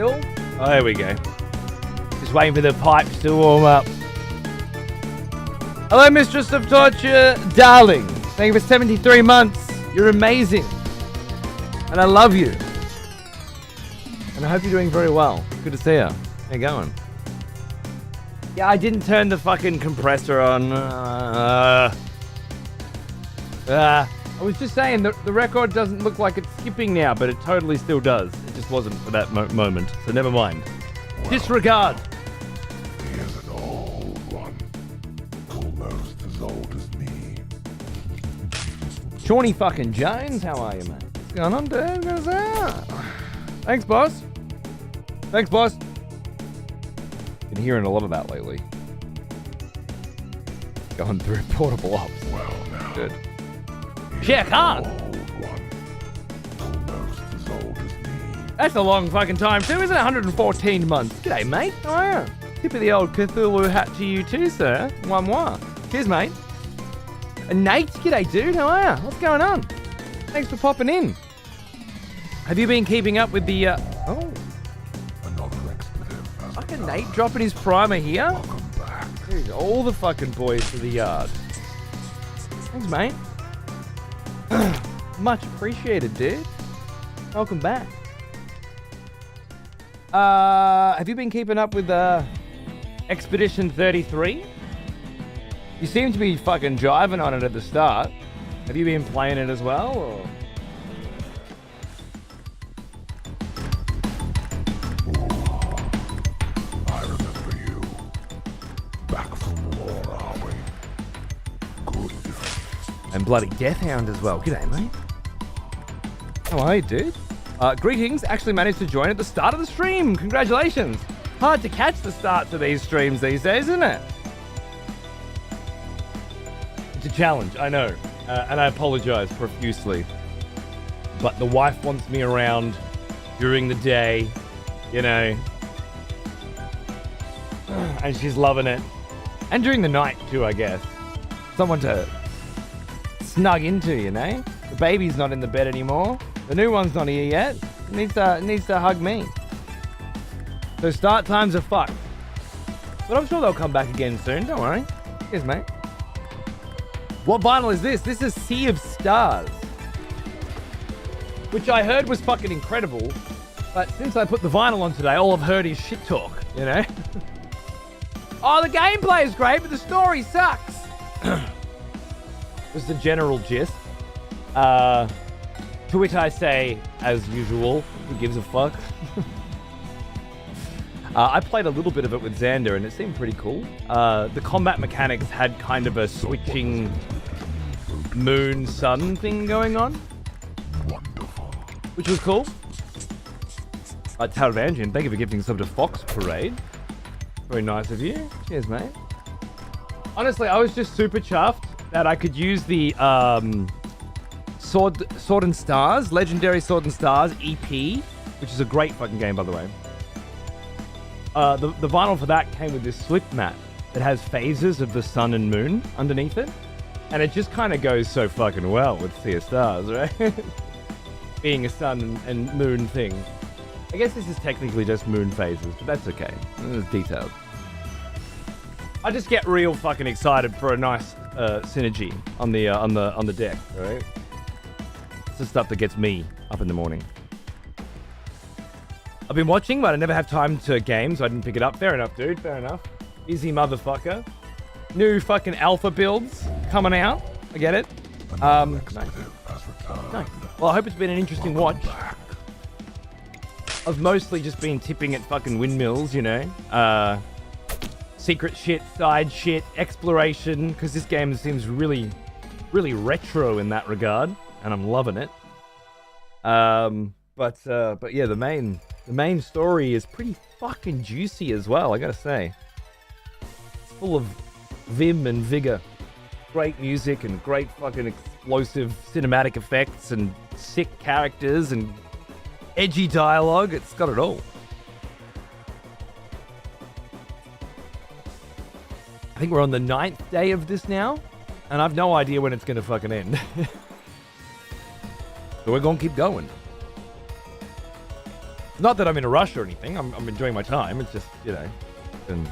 still? Oh, there we go. Just waiting for the pipes to warm up. Hello, Mistress of Torture, darling. Thank you for 73 months. You're amazing. And I love you. And I hope you're doing very well. Good to see you. How you going? Yeah, I didn't turn the fucking compressor on. I was just saying that the record doesn't look like it's skipping now, but it totally still does. It just wasn't for that moment, so never mind. Well, disregard. He is an old one. Almost as old as me. Shawnee fucking Jones, how are you, mate? What's going on, dude? What's up? Thanks, boss. Thanks, boss. Been hearing a lot of that lately. Going through portable ops. Well, now. Good. Check on. Almost as old as me. That's a long fucking time too, isn't it? 114 months. G'day, mate. How are you? Tip of the old Cthulhu hat to you too, sir. Moi. Cheers, mate. And Nate, g'day, dude. How are you? What's going on? Thanks for popping in. Have you been keeping up with the, Another expletive. Fucking Nate dropping his primer here? Welcome back. Dude, all the fucking boys to the yard. Thanks, mate. Much appreciated, dude. Welcome back. Have you been keeping up with Expedition 33? You seem to be fucking jiving on it at the start. Have you been playing it as well, or? I remember you. Back from war, are we? Good. And bloody Deathhound as well. G'day, mate. How are you, dude? Greetings. Actually managed to join at the start of the stream. Congratulations. Hard to catch the start to these streams these days, isn't it? It's a challenge, I know. And I apologize profusely. But the wife wants me around during the day, you know. And she's loving it. And during the night, too, I guess. Someone to snug into, you know? The baby's not in the bed anymore. The new one's not here yet. It needs to hug me. So start times are fucked. But I'm sure they'll come back again soon, don't worry. Cheers, mate. What vinyl is this? This is Sea of Stars. Which I heard was fucking incredible. But since I put the vinyl on today, all I've heard is shit talk, you know? Oh, the gameplay is great, but the story sucks. Was the general gist. To which I say, as usual, who gives a fuck? I played a little bit of it with Xander, and it seemed pretty cool. The combat mechanics had kind of a switching moon-sun thing going on. Wonderful. Which was cool. Taravangian, thank you for gifting sub to Fox Parade. Very nice of you. Cheers, mate. Honestly, I was just super chuffed that I could use the Sword and Stars, Legendary Sword and Stars EP, which is a great fucking game, by the way. The vinyl for that came with this slip mat that has phases of the sun and moon underneath it. And it just kind of goes so fucking well with Sea of Stars, right? Being a sun and moon thing. I guess this is technically just moon phases, but that's okay. It's detailed. I just get real fucking excited for a nice synergy on the deck, right? It's the stuff that gets me up in the morning. I've been watching, but I never have time to game, so I didn't pick it up. Fair enough, dude. Fair enough. Busy motherfucker. New fucking alpha builds coming out. I get it. No. Well, I hope it's been an interesting watch. I've mostly just been tipping at fucking windmills, you know. Secret shit, side shit, exploration, because this game seems really, really retro in that regard, and I'm loving it. But yeah, the main story is pretty fucking juicy as well, I gotta say. It's full of vim and vigor. Great music and great fucking explosive cinematic effects and sick characters and edgy dialogue. It's got it all. I think we're on the 9th day of this now, and I've no idea when it's gonna fucking end. So we're gonna keep going. Not that I'm in a rush or anything. I'm enjoying my time. It's just, you know. And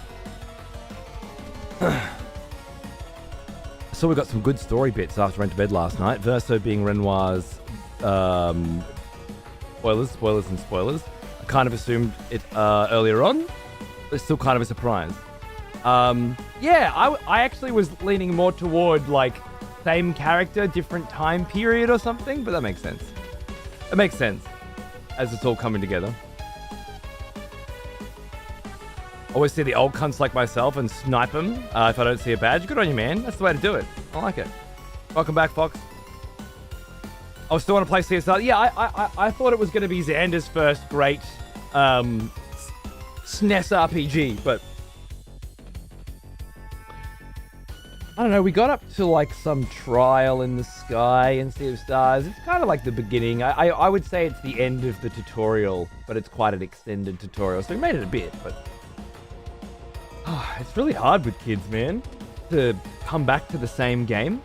so we got some good story bits after I went to bed last night. Verso being Renoir's spoilers. I kind of assumed it earlier on, but it's still kind of a surprise. Yeah, I actually was leaning more toward like same character, different time period or something, but that makes sense. It makes sense as it's all coming together. Always see the old cunts like myself and snipe them if I don't see a badge. Good on you, man. That's the way to do it. I like it. Welcome back, Fox. I still want to play CSR. Yeah, I thought it was going to be Xander's first great SNES RPG, but I don't know. We got up to like some trial in the sky in Sea of Stars. It's kind of like the beginning. I would say it's the end of the tutorial, but it's quite an extended tutorial. So we made it a bit, but it's really hard with kids, man, to come back to the same game.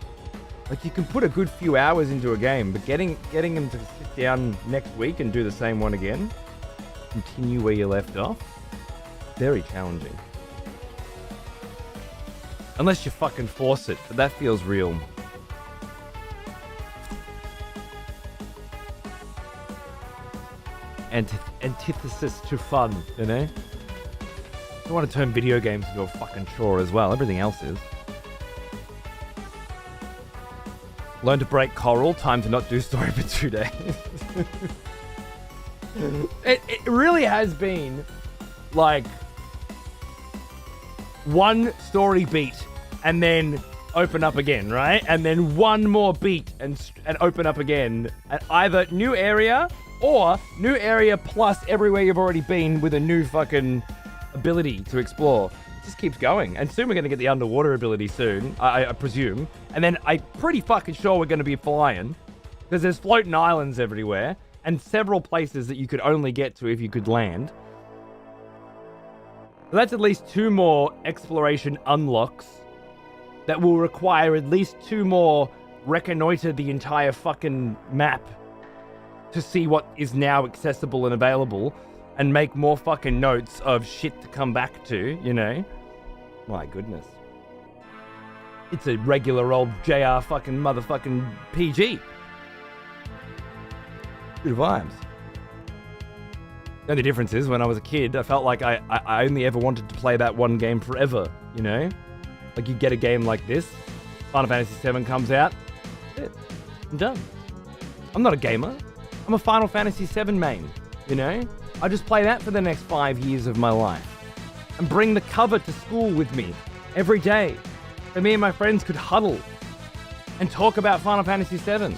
Like, you can put a good few hours into a game, but getting them to sit down next week and do the same one again, continue where you left off, very challenging. Unless you fucking force it, but that feels real. Antithesis to fun, you know? I want to turn video games into a fucking chore as well. Everything else is. Learn to break coral. Time to not do story for 2 days. It really has been like one story beat and then open up again, right? And then one more beat and open up again. And either new area or new area plus everywhere you've already been with a new fucking ability to explore. It just keeps going, and soon we're going to get the underwater ability soon, I presume, and then I'm pretty fucking sure we're going to be flying, because there's floating islands everywhere and several places that you could only get to if you could land. So that's at least 2 more exploration unlocks that will require at least 2 more reconnoiter the entire fucking map to see what is now accessible and available, and make more fucking notes of shit to come back to, you know? My goodness. It's a regular old JR fucking motherfucking PG. Good vibes. The only difference is, when I was a kid, I felt like I only ever wanted to play that one game forever, you know? Like, you get a game like this, Final Fantasy VII comes out, that's it. I'm done. I'm not a gamer. I'm a Final Fantasy VII main, you know? I just play that for the next 5 years of my life. And bring the cover to school with me every day. So me and my friends could huddle and talk about Final Fantasy VII.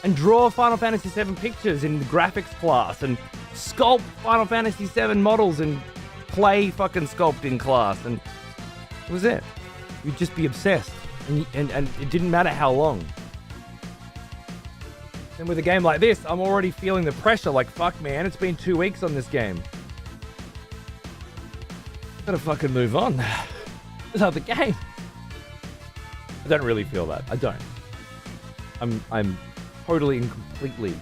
And draw Final Fantasy VII pictures in the graphics class. And sculpt Final Fantasy VII models and play fucking sculpt in class. And that was it. You'd just be obsessed. And it didn't matter how long. And with a game like this, I'm already feeling the pressure. Like, fuck, man, it's been 2 weeks on this game. Gotta fucking move on. Another game. I don't really feel that. I don't. I'm totally and completely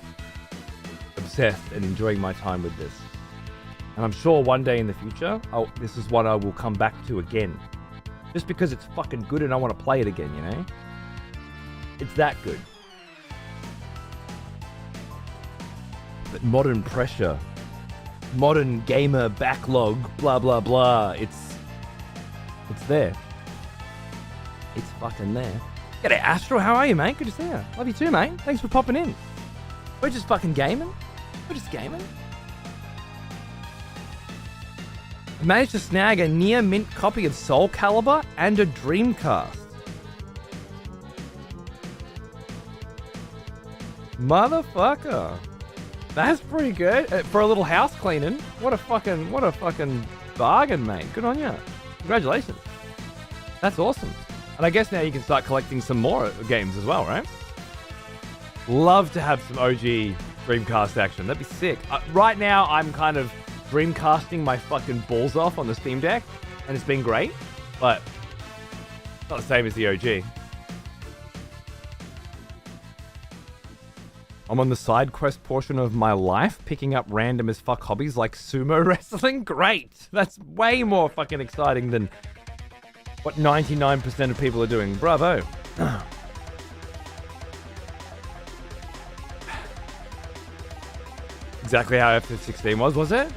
obsessed and enjoying my time with this. And I'm sure one day in the future, this is what I will come back to again. Just because it's fucking good and I want to play it again, you know? It's that good. But modern pressure, modern gamer backlog, blah, blah, blah. It's there. It's fucking there. G'day, Astro. How are you, mate? Good to see you. Love you too, mate. Thanks for popping in. We're just fucking gaming. We're just gaming. I managed to snag a near mint copy of Soul Calibur and a Dreamcast. Motherfucker. That's pretty good. For a little house cleaning. What a fucking bargain, mate. Good on you. Congratulations. That's awesome. And I guess now you can start collecting some more games as well, right? Love to have some OG Dreamcast action. That'd be sick. Right now, I'm kind of Dreamcasting my fucking balls off on the Steam Deck, and it's been great, but it's not the same as the OG. I'm on the side quest portion of my life, picking up random as fuck hobbies like sumo wrestling. Great! That's way more fucking exciting than what 99% of people are doing. Bravo. Exactly how FF16 was it?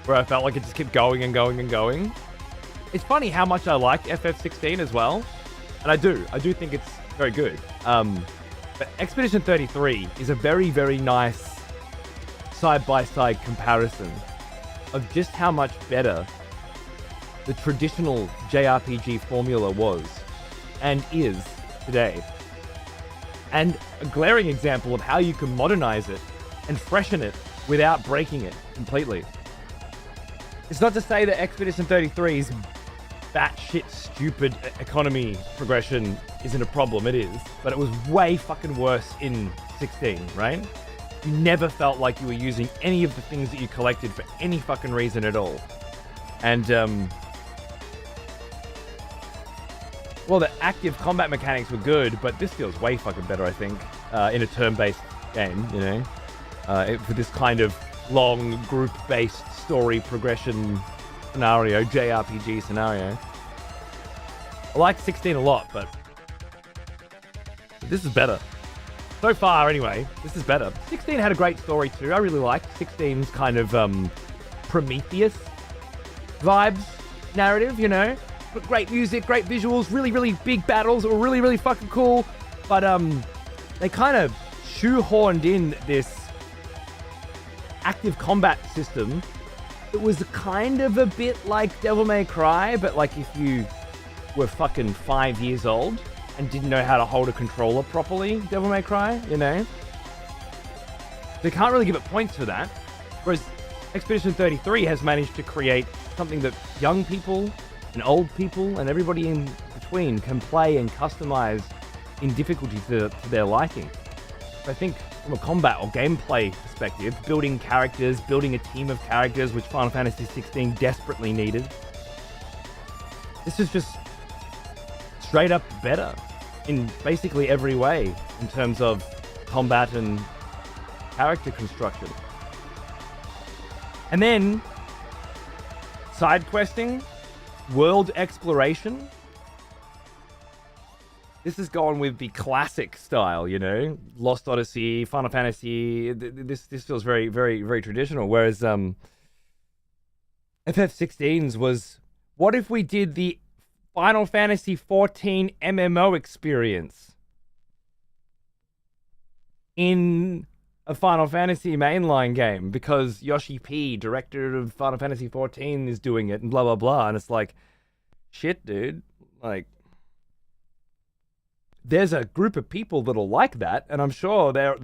Where I felt like it just kept going and going and going. It's funny how much I like FF16 as well. And I do think it's very good. But Expedition 33 is a very, very nice side-by-side comparison of just how much better the traditional JRPG formula was and is today. And a glaring example of how you can modernize it and freshen it without breaking it completely. It's not to say that Expedition 33's batshit stupid economy progression isn't a problem, it is, but it was way fucking worse in 16, right? You never felt like you were using any of the things that you collected for any fucking reason at all. And, well, the active combat mechanics were good, but this feels way fucking better, I think, in a turn-based game, you know? For this kind of long, group-based story progression scenario, JRPG scenario. I like 16 a lot, but this is better. So far, anyway, this is better. 16 had a great story too. I really liked 16's kind of Prometheus vibes narrative, you know? But great music, great visuals, really, really big battles that were really, really fucking cool. But they kind of shoehorned in this active combat system that was kind of a bit like Devil May Cry, but like if you were fucking 5 years old and didn't know how to hold a controller properly, Devil May Cry, you know? They can't really give it points for that. Whereas Expedition 33 has managed to create something that young people and old people and everybody in between can play and customize in difficulty to their liking. I think from a combat or gameplay perspective, building characters, building a team of characters, which Final Fantasy 16 desperately needed. This is just straight up better in basically every way in terms of combat and character construction. And then side questing, world exploration. This is going with the classic style, you know, Lost Odyssey, Final Fantasy. This feels very, very, very traditional. Whereas FF16's was, what if we did the Final Fantasy 14 MMO experience in a Final Fantasy mainline game, because Yoshi P, director of Final Fantasy 14, is doing it and blah, blah, blah. And it's like, shit, dude. Like, there's a group of people that'll like that, and I'm sure they're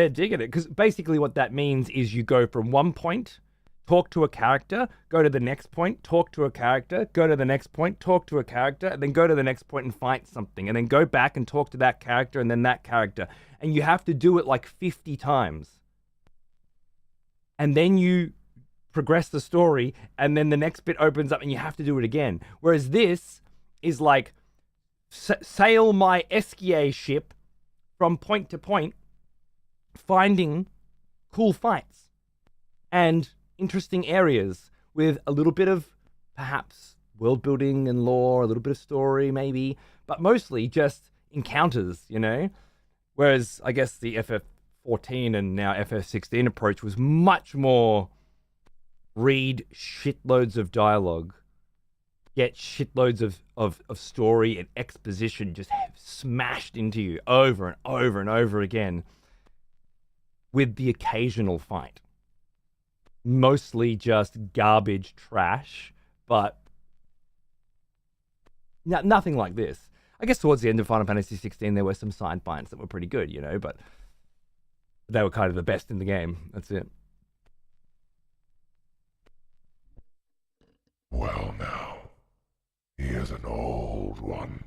digging it. Because basically what that means is you go from one point, talk to a character, go to the next point, talk to a character, go to the next point, talk to a character, and then go to the next point and fight something, and then go back and talk to that character and then that character. And you have to do it like 50 times. And then you progress the story, and then the next bit opens up and you have to do it again. Whereas this is like, sail my Esquier ship from point to point, finding cool fights and interesting areas with a little bit of perhaps world building and lore, a little bit of story maybe, but mostly just encounters, you know? Whereas I guess the FF14 and now FF16 approach was much more read shitloads of dialogue, get shitloads of story and exposition just smashed into you over and over and over again with the occasional fight. Mostly just garbage trash, but nothing like this. I guess towards the end of Final Fantasy 16, there were some side fights that were pretty good, you know, but they were kind of the best in the game. That's it. Well now, here's an old one.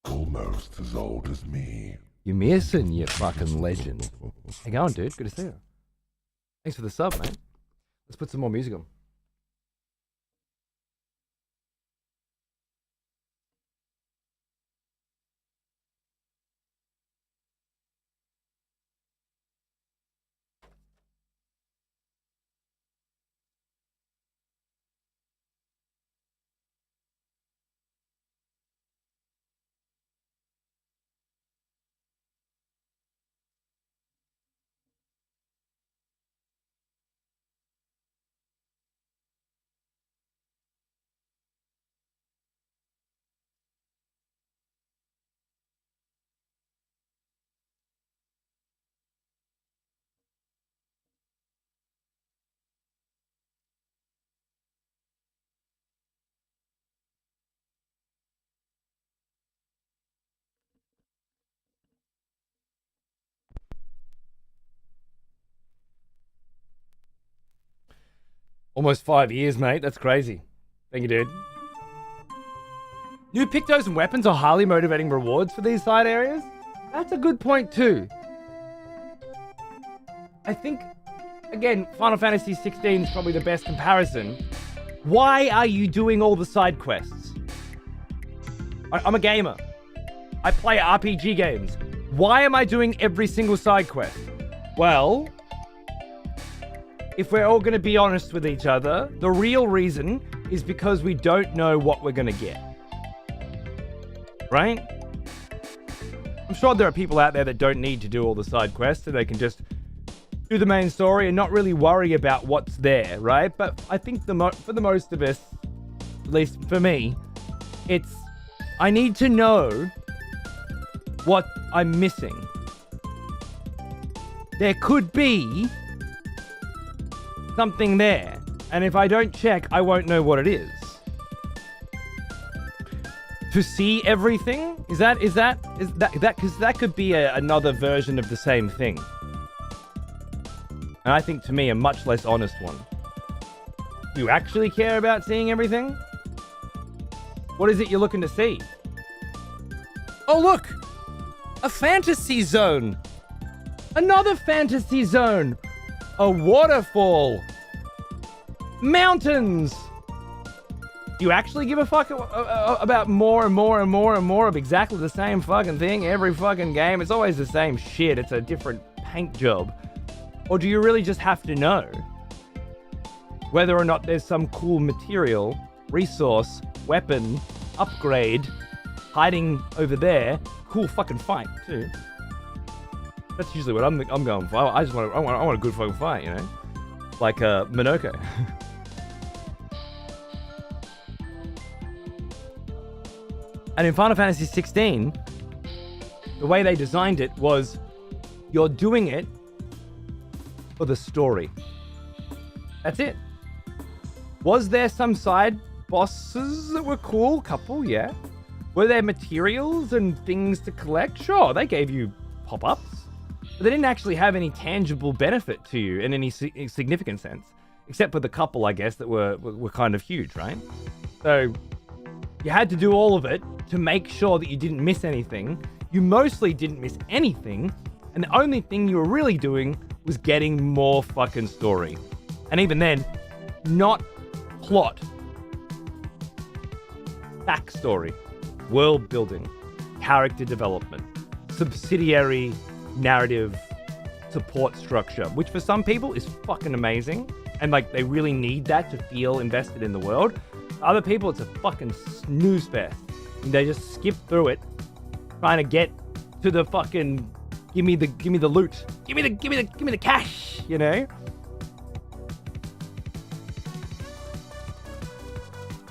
Almost as old as me. You're missing, you fucking legend. Hey, going, dude? Good to see you. Thanks for the sub, mate. Let's put some more music on. Almost 5 years, mate. That's crazy. Thank you, dude. New Pictos and weapons are highly motivating rewards for these side areas. That's a good point too. I think, again, Final Fantasy 16 is probably the best comparison. Why are you doing all the side quests? I'm a gamer. I play RPG games. Why am I doing every single side quest? Well, if we're all going to be honest with each other, the real reason is because we don't know what we're going to get. Right? I'm sure there are people out there that don't need to do all the side quests, so they can just do the main story and not really worry about what's there, right? But I think for the most of us, at least for me, it's I need to know what I'm missing. There could be something there, and if I don't check, I won't know what it is. To see everything? Is that because that could be another version of the same thing. And I think, to me, a much less honest one. Do you actually care about seeing everything? What is it you're looking to see? Oh, look! A fantasy zone! Another fantasy zone! A waterfall! Mountains! Do you actually give a fuck about more and more and more and more of exactly the same fucking thing every fucking game? It's always the same shit. It's a different paint job. Or do you really just have to know whether or not there's some cool material, resource, weapon, upgrade hiding over there? Cool fucking fight too. That's usually what I'm going for. I want a good fucking fight, you know, like Minoko. And in Final Fantasy 16, the way they designed it was you're doing it for the story. That's it. Was there some side bosses that were cool? Couple, yeah. Were there materials and things to collect? Sure, they gave you pop-ups. But they didn't actually have any tangible benefit to you in any significant sense. Except for the couple, I guess, that were kind of huge, right? So you had to do all of it to make sure that you didn't miss anything. You mostly didn't miss anything. And the only thing you were really doing was getting more fucking story. And even then, not plot. Backstory. World building. Character development. Subsidiary narrative support structure. Which for some people is fucking amazing. And like they really need that to feel invested in the world. For other people, it's a fucking snooze fest. And they just skip through it, trying to get to the fucking give me the loot, give me the cash, you know.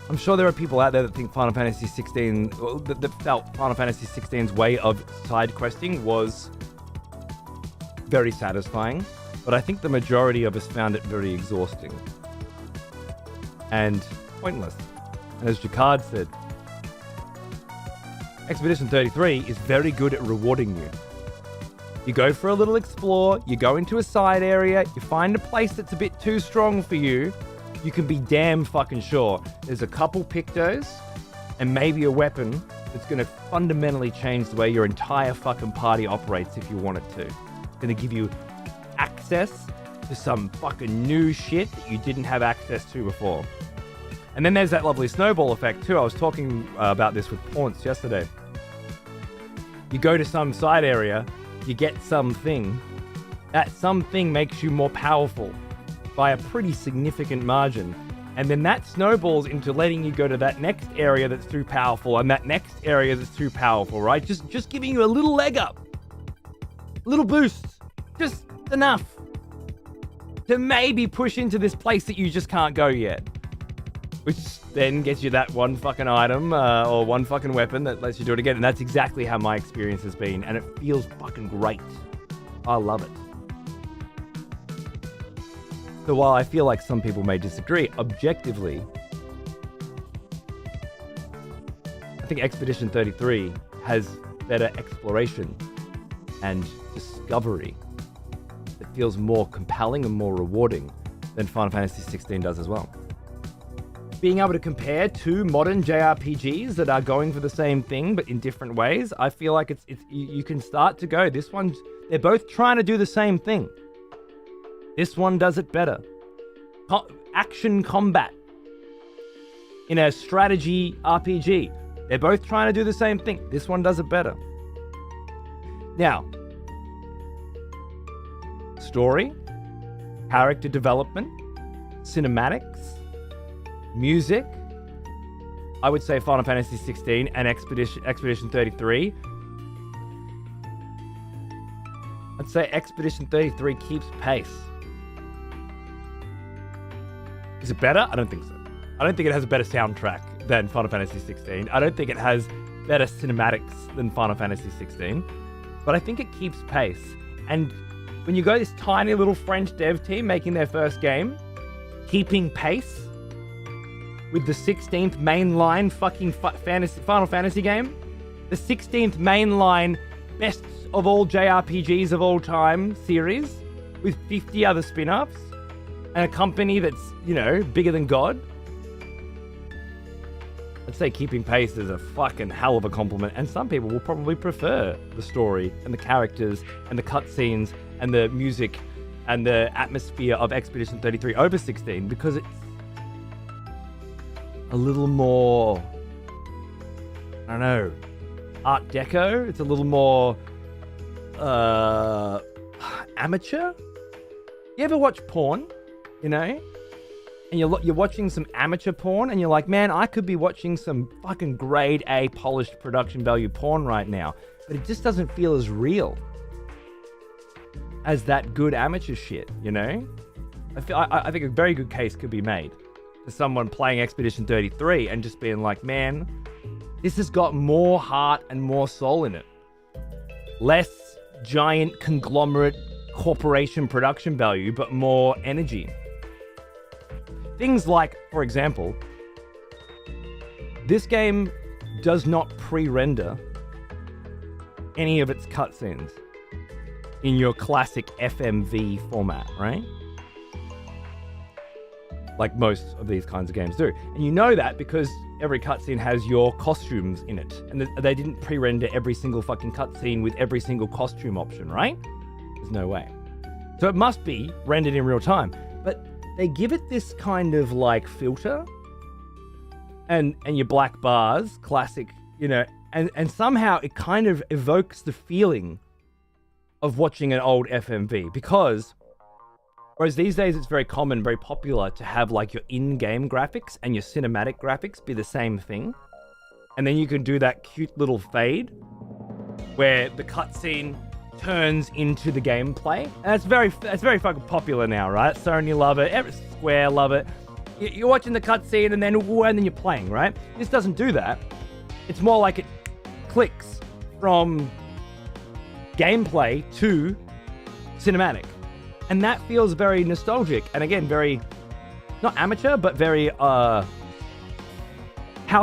I'm sure there are people out there that think Final Fantasy 16, that felt Final Fantasy 16's way of side questing was very satisfying, but I think the majority of us found it very exhausting and pointless. And as Jacquard said, Expedition 33 is very good at rewarding you. You go for a little explore, you go into a side area, you find a place that's a bit too strong for you, you can be damn fucking sure there's a couple Pictos and maybe a weapon that's going to fundamentally change the way your entire fucking party operates if you want it to. It's going to give you access to some fucking new shit that you didn't have access to before. And then there's that lovely snowball effect too. I was talking about this with Paunce yesterday. You go to some side area, you get something. That something makes you more powerful by a pretty significant margin. And then that snowballs into letting you go to that next area that's too powerful and that next area that's too powerful, right? Just giving you a little leg up. A little boost. Just enough to maybe push into this place that you just can't go yet. Which then gets you that one fucking item or one fucking weapon that lets you do it again. And that's exactly how my experience has been. And it feels fucking great. I love it. So while I feel like some people may disagree, objectively, I think Expedition 33 has better exploration and discovery that feels more compelling and more rewarding than Final Fantasy 16 does as well. Being able to compare two modern JRPGs that are going for the same thing but in different ways, I feel like it's you can start to go, they're both trying to do the same thing. This one does it better. Action combat in a strategy RPG. They're both trying to do the same thing. This one does it better. Now, story, character development, cinematics, music, I would say Final Fantasy 16 and Expedition 33. I'd say Expedition 33 keeps pace. Is it better? I don't think so. I don't think it has a better soundtrack than Final Fantasy 16. I don't think it has better cinematics than Final Fantasy 16. But I think it keeps pace. And when you go this tiny little French dev team making their first game, keeping pace with the 16th mainline fucking Final Fantasy game, the 16th mainline best of all JRPGs of all time series, with 50 other spin-offs, and a company that's, bigger than God. I'd say keeping pace is a fucking hell of a compliment, and some people will probably prefer the story and the characters and the cutscenes and the music and the atmosphere of Expedition 33 over 16 because it's a little more, I don't know, Art Deco. It's a little more amateur. You ever watch porn, and you're watching some amateur porn and you're like, man, I could be watching some fucking grade A polished production value porn right now, but it just doesn't feel as real as that good amateur shit, I think a very good case could be made for someone playing Expedition 33 and just being like, man, this has got more heart and more soul in it. Less giant conglomerate corporation production value, but more energy. Things like, for example, this game does not pre-render any of its cutscenes in your classic FMV format, right? Like most of these kinds of games do. And you know that because every cutscene has your costumes in it. And they didn't pre-render every single fucking cutscene with every single costume option, right? There's no way. So it must be rendered in real time. But they give it this kind of like filter and your black bars, classic, and somehow it kind of evokes the feeling of watching an old FMV because whereas these days it's very common, very popular to have like your in-game graphics and your cinematic graphics be the same thing. And then you can do that cute little fade where the cutscene turns into the gameplay. And that's very fucking popular now, right? Sony love it, Square love it. You're watching the cutscene and then you're playing, right? This doesn't do that. It's more like it clicks from gameplay to cinematic. And that feels very nostalgic. And again, very, not amateur, but very, how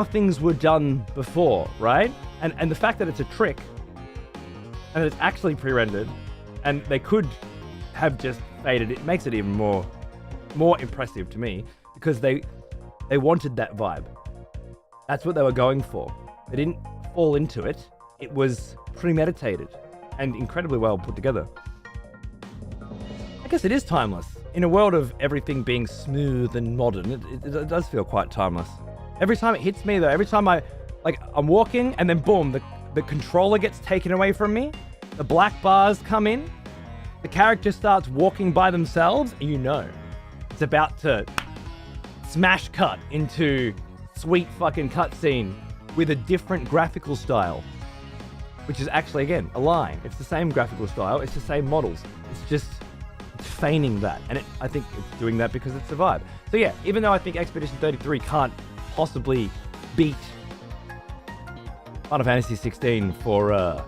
things were done before, right? And the fact that it's a trick and that it's actually pre-rendered and they could have just faded it makes it even more impressive to me because they wanted that vibe. That's what they were going for. They didn't fall into it. It was premeditated and incredibly well put together. I guess it is timeless. In a world of everything being smooth and modern, it does feel quite timeless. Every time it hits me though, every time I'm walking and then boom, the controller gets taken away from me, the black bars come in, the character starts walking by themselves, and it's about to smash cut into sweet fucking cutscene with a different graphical style, which is actually, again, a lie. It's the same graphical style, it's the same models. It's just feigning that, and I think it's doing that because it's a vibe. So yeah, even though I think Expedition 33 can't possibly beat Final Fantasy 16 for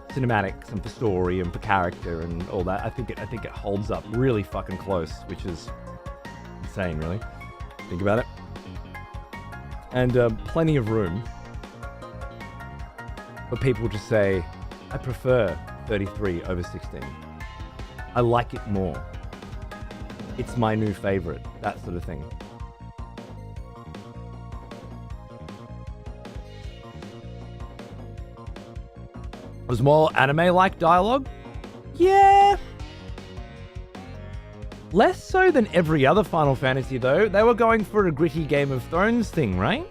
cinematics and for story and for character and all that, I think it holds up really fucking close, which is insane, really. Think about it. And plenty of room for people to say, I prefer 33 over 16. I like it more. it's my new favorite, that sort of thing. It was more anime-like dialogue? Yeah. Less so than every other Final Fantasy, though. They were going for a gritty Game of Thrones thing, right?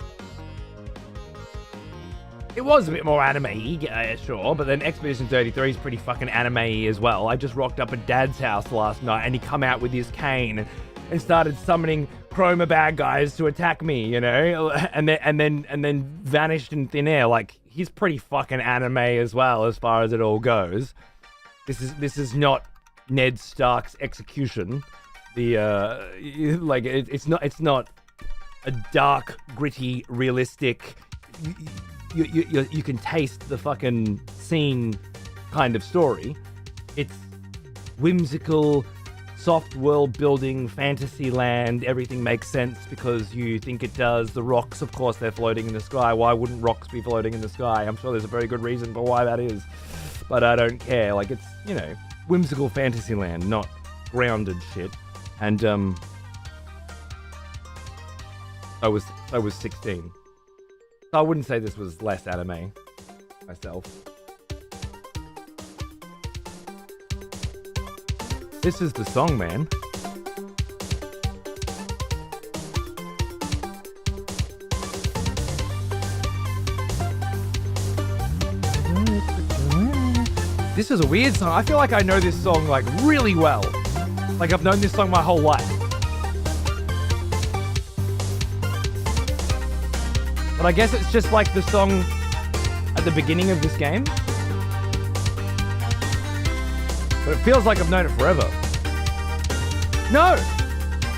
It was a bit more anime-y, sure, but then Expedition 33 is pretty fucking anime-y as well. I just rocked up at Dad's house last night, and he come out with his cane and started summoning chroma bad guys to attack me, you know, and then vanished in thin air. Like, he's pretty fucking anime as well, as far as it all goes. This is not Ned Stark's execution. It's not a dark, gritty, realistic. You can taste the fucking scene kind of story. It's whimsical, soft world building, fantasy land. Everything makes sense because you think it does. The rocks, of course, they're floating in the sky. Why wouldn't rocks be floating in the sky? I'm sure there's a very good reason for why that is, but I don't care. Like, it's, you know, whimsical fantasy land, not grounded shit. And I was 16. So I wouldn't say this was less anime myself. This is the song, man. This is a weird song. I feel like I know this song like really well. Like I've known this song my whole life. But I guess it's just like the song at the beginning of this game. But it feels like I've known it forever. No!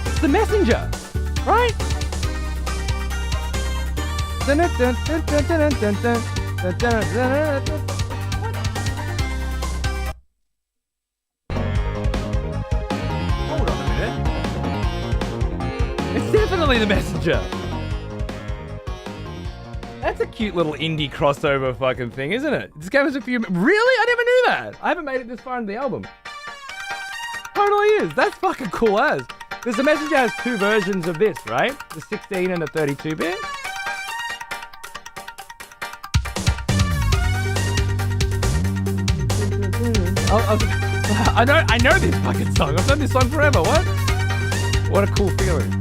It's The Messenger! Right? Hold on a minute. It's definitely The Messenger! That's a cute little indie crossover fucking thing, isn't it? This game has a few... Really? I never knew that. I haven't made it this far into the album. Totally is. That's fucking cool as. Because The Messenger has two versions of this, right? The 16 and the 32-bit. I know this fucking song. I've done this song forever. What? What a cool feeling.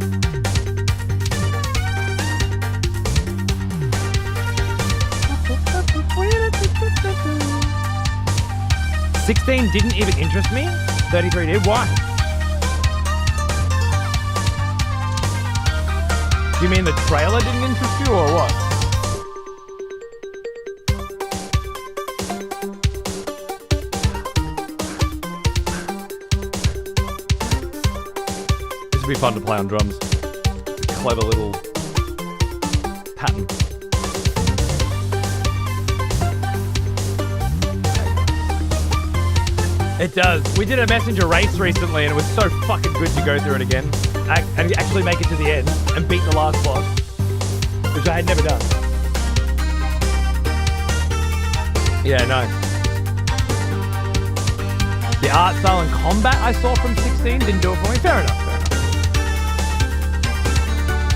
16 didn't even interest me. 33 did. Why? Do you mean the trailer didn't interest you, or what? This would be fun to play on drums. It's a clever little pattern. It does. We did a Messenger race recently and it was so fucking good to go through it again. And actually make it to the end and beat the last boss, which I had never done. Yeah, nice. The art style and combat I saw from 16 didn't do it for me. Fair enough.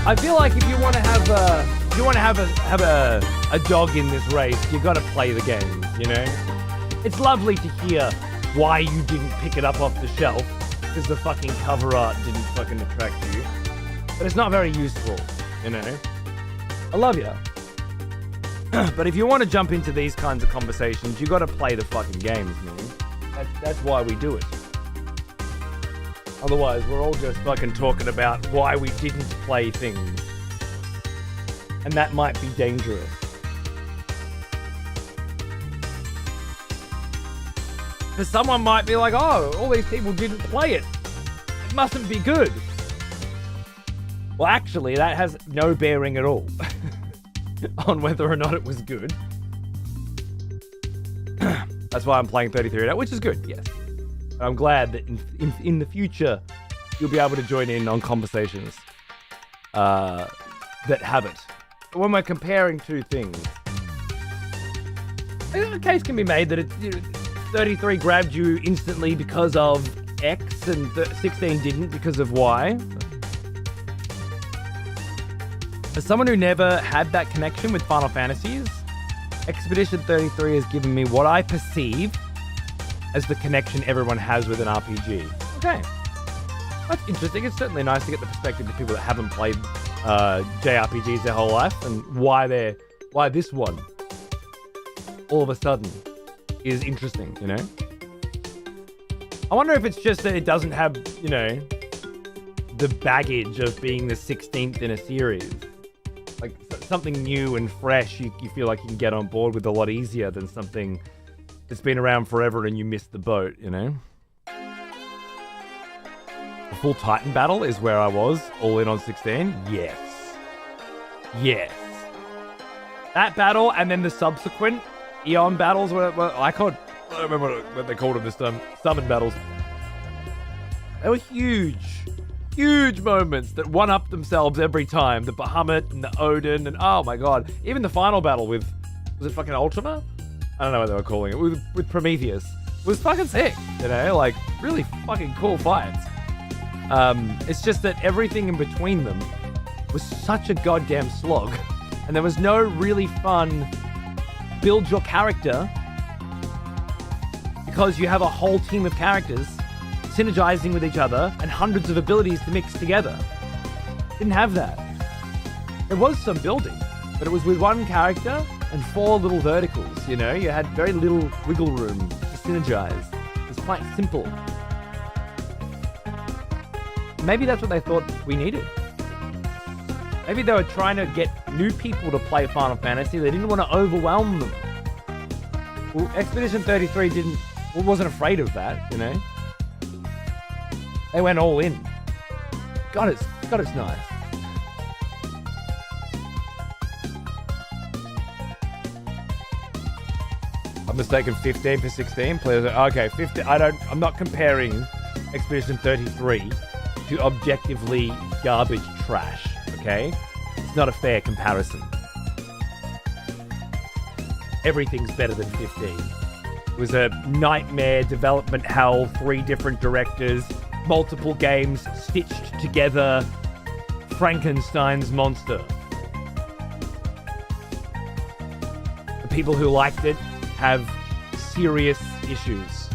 I feel like if you want to have a dog in this race, you got to play the game, you know? It's lovely to hear why you didn't pick it up off the shelf, because the fucking cover art didn't fucking attract you. But it's not very useful, you know? I love you. But if you want to jump into these kinds of conversations, you gotta play the fucking games, man. That's why we do it. Otherwise, we're all just fucking talking about why we didn't play things. And that might be dangerous. Because someone might be like, oh, all these people didn't play it. It mustn't be good. Well, actually, that has no bearing at all on whether or not it was good. That's why I'm playing 33 now, which is good, yes. I'm glad that in the future, you'll be able to join in on conversations that have it. But when we're comparing two things, a case can be made that 33 grabbed you instantly because of X, and 16 didn't because of why. As someone who never had that connection with Final Fantasies, Expedition 33 has given me what I perceive as the connection everyone has with an RPG. Okay. That's interesting. It's certainly nice to get the perspective of people that haven't played JRPGs their whole life and why this one all of a sudden is interesting, you know? I wonder if it's just that it doesn't have, you know, the baggage of being the 16th in a series. Like something new and fresh, you feel like you can get on board with a lot easier than something that's been around forever and you missed the boat, you know? A full Titan battle is where I was, all in on 16. Yes. Yes. That battle and then the subsequent Eon battles, I don't remember what they called them this time, summon battles. They were huge. Huge moments that one-up themselves every time. The Bahamut and the Odin and oh my god. Even the final battle with, was it fucking Ultima? I don't know what they were calling it. With Prometheus. It was fucking sick, you know? Like, really fucking cool fights. It's just that everything in between them was such a goddamn slog. And there was no really fun build your character because you have a whole team of characters synergizing with each other and hundreds of abilities to mix together. Didn't have that. There was some building, but it was with one character and 4 little verticals, you know? You had very little wiggle room to synergize. It was quite simple. Maybe that's what they thought we needed. Maybe they were trying to get new people to play Final Fantasy. They didn't want to overwhelm them. Well, Expedition 33 wasn't afraid of that, you know? They went all in. God, it's nice. I'm mistaken, 15 for 16 players. Okay, 15. I'm not comparing Expedition 33 to objectively garbage trash, okay? It's not a fair comparison. Everything's better than 15. It was a nightmare development hell, 3 different directors, multiple games stitched together, Frankenstein's monster. The people who liked it have serious issues.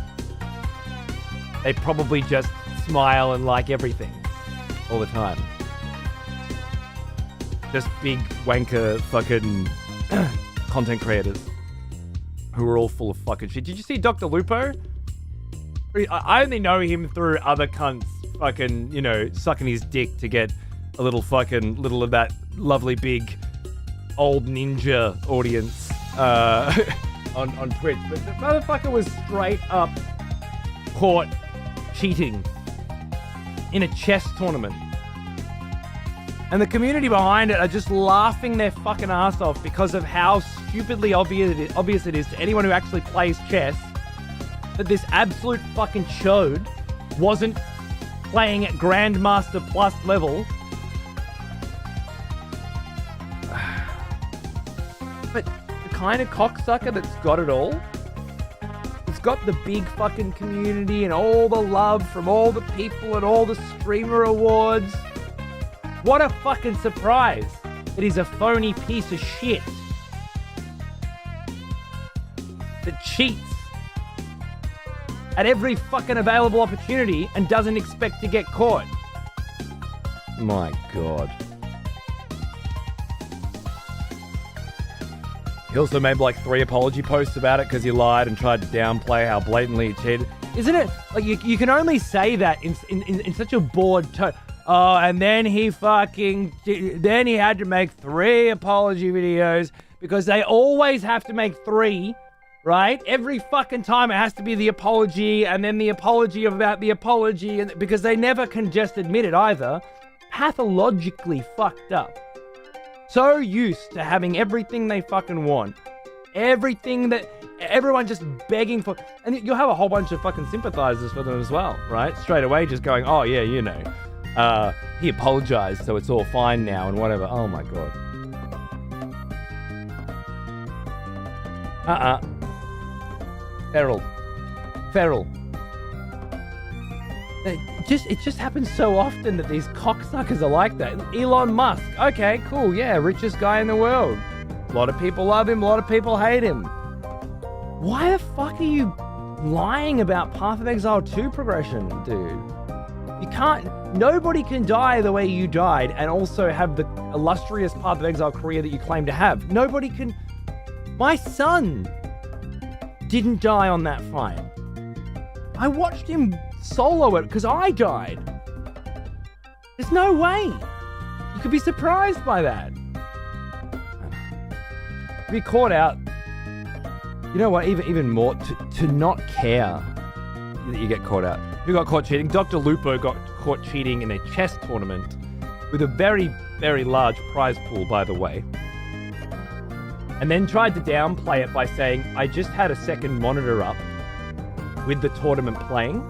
They probably just smile and like everything all the time. Just big wanker fucking content creators who are all full of fucking shit. Did you see Dr. Lupo? I only know him through other cunts fucking, you know, sucking his dick to get a little of that lovely big old ninja audience on Twitch. But the motherfucker was straight up caught cheating in a chess tournament. And the community behind it are just laughing their fucking ass off because of how stupidly obvious it is to anyone who actually plays chess that this absolute fucking chode wasn't playing at Grandmaster Plus level. But the kind of cocksucker that's got it all, it's got the big fucking community and all the love from all the people and all the streamer awards. What a fucking surprise that he's a phony piece of shit that cheats at every fucking available opportunity and doesn't expect to get caught. My God. He also made like 3 apology posts about it because he lied and tried to downplay how blatantly he cheated. Isn't it like you can only say that in such a bored tone? Oh, and then he had to make 3 apology videos because they always have to make 3, right? Every fucking time it has to be the apology and then the apology about the apology, and because they never can just admit it either. Pathologically fucked up. So used to having everything they fucking want. Everything that everyone just begging for. And you'll have a whole bunch of fucking sympathizers for them as well, right? Straight away just going, oh yeah, you know. He apologized, so it's all fine now and whatever. Oh my God. Feral. It just happens so often that these cocksuckers are like that. Elon Musk, okay, cool, yeah, richest guy in the world. A lot of people love him, a lot of people hate him. Why the fuck are you lying about Path of Exile 2 progression, dude? You can't, nobody can die the way you died and also have the illustrious Path of Exile career that you claim to have. Nobody can. My son didn't die on that fight. I watched him solo it because I died. There's no way. You could be surprised by that. To be caught out, you know what, even more, to not care that you get caught out. Who got caught cheating? Dr. Lupo got caught cheating in a chess tournament with a very, very large prize pool, by the way. And then tried to downplay it by saying, I just had a second monitor up with the tournament playing,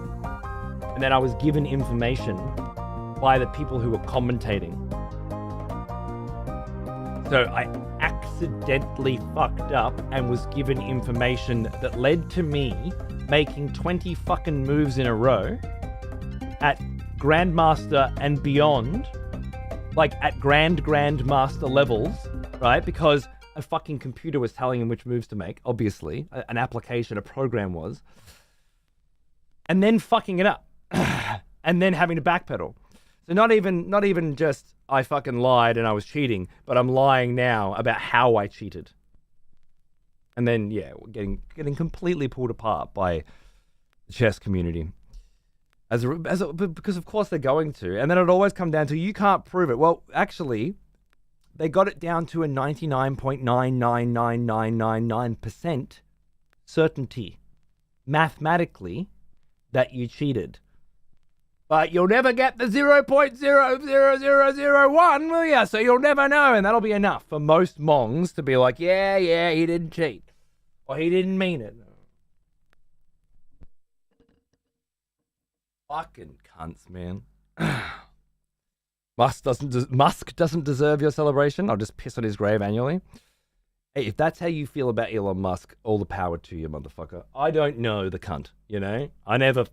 and then I was given information by the people who were commentating. So I accidentally fucked up and was given information that led to me making 20 fucking moves in a row at Grandmaster and beyond, like at Grandmaster levels, right? Because a fucking computer was telling him which moves to make, obviously. An application, a program was. And then fucking it up. And then having to backpedal. So not even just I fucking lied and I was cheating, but I'm lying now about how I cheated. And then, yeah, getting completely pulled apart by the chess community. Because of course they're going to. And then it'd always come down to, you can't prove it. Well, actually, they got it down to a 99.999999% certainty, mathematically, that you cheated. But you'll never get the 0.00001, will ya? So you'll never know, and that'll be enough for most mongs to be like, yeah, he didn't cheat. Or he didn't mean it. Fucking cunts, man. Musk doesn't deserve your celebration. I'll just piss on his grave annually. Hey, if that's how you feel about Elon Musk, all the power to you, motherfucker. I don't know the cunt, you know? I never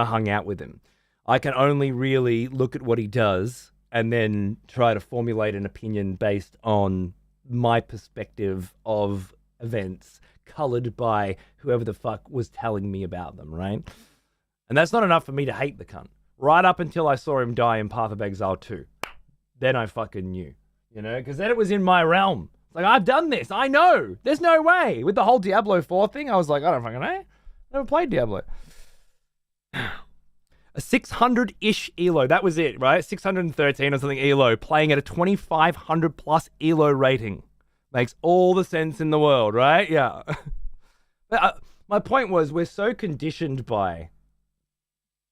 hung out with him. I can only really look at what he does and then try to formulate an opinion based on my perspective of events, colored by whoever the fuck was telling me about them, right? And that's not enough for me to hate the cunt. Right up until I saw him die in Path of Exile 2. Then I fucking knew, you know? Because then it was in my realm. It's like, I've done this. I know. There's no way. With the whole Diablo 4 thing, I was like, I don't fucking know. Never played Diablo. A 600-ish ELO. That was it, right? 613 or something ELO. Playing at a 2,500 plus ELO rating. Makes all the sense in the world, right? Yeah. My point was, we're so conditioned by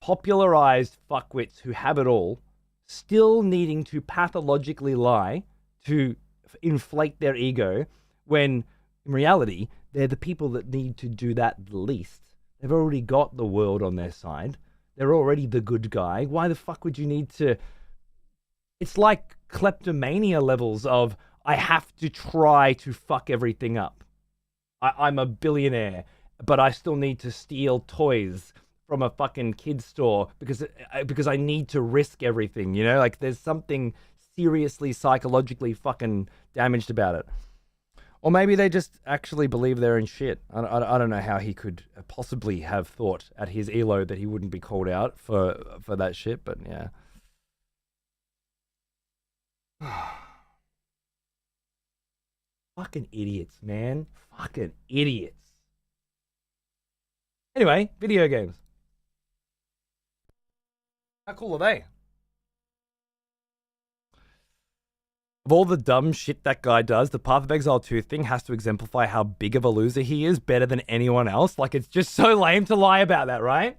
popularized fuckwits who have it all, still needing to pathologically lie to inflate their ego, when in reality, they're the people that need to do that the least. They've already got the world on their side. They're already the good guy. Why the fuck would you need to... It's like kleptomania levels of, I have to try to fuck everything up. I'm a billionaire, but I still need to steal toys from a fucking kid's store because I need to risk everything, you know? Like, there's something seriously psychologically fucking damaged about it. Or maybe they just actually believe they're in shit. I don't know how he could possibly have thought at his ELO that he wouldn't be called out for that shit, but yeah. Fucking idiots, man. Fucking idiots. Anyway, video games. How cool are they? Of all the dumb shit that guy does, the Path of Exile 2 thing has to exemplify how big of a loser he is, better than anyone else. Like, it's just so lame to lie about that, right?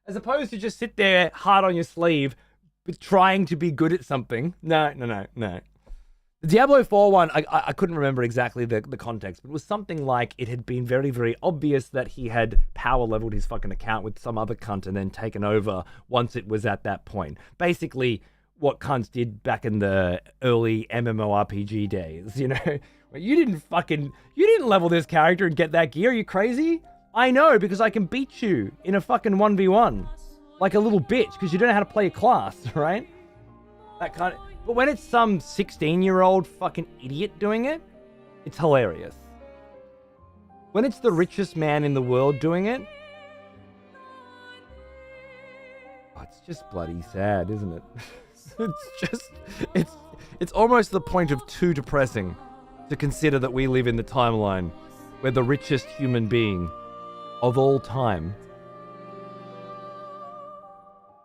As opposed to just sit there, heart on your sleeve, trying to be good at something. No. The Diablo 4 one, I couldn't remember exactly the context, but it was something like it had been very, very obvious that he had power leveled his fucking account with some other cunt and then taken over once it was at that point. Basically, what cunts did back in the early MMORPG days, you know? You didn't level this character and get that gear. Are you crazy? I know, because I can beat you in a fucking 1v1. like a little bitch because you don't know how to play a class, right? That kind of. But when it's some 16-year-old fucking idiot doing it, it's hilarious. When it's the richest man in the world doing it, it's just bloody sad, isn't it? It's almost the point of too depressing to consider that we live in the timeline where the richest human being of all time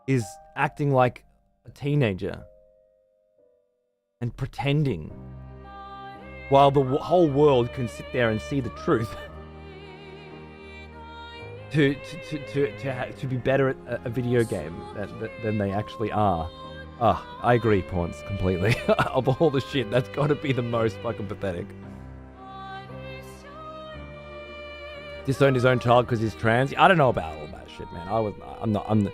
is acting like a teenager and pretending while the whole world can sit there and see the truth. To be better at a video game than they actually are. I agree, Pawns, completely. Of all the shit, that's got to be the most fucking pathetic. Disowned his own child because he's trans. I don't know about all that shit, man.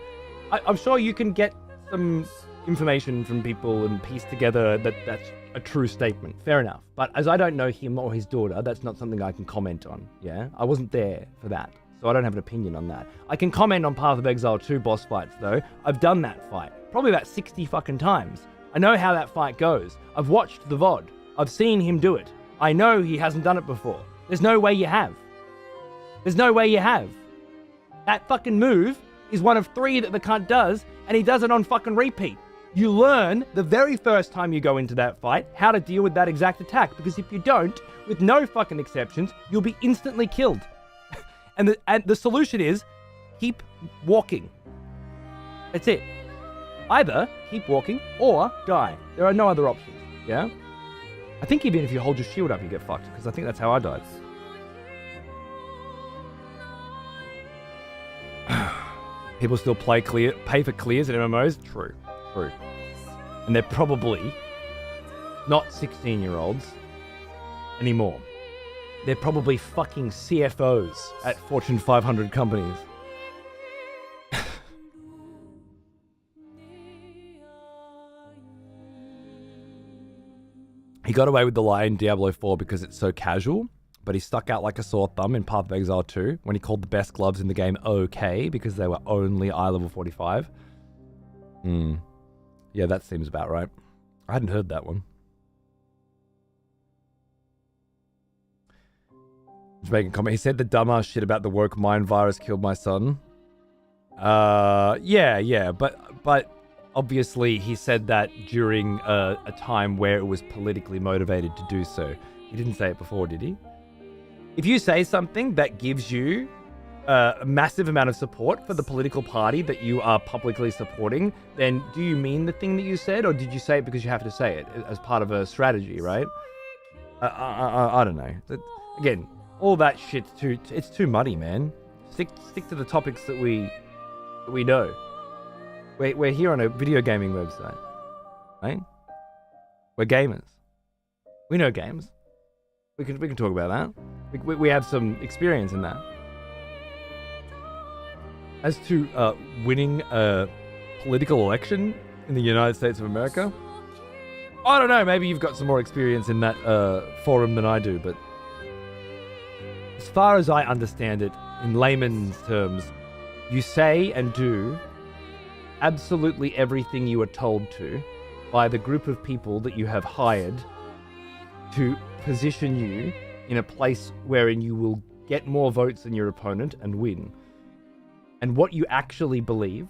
I'm sure you can get some information from people and piece together that that's a true statement. Fair enough. But as I don't know him or his daughter, that's not something I can comment on. Yeah, I wasn't there for that. So I don't have an opinion on that. I can comment on Path of Exile 2 boss fights, though. I've done that fight probably about 60 fucking times. I know how that fight goes. I've watched the VOD. I've seen him do it. I know he hasn't done it before. There's no way you have. There's no way you have. That fucking move is one of 3 that the cunt does, and he does it on fucking repeat. You learn the very first time you go into that fight how to deal with that exact attack, because if you don't, with no fucking exceptions, you'll be instantly killed. And the solution is keep walking. That's it. Either keep walking or die. There are no other options. Yeah? I think even if you hold your shield up, you get fucked, because I think that's how I died. People still pay for clears in MMOs? True. And they're probably not 16-year-olds anymore. They're probably fucking CFOs at Fortune 500 companies. He got away with the lie in Diablo 4 because it's so casual, but he stuck out like a sore thumb in Path of Exile 2 when he called the best gloves in the game okay because they were only eye level 45. Yeah, that seems about right. I hadn't heard that one. Just making a comment. He said the dumbass shit about the woke mind virus killed my son. Yeah, but obviously he said that during a time where it was politically motivated to do so. He didn't say it before, did he? If you say something that gives you a massive amount of support for the political party that you are publicly supporting, then do you mean the thing that you said, or did you say it because you have to say it as part of a strategy, right? I don't know. Again, all that shit's it's too muddy, man. Stick to the topics that we know. We're here on a video gaming website, right? We're gamers. We know games. We can talk about that. We have some experience in that. As to winning a political election in the United States of America, I don't know. Maybe you've got some more experience in that forum than I do, but as far as I understand it, in layman's terms, you say and do absolutely everything you are told to by the group of people that you have hired to position you in a place wherein you will get more votes than your opponent and win. And what you actually believe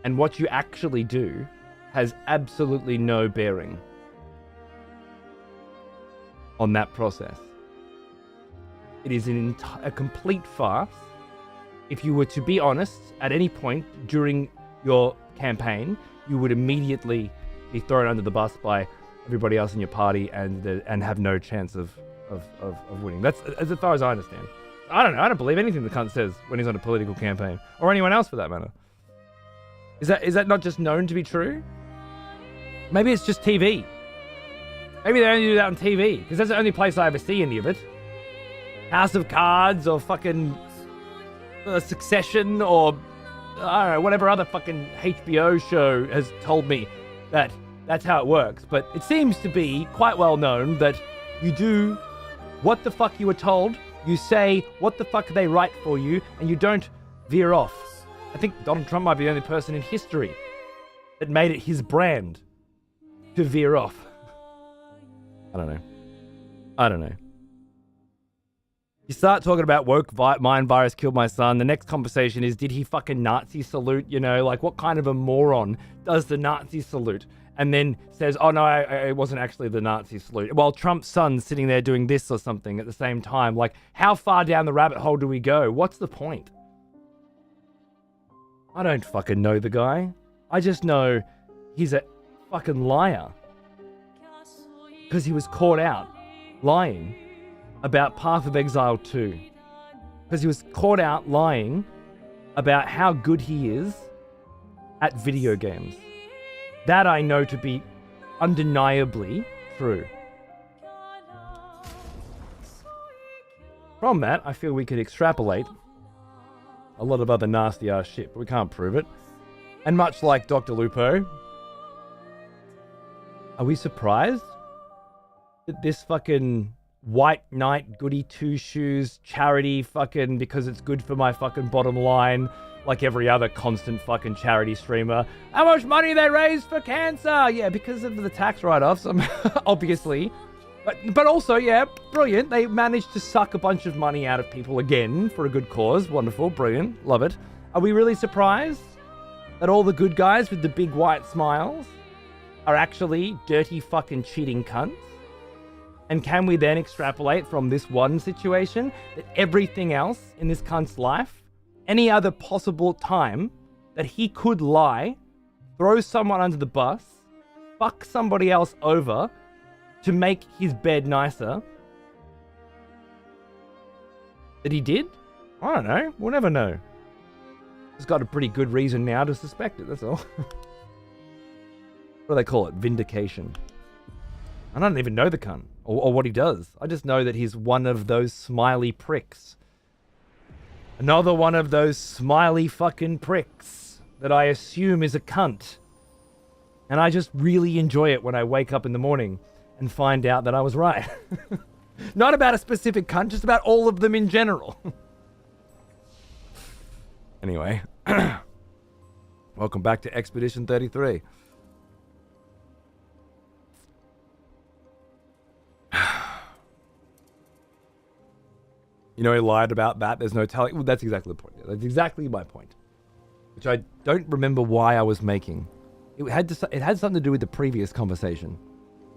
and what you actually do has absolutely no bearing on that process. It is a complete farce. If you were to be honest at any point during your campaign, you would immediately be thrown under the bus by everybody else in your party and have no chance of winning. That's as far as I understand. I don't know. I don't believe anything the cunt says when he's on a political campaign, or anyone else for that matter. Is that not just known to be true? Maybe it's just TV. Maybe they only do that on TV, because that's the only place I ever see any of it. House of Cards or fucking Succession or I don't know, whatever other fucking HBO show has told me that that's how it works. But it seems to be quite well known that you do what the fuck you were told, you say what the fuck they write for you, and you don't veer off. I think Donald Trump might be the only person in history that made it his brand to veer off. I don't know. You start talking about woke mind virus killed my son. The next conversation is, did he fucking Nazi salute? You know, like what kind of a moron does the Nazi salute? And then says, oh no, it wasn't actually the Nazi salute. While Trump's son's sitting there doing this or something at the same time. Like, how far down the rabbit hole do we go? What's the point? I don't fucking know the guy. I just know he's a fucking liar. Because he was caught out lying about Path of Exile 2. Because he was caught out lying about how good he is at video games. That I know to be undeniably true. From that, I feel we could extrapolate a lot of other nasty ass shit, but we can't prove it. And much like Dr. Lupo, are we surprised that this fucking white knight goody two shoes charity fucking because it's good for my fucking bottom line, like every other constant fucking charity streamer, how much money they raised for cancer? Yeah, because of the tax write-offs, obviously. But also, yeah, brilliant. They managed to suck a bunch of money out of people again for a good cause. Wonderful, brilliant, love it. Are we really surprised that all the good guys with the big white smiles are actually dirty fucking cheating cunts? And can we then extrapolate from this one situation that everything else in this cunt's life, any other possible time that he could lie, throw someone under the bus, fuck somebody else over to make his bed nicer, that he did? I don't know. We'll never know. He's got a pretty good reason now to suspect it, that's all. What do they call it? Vindication. I don't even know the cunt or what he does. I just know that he's one of those smiley pricks. Another one of those smiley fucking pricks that I assume is a cunt. And I just really enjoy it when I wake up in the morning and find out that I was right. Not about a specific cunt, just about all of them in general. Anyway, welcome back to Expedition 33. You know, he lied about that. There's no telling. Well, that's exactly the point. That's exactly my point, which I don't remember why I was making. It had something to do with the previous conversation,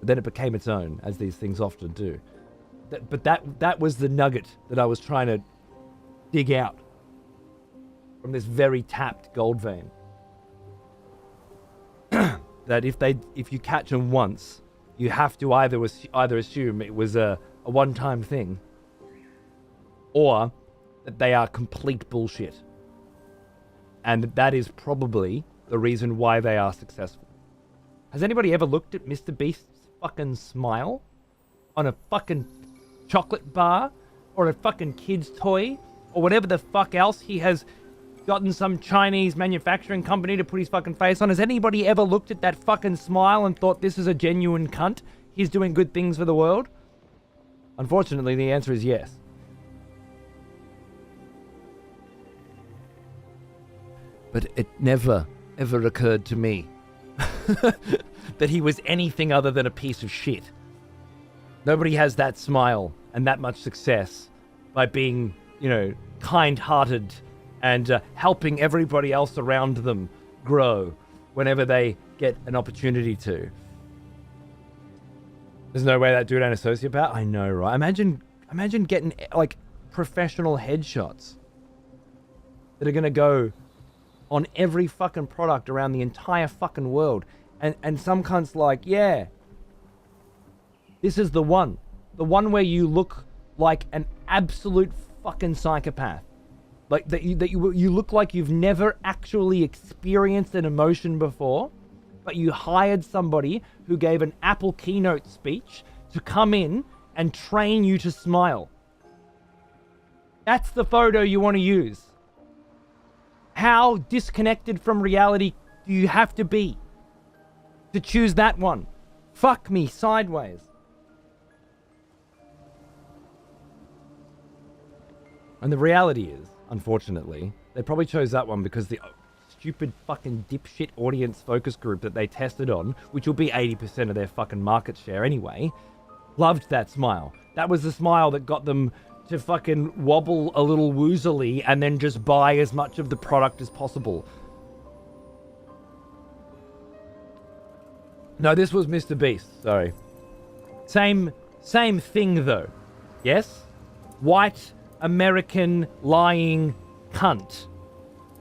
but then it became its own, as these things often do. But that was the nugget that I was trying to dig out from this very tapped gold vein. That if you catch them once, you have to either assume it was a one-time thing, or that they are complete bullshit. And that is probably the reason why they are successful. Has anybody ever looked at Mr. Beast's fucking smile on a fucking chocolate bar or a fucking kid's toy or whatever the fuck else he has gotten some Chinese manufacturing company to put his fucking face on? Has anybody ever looked at that fucking smile and thought this is a genuine cunt? He's doing good things for the world? Unfortunately, the answer is yes. But it never, ever occurred to me that he was anything other than a piece of shit. Nobody has that smile and that much success by being, you know, kind-hearted and helping everybody else around them grow whenever they get an opportunity to. There's no way that dude ain't a sociopath. I know, right? Imagine getting, like, professional headshots that are going to go on every fucking product around the entire fucking world. And some cunt's like, yeah, this is the one where you look like an absolute fucking psychopath. Like that you look like you've never actually experienced an emotion before, but you hired somebody who gave an Apple keynote speech to come in and train you to smile. That's the photo you want to use. How disconnected from reality do you have to be to choose that one? Fuck me sideways. And the reality is, unfortunately, They probably chose that one because the stupid fucking dipshit audience focus group that they tested on, which will be 80% of their fucking market share anyway, loved that smile. That was the smile that got them to fucking wobble a little woozily and then just buy as much of the product as possible. No, this was Mr. Beast, sorry. Same thing though. Yes? White American lying cunt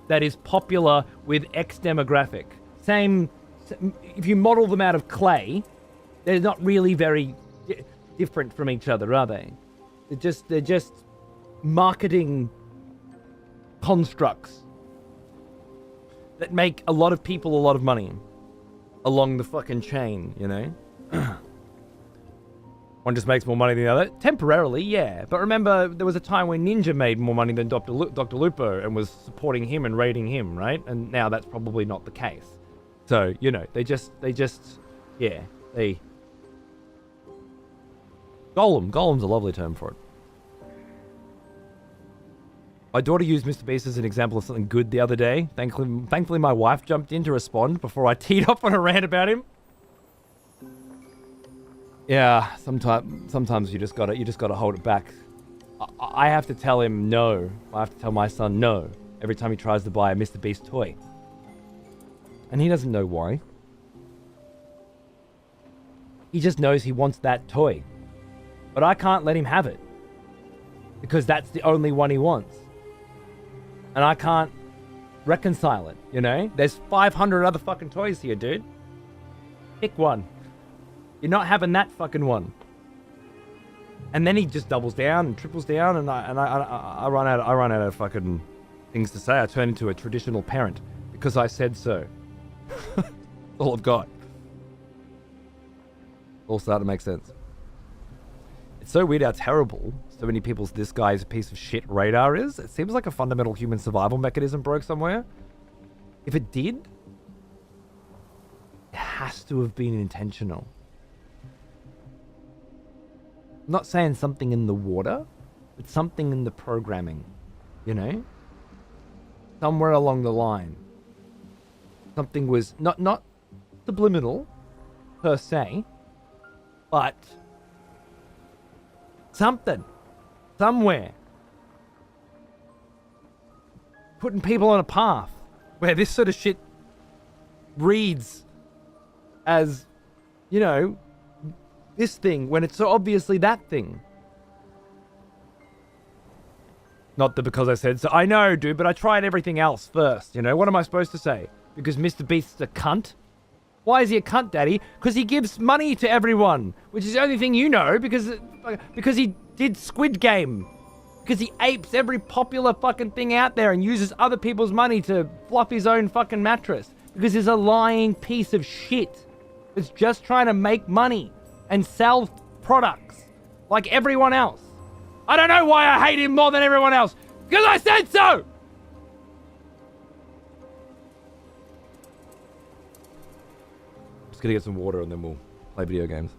that is popular with X demographic. Same, if you model them out of clay, they're not really very different from each other, are they? They're just marketing constructs that make a lot of people a lot of money along the fucking chain, you know? One just makes more money than the other. Temporarily, yeah. But remember, there was a time when Ninja made more money than Dr. Lupo and was supporting him and raiding him, right? And now that's probably not the case. So, you know, they just, yeah, they... Golem's a lovely term for it. My daughter used Mr. Beast as an example of something good the other day. Thankfully, my wife jumped in to respond before I teed up on a rant about him. Yeah, sometimes you just gotta hold it back. I have to tell him no. I have to tell my son no every time he tries to buy a Mr. Beast toy. And he doesn't know why. He just knows he wants that toy. But I can't let him have it. Because that's the only one he wants. And I can't reconcile it, you know? There's 500 other fucking toys here, dude. Pick one. You're not having that fucking one. And then he just doubles down and triples down, and I run out of fucking things to say. I turn into a traditional parent because I said so. That's all I've got. All starting to make sense. It's so weird how terrible so many people's "this guy's a piece of shit" radar is. It seems like a fundamental human survival mechanism broke somewhere. If it did, it has to have been intentional. I'm not saying something in the water, but something in the programming, you know? Somewhere along the line. Something was not subliminal, per se, but something. Somewhere. Putting people on a path where this sort of shit reads as, you know, this thing when it's so obviously that thing. Not that because I said so. I know, dude, but I tried everything else first, you know? What am I supposed to say? Because Mr. Beast's a cunt? Why is he a cunt, Daddy? Because he gives money to everyone, which is the only thing you know, because he did Squid Game. Because he apes every popular fucking thing out there and uses other people's money to fluff his own fucking mattress. Because he's a lying piece of shit that's just trying to make money and sell products like everyone else. I don't know why I hate him more than everyone else. Because I said so! Just gonna get some water and then we'll play video games.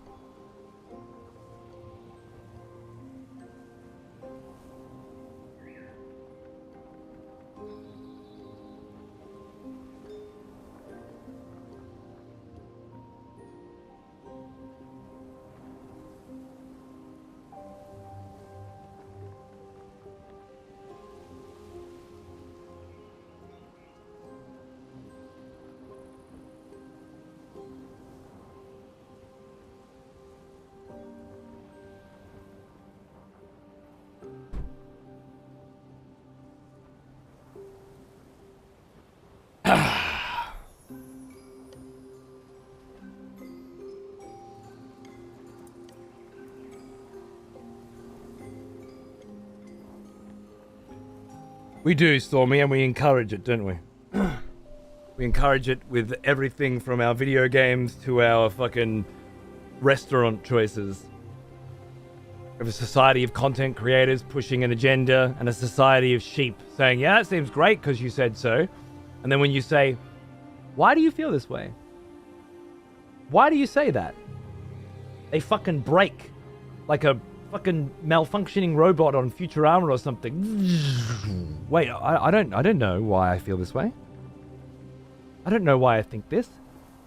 We do, Stormy, and we encourage it, don't we? We encourage it with everything from our video games to our fucking restaurant choices. We have a society of content creators pushing an agenda and a society of sheep saying, yeah, that seems great because you said so. And then when you say, why do you feel this way? Why do you say that? They fucking break like a fucking malfunctioning robot on Futurama or something. Wait, I don't know why I feel this way. I don't know why I think this.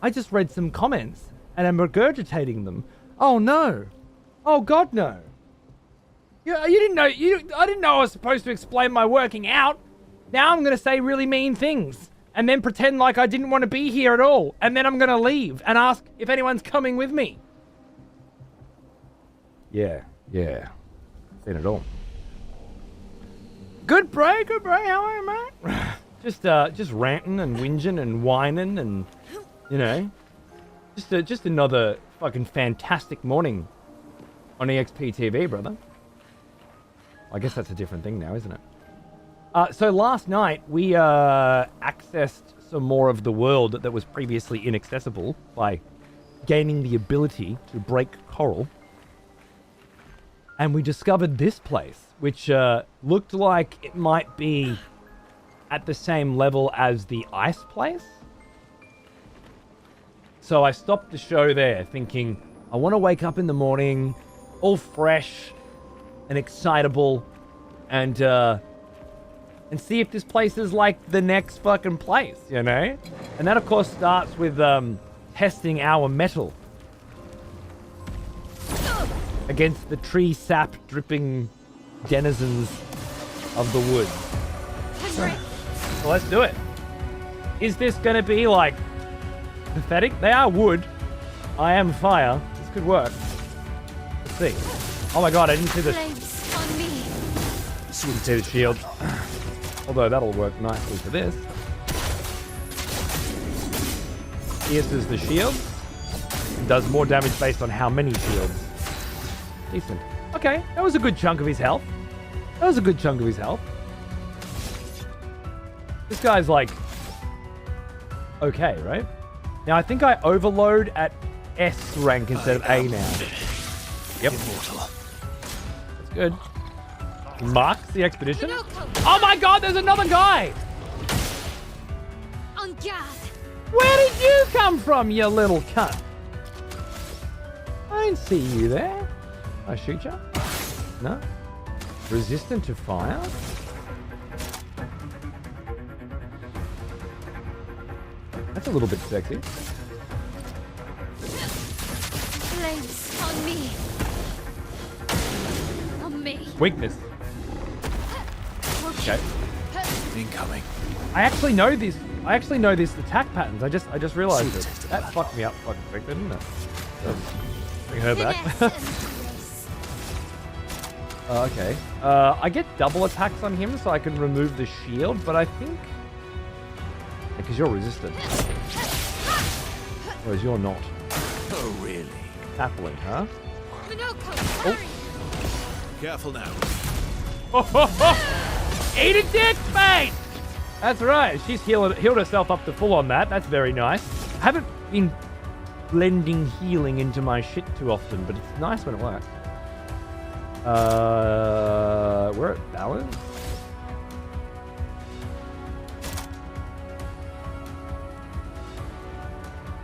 I just read some comments and I'm regurgitating them. Oh no. Oh god no. You didn't know I didn't know I was supposed to explain my working out. Now I'm gonna say really mean things and then pretend like I didn't want to be here at all. And then I'm gonna leave and ask if anyone's coming with me. Yeah. Seen it all. Good break, how are you, mate? just ranting and whinging and whining and, you know, just another fucking fantastic morning on EXP TV, brother. I guess that's a different thing now, isn't it? So last night we accessed some more of the world that was previously inaccessible by gaining the ability to break coral. And we discovered this place, which looked like it might be at the same level as the ice place. So I stopped the show there thinking, I want to wake up in the morning all fresh and excitable and see if this place is like the next fucking place, you know? And that, of course, starts with testing our metal against the tree sap dripping denizens of the woods. So let's do it. Is this going to be like pathetic? They are wood. I am fire. This could work. Let's see. Oh my god, I didn't see the... Didn't see the shield. Although that'll work nicely for this. Pierces the shield. Does more damage based on how many shields. Decent. Okay, that was a good chunk of his health. This guy's like... okay, right? Now, I think I overload at S rank instead of A now. Yep. Immortal. That's good. Marks the expedition. Oh my god, there's another guy! On guard. Where did you come from, you little cunt? I didn't see you there. I shoot you? No? Resistant to fire? That's a little bit sexy. Flames on me. On me. Weakness. Okay. Incoming. I actually know this attack patterns. I just realized it. That fucked me up fucking quick, didn't it? Bring her back. Okay. I get double attacks on him so I can remove the shield, but I think... because you're resistant. Whereas you're not. Oh, really? Tackling, huh? Oh. Careful now. Eat a dick, mate! That's right. She's healed herself up to full on that. That's very nice. I haven't been blending healing into my shit too often, but it's nice when it works. We're at balance.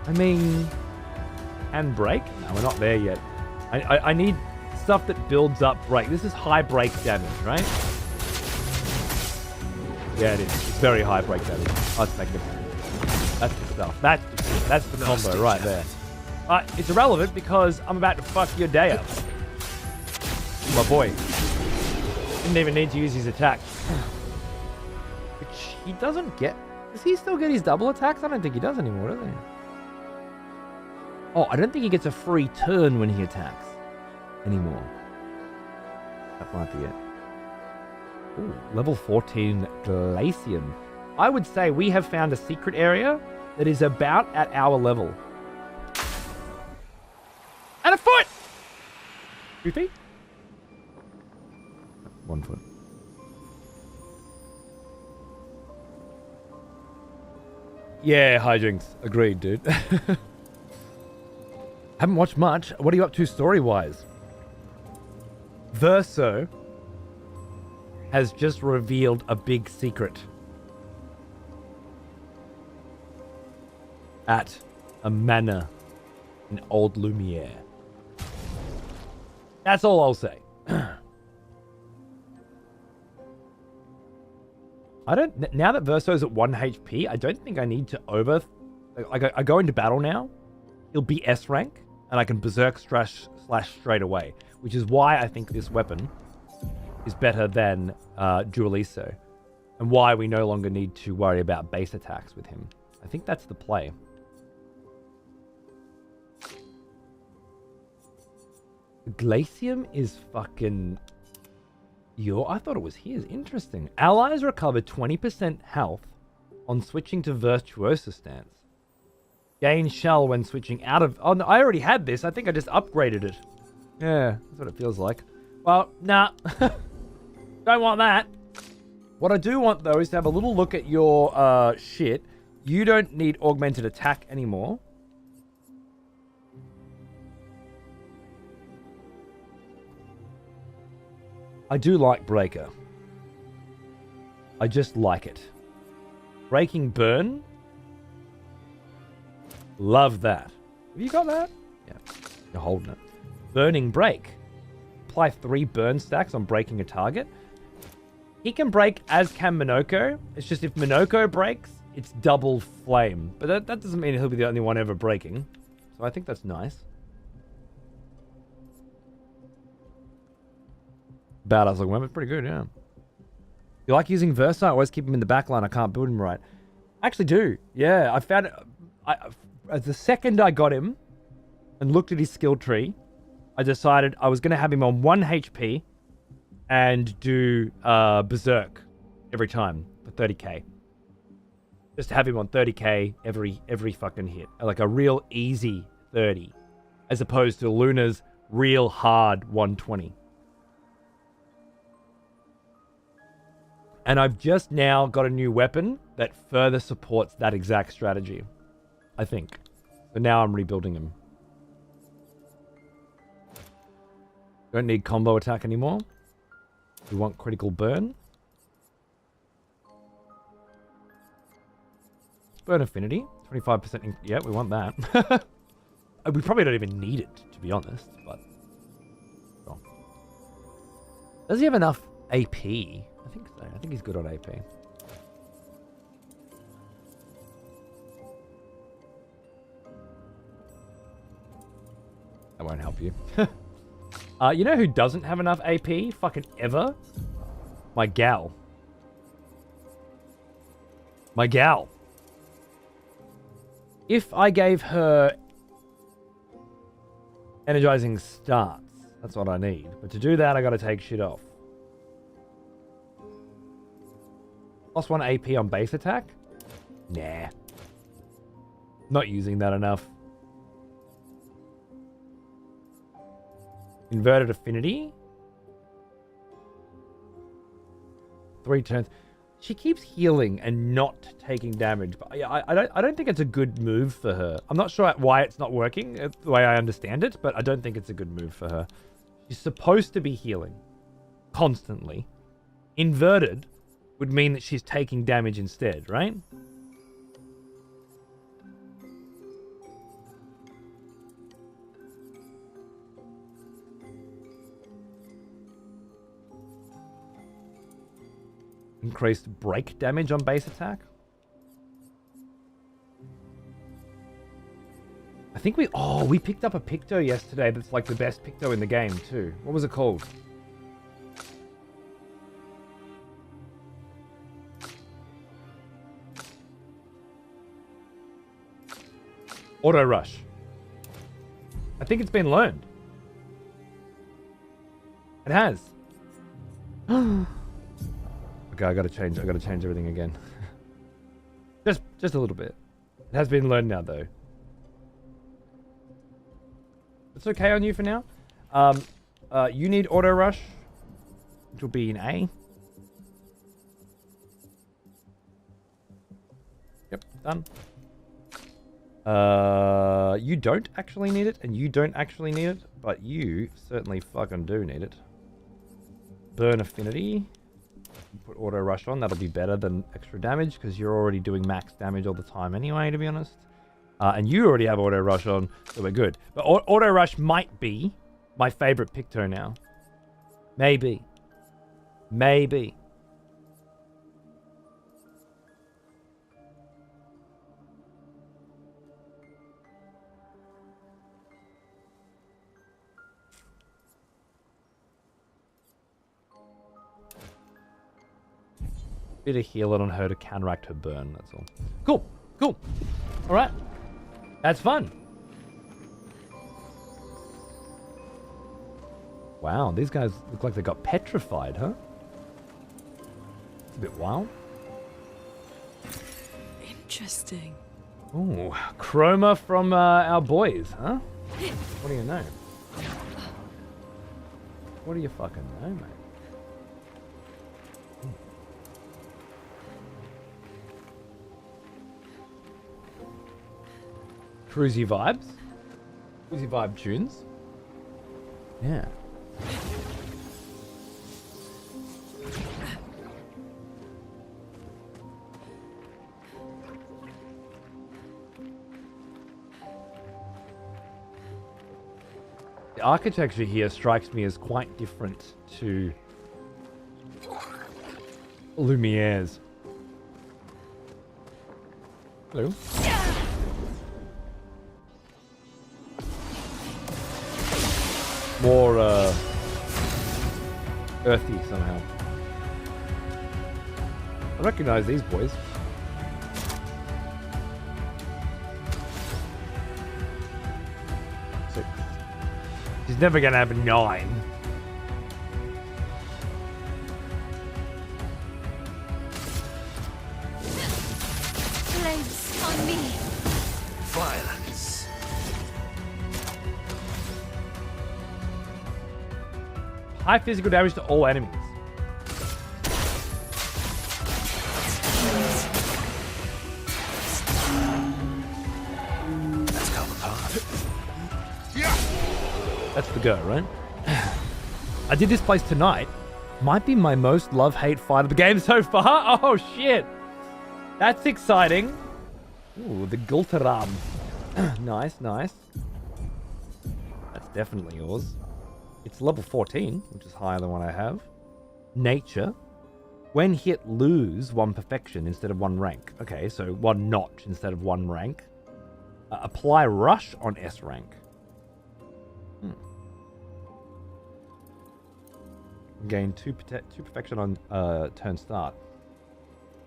I mean, and break? No, we're not there yet. I need stuff that builds up break. This is high break damage, right? Yeah, it is. It's very high break damage. Oh, it's magnificent. That's the stuff. That's the combo right there. It's irrelevant because I'm about to fuck your day up. My boy. Didn't even need to use his attack. Which he doesn't get. Does he still get his double attacks? I don't think he does anymore, does he? Oh, I don't think he gets a free turn when he attacks anymore. That might be it. Ooh, level 14 Glacium. I would say we have found a secret area that is about at our level. And a foot! 2 feet? 1 foot. Yeah, hijinks. Agreed, dude. Haven't watched much. What are you up to story-wise? Verso has just revealed a big secret. At a manor in Old Lumiere. That's all I'll say. Now that Verso's at 1 HP, I don't think I need to I go into battle now. He'll be S rank, and I can berserk slash straight away, which is why I think this weapon is better than Dualiso, and why we no longer need to worry about base attacks with him. I think that's the play. Glacium is fucking... I thought it was his. Interesting. Allies recover 20% health on switching to Virtuoso stance. Gain shell when switching out of... Oh, no, I already had this. I think I just upgraded it. Yeah, that's what it feels like. Well, nah. Don't want that. What I do want, though, is to have a little look at your shit. You don't need augmented attack anymore. I do like Breaker. I just like it. Breaking Burn. Love that. Have you got that? Yeah. You're holding it. Burning Break. Apply 3 burn stacks on breaking a target. He can break, as can Minoko. It's just if Minoko breaks, it's double flame. But that doesn't mean he'll be the only one ever breaking. So I think that's nice. Badass looking weapon. Pretty good, yeah. You like using Versa? I always keep him in the back line. I can't build him right. I actually do. Yeah, I found it. The second I got him and looked at his skill tree, I decided I was going to have him on 1 HP and do Berserk every time for 30k. Just to have him on 30k every fucking hit. Like a real easy 30. As opposed to Luna's real hard 120. And I've just now got a new weapon that further supports that exact strategy. I think. So now I'm rebuilding him. Don't need combo attack anymore. We want critical burn. Burn affinity. 25%. Yeah, we want that. We probably don't even need it, to be honest. But oh. Does he have enough AP? I think so. I think he's good on AP. That won't help you. You know who doesn't have enough AP? Fucking ever? My gal. My gal. If I gave her energizing starts, that's what I need. But to do that, I gotta take shit off. Plus 1 AP on base attack? Nah. Not using that enough. Inverted affinity. 3 turns. She keeps healing and not taking damage. But I don't think it's a good move for her. I'm not sure why it's not working the way I understand it, but I don't think it's a good move for her. She's supposed to be healing constantly. Inverted would mean that she's taking damage instead, right? Increased break damage on base attack. I think we picked up a Picto yesterday that's like the best Picto in the game too. What was it called? Auto Rush. I think it's been learned. It has. Okay, I gotta change everything again. just a little bit. It has been learned now though. It's okay on you for now. You need Auto Rush, which will be in A. Yep, done. You don't actually need it, and you don't actually need it, but you certainly fucking do need it. Burn affinity. Put auto rush on. That'll be better than extra damage because you're already doing max damage all the time anyway, to be honest. And you already have auto rush on, so we're good. But auto rush might be my favorite Picto now. Maybe. Maybe. Bit of healing on her to counteract her burn, that's all. Cool, cool. Alright. That's fun. Wow, these guys look like they got petrified, huh? It's a bit wild. Interesting. Ooh, chroma from our boys, huh? What do you know? What do you fucking know, mate? Cruisy vibes. Cruisy vibe tunes. Yeah. The architecture here strikes me as quite different to Lumiere's. Hello. More earthy somehow. I recognize these boys. 6. She's never gonna have a 9. Flames on me. Violence. High physical damage to all enemies. Let's come apart. That's the go, right? I did this place tonight. Might be my most love-hate fight of the game so far. Oh, shit. That's exciting. Ooh, the Gultaram. Nice, nice. That's definitely yours. It's level 14, which is higher than what I have. Nature. When hit, lose 1 perfection instead of 1 rank. Okay, so 1 notch instead of 1 rank. Apply rush on S rank. Gain 2 perfection on turn start.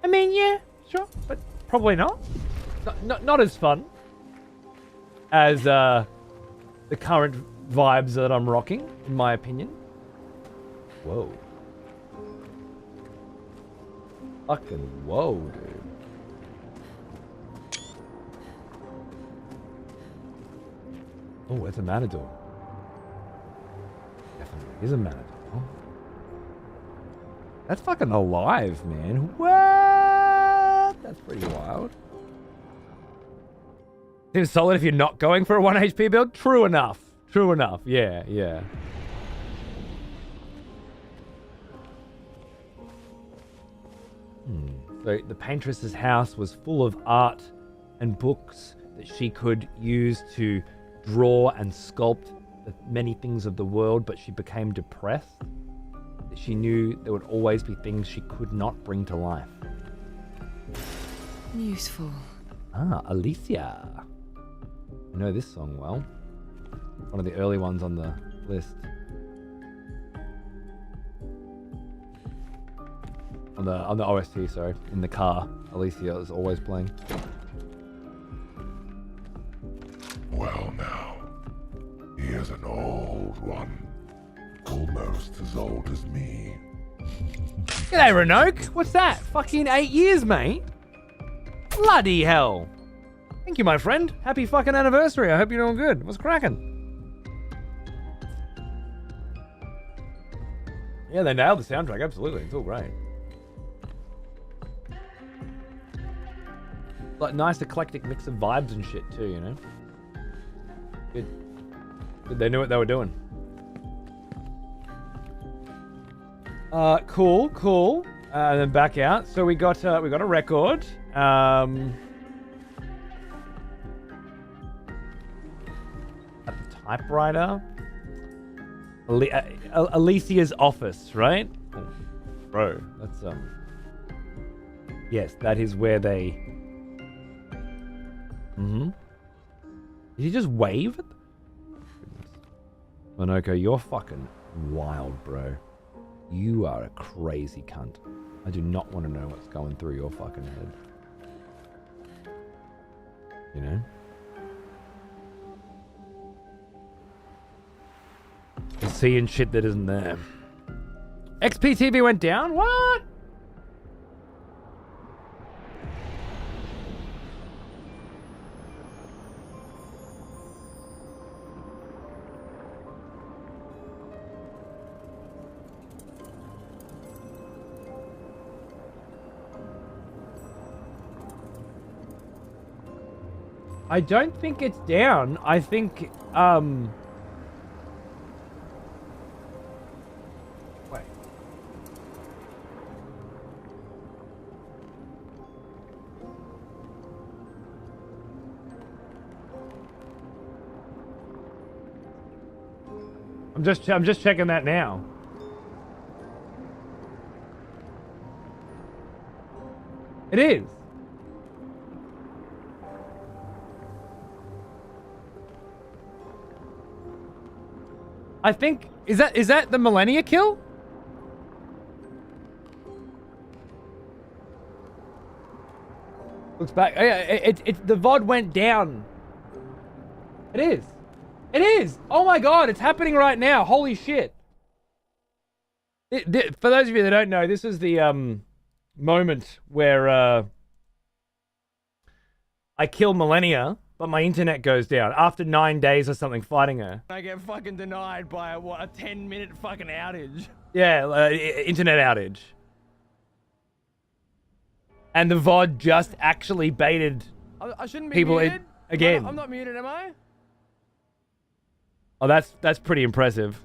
I mean, yeah, sure, but probably not. Not as fun as the current vibes that I'm rocking, in my opinion. Whoa. Fucking whoa, dude. Oh, it's a matador. Definitely is a matador. That's fucking alive, man. What? That's pretty wild. Seems solid if you're not going for a 1 HP build. True enough. True enough. Yeah, yeah. So the paintress's house was full of art and books that she could use to draw and sculpt the many things of the world, but she became depressed. She knew there would always be things she could not bring to life. Useful. Ah, Alicia. I know this song well. One of the early ones on the list. On the OST, sorry. In the car, Alicia is always playing. Well now, he is an old one. Almost as old as me. G'day, Renoke. What's that? Fucking 8 years, mate. Bloody hell. Thank you, my friend. Happy fucking anniversary. I hope you're doing good. What's cracking? Yeah, they nailed the soundtrack. Absolutely. It's all great. Like, nice eclectic mix of vibes and shit, too, you know? Good. Good. They knew what they were doing. Cool, cool. And then back out. So we got a record. At the typewriter. Alicia's office, right? Oh, bro, that's yes, that is where they. Mm-hmm. Did he just wave? Monoko, you're fucking wild, bro. You are a crazy cunt. I do not want to know what's going through your fucking head. You know? You're seeing shit that isn't there. XPTV went down? What? I don't think it's down. I think, wait. I'm just checking that now. It is. I think is that the Millennia kill? Looks back. It the VOD went down. It is. It is. Oh my god, it's happening right now. Holy shit. For those of you that don't know, this is the moment where I kill Millennia. But my internet goes down after 9 days or something fighting her. I get fucking denied by a 10-minute fucking outage. Yeah, internet outage. And the VOD just actually baited I shouldn't be people muted. again. I'm not muted, am I? Oh, that's pretty impressive.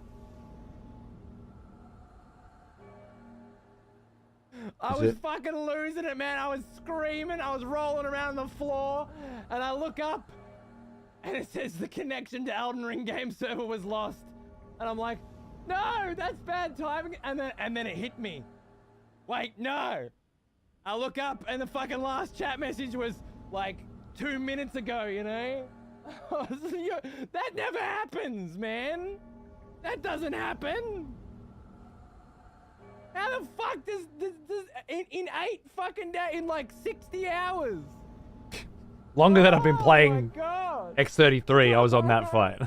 I was fucking losing it, man. I was screaming. I was rolling around on the floor. And I look up. And it says the connection to Elden Ring game server was lost. And I'm like, no, that's bad timing. And then it hit me. Wait, no. I look up and the fucking last chat message was like 2 minutes ago, you know? That never happens, man. That doesn't happen. How the fuck does in 8 fucking days, in like 60 hours? Longer than I've been playing God. X33, I was on that fight.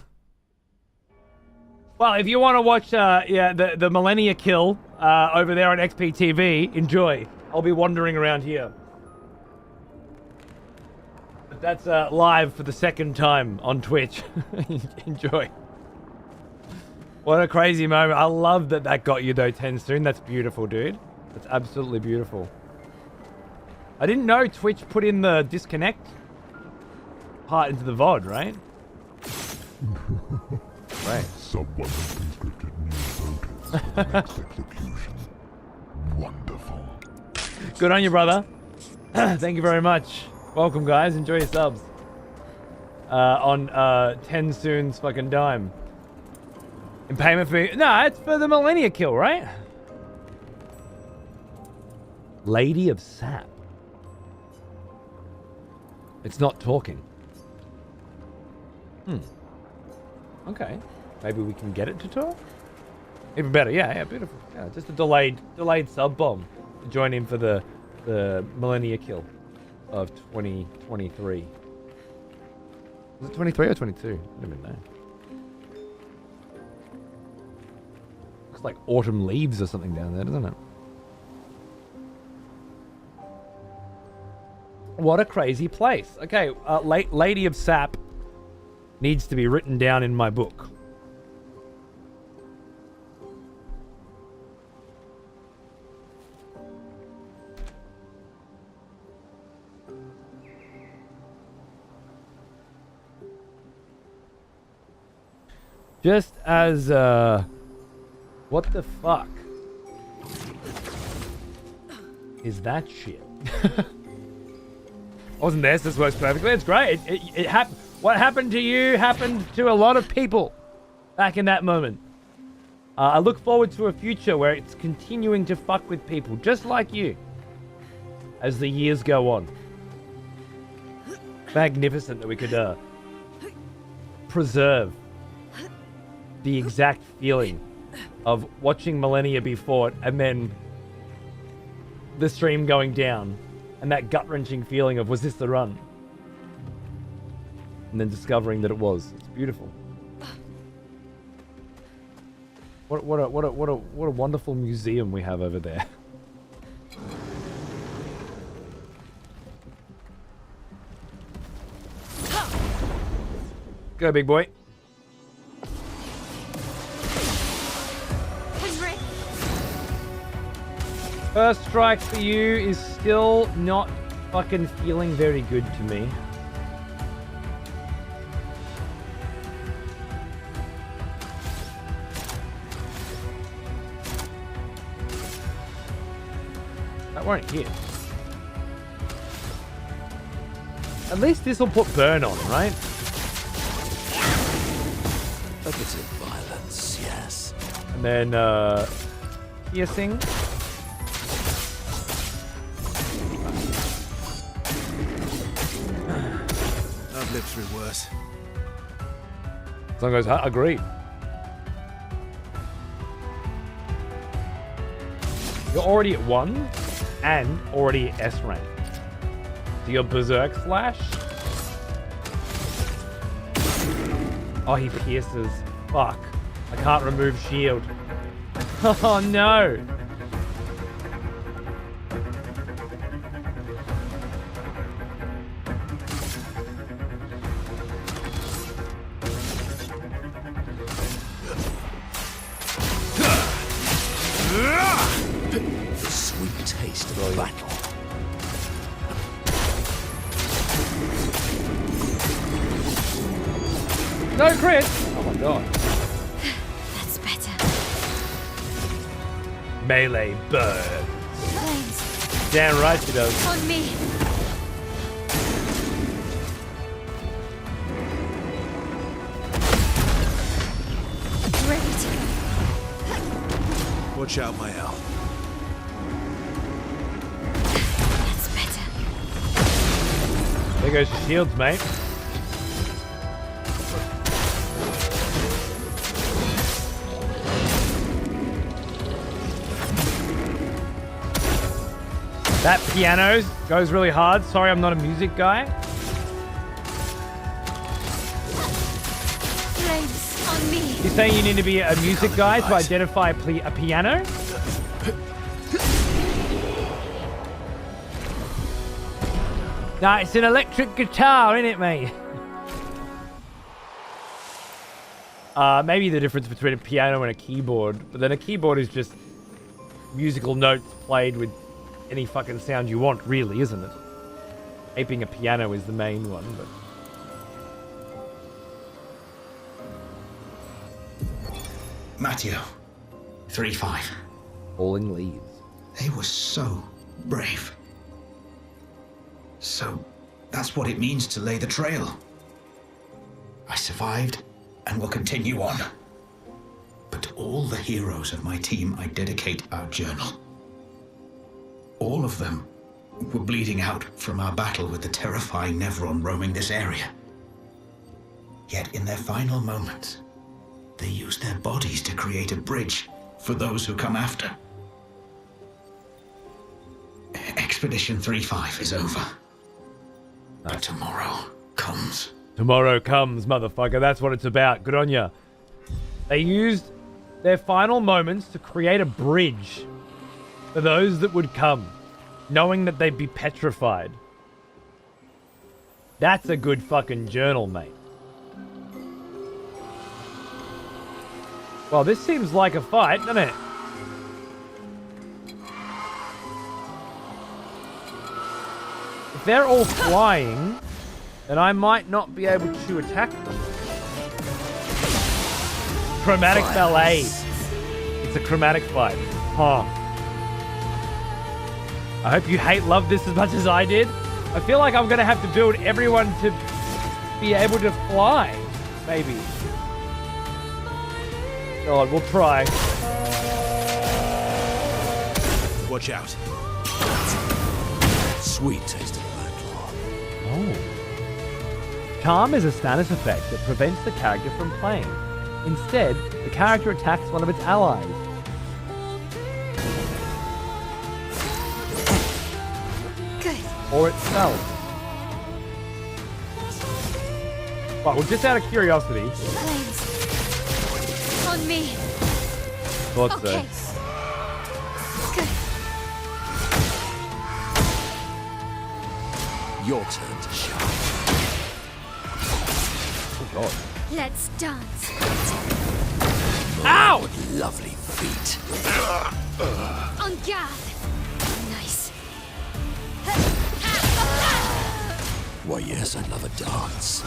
Well, if you want to watch the Millennia kill over there on XPTV, enjoy. I'll be wandering around here. But that's live for the second time on Twitch. Enjoy. What a crazy moment. I love that got you though, Tensoon. That's beautiful, dude. That's absolutely beautiful. I didn't know Twitch put in the disconnect part into the VOD, right? Right. Someone has conscripted new voters for the next execution. Wonderful. Good on you, brother. Thank you very much. Welcome, guys. Enjoy your subs. On Tensoon's fucking dime. In payment for... No, it's for the Millennia kill, right? Lady of Sap. It's not talking. Okay. Maybe we can get it to talk? Even better. Yeah, beautiful. Yeah, just a delayed sub bomb to join in for the Millennia kill of 2023. Was it 23 or 22? I don't even know. Looks like autumn leaves or something down there, doesn't it? What a crazy place. Okay, Lady of Sap needs to be written down in my book. Just as, what the fuck is that shit? Wasn't this? This works perfectly. It's great. It happened. What happened to you happened to a lot of people back in that moment. I look forward to a future where it's continuing to fuck with people just like you as the years go on. Magnificent that we could preserve the exact feeling of watching millennia be fought and then the stream going down and that gut-wrenching feeling of, was this the run? And then discovering that it was. It's beautiful. What a wonderful museum we have over there. Go, big boy. First strike for you is still not fucking feeling very good to me. That won't hit. At least this will put burn on, right? A bit of violence, yes. And then, piercing. I've lived through worse. Someone goes, agreed. You're already at 1 and already at S rank. So your Berserk Slash. Oh, he pierces. Fuck. I can't remove shield. Oh no. The sweet taste of battle. No crit! Oh my god. That's better. Melee bird. Flames. Damn right she does. On me. Ready to go. Watch out, my Al. That's better. There goes your shields, mate. That piano goes really hard. Sorry, I'm not a music guy. Flames on me. You're saying you need to be a music guy to identify a piano? Nah, it's an electric guitar, isn't it, mate? Maybe the difference between a piano and a keyboard, but then a keyboard is just musical notes played with any fucking sound you want, really, isn't it? Aping a piano is the main one, but... Matteo, 3-5. Falling leaves. They were so brave. So, that's what it means to lay the trail. I survived and will continue on. But to all the heroes of my team, I dedicate our journal. All of them were bleeding out from our battle with the terrifying Nevron roaming this area. Yet in their final moments, they used their bodies to create a bridge for those who come after. Expedition 3-5 is over. But tomorrow comes. Tomorrow comes, motherfucker. That's what it's about. Good on ya. They used their final moments to create a bridge for those that would come, knowing that they'd be petrified. That's a good fucking journal, mate. Well, this seems like a fight, doesn't it? If they're all flying, then I might not be able to attack them. Chromatic ballet. It's a chromatic fight. Huh. I hope you love this as much as I did. I feel like I'm gonna have to build everyone to be able to fly. Maybe. God, we'll try. Watch out. Sweet taste of Clair. Oh. Charm is a status effect that prevents the character from playing. Instead, the character attacks one of its allies. Good. Or itself. Right, well, just out of curiosity. Flames. On me. Thought Okay. so. Good. Your turn to shine. Oh, God. Let's dance. Ow! What lovely feet. On guard. Nice. Why, yes, I love a dance.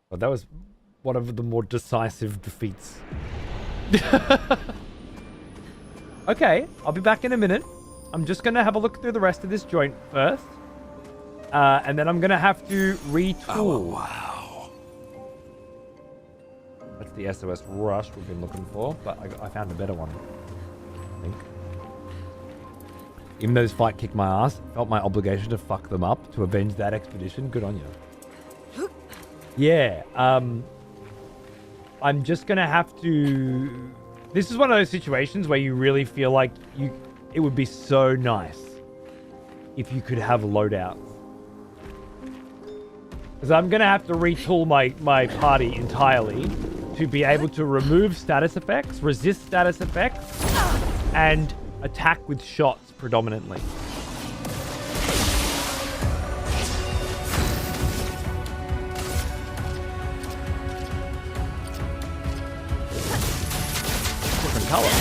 Well, that was one of the more decisive defeats. Okay, I'll be back in a minute. I'm just going to have a look through the rest of this joint first. And then I'm going to have to retool. Oh, wow. That's the SOS Rush we've been looking for, but I found a better one, I think. Even though this fight kicked my ass, it felt my obligation to fuck them up to avenge that expedition. Good on you. Yeah, I'm just gonna have to... This is one of those situations where you really feel like it would be so nice if you could have loadouts. Because I'm gonna have to retool my party entirely to be able to remove status effects, resist status effects, and attack with shots predominantly. Different color.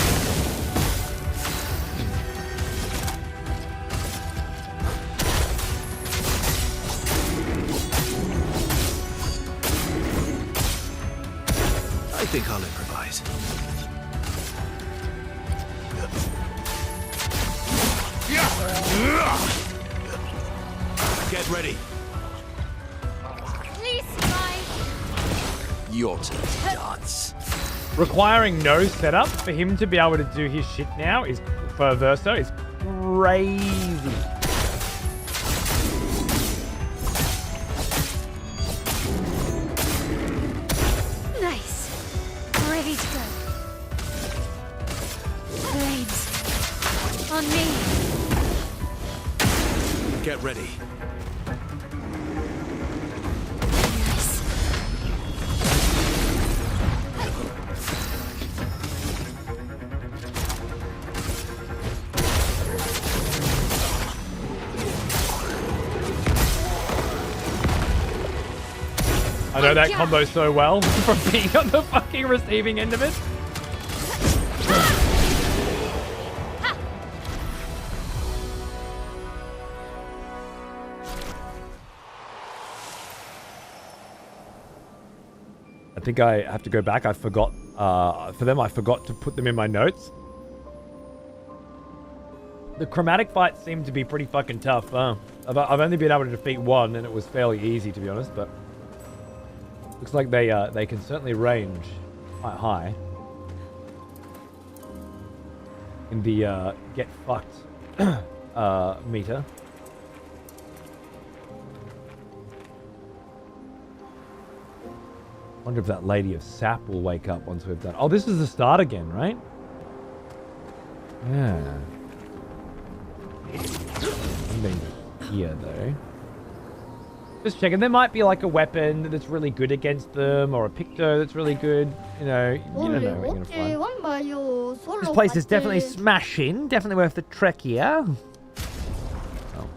I think I'll improvise. Get ready. Please survive. Your turn to dance. Requiring no setup for him to be able to do his shit now is, for Verso, is crazy. Nice. Ready to go. Flames. On me. Get ready. Nice. I know that combo so well from being on the fucking receiving end of it. I think I have to go back. I forgot, for them, I forgot to put them in my notes. The chromatic fights seem to be pretty fucking tough. I've only been able to defeat one, and it was fairly easy, to be honest, but looks like they can certainly range quite high in the get fucked meter. Wonder if that lady of sap will wake up once we've done. Oh, this is the start again, right? Yeah. Something here though. Just checking. There might be like a weapon that's really good against them, or a picto that's really good. You know, you don't know what you're gonna find. This place is definitely smashing. Definitely worth the trek here. Oh.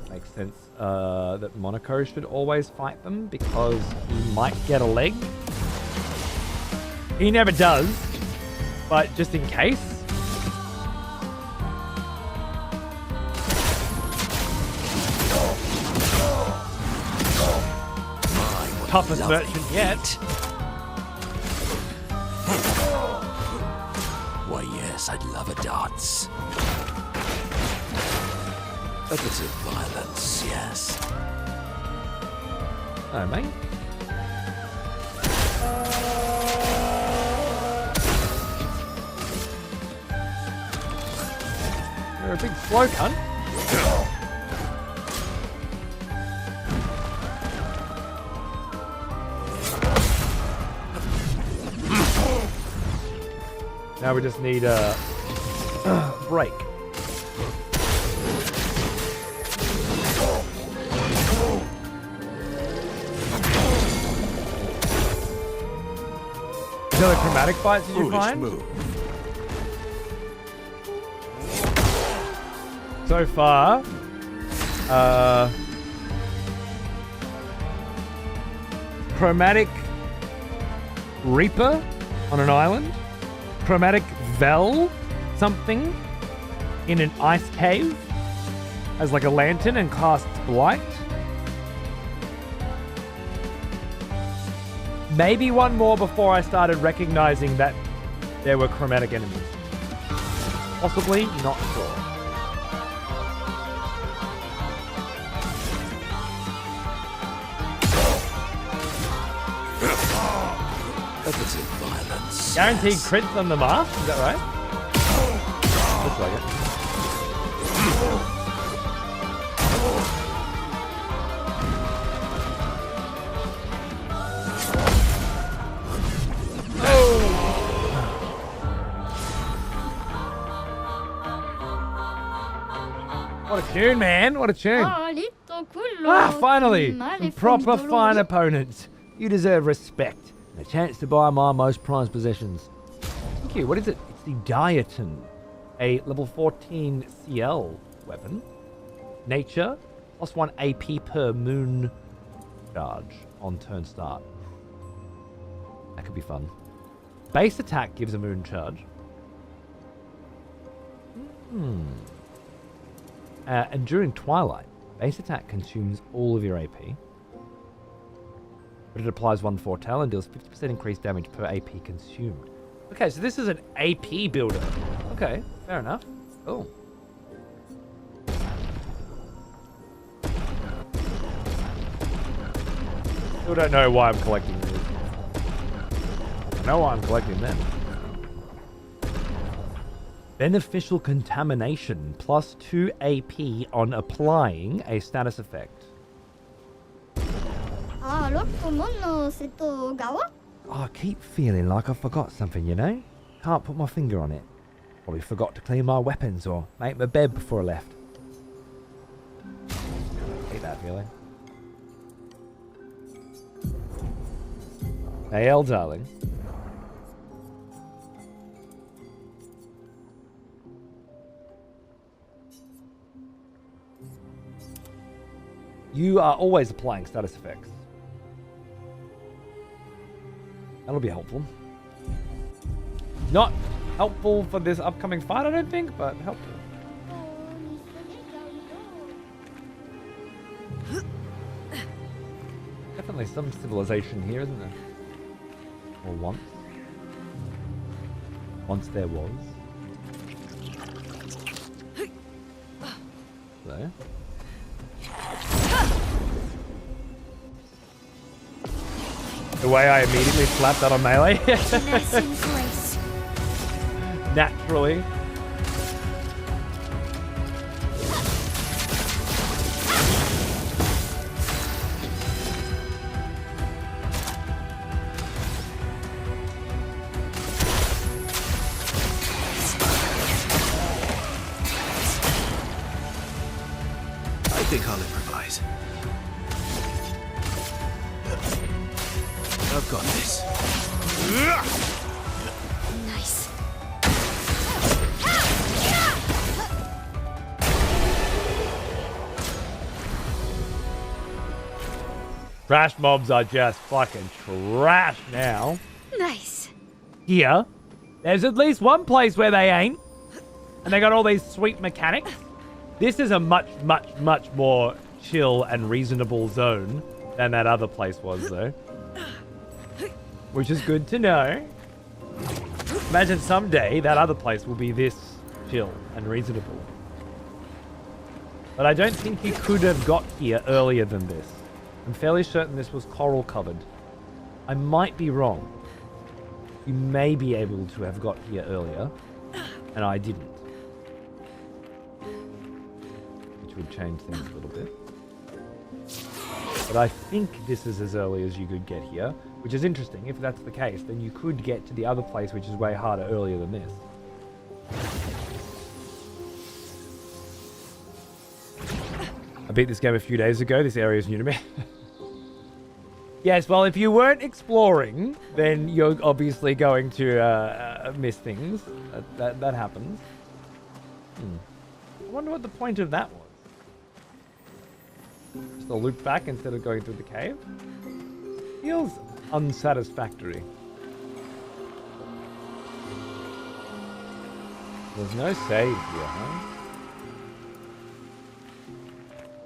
Makes sense that Monaco should always fight them because he might get a leg. He never does, but just in case. toughest Lovely merchant yet. Why, yes, I'd love a dance. A bit of violence, yes. Oh, mate. You're a big slow cunt. Now we just need a break. Is there chromatic fights did you Foolish find? move. So far, chromatic Reaper on an island, chromatic Vel something in an ice cave as like a lantern and casts blight. Maybe one more before I started recognizing that there were chromatic enemies. Possibly, not sure. A bit of violence. Guaranteed yes. crits on the mask, is that right? Looks like it. What a tune, man. What a tune. Finally. Some proper fine opponents. You deserve respect. And a chance to buy my most prized possessions. Thank you. What is it? It's the Diaton. A level 14 CL weapon. Nature. +1 AP per moon charge on turn start. That could be fun. Base attack gives a moon charge. And during Twilight, base attack consumes all of your AP. But it applies 1 foretell and deals 50% increased damage per AP consumed. Okay, so this is an AP builder. Okay, fair enough. Oh. Still don't know why I'm collecting these. I know why I'm collecting them. Beneficial contamination, +2 AP on applying a status effect. Oh, I keep feeling like I forgot something, you know? Can't put my finger on it. Probably forgot to clean my weapons or make my bed before I left. Hate that feeling. Hey, L, darling. You are always applying status effects. That'll be helpful. Not helpful for this upcoming fight, I don't think, but helpful. Definitely some civilization here, isn't there? Or once. Once there was. So. The way I immediately slapped that on melee. Finesse and grace. Naturally. I think I'll improvise. I've got this. Nice. Trash mobs are just fucking trash now. Nice. Here, there's at least one place where they ain't. And they got all these sweet mechanics. This is a much, much, much more chill and reasonable zone than that other place was, though. which is good to know. Imagine someday that other place will be this chill and reasonable. But I don't think you could have got here earlier than this. I'm fairly certain this was coral covered. I might be wrong. You may be able to have got here earlier, and I didn't. Which would change things a little bit. But I think this is as early as you could get here, which is interesting. If that's the case, then you could get to the other place, which is way harder earlier than this. I beat this game a few days ago. This area is new to me. Yes, well, if you weren't exploring, then you're obviously going to miss things. That happens. I wonder what the point of that was. Just a loop back instead of going through the cave? Feels unsatisfactory. There's no save here, huh?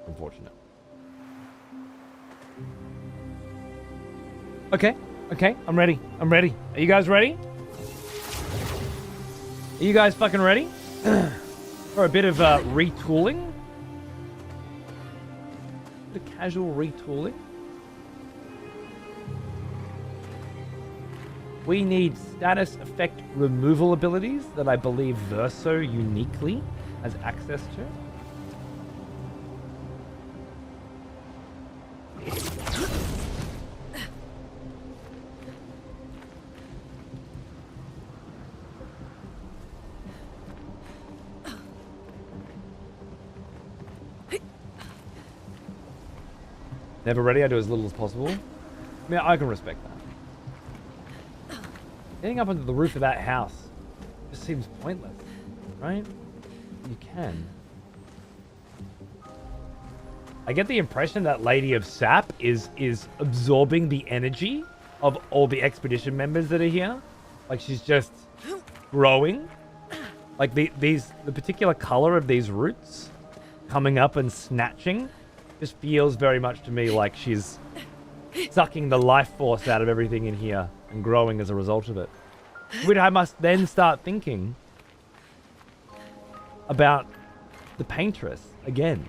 Unfortunate. Okay, I'm ready. Are you guys ready? Are you guys fucking ready? For a bit of retooling? A casual retooling? We need status effect removal abilities that I believe Verso uniquely has access to. Never ready, I do as little as possible. I mean, I can respect that. Getting up onto the roof of that house just seems pointless, right? You can. I get the impression that Lady of Sap is absorbing the energy of all the expedition members that are here. Like she's just growing. Like the particular color of these roots coming up and snatching just feels very much to me like she's sucking the life force out of everything in here and growing as a result of it. Which I must then start thinking about the paintress again.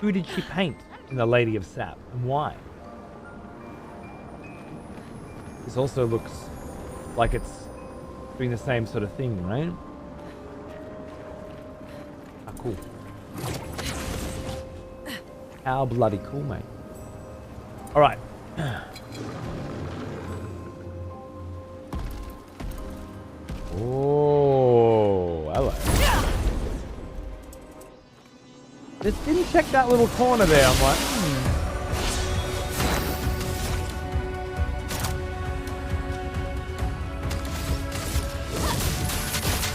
Who did she paint in the Lady of Sap and why? This also looks like it's doing the same sort of thing, right? Ah, cool. How bloody cool, mate. All right. Oh, hello. Just didn't check that little corner there. I'm like,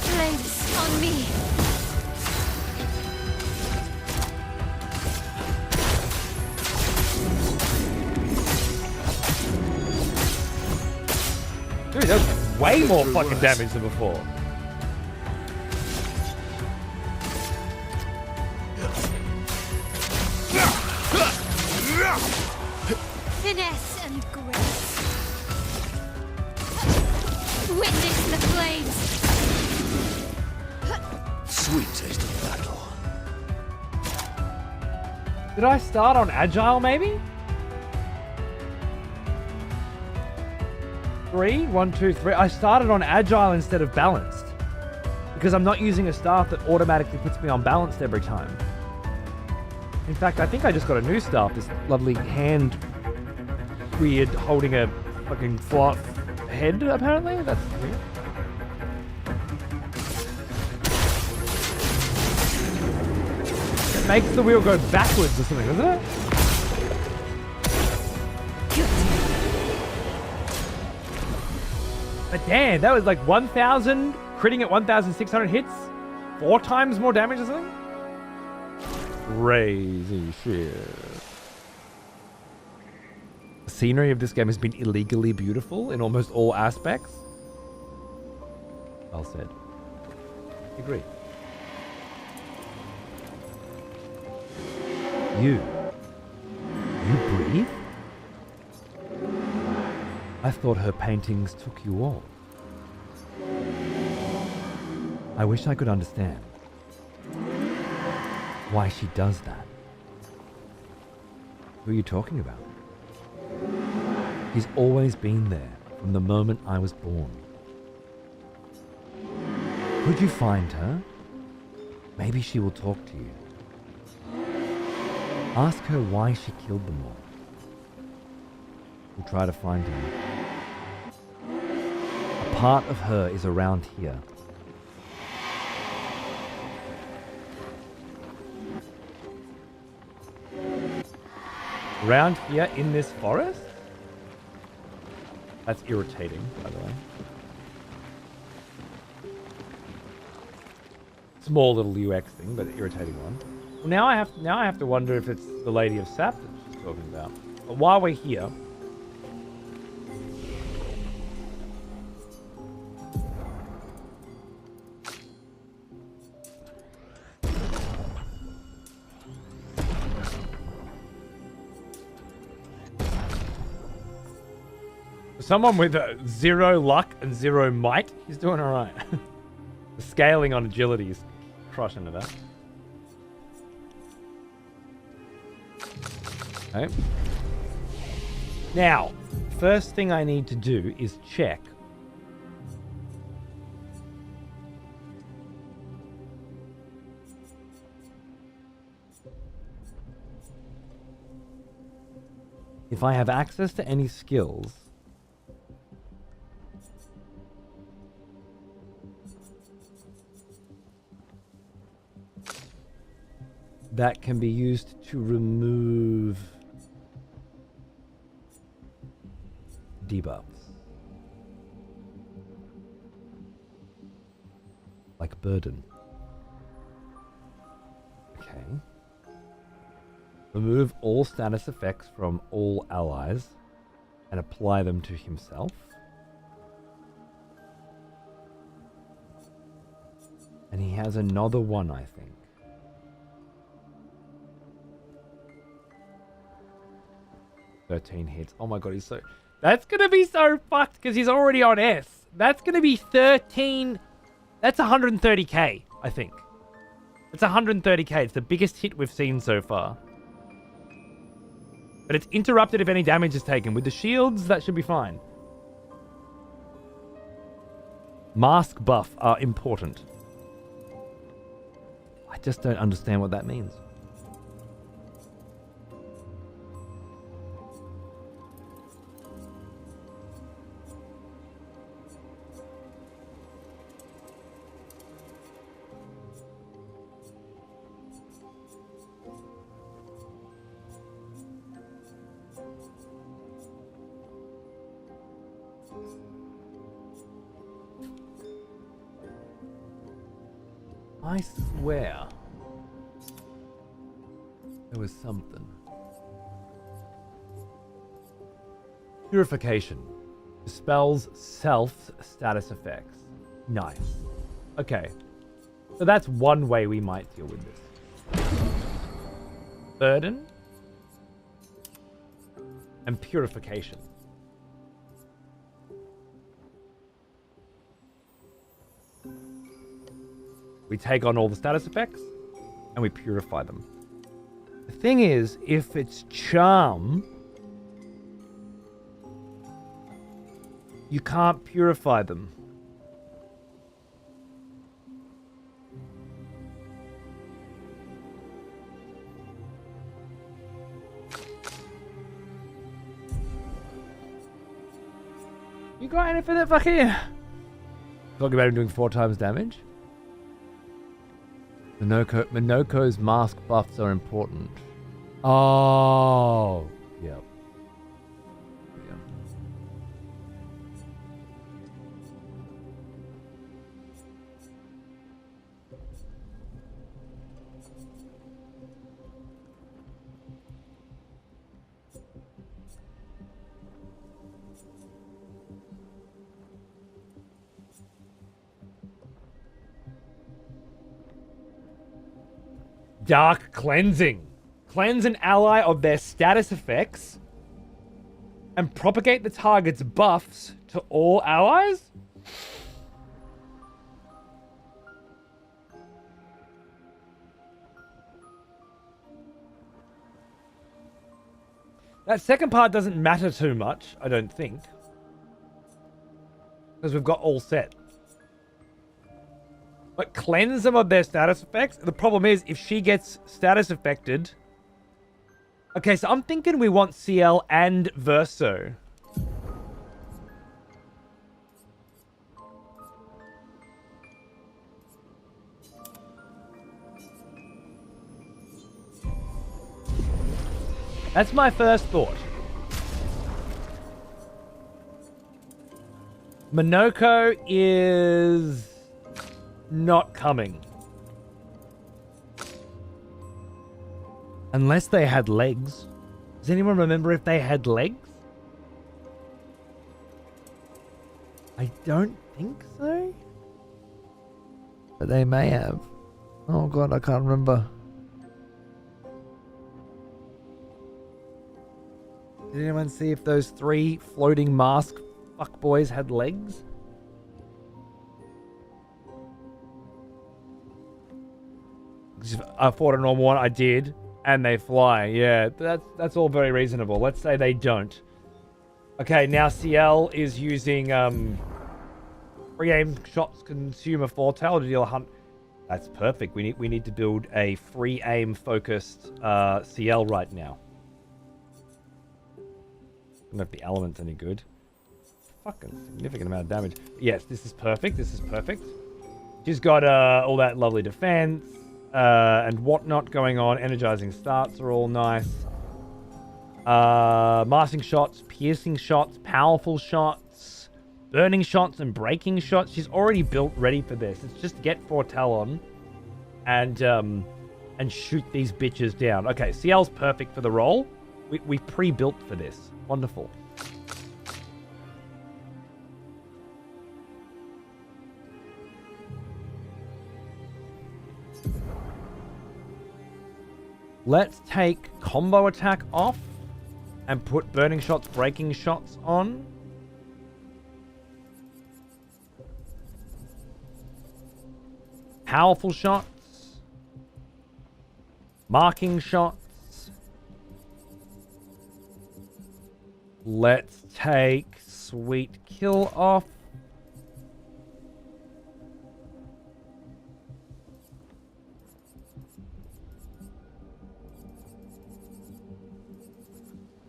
Place on me. dude, that's way more fucking damage than before. Finesse and grace. Witness the flames. Sweet taste of battle. Did I start on agile maybe? 3, 1, 2, 3. I started on agile instead of balanced because I'm not using a staff that automatically puts me on balanced every time. In fact, I think I just got a new staff, this lovely hand weird holding a fucking flat head apparently. That's weird. It makes the wheel go backwards or something, doesn't it? But damn, that was like 1,000, critting at 1,600 hits, 4 times more damage or something? Crazy shit. The scenery of this game has been illegally beautiful in almost all aspects. Well said. Agree. You breathe? I thought her paintings took you all. I wish I could understand why she does that. Who are you talking about? He's always been there from the moment I was born. Could you find her? Maybe she will talk to you. Ask her why she killed them all. We'll try to find her. A part of her is around here. Around here in this forest? That's irritating, by the way. Small little UX thing, but irritating one. Well, now I have to wonder if it's the Lady of Sap that she's talking about. But while we're here, for someone with 0 luck and 0 might, he's doing all right. The scaling on agility is crushing it up. Okay. Now, first thing I need to do is check if I have access to any skills that can be used to remove debuffs. Like burden. Okay. Remove all status effects from all allies and apply them to himself. And he has another one, I think. $13 hits. Oh my god, he's so... That's gonna be so fucked because he's already on S. That's gonna be 13... That's 130k, I think. It's 130k. It's the biggest hit we've seen so far. But it's interrupted if any damage is taken. With the shields, that should be fine. Mask buff are important. I just don't understand what that means. I swear there was something. Purification. Dispels self status effects. Nice. Okay. So that's one way we might deal with this. Burden. And purification. We take on all the status effects, and we purify them. The thing is, if it's charm, you can't purify them. You got anything that fuck here? Talking about him doing 4 times damage? Minoko's mask buffs are important. Oh, yep. Dark Cleansing. Cleanse an ally of their status effects and propagate the target's buffs to all allies? That second part doesn't matter too much, I don't think. Because we've got all set. But cleanse them of their status effects? The problem is, if she gets status affected... Okay, so I'm thinking we want CL and Verso. That's my first thought. Minoko is not coming. Unless they had legs. Does anyone remember if they had legs? I don't think so. But they may have. Oh god, I can't remember. Did anyone see if those 3 floating mask fuckboys had legs? I fought a normal one, I did. And they fly, yeah. That's all very reasonable. Let's say they don't. Okay, now CL is using free aim shots consume a foretell to deal a hunt. That's perfect. We need to build a free aim focused CL right now. I don't know if the element's any good. Fucking significant amount of damage. Yes, this is perfect. This is perfect. She's got all that lovely defense and whatnot going on. Energizing starts are all nice. Masking shots, piercing shots, powerful shots, burning shots, and breaking shots. She's already built ready for this. It's just get foretell on and shoot these bitches down. Okay, CL's perfect for the role. We pre-built for this. Wonderful. Let's take combo attack off and put burning shots, breaking shots on. Powerful shots. Marking shots. Let's take sweet kill off.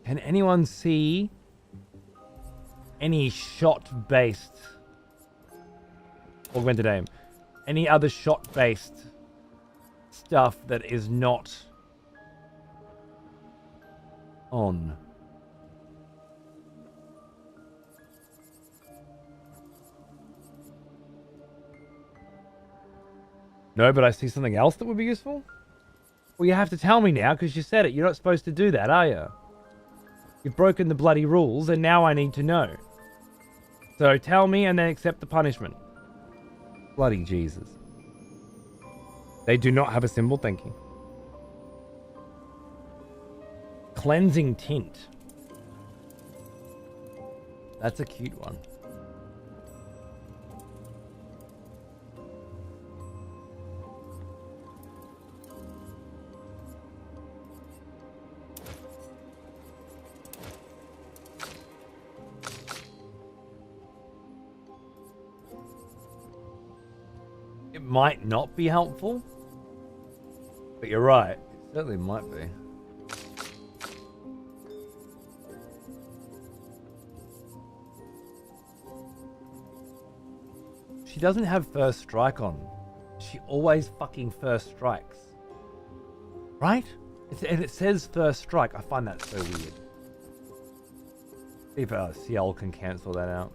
Can anyone see any shot-based augmented aim? Any other shot-based stuff that is not on? No, but I see something else that would be useful? Well, you have to tell me now, because you said it. You're not supposed to do that, are you? You've broken the bloody rules, and now I need to know. So tell me and then accept the punishment. Bloody Jesus. They do not have a symbol, thank you. Cleansing tint. That's a cute one. It might not be helpful, but you're right. It certainly might be. She doesn't have first strike on. She always fucking first strikes. Right? And it says first strike. I find that so weird. See if CL can cancel that out.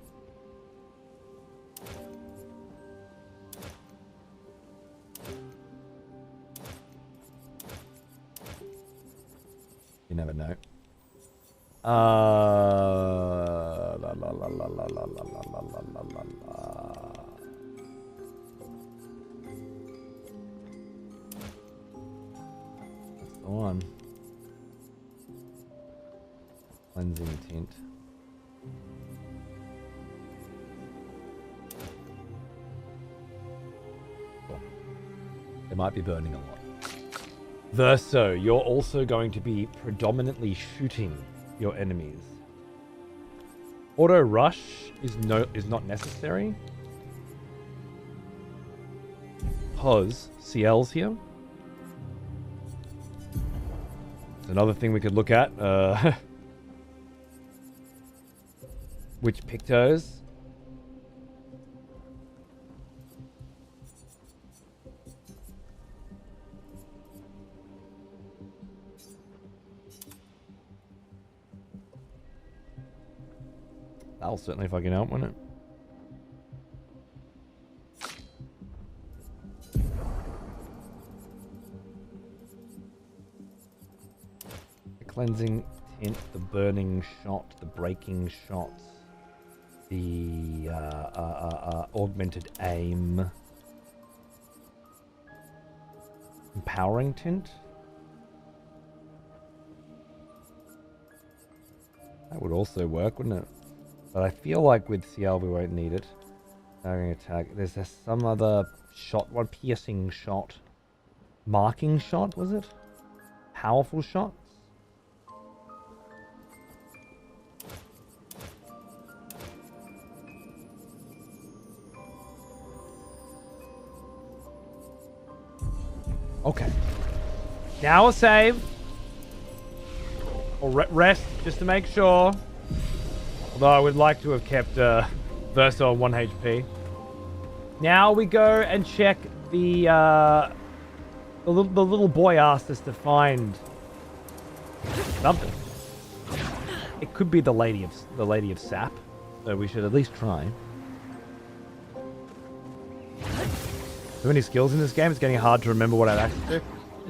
You never know. La la la la la la la la la la la la. That's the one. Cleansing tint. It might be burning a lot. Verso, you're also going to be predominantly shooting your enemies. Auto rush is not necessary. Because CL's here. Another thing we could look at. Which Pictos? That'll certainly fucking help, won't it? The cleansing tint, the burning shot, the breaking shots, the augmented aim, empowering tint. That would also work, wouldn't it? But I feel like with CL we won't need it. Targeting attack. There's some other shot, one piercing shot. Marking shot, was it? Powerful shots? Okay. Now a save. Or rest, just to make sure. Although I would like to have kept Verso on 1 HP. Now we go and check the little boy asked us to find something. It could be the lady of sap, so we should at least try. So many skills in this game, it's getting hard to remember what I've access to.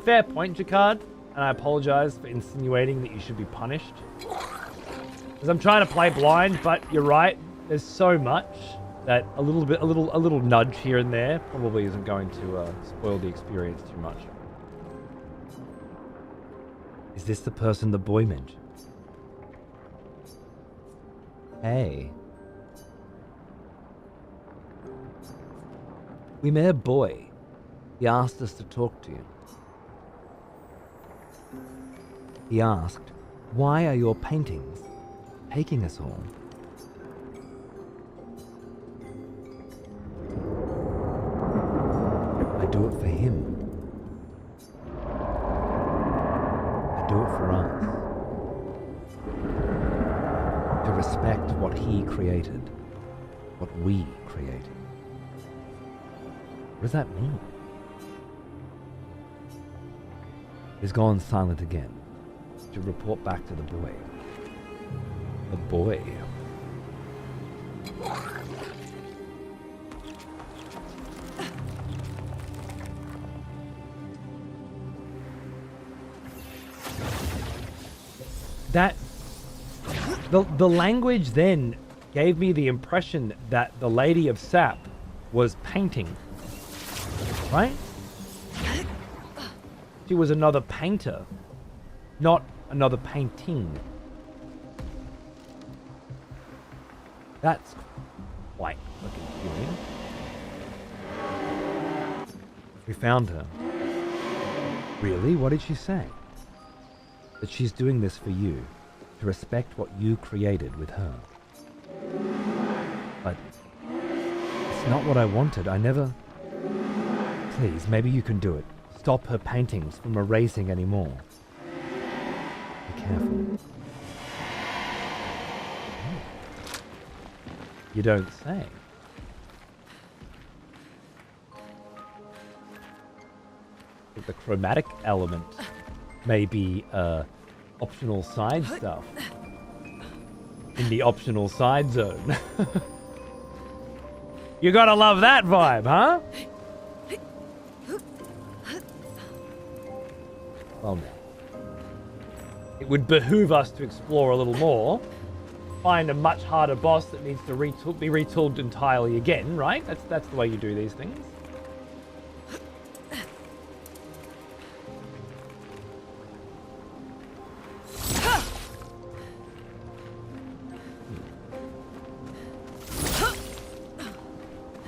Fair point, Jacquard, and I apologize for insinuating that you should be punished. Because I'm trying to play blind, but you're right. There's so much that a little nudge here and there probably isn't going to spoil the experience too much. Is this the person the boy mentioned? Hey. We met a boy. He asked us to talk to you. He asked, "Why are your paintings taking us all?" I do it for him. I do it for us. To respect what he created. What we created. What does that mean? He's gone silent again. To report back to the boy. The boy. That the language then gave me the impression that the Lady of Sap was painting. Right? She was another painter, not another painting. That's quite confusing. We found her. Really? What did she say? That she's doing this for you, to respect what you created with her. But it's not what I wanted. I never... Please, maybe you can do it. Stop her paintings from erasing anymore. Be careful. You don't say. The chromatic element may be optional side stuff in the optional side zone. You gotta love that vibe, huh? Well, no. It would behoove us to explore a little more, find a much harder boss that needs to be retooled entirely again, right? That's the way you do these things.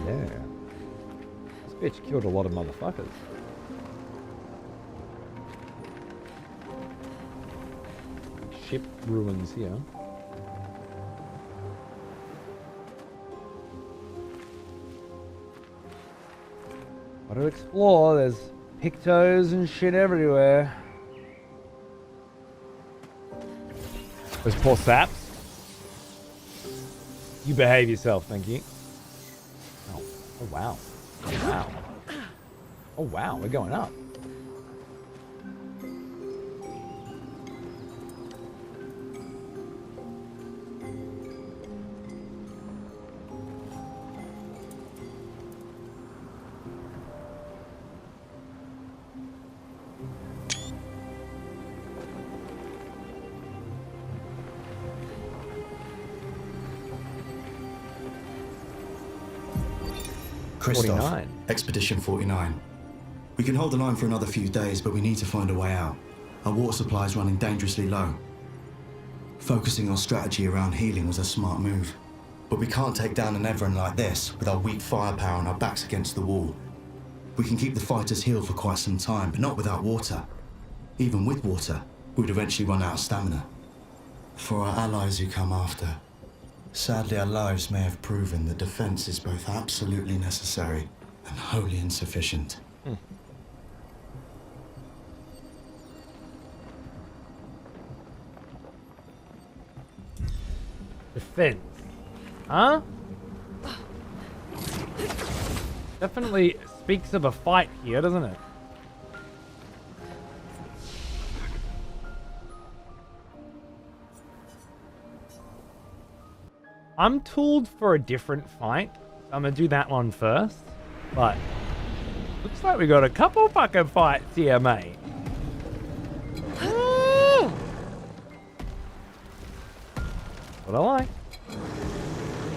Yeah. This bitch killed a lot of motherfuckers. ship ruins here. Got to explore. There's pictos and shit everywhere. Those poor saps. You behave yourself, thank you. Oh, oh wow. Oh wow. Oh wow, we're going up. Christoph, 49. Expedition 49. We can hold the line for another few days, but we need to find a way out. Our water supply is running dangerously low. Focusing our strategy around healing was a smart move. But we can't take down an Everin like this with our weak firepower and our backs against the wall. We can keep the fighters healed for quite some time, but not without water. Even with water, we'd eventually run out of stamina. For our allies who come after, sadly, our lives may have proven that defense is both absolutely necessary and wholly insufficient. Defense. Huh? Definitely speaks of a fight here, doesn't it? I'm tooled for a different fight. I'm gonna do that one first. But looks like we got a couple fucking fights here, mate. What I like.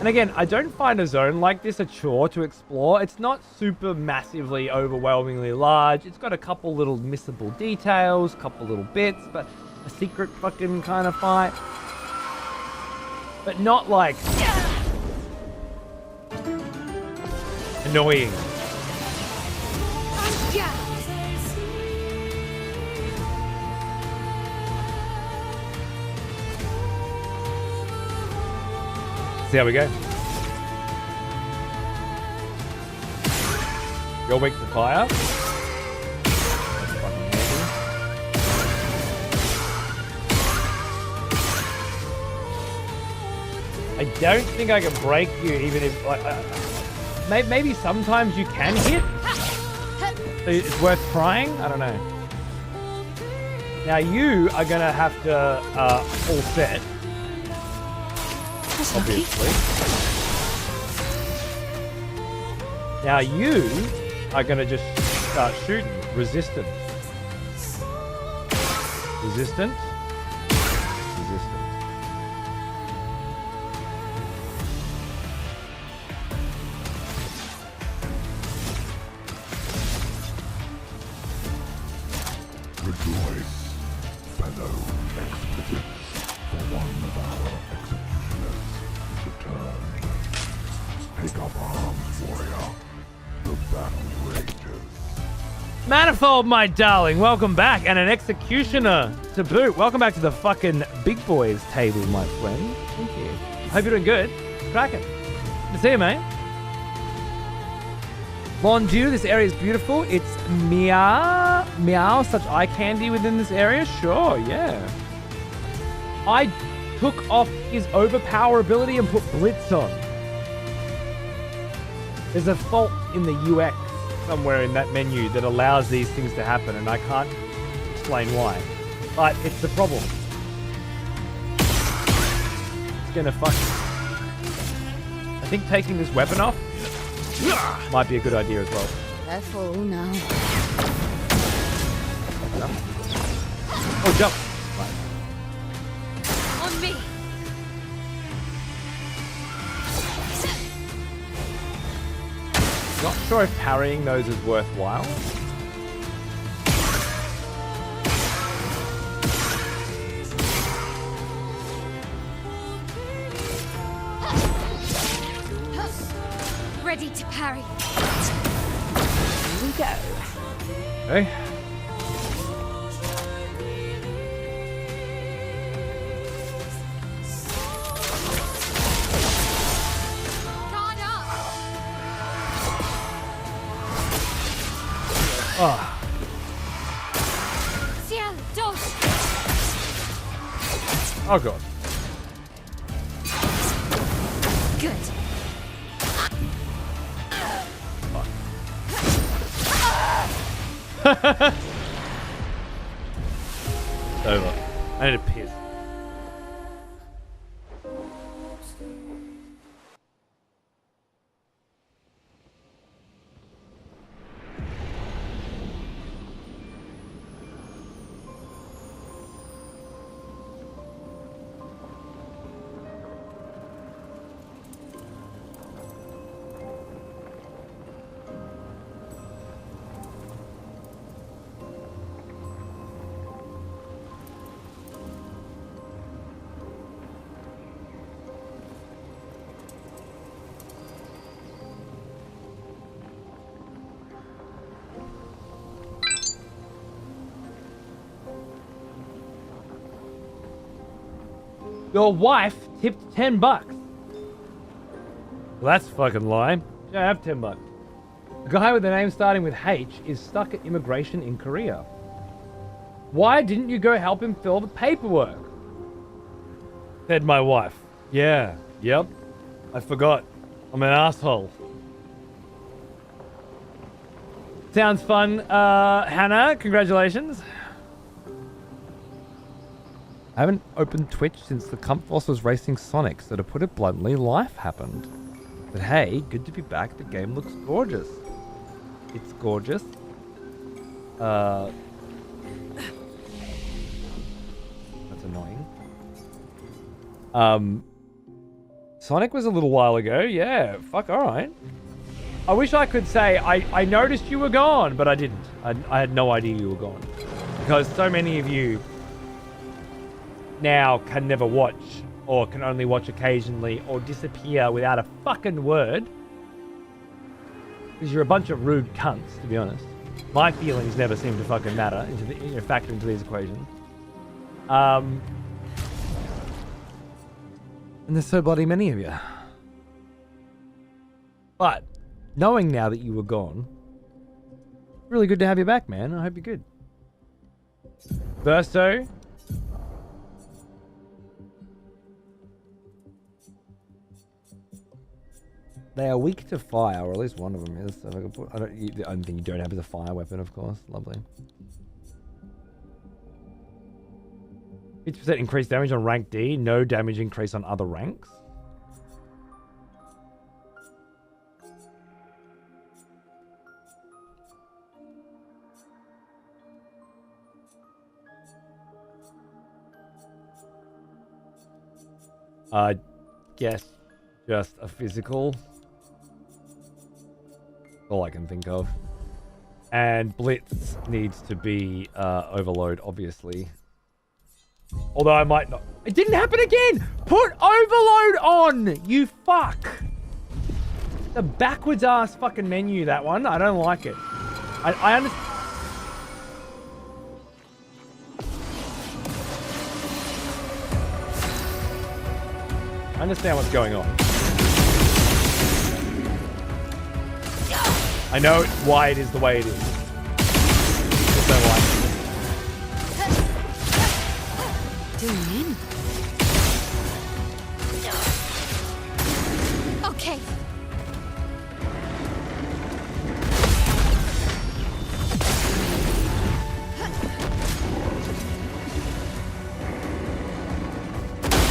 And again, I don't find a zone like this a chore to explore. It's not super massively overwhelmingly large. It's got a couple little missable details, couple little bits, but a secret fucking kind of fight. But not like annoying. See how we go. You're weak to fire. I don't think I can break you, even if like maybe sometimes you can hit. So it's worth trying. I don't know. Now you are gonna have to full set. Obviously. Now you are gonna just start shooting. Resistant. Resistant. Resistant. Rejoice, fellow expedients, for one of our executioners is returned. Take up arms, warrior. The battle rages. Manifold, my darling, welcome back, and an executioner to boot. Welcome back to the fucking big boys table, my friend. Thank you. Hope you're doing good. Cracking. Good to see you, mate. Bonjour, this area is beautiful. It's meow, such eye candy within this area. Sure, yeah. I took off his overpower ability and put Blitz on. There's a fault in the UX somewhere in that menu that allows these things to happen, and I can't explain why. But it's the problem. It's gonna fuck. I think taking this weapon off might be a good idea as well. Careful now. Jump. Oh, jump. Right. On me. Not sure if parrying those is worthwhile. Ready to parry. Here we go. Okay. Oh god. Good. Over. I need to piss. Your wife tipped $10. Well, that's fucking lame. Yeah, I have $10. A guy with a name starting with H is stuck at immigration in Korea. Why didn't you go help him fill the paperwork? Said my wife. Yeah, yep. I forgot. I'm an asshole. Sounds fun. Hannah, congratulations. I haven't opened Twitch since the Comforce was racing Sonic, so to put it bluntly, life happened. But hey, good to be back. The game looks gorgeous. It's gorgeous. That's annoying. Sonic was a little while ago. Yeah, fuck, alright. I wish I could say I noticed you were gone, but I didn't. I had no idea you were gone. Because so many of you now can never watch, or can only watch occasionally, or disappear without a fucking word. Because you're a bunch of rude cunts, to be honest. My feelings never seem to fucking matter, factor into these equations. And there's so bloody many of you. But, knowing now that you were gone, really good to have you back, man. I hope you're good. Verso. They are weak to fire, or at least one of them is. So if I can put, I don't think you don't have as a fire weapon, of course. Lovely. 50% increased damage on rank D, no damage increase on other ranks. I guess just a physical. All I can think of. And Blitz needs to be Overload, obviously. Although I might not. It didn't happen again! Put Overload on! You fuck! The backwards ass fucking menu, that one. I don't like it. I understand. I understand what's going on. I know why it is the way it is. Just don't like it. Doing okay.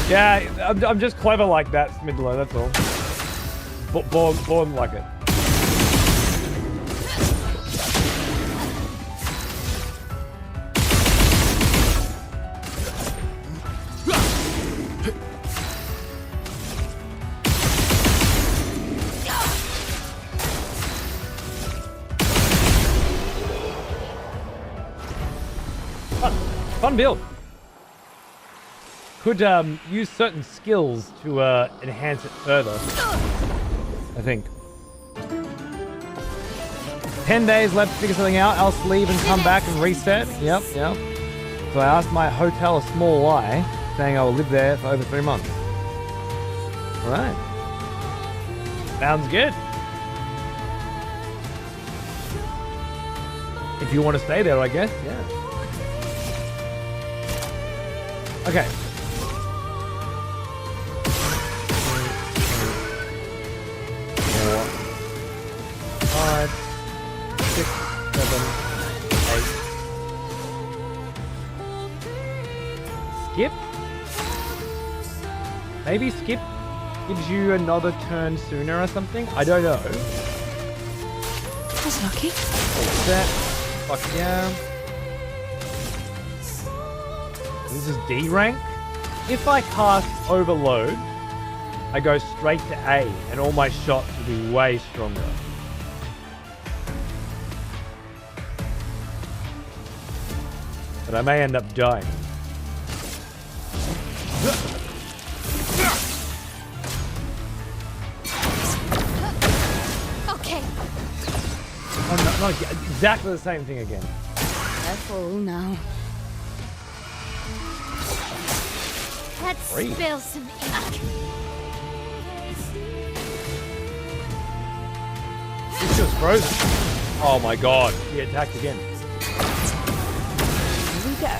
Yeah, I'm just clever like that, Smidlow, that's all. Born like it. Fun build. Could use certain skills to enhance it further, I think. 10 days left to figure something out, else leave and come back and reset. Yep. So I asked my hotel a small lie, saying I will live there for over 3 months. Alright. Sounds good. If you want to stay there, I guess, yeah. Okay. 5, 6, 7, 8. Skip? Maybe skip gives you another turn sooner or something? I don't know. That's lucky. All set. Fuck yeah. This is D rank. If I cast Overload, I go straight to A, and all my shots will be way stronger. But I may end up dying. Okay. Oh, no, not again. Exactly the same thing again. Careful now. Let's Great. spill some ink. It's just frozen. Oh my god. He attacked again. Here we go.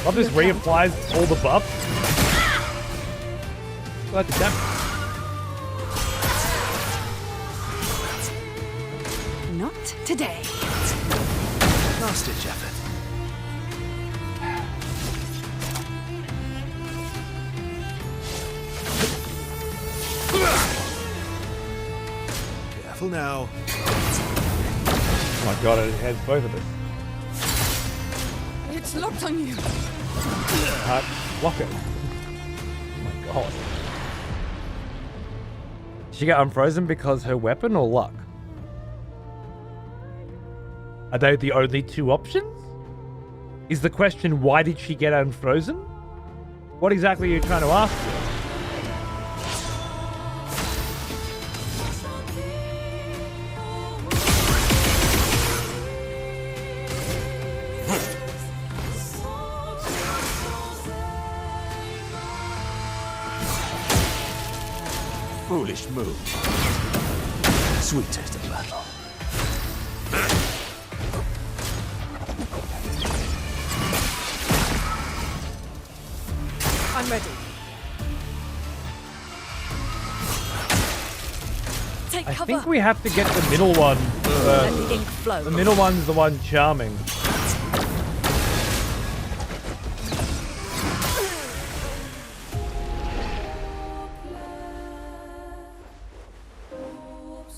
Love this reapplies all the buffs. Glad the damage. Not today. Last ditch effort. Careful now. Oh my god, it has both of us. It's locked on you. Block it. Oh my god. Did she get unfrozen because her weapon or luck? Are they the only two options? Is the question, why did she get unfrozen? What exactly are you trying to ask for? Foolish move. Sweet taste of battle. I'm ready. Take I cover. think we have to get the middle one Let first. the ink flow. The middle one's the one charming.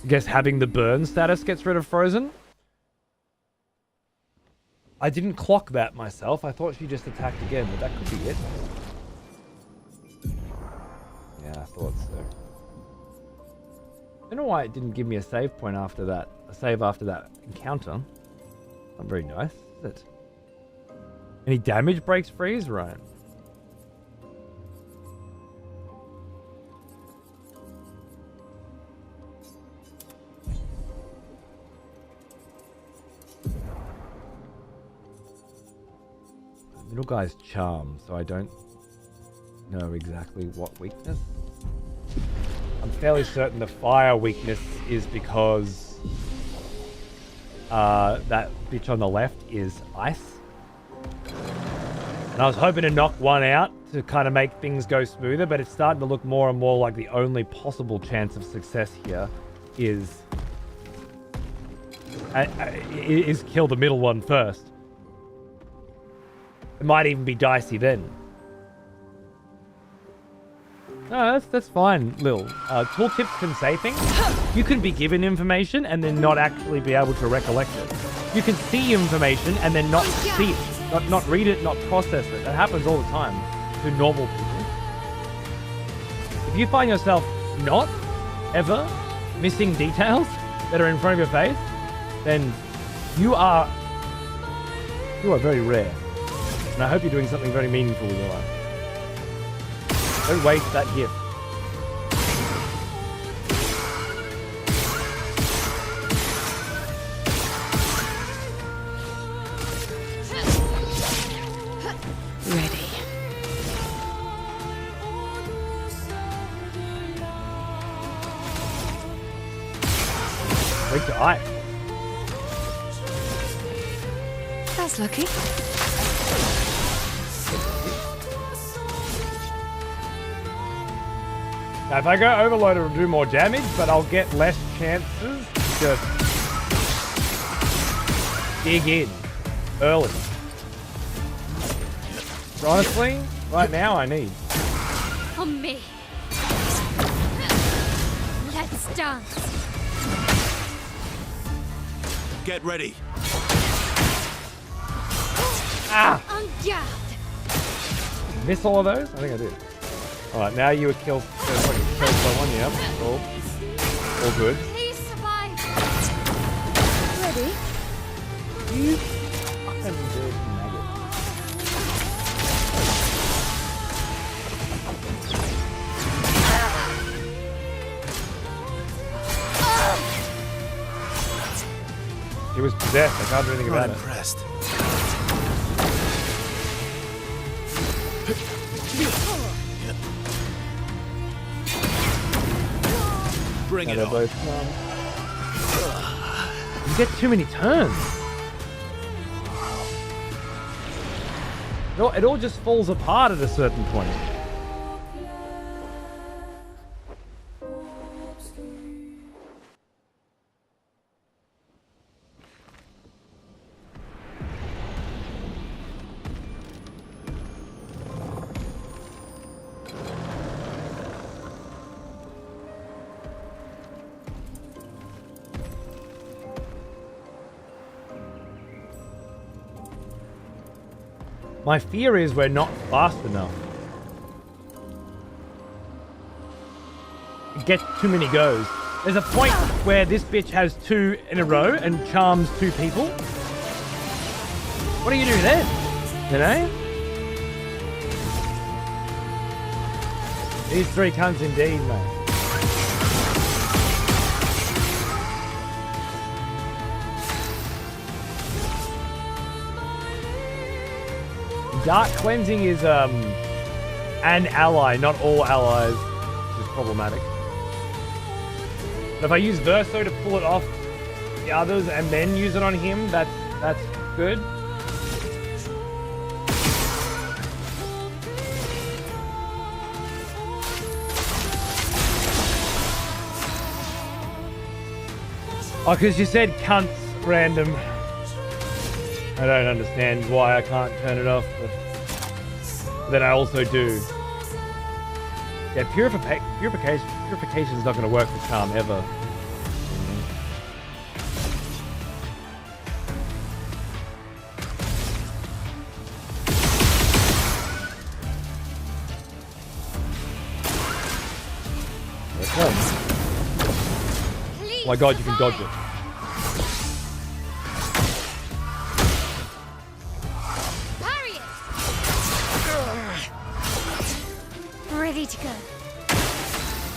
I guess having the burn status gets rid of frozen. I didn't clock that myself. I thought she just attacked again, but that could be it. Yeah, I thought so. I don't know why it didn't give me a save point after that. A save after that encounter. Not very nice, is it? Any damage breaks freeze? Right. Middle guy's charm, so I don't know exactly what weakness. I'm fairly certain the fire weakness is because that bitch on the left is ice. And I was hoping to knock one out to kind of make things go smoother, but it's starting to look more and more like the only possible chance of success here is kill the middle one first. It might even be dicey then. No, that's fine, Lil. Tooltips can say things. You can be given information and then not actually be able to recollect it. You can see information and then not see it. Not read it, not process it. That happens all the time to normal people. If you find yourself not ever missing details that are in front of your face, then you are very rare. And I hope you're doing something very meaningful with your life. Don't waste that gift. Ready. Weak to ice. That's lucky. Now, if I go Overload, it'll do more damage, but I'll get less chances to just dig in early. So honestly, right now I need. For me. Let's dance. Get ready. Ah! On guard. Miss all of those? I think I did. Alright, now you were killed. Killed by one, yep. All good. Please survive. Ready? You fucking dirty maggot. He was possessed. I can't do anything Not about it. impressed. Bring it They're on. both, you get too many turns. It all just falls apart at a certain point. My fear is we're not fast enough. It gets too many goes. There's a point where this bitch has 2 in a row and charms 2 people. What do you do then? You know? These 3 cunts indeed, mate. Dark Cleansing is an ally, not all allies, which is problematic. But if I use Verso to pull it off the others and then use it on him, that's good. Oh, because you said cunts random. I don't understand why I can't turn it off, but then I also do. Yeah, purification is not going to work for charm ever. Oh my god, you can dodge it. Ready to go.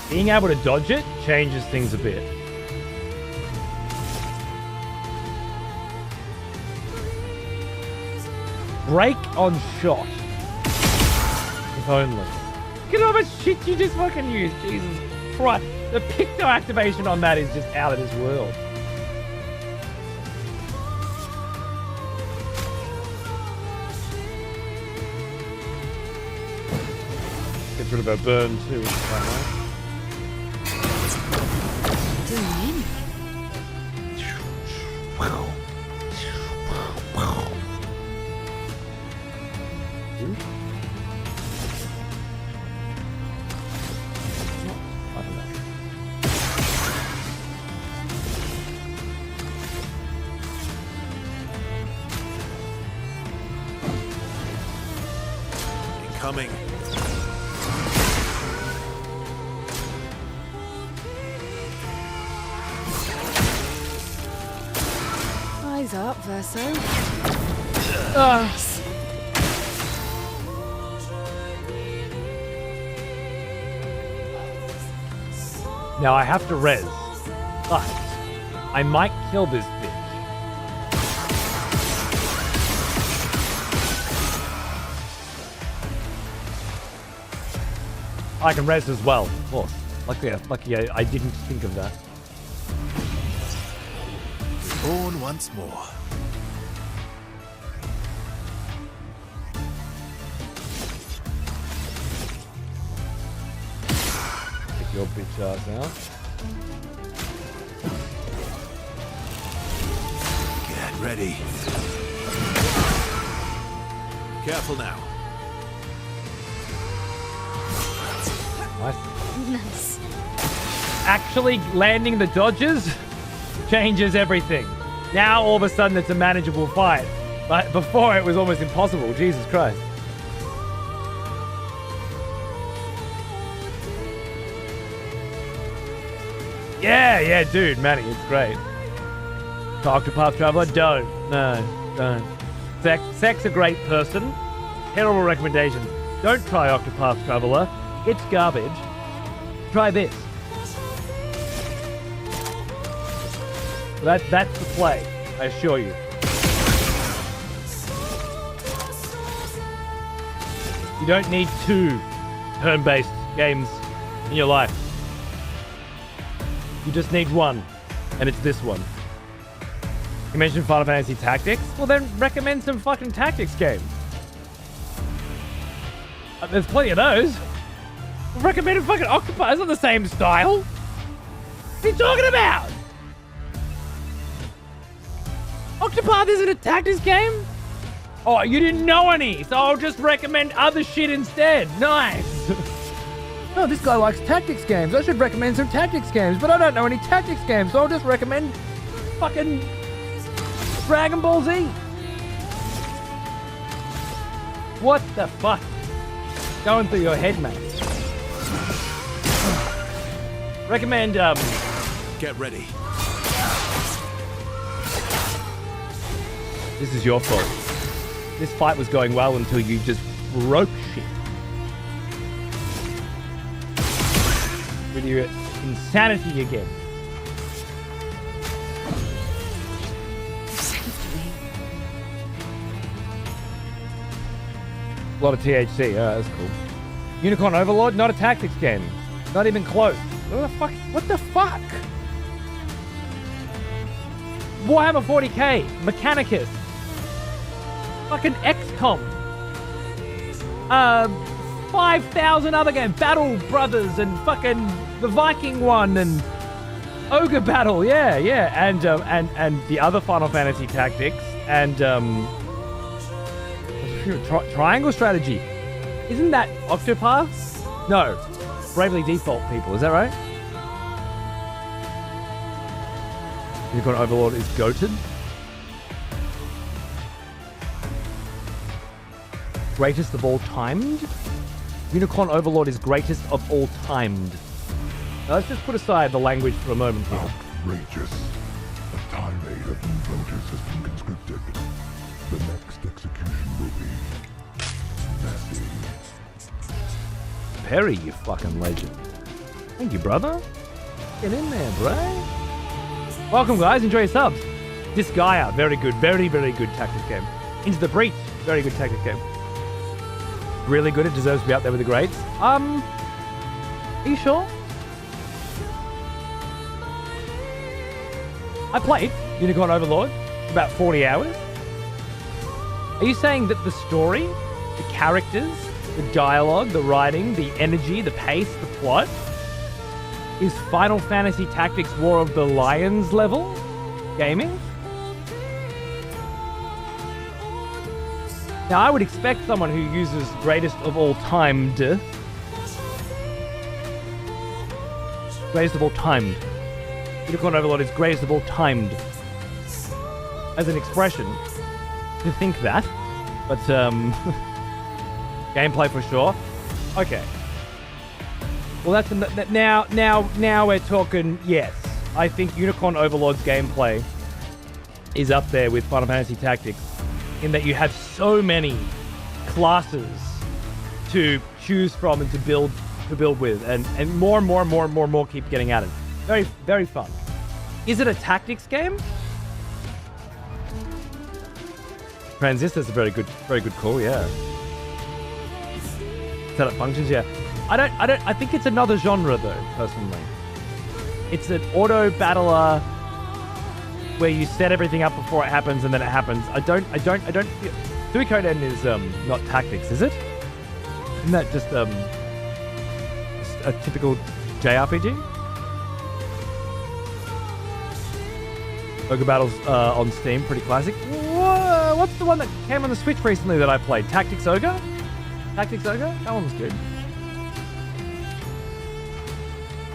Being able to dodge it changes things a bit. Break on shot. If only. Look at how much shit you just fucking used, Jesus Christ. The Picto activation on that is just out of this world. Gets rid of her burn too, which is quite nice. I don't know. Incoming. Eyes up, Verso. Now I have to res, but I might kill this bitch. I can res as well, of course. Lucky I didn't think of that. Born once more. Pick your bitch ass out. Get ready. Careful now. Nice. Nice. Actually landing the dodges changes everything. Now all of a sudden it's a manageable fight. But before it was almost impossible. Jesus Christ. Yeah, dude, Manny, it's great. Octopath Traveler, don't. No, don't. Sex a great person. Terrible recommendations. Don't try Octopath Traveler. It's garbage. Try this. That's the play, I assure you. You don't need 2 turn-based games in your life. You just need 1, and it's this one. You mentioned Final Fantasy Tactics? Well then recommend some fucking tactics games. There's plenty of those. I've recommended fucking Octopath. It's not the same style. What are you talking about? Octopath isn't a tactics game? Oh, you didn't know any, so I'll just recommend other shit instead. Nice. No, this guy likes tactics games. I should recommend some tactics games, but I don't know any tactics games, so I'll just recommend fucking Dragon Ball Z. What the fuck? Going through your head, mate. Recommend, Get ready. This is your fault. This fight was going well until you just broke shit. With your insanity again. A lot of THC, that's cool. Unicorn Overlord, not a tactics game. Not even close. What the fuck? What the fuck? Warhammer 40k, Mechanicus. Fucking XCOM. 5,000 other games. Battle Brothers and fucking the Viking one and Ogre Battle, yeah. And the other Final Fantasy Tactics and Triangle Strategy. Isn't that Octopath? No. Bravely Default people, is that right? Unicorn Overlord is goated. Greatest of all timed? Unicorn Overlord is greatest of all timed. Now let's just put aside the language for a moment here. Outrageous. A time aid of new voters has been conscripted. The next execution will be messy. Perry, you fucking legend. Thank you, brother. Get in there, bro. Welcome, guys. Enjoy your subs. Disgaea, very good. Very, very good tactics game. Into the Breach, very good tactics game. Really good. It deserves to be up there with the grades. Are you sure? I played Unicorn Overlord for about 40 hours. Are you saying that the story, the characters, the dialogue, the writing, the energy, the pace, the plot is Final Fantasy Tactics War of the Lions level gaming? Now, I would expect someone who uses greatest of all timed. Greatest of all timed. Unicorn Overlord is greatest of all timed. As an expression. To think that. But, gameplay for sure. Okay. Well, that's now we're talking. Yes, I think Unicorn Overlord's gameplay is up there with Final Fantasy Tactics, in that you have so many classes to choose from and to build with, and more keep getting added. Very, very fun. Is it a tactics game? Transistor's a very good call. Yeah. Setup functions. Yeah. I think it's another genre though, personally. It's an auto battler where you set everything up before it happens and then it happens. I don't feel Suikoden is not tactics, is it? Isn't that just a typical JRPG. Ogre Battles on Steam, pretty classic. What's the one that came on the Switch recently that I played? Tactics Ogre? Tactics Ogre? That one was good.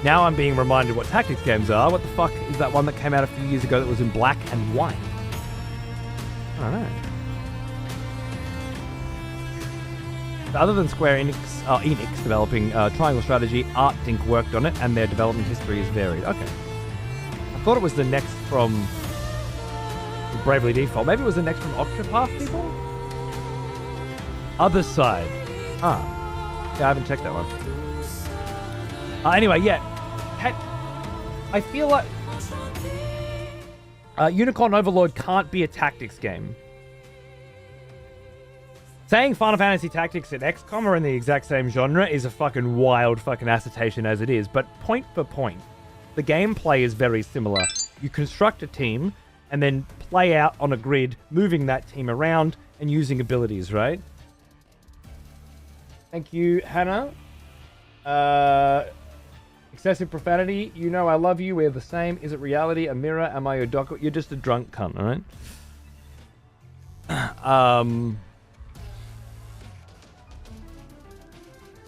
Now I'm being reminded what tactics games are. What the fuck is that one that came out a few years ago that was in black and white? I don't know. So other than Square Enix developing Triangle Strategy, Art Inc. worked on it, and their development history is varied. Okay. I thought it was the next from Bravely Default. Maybe it was the next from Octopath people? Other Side. Yeah, I haven't checked that one. Anyway, yeah. I feel like Unicorn Overlord can't be a tactics game. Saying Final Fantasy Tactics and XCOM are in the exact same genre is a fucking wild fucking assertion as it is, but point for point, the gameplay is very similar. You construct a team and then play out on a grid, moving that team around and using abilities, right? Thank you, Hannah. Excessive profanity. You know I love you. We're the same. Is it reality? A mirror? Am I your doc? You're just a drunk cunt, alright?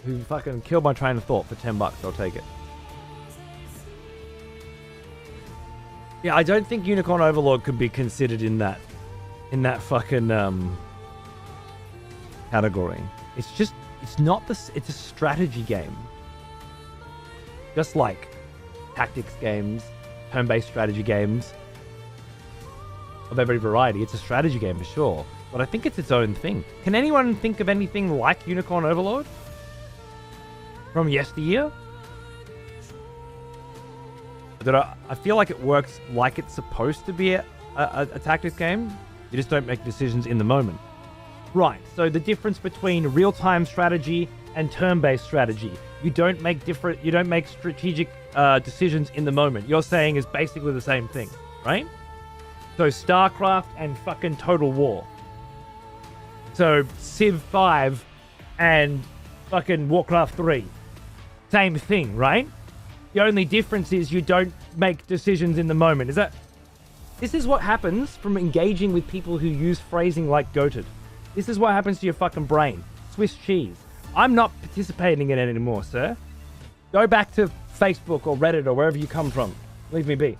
Who fucking killed my train of thought for $10? I'll take it. Yeah, I don't think Unicorn Overlord could be considered in that fucking category. It's not this. It's a strategy game. Just like tactics games, turn-based strategy games of every variety. It's a strategy game for sure, but I think it's its own thing. Can anyone think of anything like Unicorn Overlord from yesteryear? I feel like it works like it's supposed to be a tactics game. You just don't make decisions in the moment. Right, so the difference between real-time strategy and turn-based strategy. You don't make strategic decisions in the moment. You're saying is basically the same thing, right? So StarCraft and fucking Total War. So Civ 5 and fucking Warcraft 3. Same thing, right? The only difference is you don't make decisions in the moment. This is what happens from engaging with people who use phrasing like goated. This is what happens to your fucking brain. Swiss cheese. I'm not participating in it anymore, sir. Go back to Facebook or Reddit or wherever you come from. Leave me be.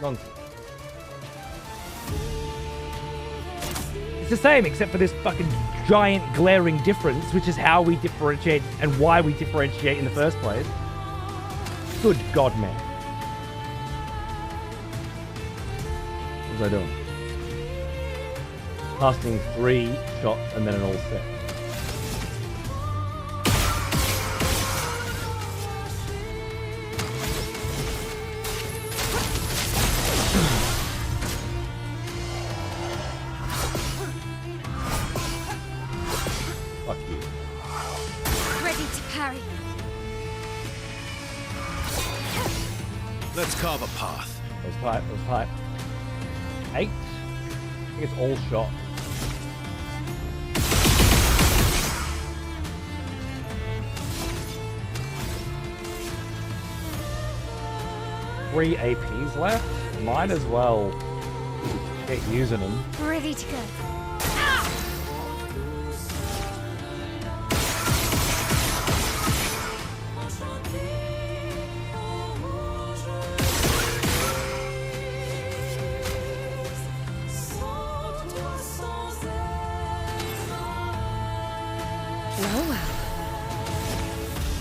Nonsense. It's the same except for this fucking giant glaring difference, which is how we differentiate and why we differentiate in the first place. Good God, man. What was I doing? Casting 3 shots and then an all set. Fuck you. Ready to parry. Let's carve a path. That was tight. 8? I think it's all shot. Three APs left. Might as well get using them. Ready to go.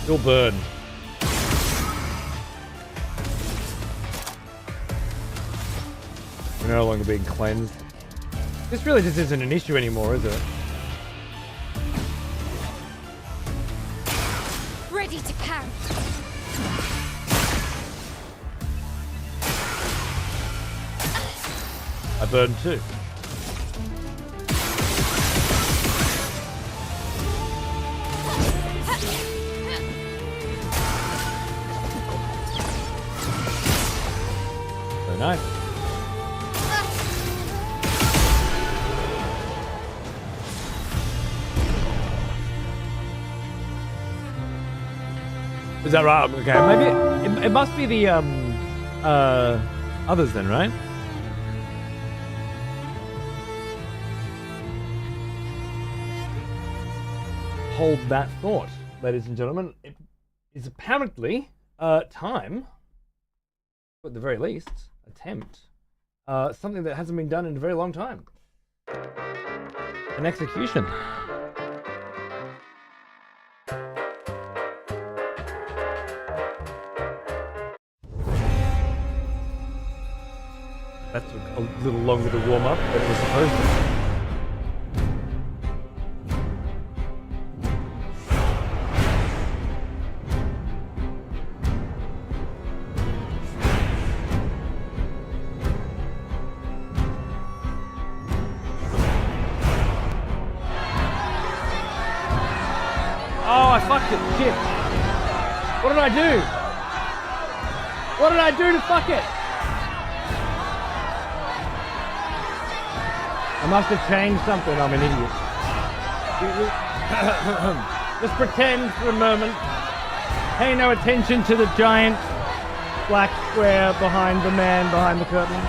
Still burn. We're no longer being cleansed. This really just isn't an issue anymore, is it? Ready to parry. I burned too. Very nice. Is that right? Okay, maybe it must be the others then, right? Hold that thought, ladies and gentlemen. It is apparently time, at the very least, attempt something that hasn't been done in a very long time. An execution. That took a little longer to warm up than it was supposed to. Oh, I fucked it. Shit. What did I do? What did I do to fuck it? I must have changed something. I'm an idiot. Just pretend for a moment. Pay no attention to the giant black square behind the man behind the curtain.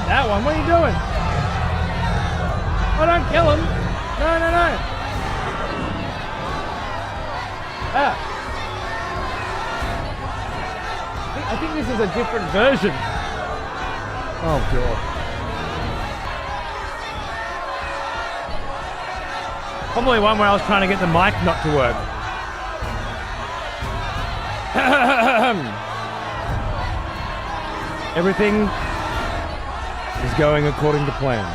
That one, what are you doing? Oh, don't kill him. No, no, no. Ah. I think this is a different version. Oh, God. Probably one where I was trying to get the mic not to work. Everything is going according to plan.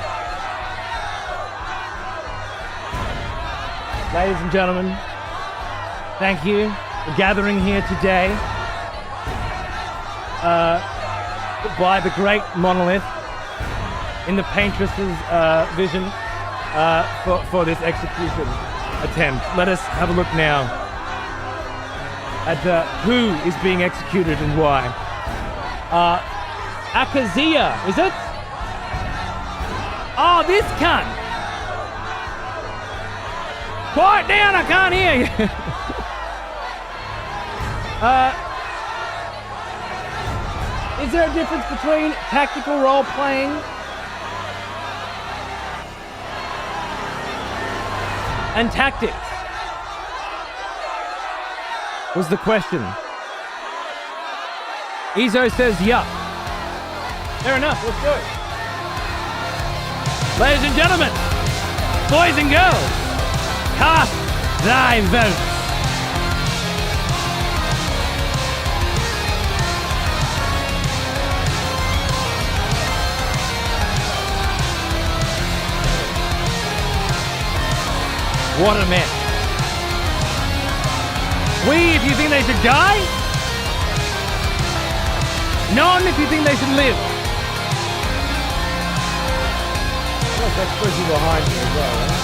Ladies and gentlemen, thank you for gathering here today by the great monolith in the paintress's vision for this execution attempt. Let us have a look now at who is being executed and why. Akazia, is it? Oh, this cunt! Quiet down, I can't hear you! Is there a difference between tactical role-playing and tactics? Was the question. Ezo says, yup. Fair enough, let's go. Ladies and gentlemen, boys and girls, cast thy votes. What a mess. We, if you think they should die. None, if you think they should live. That's pushing behind me as well, right?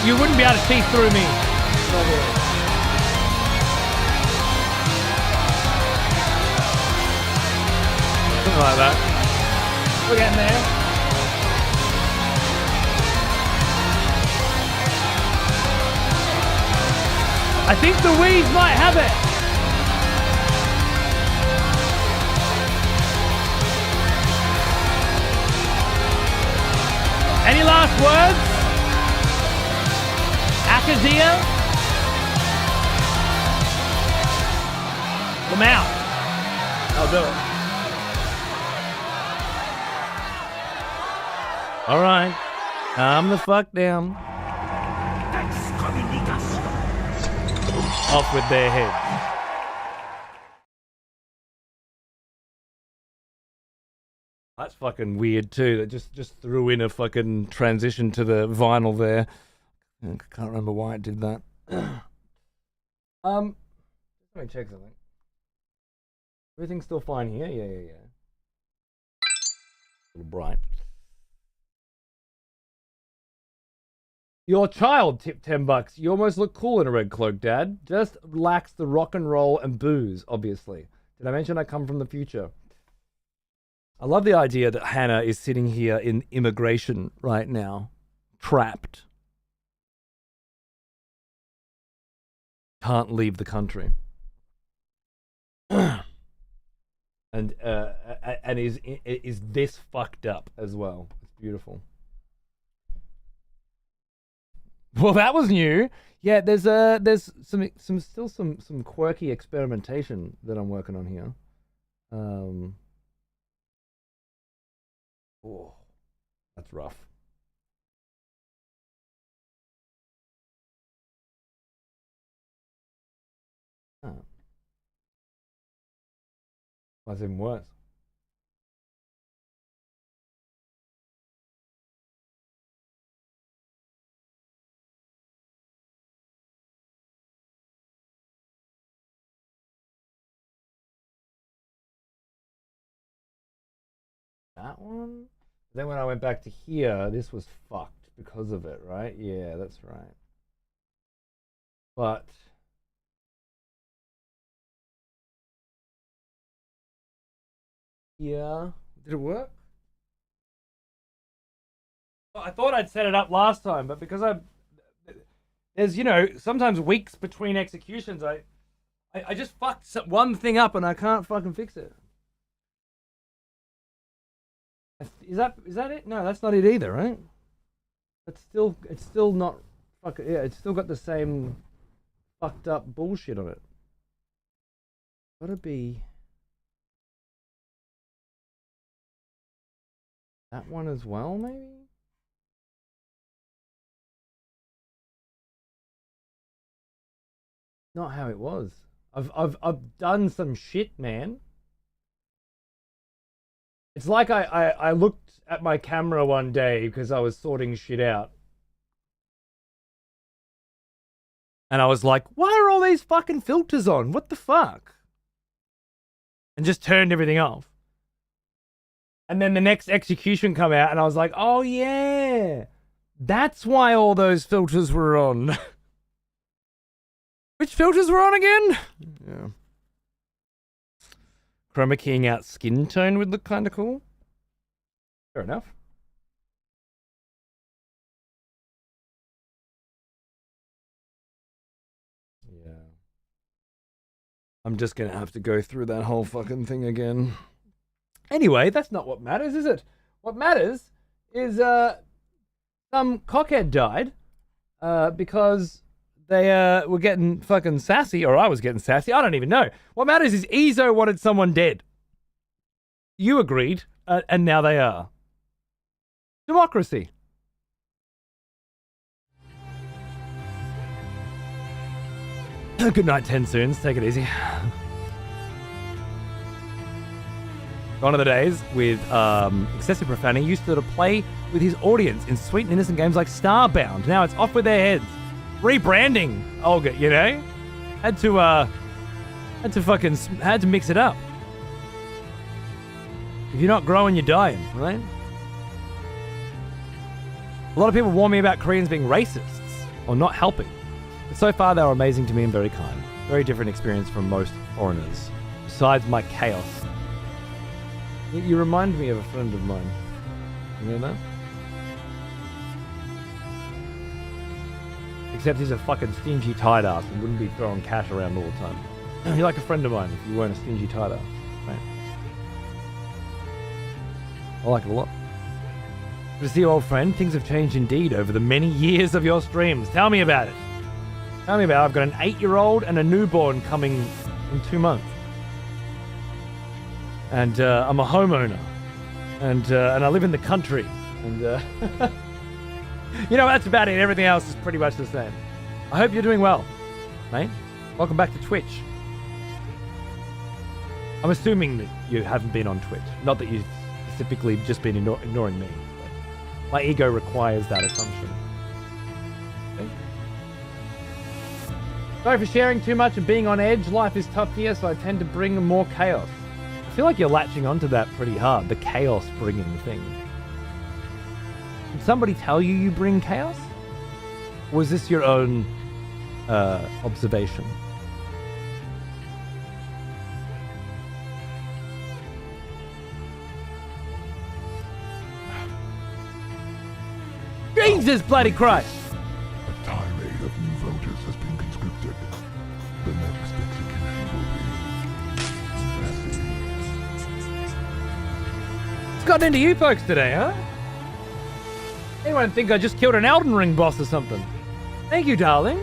You wouldn't be able to see through me. Something like that. We're getting there. I think the weeds might have it. Any last words? Akazia? Come out. I'll do it. All right. Calm the fuck down. Off with their heads. That's fucking weird too. That just threw in a fucking transition to the vinyl there. I can't remember why it did that. Let me check something. Everything's still fine here? Yeah. A little bright. Your child tipped $10. You almost look cool in a red cloak, Dad. Just lacks the rock and roll and booze, obviously. Did I mention I come from the future? I love the idea that Hannah is sitting here in immigration right now, trapped. Can't leave the country. and is this fucked up as well. It's beautiful. Well, that was new. Yeah, there's some quirky experimentation that I'm working on here. Oh, that's rough. Oh. That's even worse. That one? Then when I went back to here, this was fucked because of it, right? Yeah, that's right. But yeah, did it work? Well, I thought I'd set it up last time, but because there's, you know, sometimes weeks between executions, I just fucked one thing up and I can't fucking fix it. Is that it? No, that's not it either, right? It's still not fucking, yeah, it's still got the same fucked up bullshit on it. Gotta be that one as well, maybe? Not how it was. I've done some shit, man. It's like I looked at my camera one day because I was sorting shit out. And I was like, why are all these fucking filters on? What the fuck? And just turned everything off. And then the next execution come out and I was like, oh yeah, that's why all those filters were on. Which filters were on again? Yeah. Chroma keying out skin tone would look kind of cool. Fair enough. Yeah. I'm just gonna have to go through that whole fucking thing again. Anyway, that's not what matters, is it? What matters is some cockhead died because they were getting fucking sassy, or I was getting sassy. I don't even know. What matters is Ezo wanted someone dead. You agreed, and now they are. Democracy. Good night, Tensoons. Take it easy. Gone are the days with excessive profanity used to play with his audience in sweet and innocent games like Starbound. Now it's off with their heads. Rebranding, Olga, you know? Had to mix it up. If you're not growing, you're dying, right? A lot of people warn me about Koreans being racists or not helping. But so far, they were amazing to me and very kind. Very different experience from most foreigners. Besides my chaos. You remind me of a friend of mine. You know that? Except he's a fucking stingy tight ass and wouldn't be throwing cash around all the time. You're like a friend of mine if you weren't a stingy tight ass. Right? I like it a lot. To see, old friend, things have changed indeed over the many years of your streams. Tell me about it. Tell me about it. I've got an 8-year-old and a newborn coming in 2 months. And I'm a homeowner. And I live in the country. And you know, that's about it. Everything else is pretty much the same. I hope you're doing well, mate. Welcome back to Twitch. I'm assuming that you haven't been on Twitch. Not that you've specifically just been ignoring me. But my ego requires that assumption. Okay. Sorry for sharing too much and being on edge. Life is tough here, so I tend to bring more chaos. I feel like you're latching onto that pretty hard, the chaos bringing thing. Did somebody tell you bring chaos? Or was this your own observation? Jesus bloody Christ! A tirade of new voters has been conscripted. The next execution will be messy. What's gotten into you folks today, huh? Anyone think I just killed an Elden Ring boss or something? Thank you, darling.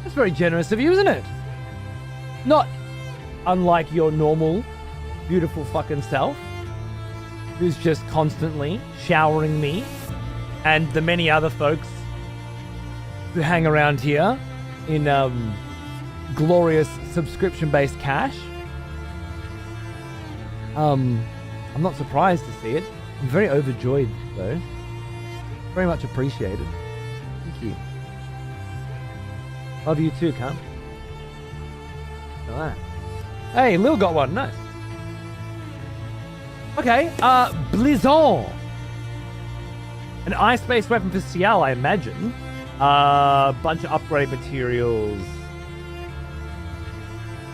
That's very generous of you, isn't it? Not unlike your normal, beautiful fucking self, who's just constantly showering me and the many other folks who hang around here in glorious subscription-based cash. I'm not surprised to see it. I'm very overjoyed, though. Very much appreciated. Thank you. Love you too, cunt. Look at that. Hey, Lil got one. Nice. Okay, Blizzon. An ice-based weapon for Ciel, I imagine. Bunch of upgrade materials.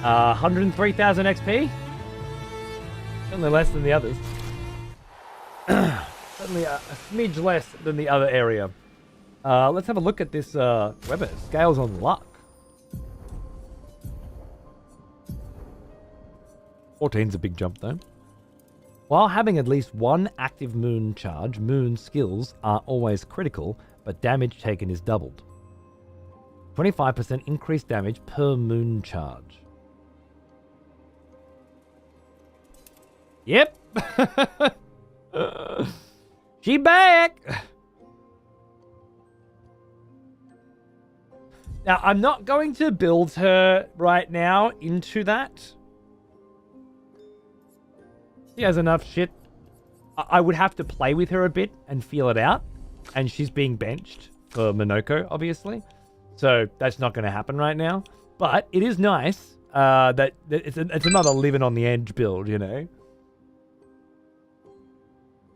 103,000 XP. Certainly less than the others. Certainly a smidge less than the other area. Let's have a look at this weapon. Scales on luck. 14's a big jump though. While having at least one active moon charge, moon skills are always critical, but damage taken is doubled. 25% increased damage per moon charge. Yep. She back. Now, I'm not going to build her right now into that. She has enough shit. I would have to play with her a bit and feel it out. And she's being benched for Minoko, obviously. So that's not going to happen right now. But it is nice that it's another living on the edge build, you know.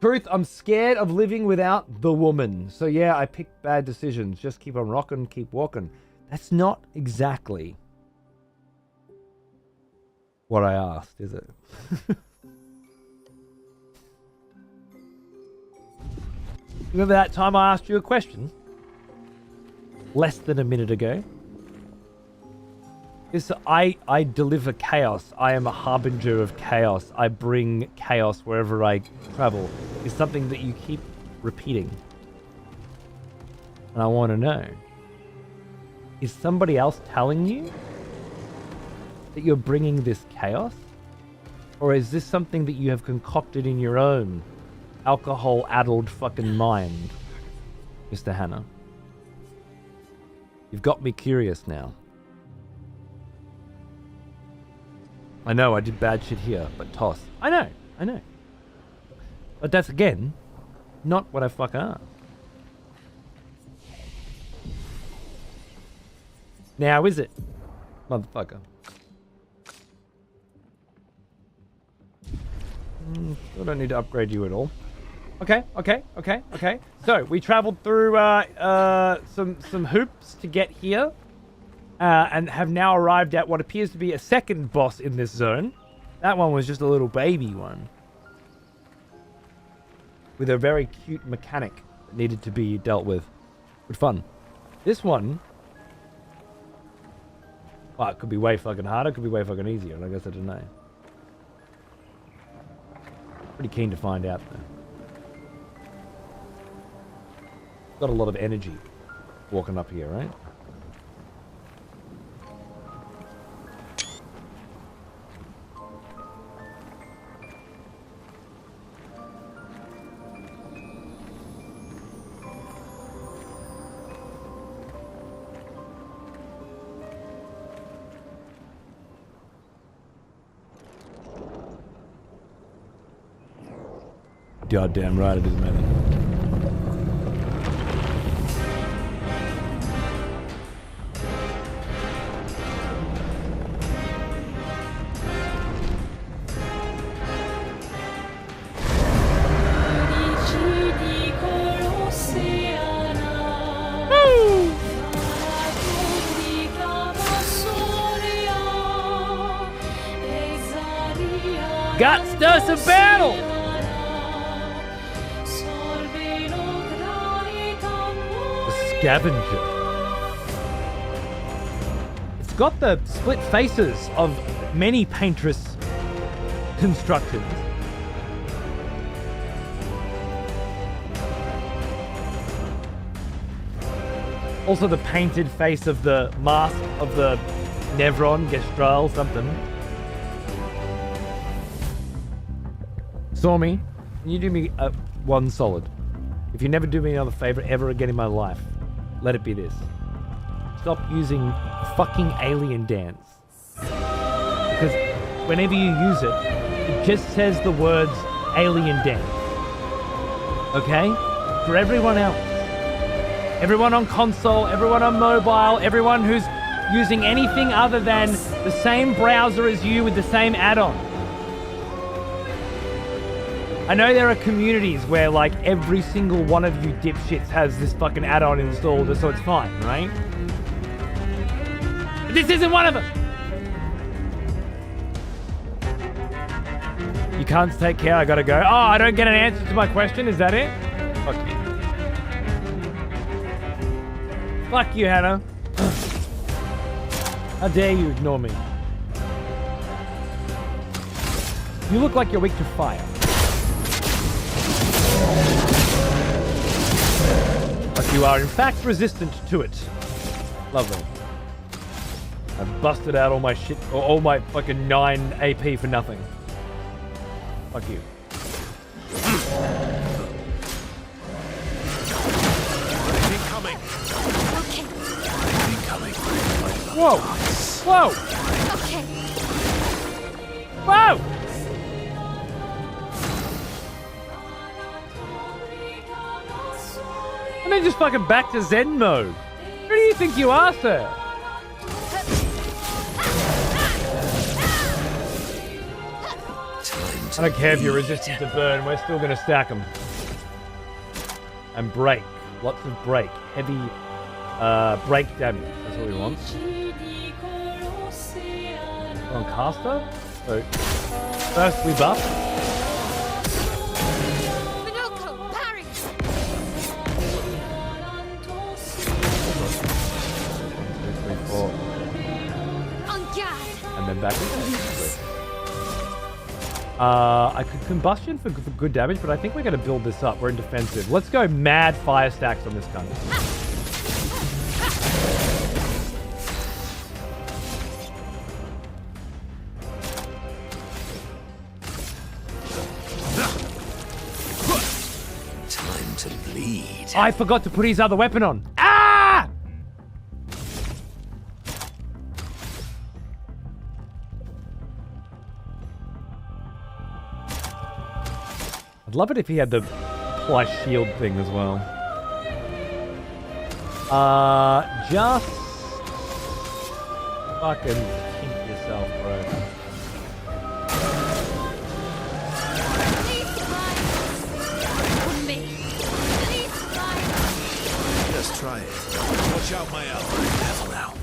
Truth, I'm scared of living without the woman. So yeah, I picked bad decisions. Just keep on rocking, keep walking. That's not exactly what I asked, is it? Remember that time I asked you a question? Less than a minute ago. I deliver chaos. I am a harbinger of chaos. I bring chaos wherever I travel. It's something that you keep repeating. And I want to know. Is somebody else telling you that you're bringing this chaos? Or is this something that you have concocted in your own alcohol-addled fucking mind, Mr. Hannah? You've got me curious now. I know I did bad shit here, but toss. I know. But that's, again, not what I fucking asked. Now is it, motherfucker? Still don't need to upgrade you at all. Okay. So we traveled through some hoops to get here, and have now arrived at what appears to be a second boss in this zone. That one was just a little baby one with a very cute mechanic that needed to be dealt with. Good fun. This one, well, it could be way fucking harder, it could be way fucking easier, and I guess I don't know. Pretty keen to find out though. Got a lot of energy walking up here, right? Goddamn right it is, man. us a battle! The scavenger. It's got the split faces of many paintress constructions. Also the painted face of the mask of the Nevron, Gestral, something. Stormy, can you do me one solid? If you never do me another favor ever again in my life, let it be this. Stop using fucking alien dance. Because whenever you use it, it just says the words alien dance. Okay? For everyone else. Everyone on console, everyone on mobile, everyone who's using anything other than the same browser as you with the same add-on. I know there are communities where like every single one of you dipshits has this fucking add-on installed, so it's fine, right? But this isn't one of them! You can't take care, I gotta go. Oh, I don't get an answer to my question, is that it? Fuck you. Fuck you, Hannah. How dare you ignore me? You look like you're weak to fire. But you are in fact resistant to it. Lovely. I busted out all my shit, or all my fucking 9 AP for nothing. Fuck you. Incoming. Okay. Incoming. Whoa! Whoa! Okay. Whoa! And then just fucking back to Zen mode. Who do you think you are, sir? I don't care if you're resistant to burn, we're still gonna stack them. And break. Lots of break. Heavy break damage. That's what we want. On caster? So first we buff. Minoko, parry. 1, 2, 3, 4. On guard. And then back. I could combustion for good damage, but I think we're going to build this up. We're in defensive. Let's go mad fire stacks on this gun. Time to bleed. I forgot to put his other weapon on. Ah! I'd love it if he had the plus shield thing as well. Just fucking kink yourself, bro. Please fly. For me. Please fly. Let's try it. Watch out, my ally. Careful now.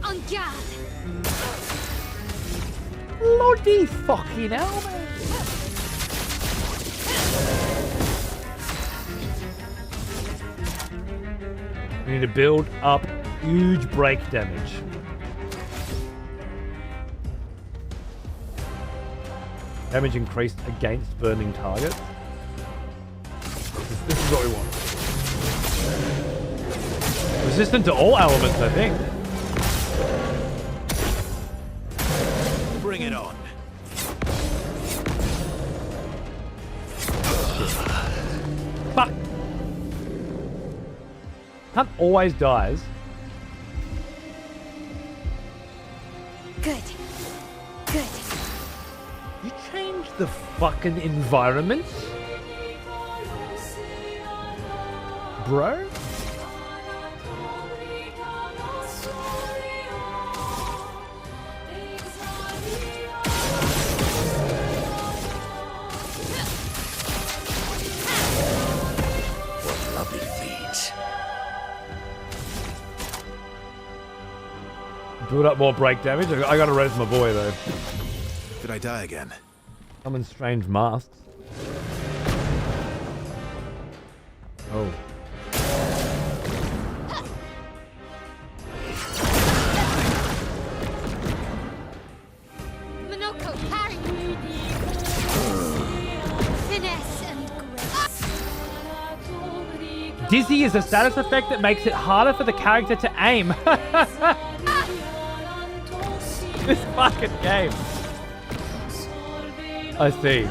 On guard. Bloody fucking hell, man. We need to build up huge break damage. Damage increased against burning targets. This is what we want. Resistant to all elements, I think. Bring it on. Fuck! Hunt always dies. Good. Good. You changed the fucking environment? Bro? What lovely feet. Build up more break damage. I gotta raise my boy though. Did I die again? Summon strange masks. Oh. Minoko, parry! Finesse and grace. Dizzy is a status effect that makes it harder for the character to aim. This fucking game. I see.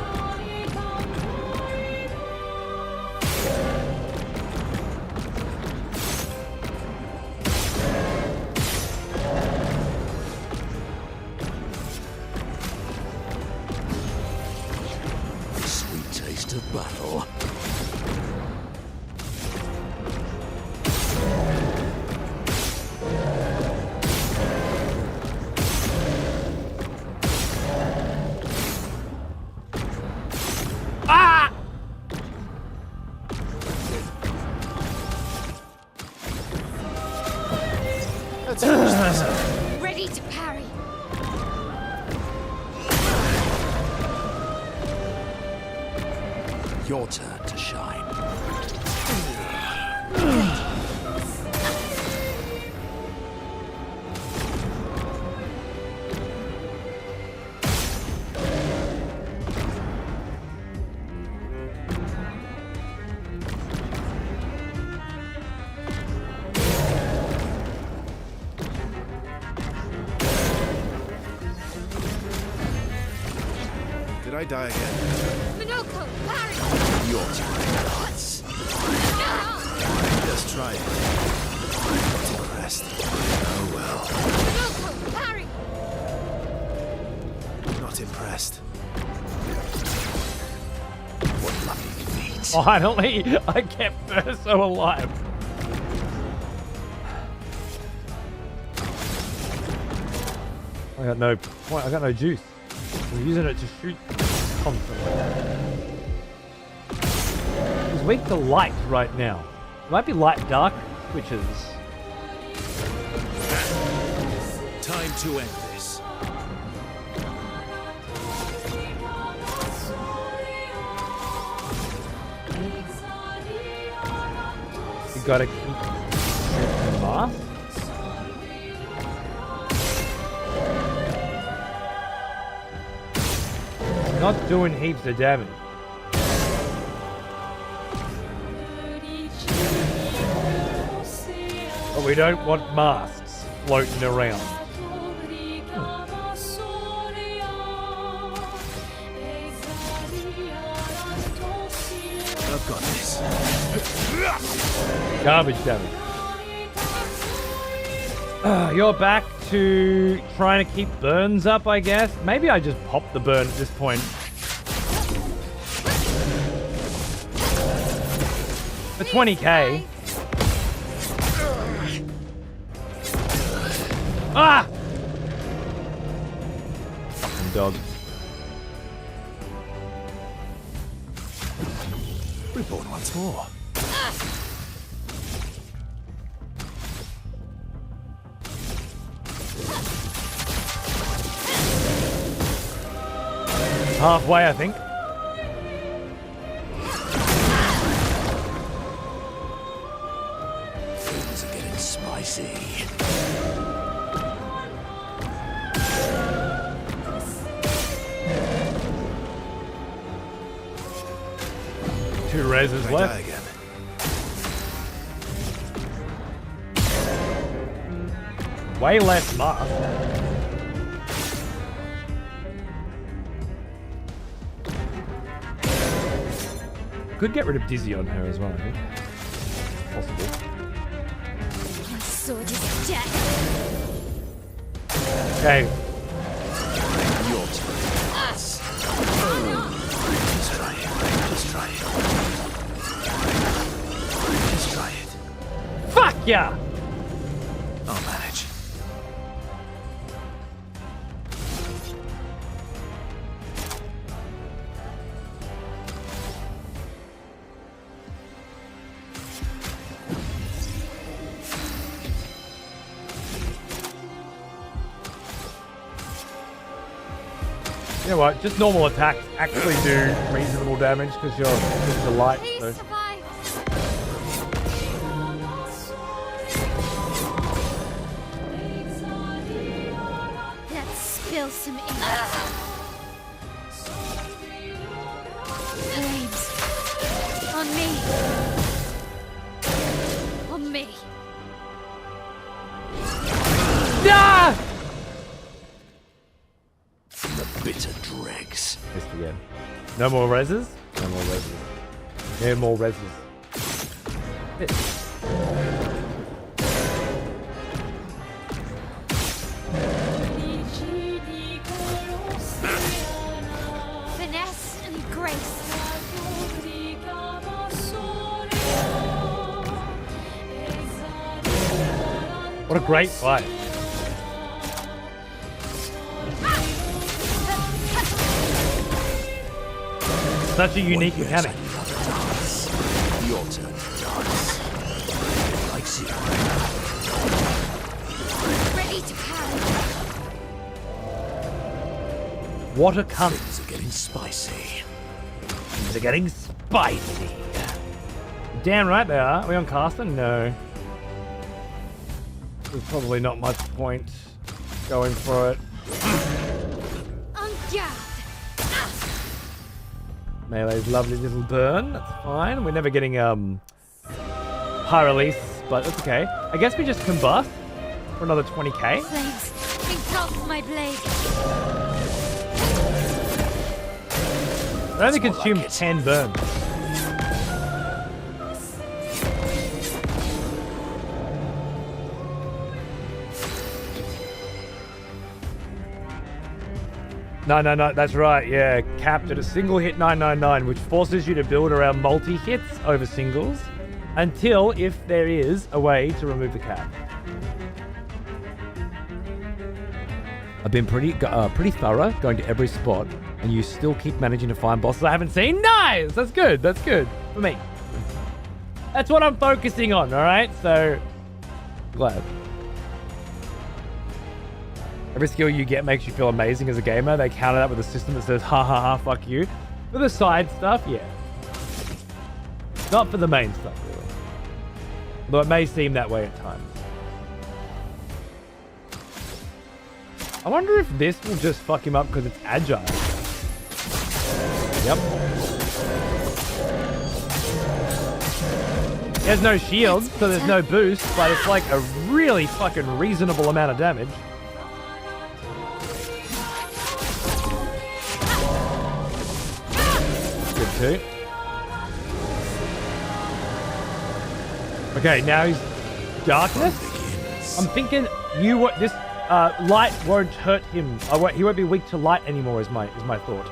Sweet taste of battle. Ah! Ready to parry. Your turn to shine. Did I die again? Minoko, parry! Your turn. Just try it. Not impressed. Oh well. Minoko, parry! Not impressed. What lovely feet. Finally, I kept Verso alive. I got no point. I got no juice. I'm using it to shoot constantly. He's weak to light right now. It might be light dark switches. Time to end this. You gotta keep the mask. Not doing heaps of damage. But we don't want masks floating around. I've got this. Garbage damage. You're back to trying to keep burns up, I guess. Maybe I just pop the burn at this point. For 20k. Ah! Fucking dog. Reborn once more. Halfway, I think. Things are getting spicy. Two razors Did I die left. again? Way less mask. Could get rid of Dizzy on her as well, I think. Possible. My sword is death. Okay. Your turn. Just try it. Just try it. Just try it. Fuck yeah! I'll manage. You know what? Just normal attacks actually do reasonable damage because you're light. Please So. survive. Let's spill some ink. Flames. On me. On me. Ah! From the bitter dregs. Missed again. No more reses? No more reses. No more reses. Finesse and grace. What a great fight. Such a unique mechanic. Your turn to dance. Like zero. Ready to parry. What a cunt. Things are getting spicy. Things are getting spicy. Damn right they are. Are we on caster? No. There's probably not much point going for it. On guard. Melee's lovely little burn. That's fine. We're never getting high release, but that's okay. I guess we just combust for another 20k. Flames, engulf my blade. It only consumes 10 burns. No, that's right, yeah. Capped at a single hit 999, which forces you to build around multi-hits over singles until if there is a way to remove the cap. I've been pretty thorough, going to every spot, and you still keep managing to find bosses I haven't seen? Nice! That's good for me. That's what I'm focusing on, alright? So, glad. Every skill you get makes you feel amazing as a gamer. They counter that with a system that says, ha ha ha, fuck you. For the side stuff, yeah. Not for the main stuff, really. Though it may seem that way at times. I wonder if this will just fuck him up because it's agile. Yep. He has no shield, so there's no boost, but it's like a really fucking reasonable amount of damage. Good too. Okay, now he's darkness. I'm thinking this light won't hurt him. He won't be weak to light anymore. Is my thought.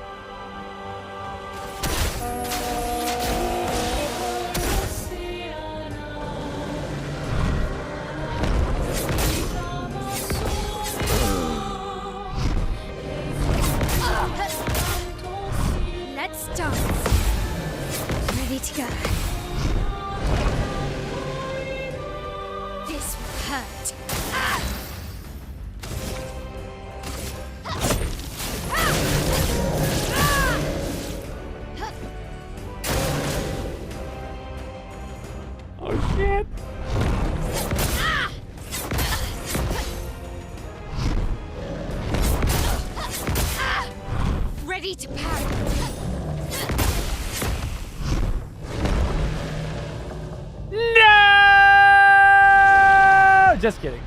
Let's dance. Ready to go. This will hurt. Oh shit! Ready to parry. No! Just kidding.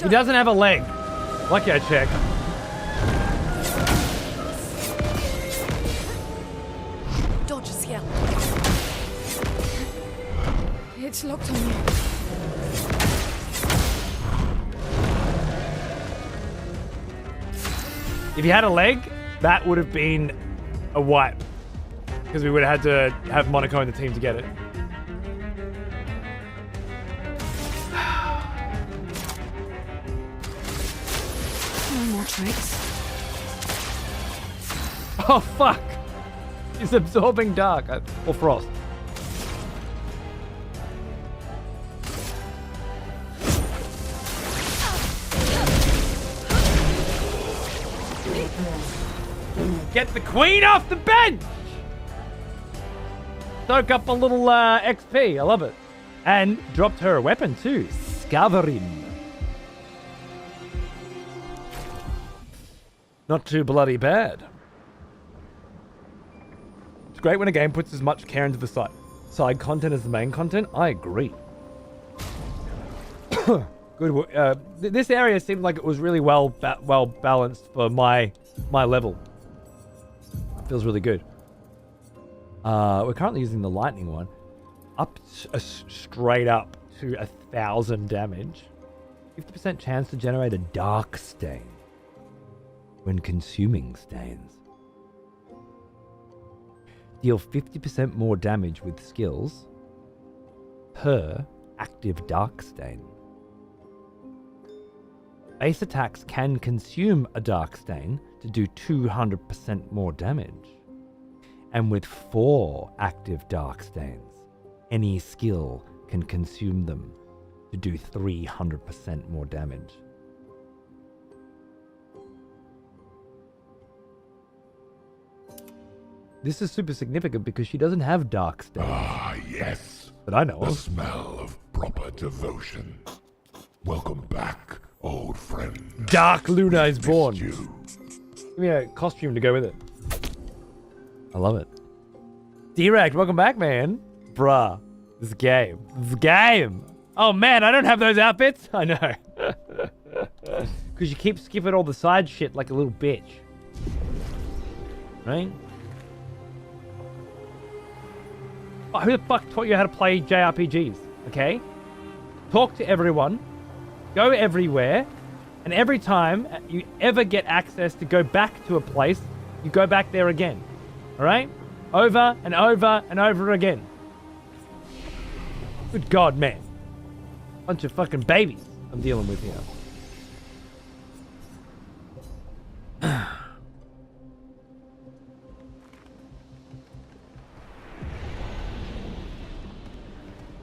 He doesn't have a leg. Lucky I checked. Dodge a scale. It's locked on you. If you had a leg, that would have been a wipe. Because we would have had to have Monaco in the team to get it. No more tricks. Oh, fuck. She's absorbing dark or frost. Get the queen off the bench! Soak up a little XP. I love it. And dropped her a weapon too. Scaverin. Not too bloody bad. It's great when a game puts as much care into the side content as the main content. I agree. Good. This area seemed like it was really well balanced for my level. Feels really good. We're currently using the lightning one. Up straight up to 1,000 damage. 50% chance to generate a dark stain when consuming stains. Deal 50% more damage with skills per active dark stain. Base attacks can consume a dark stain to do 200% more damage. And with 4 active dark stains, any skill can consume them to do 300% more damage. This is super significant because she doesn't have dark stains. Ah, yes. But I know The of. smell of proper devotion. Welcome back, old friend. Dark Luna is Missed born. you. Give me a costume to go with it. I love it. D-Rect, welcome back, man. Bruh. This game. Oh, man, I don't have those outfits. I know. Because you keep skipping all the side shit like a little bitch. Right? Oh, who the fuck taught you how to play JRPGs? Okay? Talk to everyone. Go everywhere. And every time you ever get access to go back to a place, you go back there again. Alright? Over and over and over again. Good God, man. Bunch of fucking babies I'm dealing with here.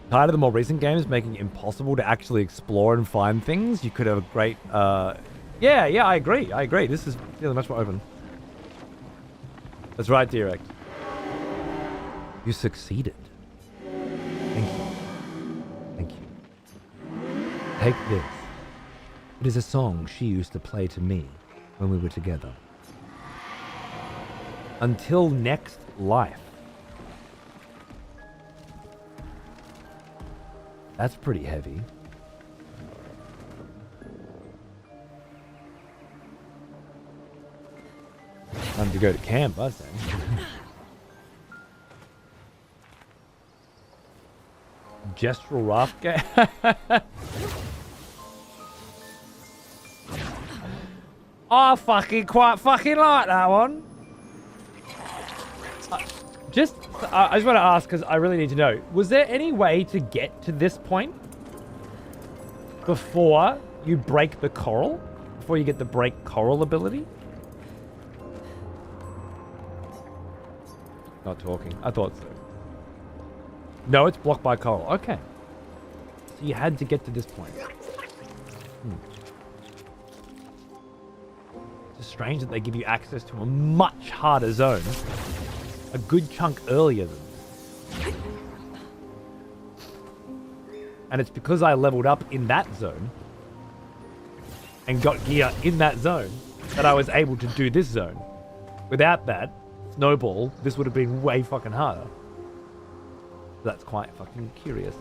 Tired of the more recent games making it impossible to actually explore and find things? You could have a great, Yeah, I agree. This is feeling much more open. That's right, Direct. You succeeded. Thank you. Take this. It is a song she used to play to me when we were together. Until next life. That's pretty heavy. Time to go to camp, I say. Gestural raft game. I quite fucking like that one. I just want to ask because I really need to know. Was there any way to get to this point before you break the coral? Before you get the break coral ability? Not talking. I thought so. No, it's blocked by coral. Okay. So you had to get to this point. It's strange that they give you access to a much harder zone a good chunk earlier than this. And it's because I leveled up in that zone and got gear in that zone that I was able to do this zone. Without that, Snowball, this would have been way fucking harder. That's quite fucking curious.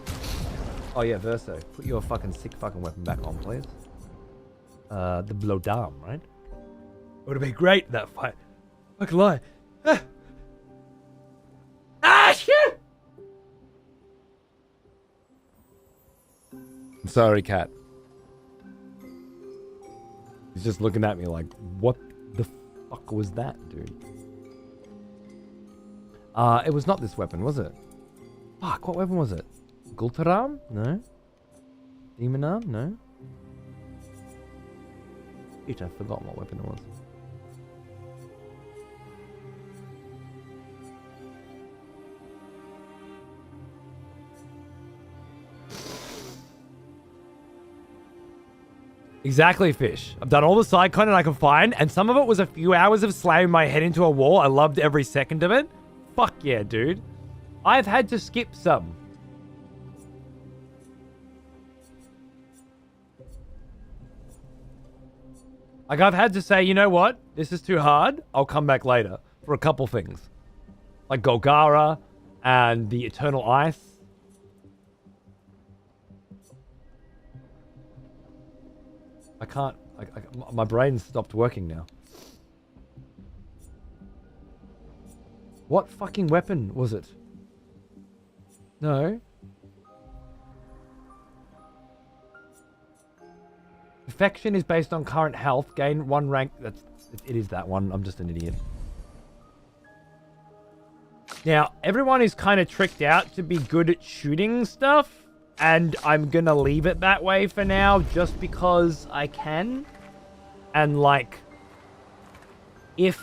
Oh yeah, Verso. Put your fucking sick fucking weapon back on, please. The Blodam, right? It would have been great in that fight. I can lie. Ah, shit! I'm sorry, cat. He's just looking at me like, what the fuck was that, dude? It was not this weapon, was it? Fuck, what weapon was it? Gultaram? No. Demon Arm? No. Shit, I've forgotten what weapon it was. Exactly, Fish. I've done all the side content I can find, and some of it was a few hours of slamming my head into a wall. I loved every second of it. Fuck yeah, dude. I've had to skip some. Like, I've had to say, you know what? This is too hard. I'll come back later for a couple things. Like Golgara and the Eternal Ice. I can't... my brain stopped working now. What fucking weapon was it? No. Perfection is based on current health. Gain 1 rank. It is that one. I'm just an idiot. Now, everyone is kind of tricked out to be good at shooting stuff. And I'm gonna leave it that way for now, just because I can. And like, if...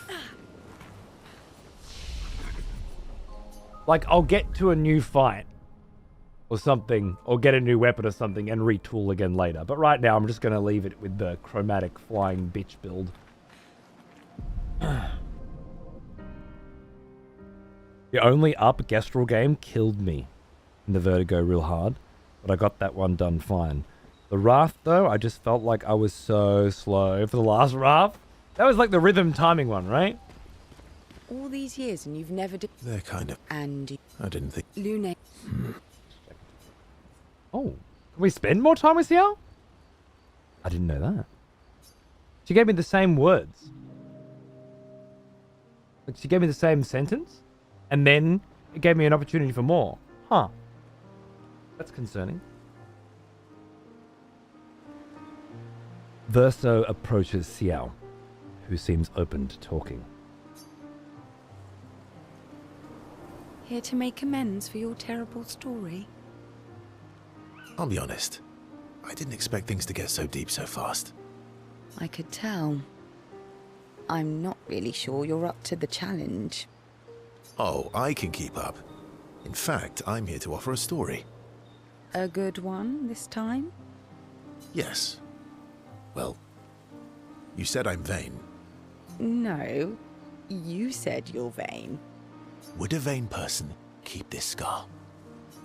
like, I'll get to a new fight. Or something. Or get a new weapon or something and retool again later. But right now, I'm just gonna leave it with the chromatic flying bitch build. The only up Gestrel game killed me in the Vertigo real hard. But I got that one done fine. The Wrath, though, I just felt like I was so slow for the last Wrath. That was like the rhythm timing one, right? All these years and you've never did. They're kind of... And... I didn't think... Lune. Oh, can we spend more time with Xiao? I didn't know that. She gave me the same words. Like, she gave me the same sentence. And then it gave me an opportunity for more. Huh. That's concerning. Verso approaches Xiao, who seems open to talking. Here to make amends for your terrible story. I'll be honest. I didn't expect things to get so deep so fast. I could tell. I'm not really sure you're up to the challenge. Oh, I can keep up. In fact, I'm here to offer a story. A good one this time? Yes. Well, you said I'm vain. No, you said you're vain. Would a vain person keep this scar?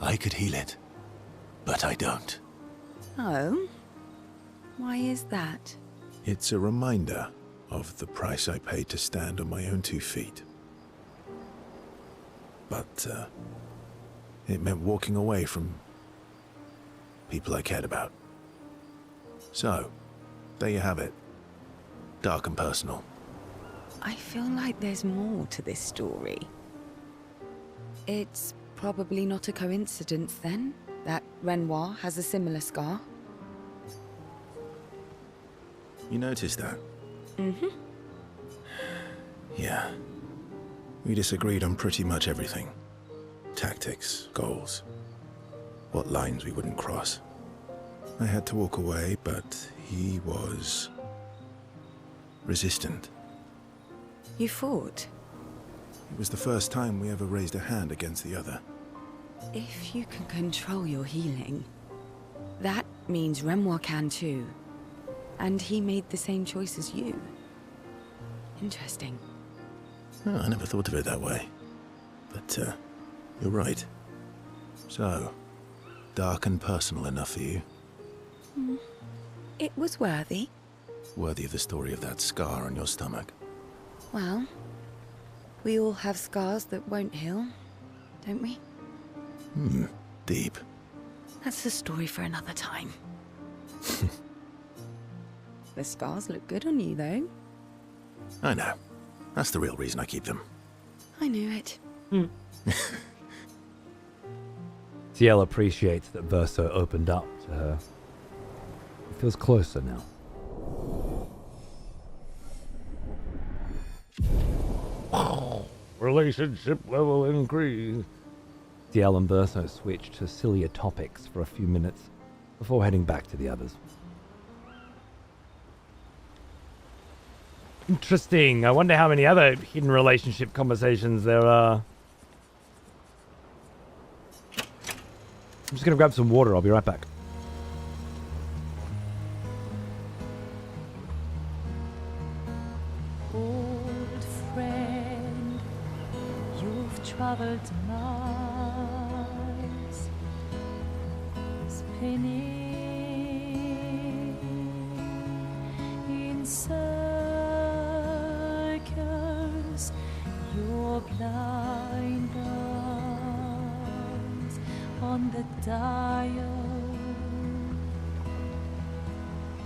I could heal it, but I don't. Oh? Why is that? It's a reminder of the price I paid to stand on my own 2 feet. But, it meant walking away from people I cared about. So, there you have it. Dark and personal. I feel like there's more to this story. It's probably not a coincidence, then, that Renoir has a similar scar. You noticed that? Mm-hmm. Yeah. We disagreed on pretty much everything. Tactics, goals, what lines we wouldn't cross. I had to walk away, but he was resistant. You fought? It was the first time we ever raised a hand against the other. If you can control your healing, that means Renoir can too. And he made the same choice as you. Interesting. Oh, I never thought of it that way. But, you're right. So, dark and personal enough for you? It was worthy. Worthy of the story of that scar on your stomach. Well, we all have scars that won't heal, don't we? Deep. That's a story for another time. The scars look good on you, though. I know. That's the real reason I keep them. I knew it. Ciel appreciates that Verso opened up to her. It feels closer now. Relationship level increase. Ciel and Verso switched to sillier topics for a few minutes before heading back to the others. Interesting. I wonder how many other hidden relationship conversations there are. I'm just going to grab some water. I'll be right back. spinning in circles. Your blind eyes on the dial,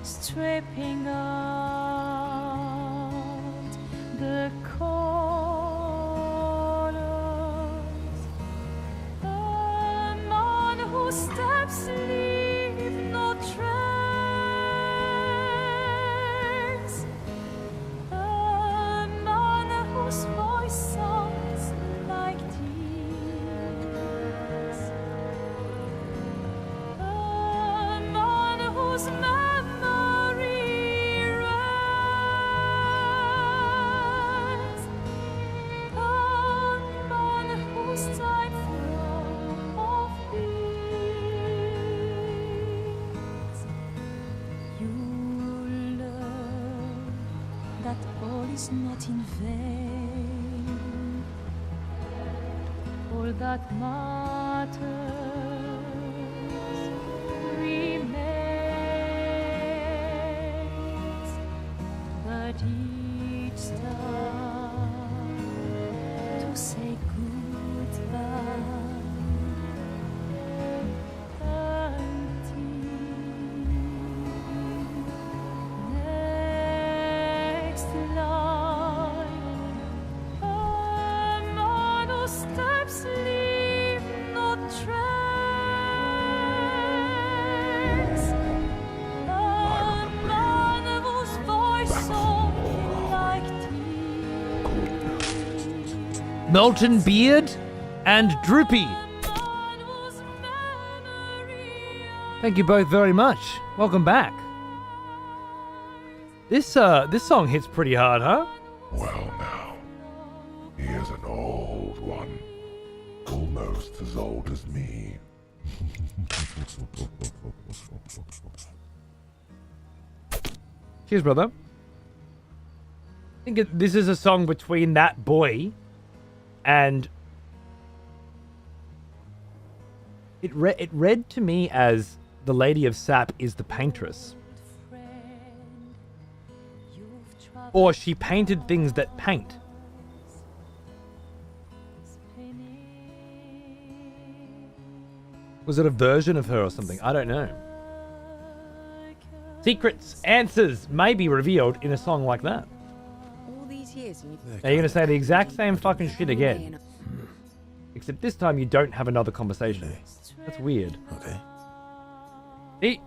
stripping out the colors. A man whose steps leave no trace. A man whose voice sounds like tears. A man whose memory rests. A man whose time full of beats. You learn that all is not in vain. All that matters remains, but each time to say goodbye until next line. A man whose steps leave no trace. A man whose voice sounds like tears. Molten Beard and Droopy. Thank you both very much. Welcome back. This song hits pretty hard, huh? Well now, he is an old one. Almost as old as me. Cheers, brother. I think this is a song between that boy and it read to me as the Lady of Sap is the paintress. Or she painted things that paint. Was it a version of her or something? I don't know. Secrets, answers may be revealed in a song like that. All these years and Now you're going to say the exact same fucking shit again. Except this time you don't have another conversation. That's weird. Okay. See,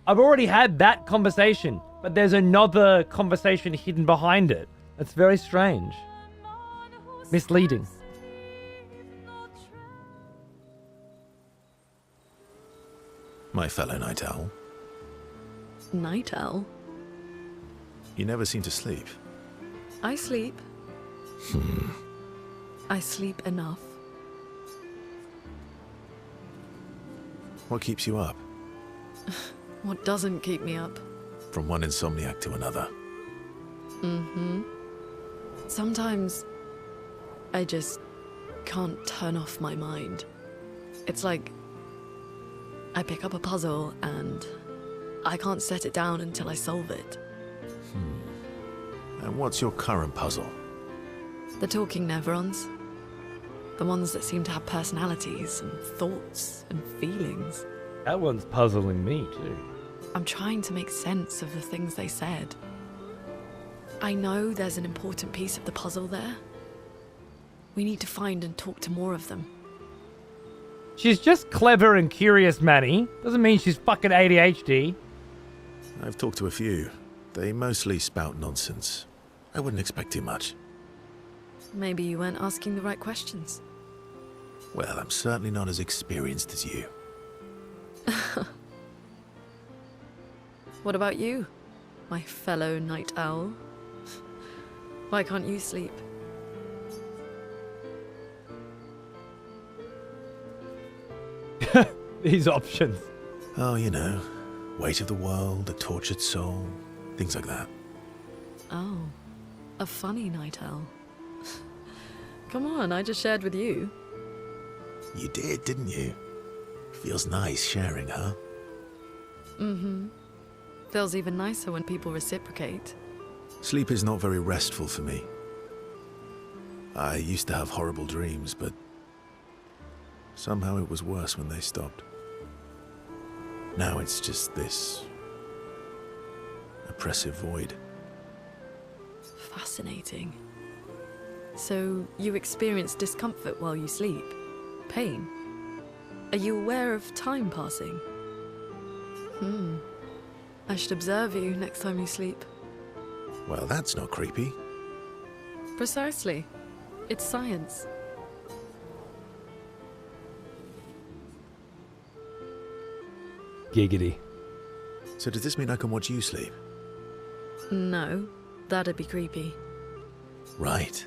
I've already had that conversation, but there's another conversation hidden behind it. That's very strange. Misleading. My fellow night owl, Night owl? you never seem to sleep. I sleep. I sleep enough. What keeps you up? What doesn't keep me up? From one insomniac to another. Mm-hmm. Sometimes I just can't turn off my mind. It's like I pick up a puzzle and I can't set it down until I solve it. And what's your current puzzle? The talking nevrons. The ones that seem to have personalities and thoughts and feelings. That one's puzzling me too. I'm trying to make sense of the things they said. I know there's an important piece of the puzzle there. We need to find and talk to more of them. She's just clever and curious, Manny. Doesn't mean she's fucking ADHD. I've talked to a few. They mostly spout nonsense. I wouldn't expect too much. Maybe you weren't asking the right questions. Well, I'm certainly not as experienced as you. What about you, my fellow night owl? Why can't you sleep? These options. Oh, you know, weight of the world, a tortured soul, things like that. Oh, a funny night owl. Come on, I just shared with you. You did, didn't you? Feels nice sharing, huh? Mm-hmm. Feels even nicer when people reciprocate. Sleep is not very restful for me. I used to have horrible dreams, but somehow it was worse when they stopped. Now it's just this oppressive void. Fascinating. So you experience discomfort while you sleep? Pain? Are you aware of time passing? I should observe you next time you sleep. Well, that's not creepy. Precisely. It's science. Giggity. So does this mean I can watch you sleep? No, that'd be creepy. Right.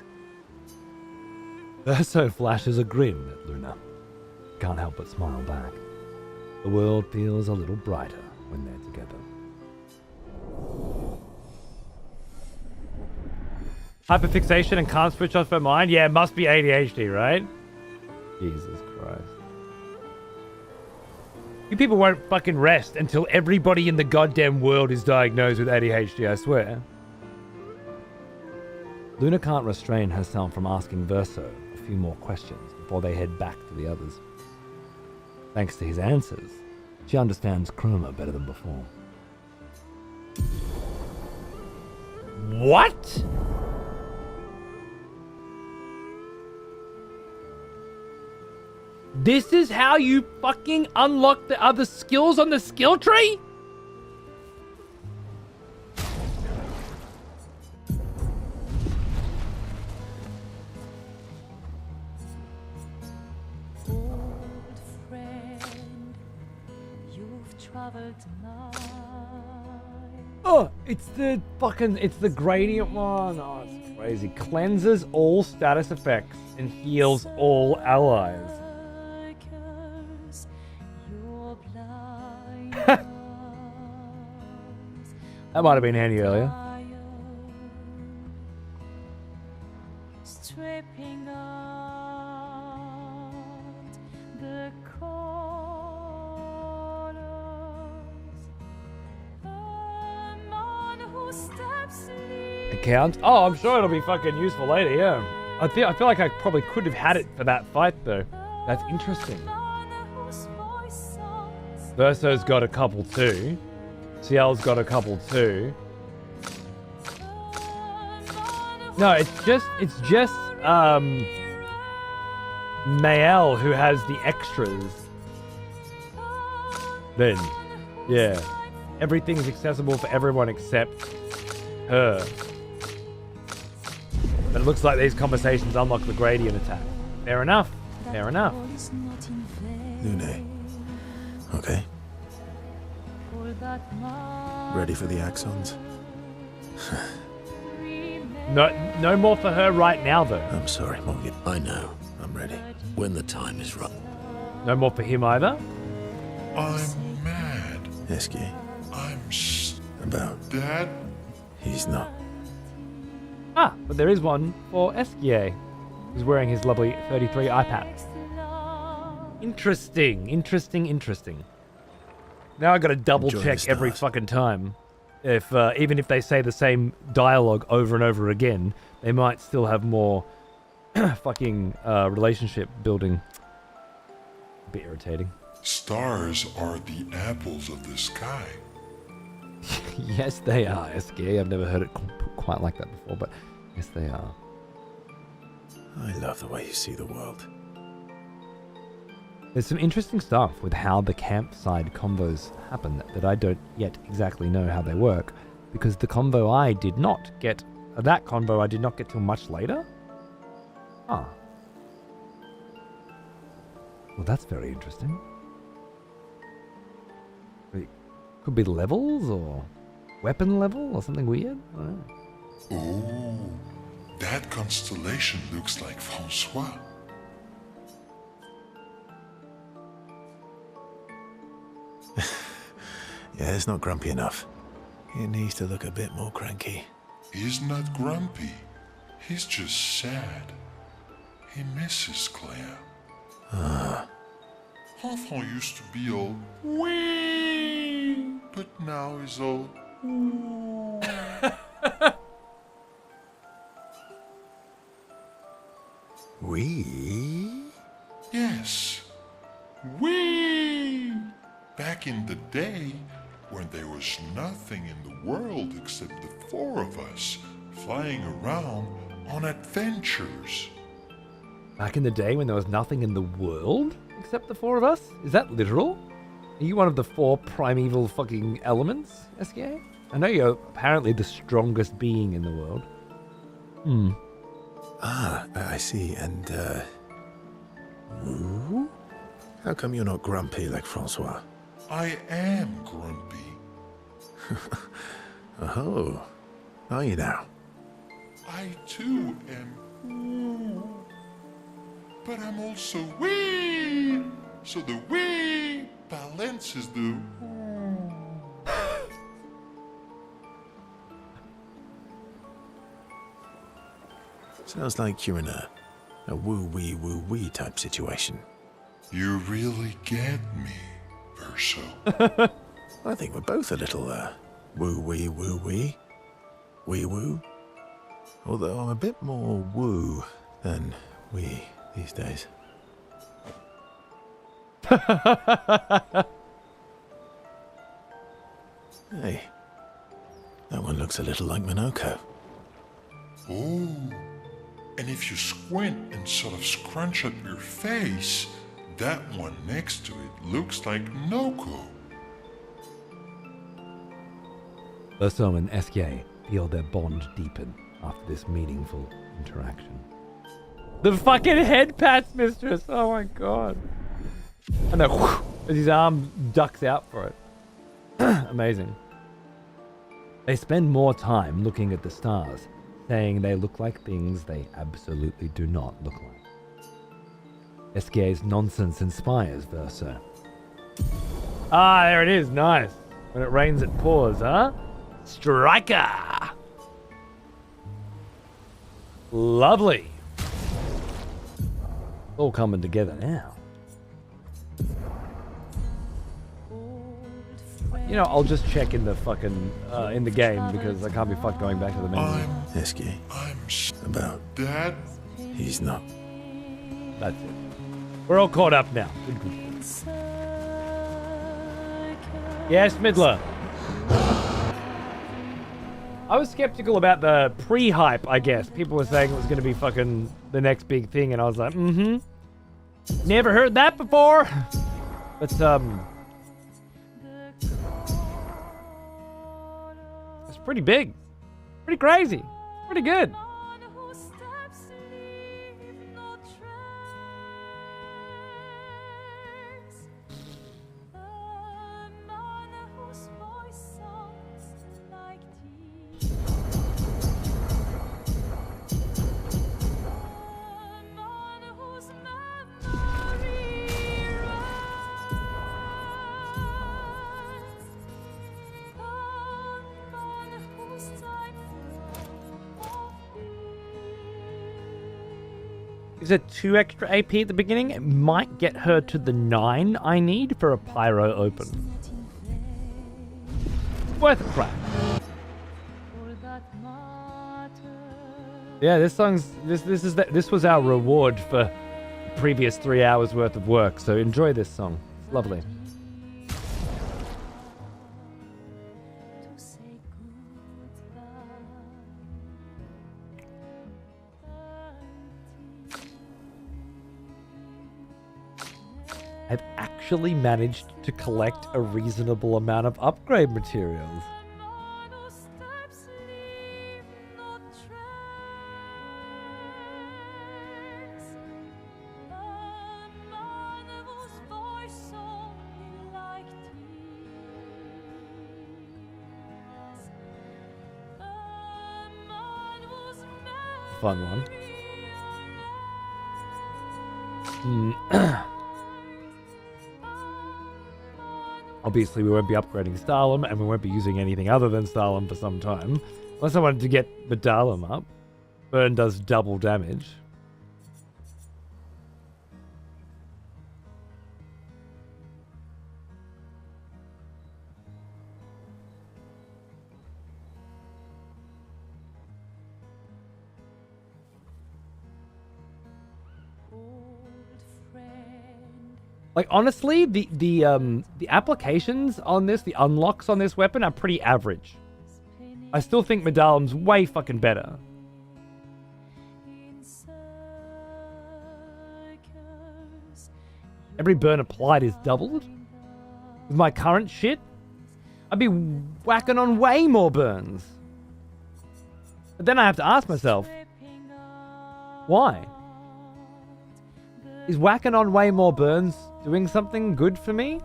Verso flashes a grin at Luna. Can't help but smile back. The world feels a little brighter when they're together. Hyperfixation and can't switch off her mind? Yeah, it must be ADHD, right? Jesus Christ. You people won't fucking rest until everybody in the goddamn world is diagnosed with ADHD, I swear. Luna can't restrain herself from asking Verso a few more questions before they head back to the others. Thanks to his answers, she understands Chroma better than before. What? This is how you fucking unlock the other skills on the skill tree? Old friend, you've traveled nigh. Oh, it's the gradient one. Oh, it's crazy. Cleanses all status effects and heals all allies. That might have been handy earlier. Stripping out the colors. A man who steps Account? Oh, I'm sure it'll be fucking useful later, yeah. I feel like I probably could have had it for that fight though. That's interesting. Verso's got a couple too. CL's got a couple too. No, it's just Mael who has the extras. Then, yeah. Everything's accessible for everyone except her. But it looks like these conversations unlock the gradient attack. Fair enough. Fair enough. Lune. Okay. Ready for the axons? No more for her right now, though. I'm sorry, Morgan. I know. I'm ready. When the time is right. No more for him either? I'm mad. Esky. I'm About. Dad? He's not. Ah, but there is one for Esquier, who's wearing his lovely 33 iPad. Interesting. Now I gotta double check every fucking time. If even if they say the same dialogue over and over again, they might still have more fucking relationship building. A bit irritating. Stars are the apples of the sky. Yes, they are, Esquier. I've never heard it quite like that before, but yes, they are. I love the way you see the world. There's some interesting stuff with how the campside convos happen that I don't yet exactly know how they work, because the convo I did not get till much later. Ah. Well, that's very interesting. Wait, could be levels or weapon level or something weird? I don't know. Ooh, that constellation looks like Francois. Yeah, it's not grumpy enough. He needs to look a bit more cranky. He's not grumpy. He's just sad. He misses Claire. Ah, Enfant used to be all wee, but now he's all ooh. We? Yes, we. Back in the day, when there was nothing in the world except the four of us flying around on adventures. Back in the day when there was nothing in the world except the four of us? Is that literal? Are you one of the four primeval fucking elements, SK? I know you're apparently the strongest being in the world. Ah, I see. And, woo? How come you're not grumpy like Francois? I am grumpy. Oh, are you now? I too am ooh. But I'm also wee. So the wee balances the ooh. Sounds like you're in a woo-wee type situation. You really get me, Verso. I think we're both a little, woo-wee. Wee-woo. Although I'm a bit more woo than wee these days. Hey, that one looks a little like Minoko. Oh, and if you squint and sort of scrunch up your face, that one next to it looks like Noko. Verso and SK feel their bond deepen after this meaningful interaction. The fucking head pats, mistress! Oh my god. And then as his arm ducks out for it. Amazing. They spend more time looking at the stars, saying they look like things they absolutely do not look like. SK's nonsense inspires Verso. Ah, there it is. Nice. When it rains, it pours, huh? Striker! Lovely. All coming together now. You know, I'll just check in the fucking, in the game because I can't be fucked going back to the menu. Esky. About that. He's not. That's it. We're all caught up now. Good, good. Yes, Midler. I was skeptical about the pre-hype, I guess. People were saying it was going to be fucking the next big thing, and I was like, never heard that before. But, it's pretty big. Pretty crazy. Pretty good. Is it 2 extra AP at the beginning? It might get her to the 9 I need for a pyro open. Worth a crack. Yeah, this song's this was our reward for the previous 3 hours worth of work. So enjoy this song. It's lovely. I've actually managed to collect a reasonable amount of upgrade materials. Fun one. Obviously, we won't be upgrading Stalin, and we won't be using anything other than Stalin for some time. Unless I wanted to get Medallium up. Burn does double damage. Like, honestly, the applications on this, the unlocks on this weapon are pretty average. I still think Medallum's way fucking better. Every burn applied is doubled. With my current shit, I'd be whacking on way more burns. But then I have to ask myself, why? Is whacking on way more burns doing something good for me?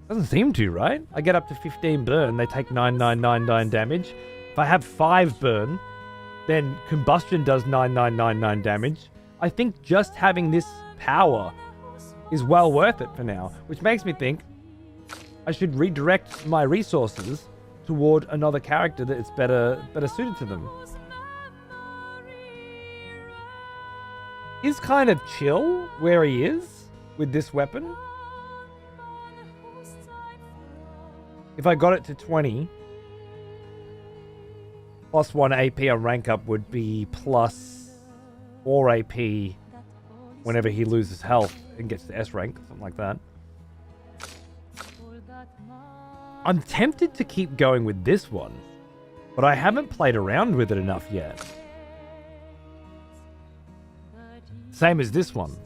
Doesn't seem to, right? I get up to 15 burn, they take 9999 damage. If I have 5 burn, then combustion does 9999 damage. I think just having this power is well worth it for now, which makes me think I should redirect my resources toward another character that is better suited to them. He's kind of chill where he is with this weapon. If I got it to 20, plus 1 AP on rank up would be plus 4 AP whenever he loses health and gets to S rank, something like that. I'm tempted to keep going with this one, but I haven't played around with it enough yet. Same as this one.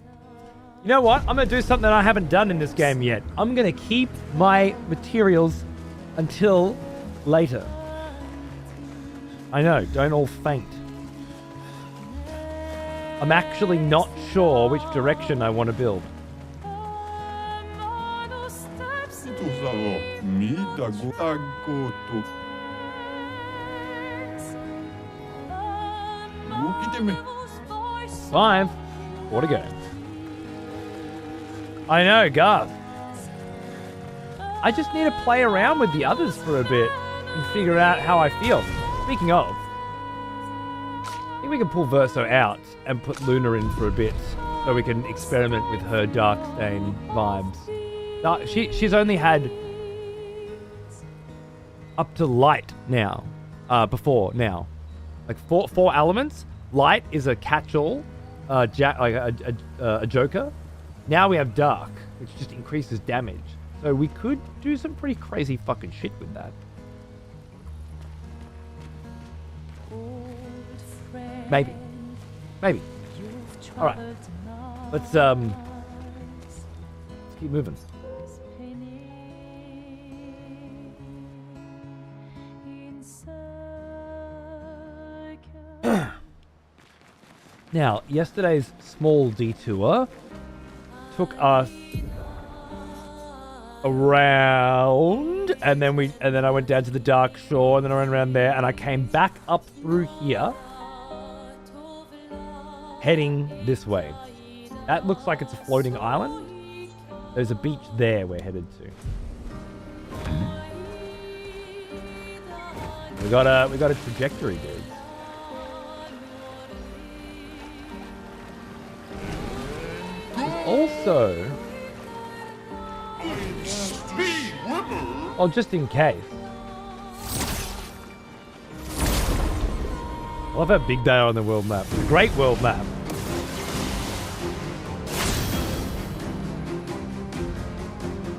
You know what? I'm going to do something I haven't done in this game yet. I'm going to keep my materials until later. I know, don't all faint. I'm actually not sure which direction I want to build. Five. 4 to go. I know, Garth. I just need to play around with the others for a bit and figure out how I feel. Speaking of, I think we can pull Verso out and put Luna in for a bit so we can experiment with her Darkstain vibes. She's only had up to light now, before now. Like four elements. Light is a catch-all, a joker. Now we have dark, which just increases damage. So we could do some pretty crazy fucking shit with that. Maybe. All right. Let's keep moving. Now, yesterday's small detour took us around, and then I went down to the Dark Shore, and then I went around there, and I came back up through here, heading this way. That looks like it's a floating island. There's a beach there we're headed to. We got a trajectory, dude. Also, just in case. I love how big they are on the world map. It's a great world map.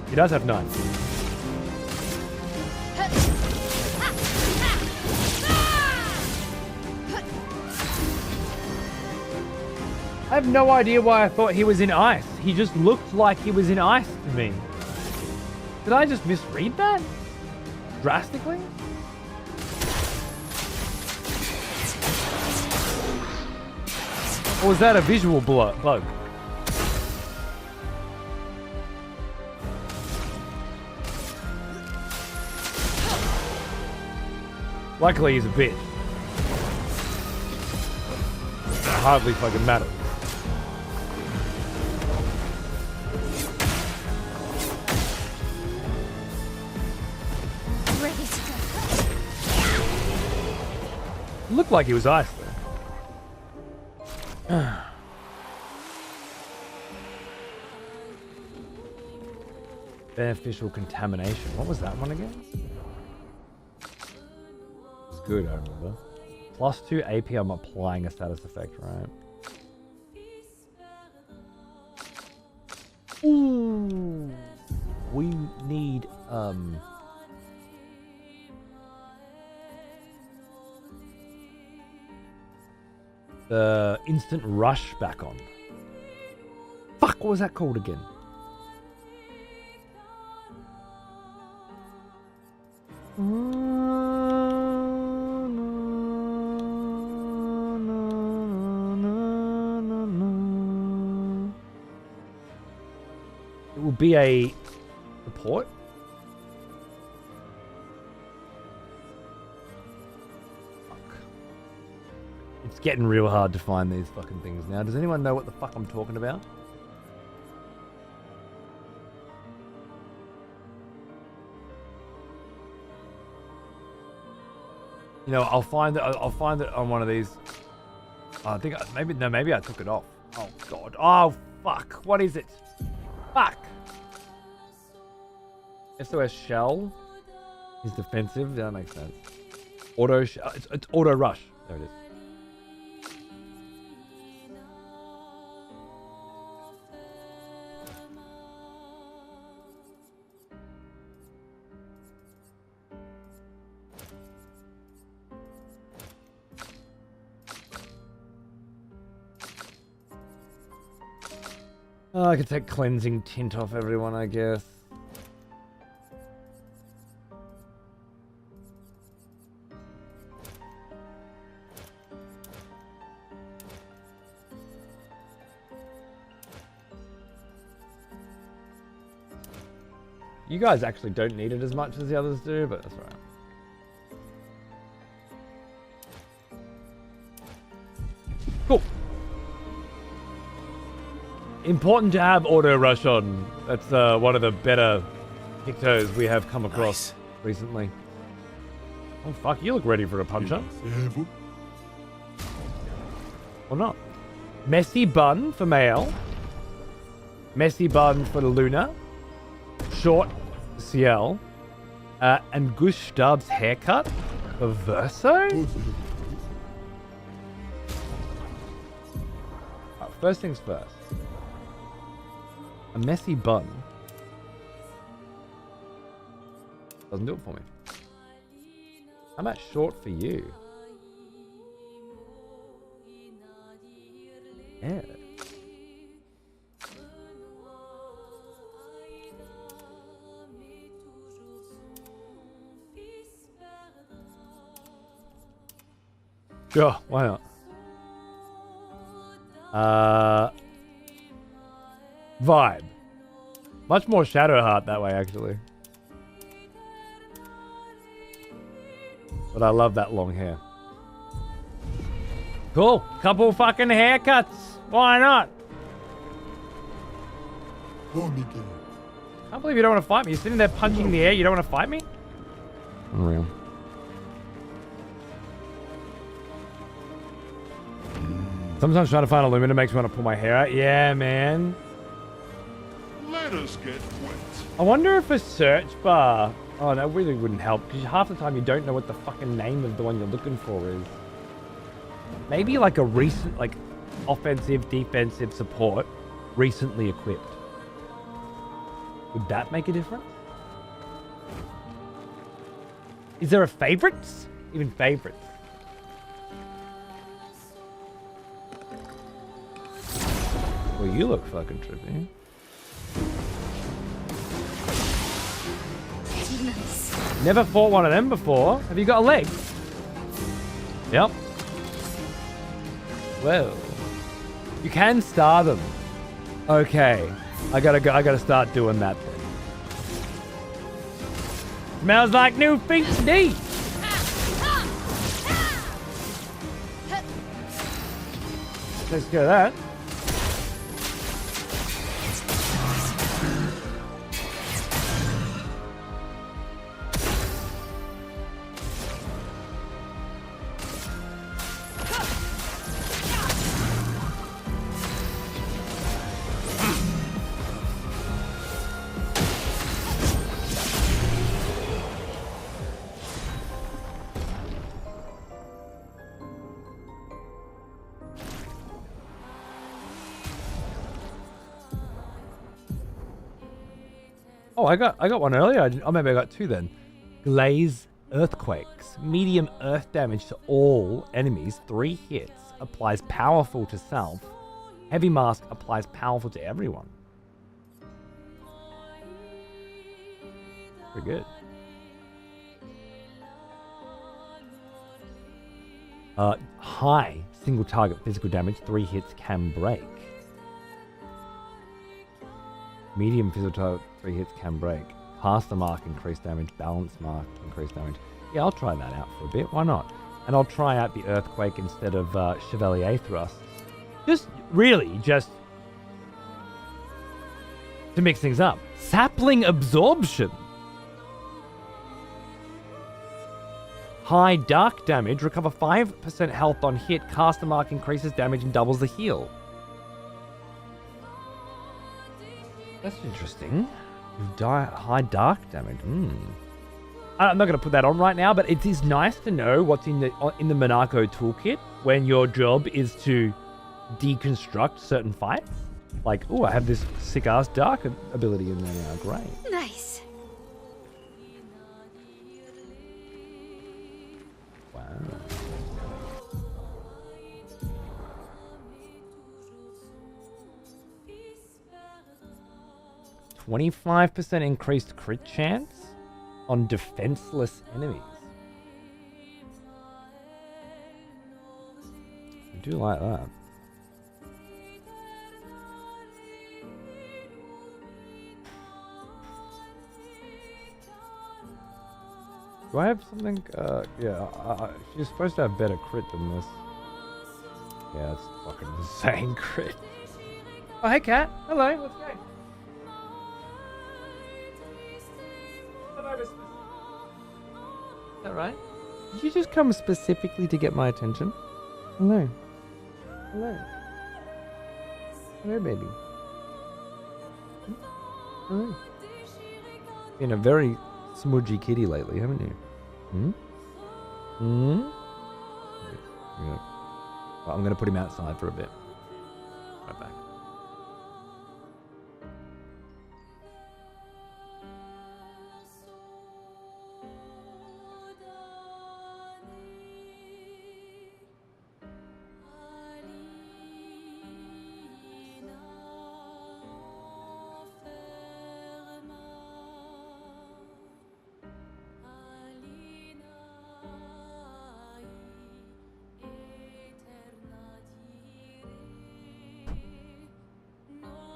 He does have 9. I have no idea why I thought he was in ice. He just looked like he was in ice to me. Did I just misread that? Drastically? Or was that a visual bug? Luckily he's a bitch. It hardly fucking matters. Looked like he was ice though. Beneficial contamination. What was that one again? It was good, I remember. Plus 2 AP, I'm applying a status effect, right? Ooh. the instant rush back on. Fuck, what was that called again? It will be a report. Fuck. It's getting real hard to find these fucking things now. Does anyone know what the fuck I'm talking about? You know, I'll find it on one of these. I think maybe I took it off. Oh god. Oh fuck. What is it? Fuck. SOS shell is defensive. That makes sense. It's auto rush. There it is. Oh, I could take cleansing tint off everyone, I guess. You guys actually don't need it as much as the others do, but that's alright. Cool. Important to have auto rush on. That's one of the better pictos we have come across recently. Oh fuck, you look ready for a puncher. Or not. Messy bun for male. Messy bun for Luna. Short CL. And Gustav's haircut for Verso? First things first. A messy bun doesn't do it for me. How much short for you? Yeah. Sure, why not? Vibe. Much more Shadowheart that way, actually. But I love that long hair. Cool. Couple fucking haircuts. Why not? I can't believe you don't want to fight me. You're sitting there punching the air. You don't want to fight me? Unreal. Sometimes trying to find a Lumina makes me want to pull my hair out. Yeah, man. Let us get wet. I wonder if a search bar... Oh, no, it really wouldn't help, because half the time you don't know what the fucking name of the one you're looking for is. Maybe like a recent, like, offensive, defensive support, recently equipped. Would that make a difference? Is there a favorites? Even favorites. Well, you look fucking trippy. Never fought one of them before. Have you got a leg? Yep. Well, you can star them. Okay, I gotta start doing that then. Smells like new feet deep. Let's go that. Oh, I got one earlier. Oh, maybe I got two then. Glaze Earthquakes. Medium earth damage to all enemies. 3 hits. Applies powerful to self. Heavy Mask applies powerful to everyone. Pretty good. High single target physical damage. 3 hits can break. Medium physical target. 3 hits can break. Caster Mark increased damage. Balance Mark increased damage. Yeah, I'll try that out for a bit. Why not? And I'll try out the Earthquake instead of Chevalier Thrust. Just to mix things up. Sapling Absorption. High dark damage. Recover 5% health on hit. Caster Mark increases damage and doubles the heal. That's interesting. You die at high dark damage. I'm not going to put that on right now, but it is nice to know what's in the Monaco toolkit when your job is to deconstruct certain fights. Like, oh, I have this sick-ass dark ability in there now. Great. Nice. Wow. 25% increased crit chance on defenseless enemies. I do like that. Do I have something? Yeah, she's supposed to have better crit than this. Yeah, it's fucking insane crit. Oh, hey, Cat. Hello. What's going on? Is that right? Did you just come specifically to get my attention? Hello. Hello. Hello, baby. Hello. Been a very smudgy kitty lately, haven't you? Yeah. Well, I'm going to put him outside for a bit. Right back.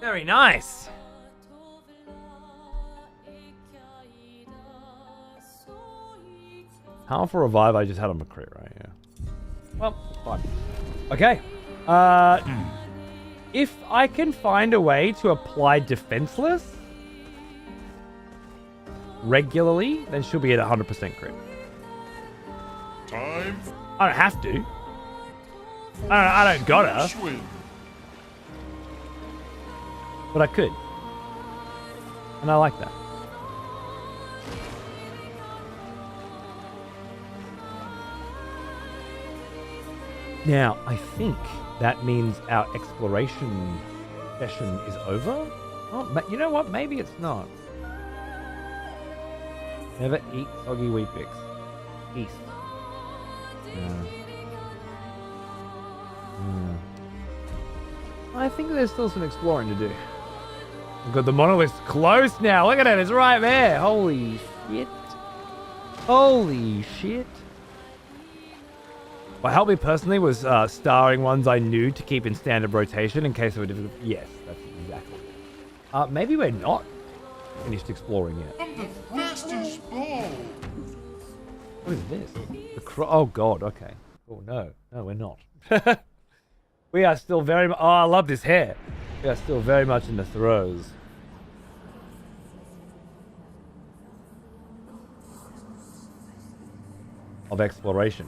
Very nice. Powerful revive I just had on my crit, right? Yeah. Well, fine. Okay. If I can find a way to apply defenseless regularly, then she'll be at 100% crit. Time. I don't have to. I don't gotta. Swing. But I could. And I like that. Now, I think that means our exploration session is over. Oh, but you know what? Maybe it's not. Never eat soggy Weet-Bix. East. Yeah. I think there's still some exploring to do. We've got the monolith close now. Look at it. It's right there. Holy shit. Holy shit. What helped me personally was starring ones I knew to keep in standard rotation in case of a difficult... Yes, that's exactly it. Maybe we're not finished exploring yet. I'm the fastest ball. What is this? Oh, God. Okay. Oh, no. No, we're not. We are still very much... Oh, I love this hair. We are still very much in the throes of exploration.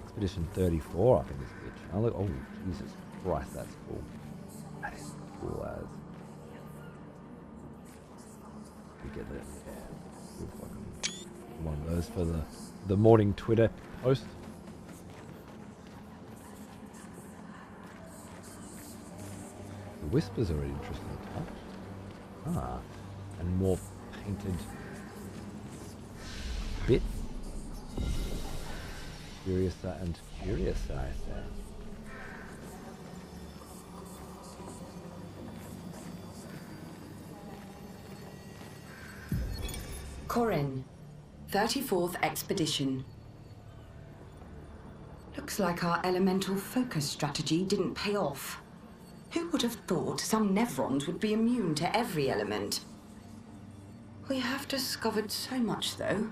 Expedition 34 up in this bitch. Oh, look. Oh, Jesus Christ, that's cool. That is cool as. We get that. Yeah. We'll fucking one of those for the morning Twitter post. The whispers are an interesting touch. And more painted bits. Curiouser and curiouser, I say. Corin, 34th Expedition. Looks like our elemental focus strategy didn't pay off. Who would have thought some Nevrons would be immune to every element? We have discovered so much, though.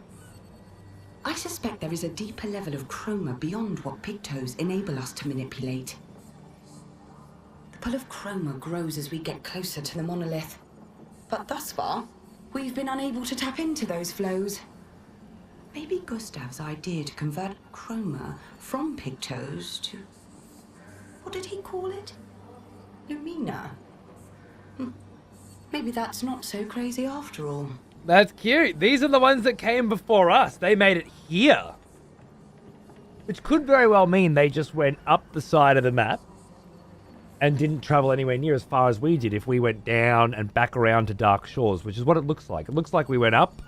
I suspect there is a deeper level of chroma beyond what pigtoes enable us to manipulate. The pull of chroma grows as we get closer to the monolith. But thus far, we've been unable to tap into those flows. Maybe Gustav's idea to convert chroma from pigtoes to... what did he call it? Lumina. Maybe that's not so crazy after all. That's cute. These are the ones that came before us. They made it here. Which could very well mean they just went up the side of the map and didn't travel anywhere near as far as we did if we went down and back around to Dark Shores, which is what it looks like. It looks like we went up,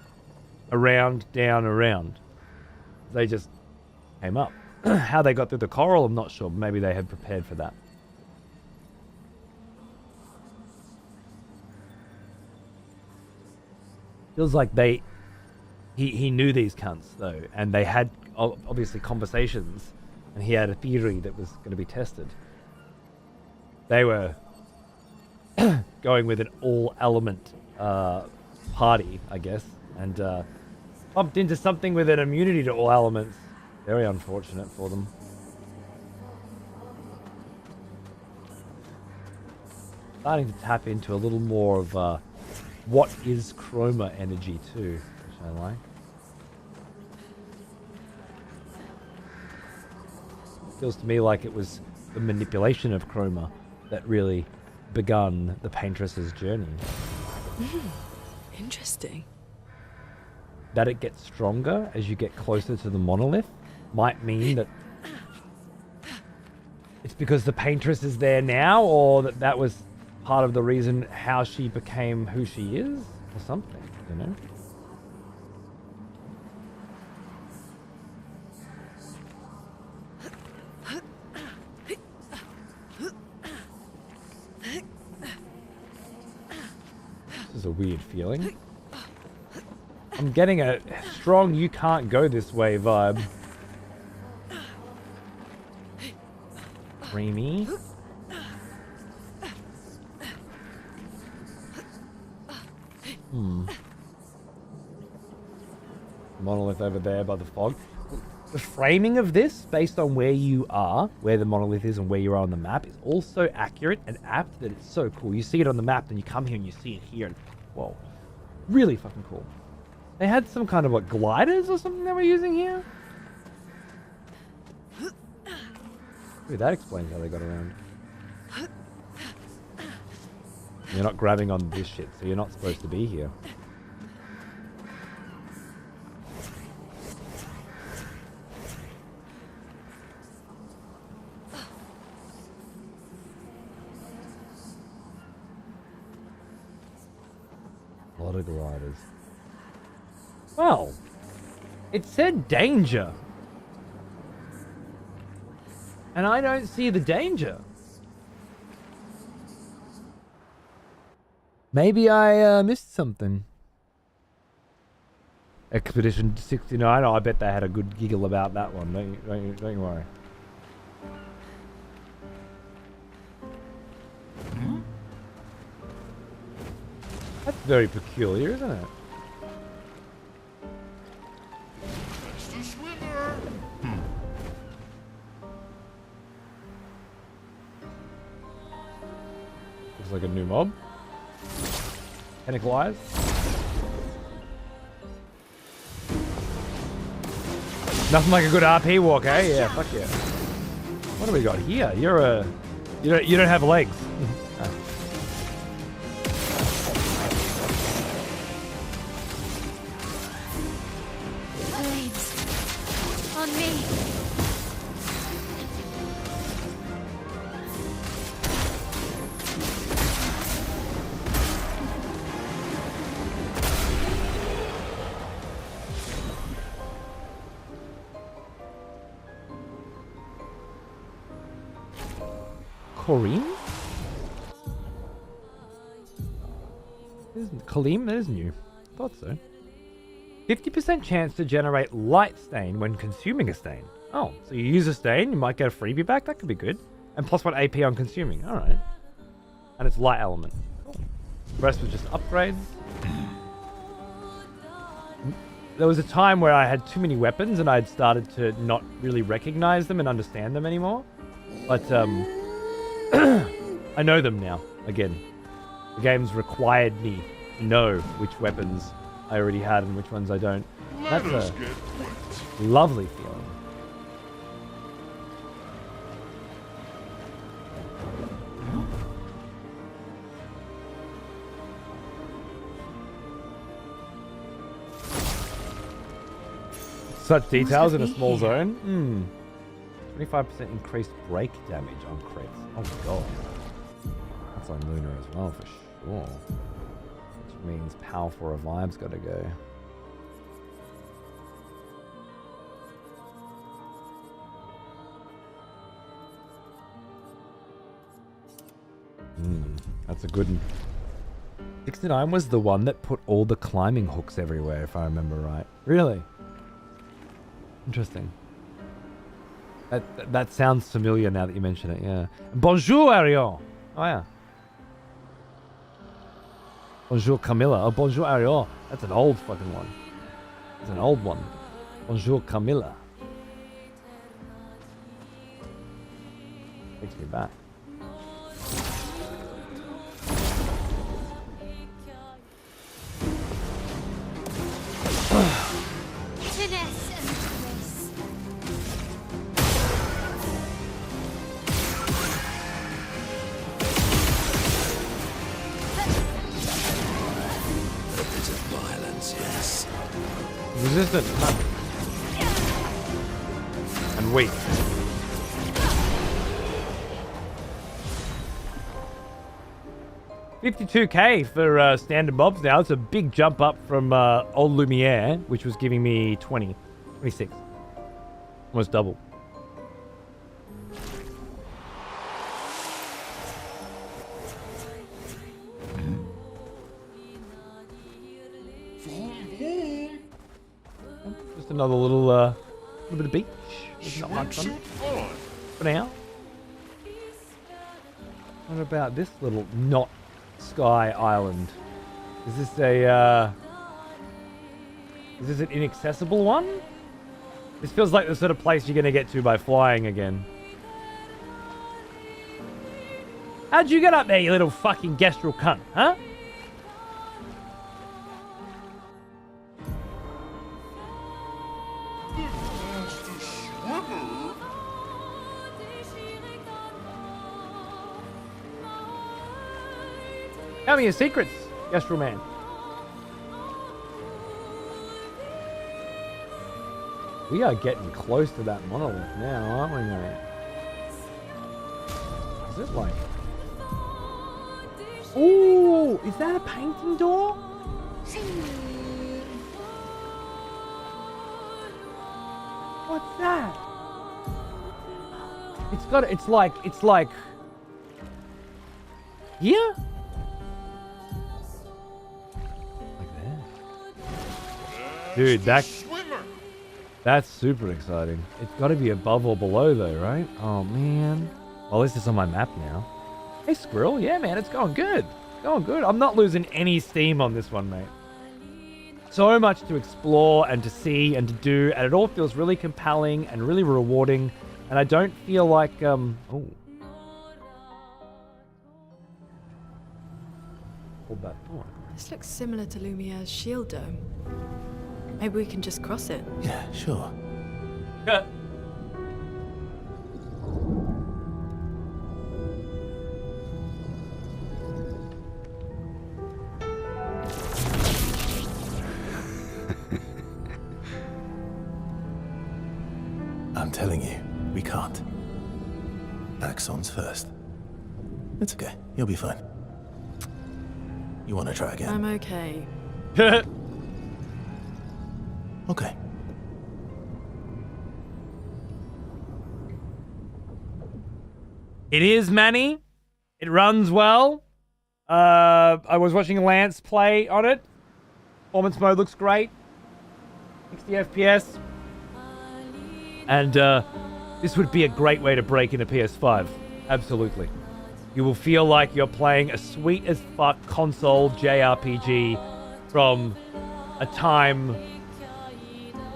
around, down, around. They just came up. How they got through the coral, I'm not sure. Maybe they had prepared for that. Feels like he knew these cunts though, and they had obviously conversations, and he had a theory that was going to be tested. They were going with an all-element party, I guess, and bumped into something with an immunity to all elements. Very unfortunate for them. Starting to tap into a little more of what is chroma energy too, which I like. Feels to me like it was the manipulation of chroma that really begun the paintress's journey. Interesting. That it gets stronger as you get closer to the monolith might mean that it's because the paintress is there now, or that was part of the reason how she became who she is, or something, you know? This is a weird feeling. I'm getting a strong you can't go this way vibe. Creamy. Monolith over there by the fog. The framing of this, based on where you are, where the monolith is and where you are on the map, is also accurate and apt that it's so cool. You see it on the map, then you come here and you see it here, and whoa. Really fucking cool. They had some kind of, gliders or something they were using here? Ooh, that explains how they got around. You're not grabbing on this shit, so you're not supposed to be here. A lot of gliders. Well, it said danger. And I don't see the danger. Maybe I missed something. Expedition 69. Oh, I bet they had a good giggle about that one. Don't you worry. That's very peculiar, isn't it? Mr. Swimmer! Looks like a new mob. Tentacle eyes. Nothing like a good RP walk, eh? Yeah, fuck yeah. What do we got here? You don't have legs. Flames. On me. Kareem? Kalim? That is new. Thought so. 50% chance to generate light stain when consuming a stain. Oh, so you use a stain, you might get a freebie back? That could be good. And plus 1 AP on consuming. Alright. And it's light element. Cool. The rest was just upgrades. There was a time where I had too many weapons and I'd started to not really recognize them and understand them anymore. But, I know them now, again. The game's required me to know which weapons I already had and which ones I don't. That's a lovely feeling. Such details in a small zone. 25% increased break damage on crits. Oh my god. That's on Lunar as well for sure. Which means powerful revive's gotta go. That's a good one. 69 was the one that put all the climbing hooks everywhere, if I remember right. Really? Interesting. That sounds familiar now that you mention it, yeah. Bonjour, Ariel. Oh, yeah. Bonjour, Camilla. Oh, bonjour, Ariel. That's an old fucking one. It's an old one. Bonjour, Camilla. Takes me back. Resistant. And weak. $52K for standard mobs now. It's a big jump up from old Lumiere, which was giving me 26. Almost double. Just another little bit of beach. There's not much on it for now. What about this little not sky island? Is this a is this an inaccessible one? This feels like the sort of place you're gonna get to by flying again. How'd you get up there, you little fucking gestural cunt, huh? Tell me your secrets, Gestural Man. We are getting close to that monolith now, aren't we, mate? Is it like... Ooh, is that a painting door? What's that? It's like... Here? Dude, that's super exciting. It's got to be above or below though, right? Oh man. Well, at least it's on my map now. Hey Squirrel, yeah man, it's going good. Going good. I'm not losing any steam on this one, mate. So much to explore and to see and to do, and it all feels really compelling and really rewarding. And I don't feel like oh. Hold that door. This looks similar to Lumiere's shield dome. Maybe we can just cross it. Yeah, sure. I'm telling you, we can't. Axon's first. It's okay. You'll be fine. You want to try again? I'm okay. Okay. It is, Manny. It runs well. I was watching Lance play on it. Performance mode looks great. 60 FPS. And this would be a great way to break into PS5. Absolutely. You will feel like you're playing a sweet as fuck console JRPG from a time...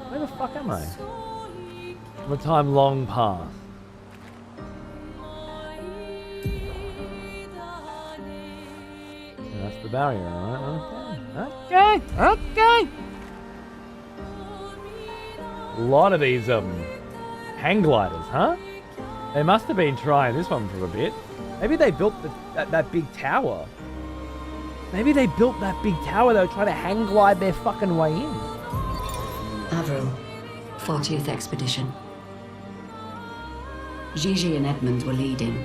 Where the fuck am I? From a time long past. And that's the barrier, alright? Okay. Okay. A lot of these hang gliders, huh? They must have been trying this one for a bit. Maybe they built that big tower. Maybe they built that big tower. They were trying to hang glide their fucking way in. Avril, 40th Expedition. Gigi and Edmund were leading.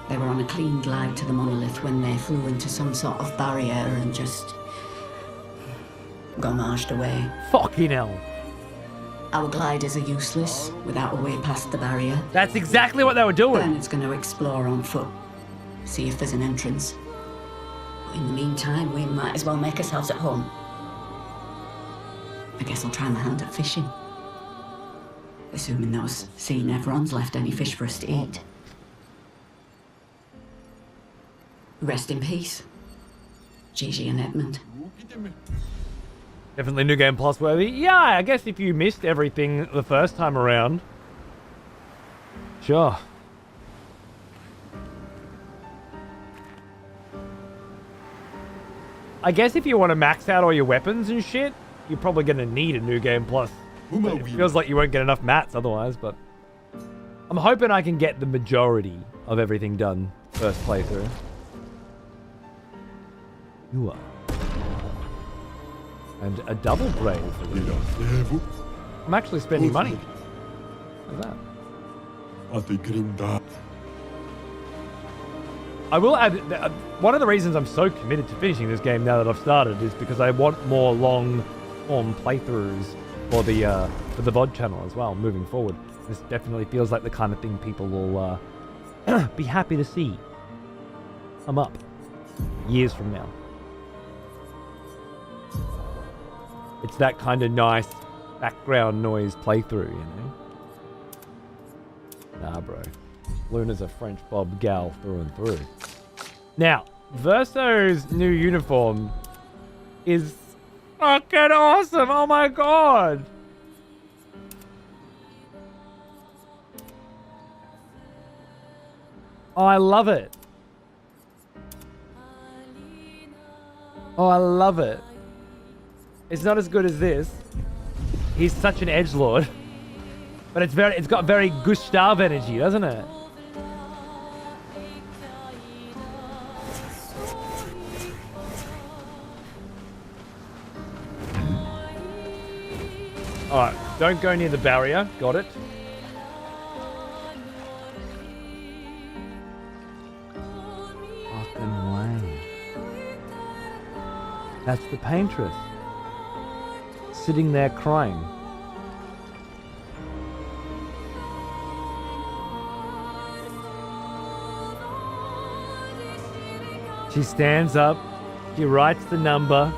They were on a clean glide to the monolith when they flew into some sort of barrier and just... gommaged away. Fucking hell. Our gliders are useless without a way past the barrier. That's exactly what they were doing. Bernard's going to explore on foot. See if there's an entrance. But in the meantime, we might as well make ourselves at home. I guess I'll try my hand at fishing. Assuming those sea nevrons left any fish for us to eat. Rest in peace, Gigi and Edmund. Definitely New Game Plus worthy. Yeah, I guess if you missed everything the first time around. Sure. I guess if you want to max out all your weapons and shit, you're probably going to need a New Game Plus. It feels like you won't get enough mats otherwise, but... I'm hoping I can get the majority of everything done first playthrough. You are. And a double braid for you. I'm actually spending money. How's that? I will add, one of the reasons I'm so committed to finishing this game now that I've started is because I want more long-form playthroughs for the VOD channel as well, moving forward. This definitely feels like the kind of thing people will be happy to see come up years from now. It's that kind of nice background noise playthrough, you know? Nah, bro. Luna's a French Bob gal through and through. Now, Verso's new uniform is fucking awesome! Oh my god! Oh, I love it. Oh, I love it. It's not as good as this. He's such an edgelord. But it's got very Gustav energy, doesn't it? Alright, don't go near the barrier. Got it. Fucking way. That's the paintress. Sitting there crying. She stands up, she writes the number,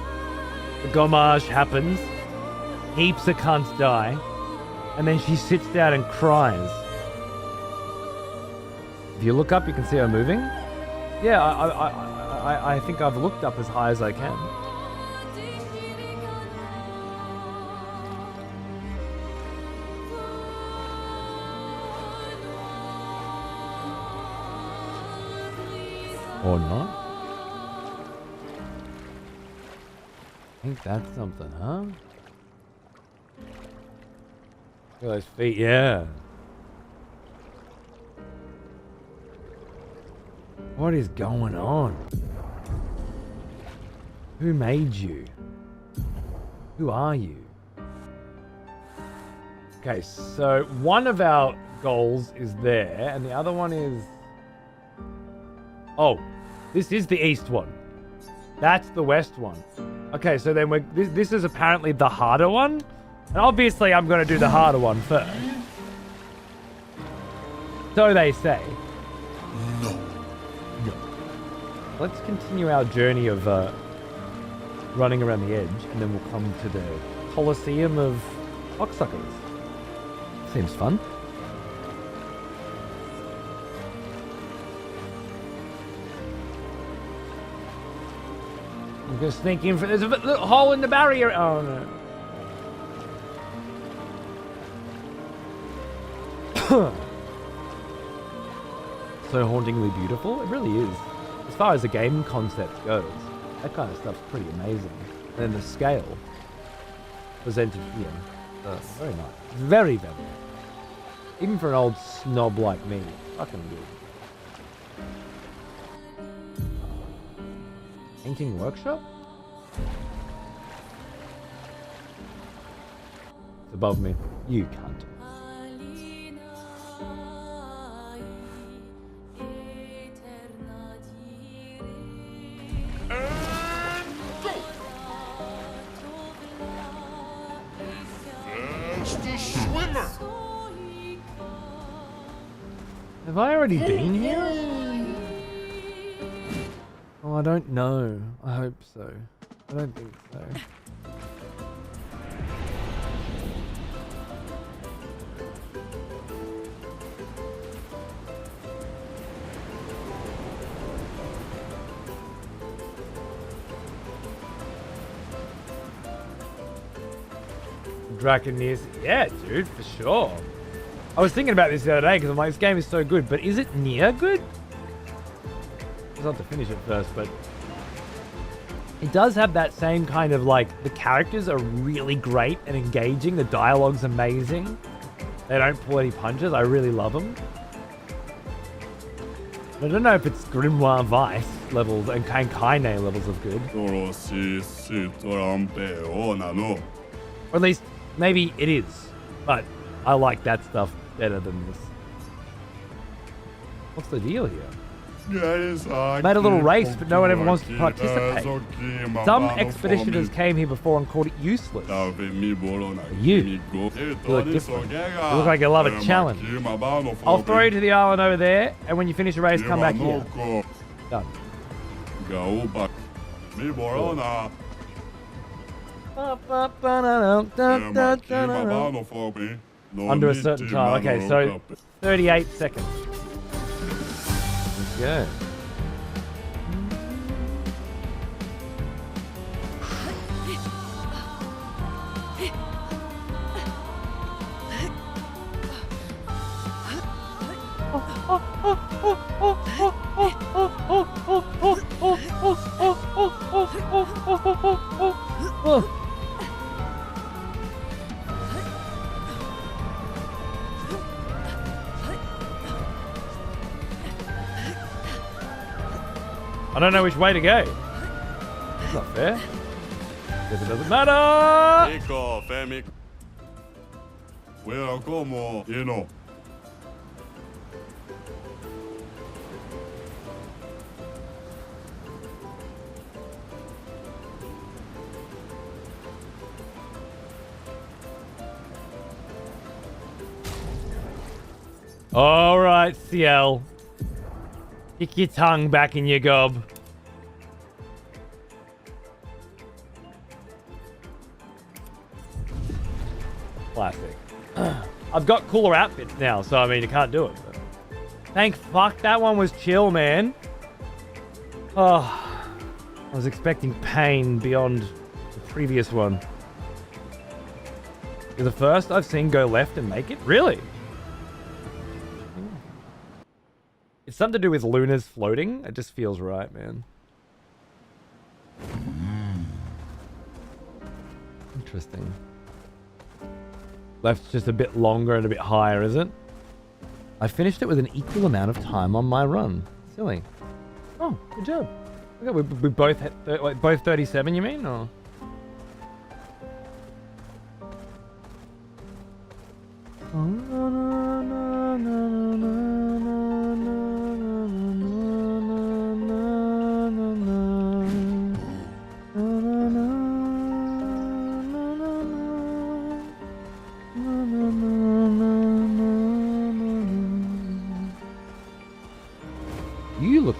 the gommage happens, heaps of cunts die, and then she sits down and cries. If you look up, you can see her moving. Yeah, I think I've looked up as high as I can. Or not? I think that's something, huh? Look at those feet, yeah. What is going on? Who made you? Who are you? Okay, so one of our goals is there, and the other one is... Oh, this is the east one. That's the west one. Okay, so then this is apparently the harder one. And obviously I'm going to do the harder one first. So they say. No. No. Let's continue our journey of running around the edge, and then we'll come to the Colosseum of Cocksuckers. Seems fun. I'm gonna sneak in for. There's a little hole in the barrier. Oh no. So hauntingly beautiful. It really is. As far as the game concept goes, that kind of stuff's pretty amazing. And then the scale presented here, very nice. Very, very nice. Even for an old snob like me, fucking good. Painting workshop? It's above me. You cunt. Swimmer! Have I already been here? Oh, I don't know. I hope so. I don't think so. Draconis, yeah, dude, for sure. I was thinking about this the other day because I'm like, this game is so good, but is it near good? I'll have to finish it first, but it does have that same kind of like, the characters are really great and engaging. The dialogue's amazing. They don't pull any punches. I really love them. I don't know if it's Grimoire Vice levels and Kaine levels of good. Or at least, maybe it is. But I like that stuff better than this. What's the deal here? Made a little race, but no one ever wants to participate. Some expeditioners came here before and called it useless. You look different. You look like you love a challenge. I'll throw you to the island over there, and when you finish the race, come back here. Done. Under a certain time. Okay, so 38 seconds. Let's go. I don't know which way to go. That's not fair. Guess it doesn't matter. All right, CL. Stick your tongue back in your gob. Classic. I've got cooler outfits now, so I mean, you can't do it. But... Thank fuck, that one was chill, man. Oh, I was expecting pain beyond the previous one. You're the first I've seen go left and make it? Really? It's something to do with Luna's floating. It just feels right, man. Interesting. Left's just a bit longer and a bit higher, is it? I finished it with an equal amount of time on my run. Silly. Oh, good job. Okay, we both hit both 37, you mean? Or?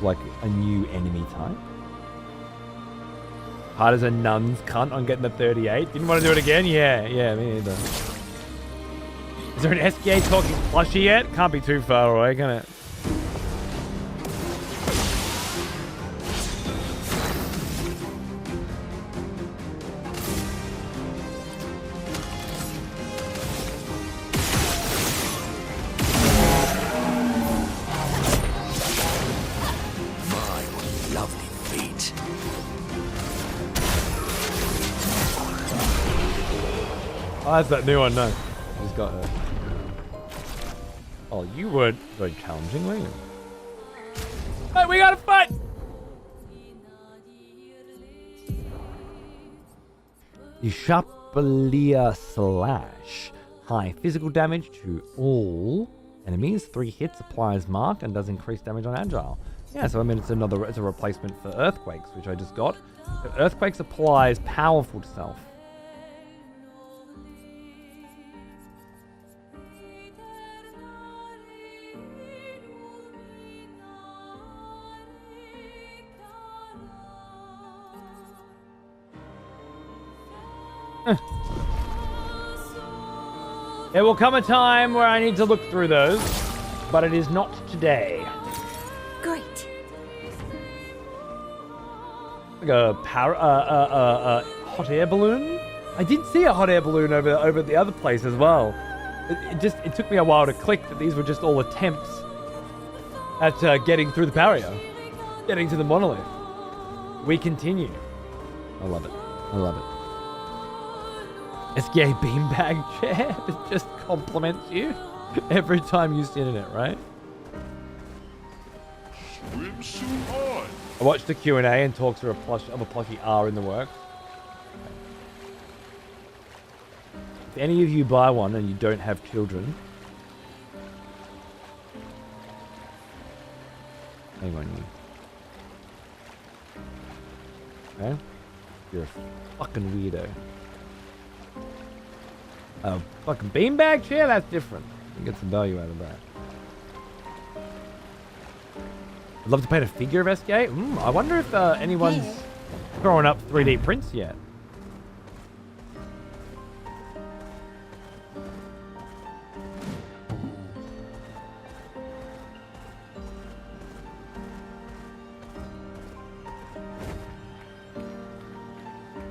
like a new enemy type. Hard as a nun's cunt on getting the 38. Didn't want to do it again? Yeah, me either. Is there an SKA talking plushie yet? Can't be too far away, can it? Oh, that's that new one, no. He's got her. Oh, you weren't very challenging, were you? Hey, we gotta fight! The Chapelier Slash. High physical damage to all enemies. 3 hits, applies mark, and does increase damage on agile. Yeah, so I mean it's a replacement for Earthquakes, which I just got. So Earthquakes applies powerful to self. There will come a time where I need to look through those, but it is not today. Great. Like a hot air balloon? I did see a hot air balloon over at the other place as well. It took me a while to click that these were just all attempts at getting through the barrier, getting to the monolith. We continue. I love it. I love it. SGA beanbag chair that just compliments you every time you sit in it, right? Swimsuit on. I watched the Q&A and talks of a plushie R in the works. If any of you buy one and you don't have children, hang on you. Okay? You're a fucking weirdo. A fucking beanbag chair? That's different. You get some value out of that. I'd love to paint a figure of SK. I wonder if anyone's throwing up 3D prints yet.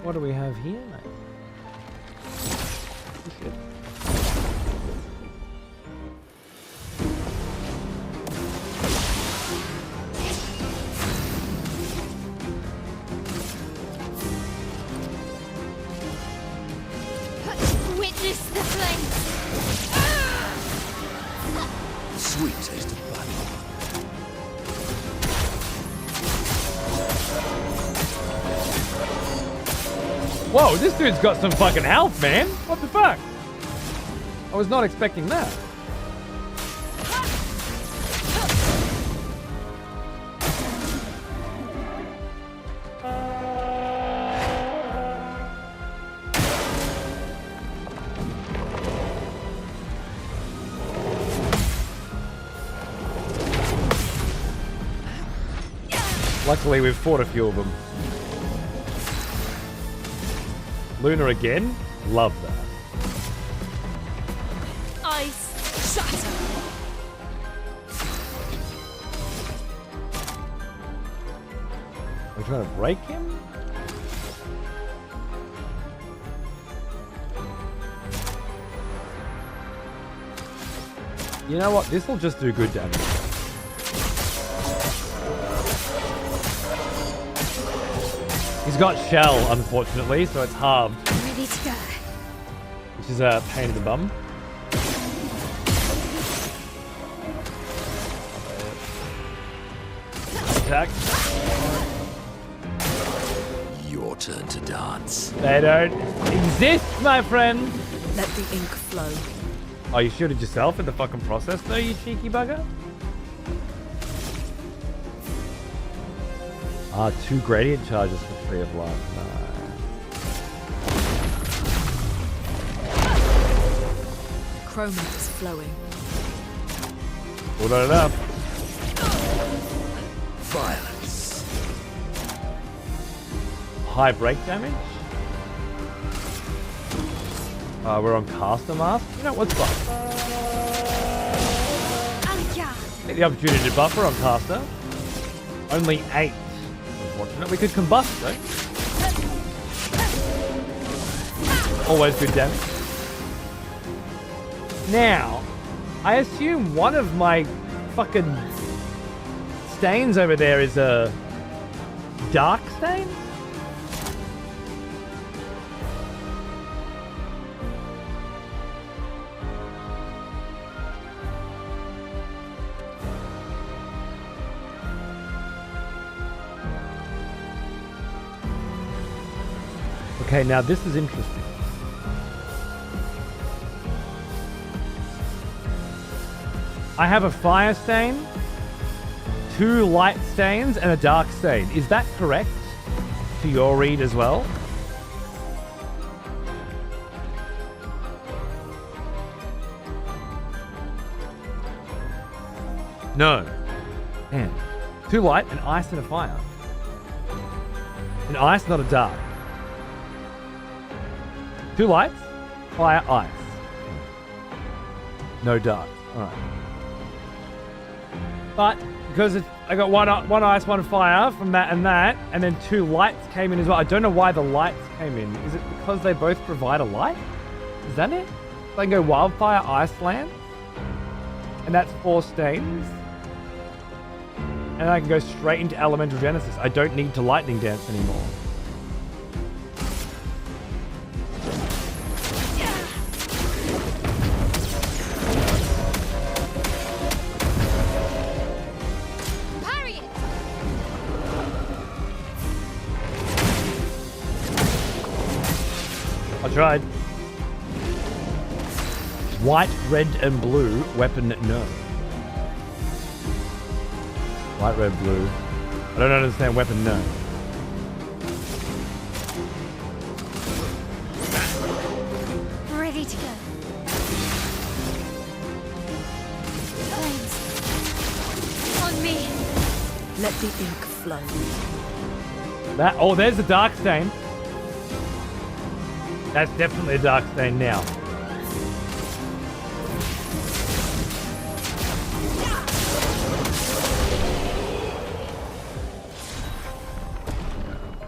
What do we have here, mate? Shit. Witness the flames. Sweet taste of blood. Whoa, this dude's got some fucking health, man. What the fuck? I was not expecting that. Luckily, we've fought a few of them. Luna again? Love that. Ice shatter. We're trying to break him? You know what? This will just do good damage. He's got shell, unfortunately, so it's halved. Ready to go. Which is a pain in the bum. Attack. Your turn to dance. They don't exist, my friend. Let the ink flow. Oh, you shooted yourself in the fucking process, though, you cheeky bugger? Ah, 2 gradient charges for Tree of Life. Chroma is flowing. Pulled that enough. violence. High break damage. We're on caster mask. You know what's buff? Take the opportunity to buffer on caster. Only 8. Unfortunate. We could combust though. Always good damage. Now, I assume one of my fucking stains over there is a dark stain? Okay, now this is interesting. I have a fire stain, 2 light stains, and a dark stain. Is that correct to your read as well? No. Man. 2 light, an ice, and a fire. An ice, not a dark. 2 lights, fire, ice. No dark. Alright. But because I got one ice, 1 fire from that, and then 2 lights came in as well. I don't know why the lights came in. Is it because they both provide a light? Is that it? So I can go wildfire, ice land, and that's 4 stains. And I can go straight into elemental genesis. I don't need to lightning dance anymore. I tried. White, red, and blue. Weapon, no. White, red, blue. I don't understand weapon, no. Ready to go. Flames. On me. Let the ink flow. That, oh, there's a dark stain. That's definitely a dark stain now.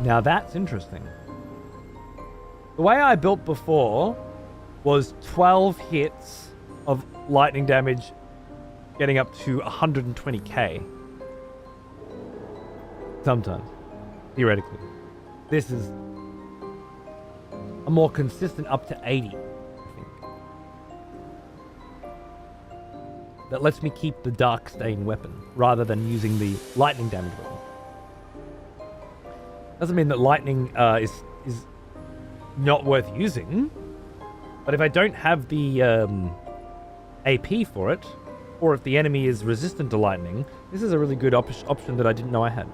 Now that's interesting. The way I built before was 12 hits of lightning damage getting up to 120k. Sometimes, theoretically. This is a more consistent up to 80, I think. That lets me keep the dark stain weapon rather than using the lightning damage weapon. Doesn't mean that lightning is not worth using, but if I don't have the AP for it, or if the enemy is resistant to lightning, this is a really good option that I didn't know I had.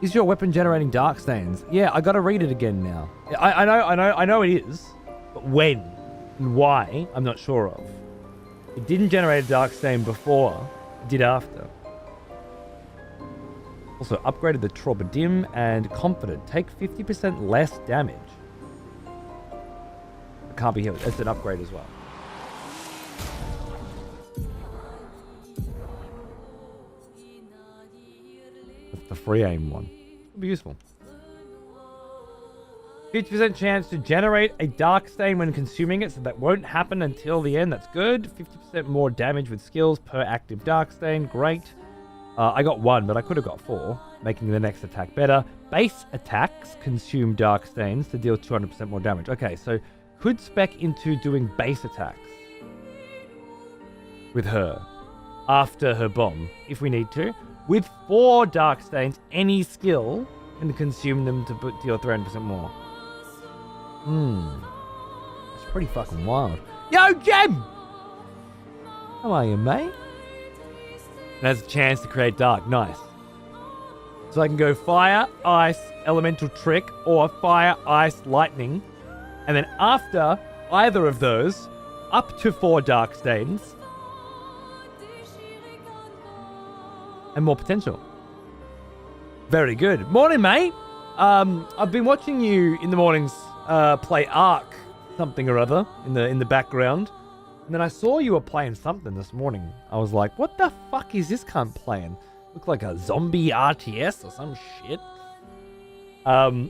Is your weapon generating dark stains? Yeah, I gotta read it again now. I know it is, but when and why, I'm not sure of. It didn't generate a dark stain before, it did after. Also upgraded the Traumadim and Confident. Take 50% less damage. It can't be healed. It's an upgrade as well. That's the free aim one. It'll be useful. 50% chance to generate a dark stain when consuming it, so that won't happen until the end. That's good. 50% more damage with skills per active dark stain. Great. I got 1, but I could have got 4, making the next attack better. Base attacks consume dark stains to deal 200% more damage. Okay, so could spec into doing base attacks with her after her bomb, if we need to. With 4 dark stains, any skill can consume them to deal 300% more. It's pretty fucking wild. Yo, Jem! How are you, mate? And has a chance to create dark. Nice. So I can go fire, ice, elemental trick, or fire, ice, lightning. And then after either of those, up to 4 dark stains. and more potential. Very good. Morning, mate. I've been watching you in the mornings play Ark something or other in the background. And then I saw you were playing something this morning. I was like, what the fuck is this cunt playing? Looked like a zombie RTS or some shit. And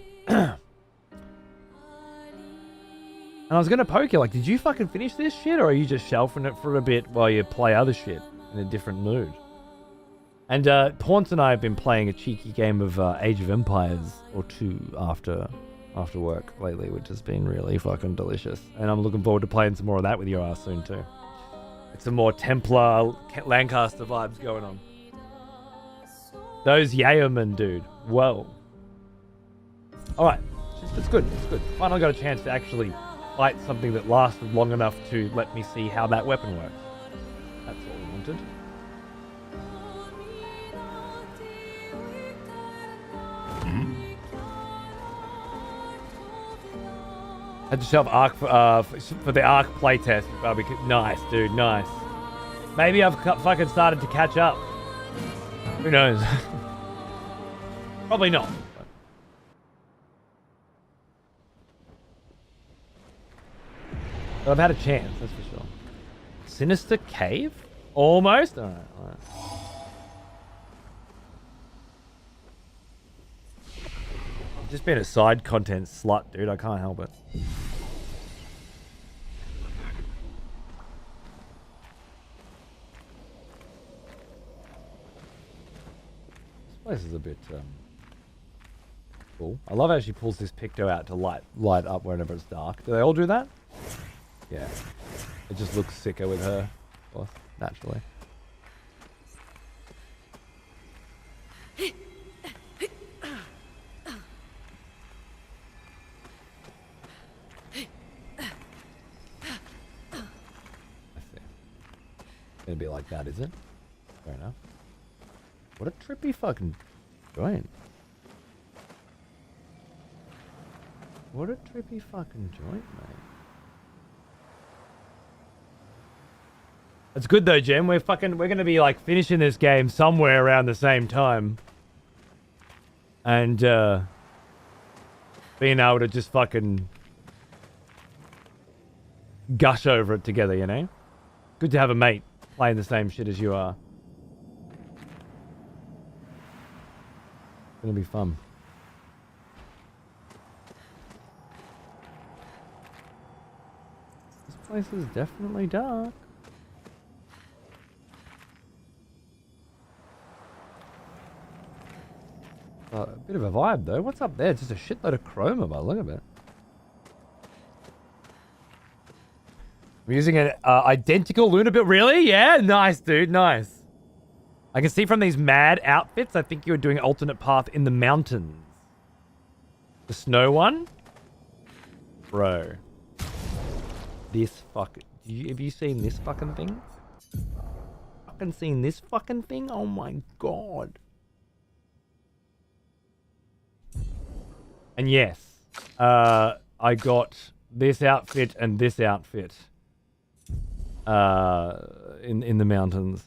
I was gonna poke you, like, did you fucking finish this shit, or are you just shelving it for a bit while you play other shit in a different mood? And Paunce and I have been playing a cheeky game of Age of Empires or two after work lately, which has been really fucking delicious. And I'm looking forward to playing some more of that with your ass soon too. It's some more Templar Lancaster vibes going on. Those Yeomen, dude. Whoa. Alright. It's good. It's good. Finally got a chance to actually fight something that lasted long enough to let me see how that weapon works. That's all we wanted. Had to shelf Ark for the Ark playtest. Nice, dude. Nice. Maybe I've fucking started to catch up. Who knows? Probably not. But I've had a chance, that's for sure. Sinister Cave? Almost? Alright, alright. I've just been a side content slut, dude. I can't help it. This place is a bit cool. I love how she pulls this picto out to light up whenever it's dark. Do they all do that? Yeah. It just looks sicker with her, of course, naturally. Gonna be like that, is it? Fair enough. What a trippy fucking joint. What a trippy fucking joint, mate. It's good though, Jem. We're gonna be like finishing this game somewhere around the same time. And being able to just fucking gush over it together, you know? Good to have a mate playing the same shit as you are. It's gonna be fun. This place is definitely dark. A bit of a vibe though. What's up there? Just a shitload of chroma by the look of it. I'm using an identical Luna build. Really? Yeah? Nice, dude. Nice. I can see from these mad outfits, I think you were doing alternate path in the mountains. The snow one? Bro. This fucking... Have you seen this fucking thing? Fucking seen this fucking thing? Oh my god. And yes, I got this outfit and this outfit in the mountains.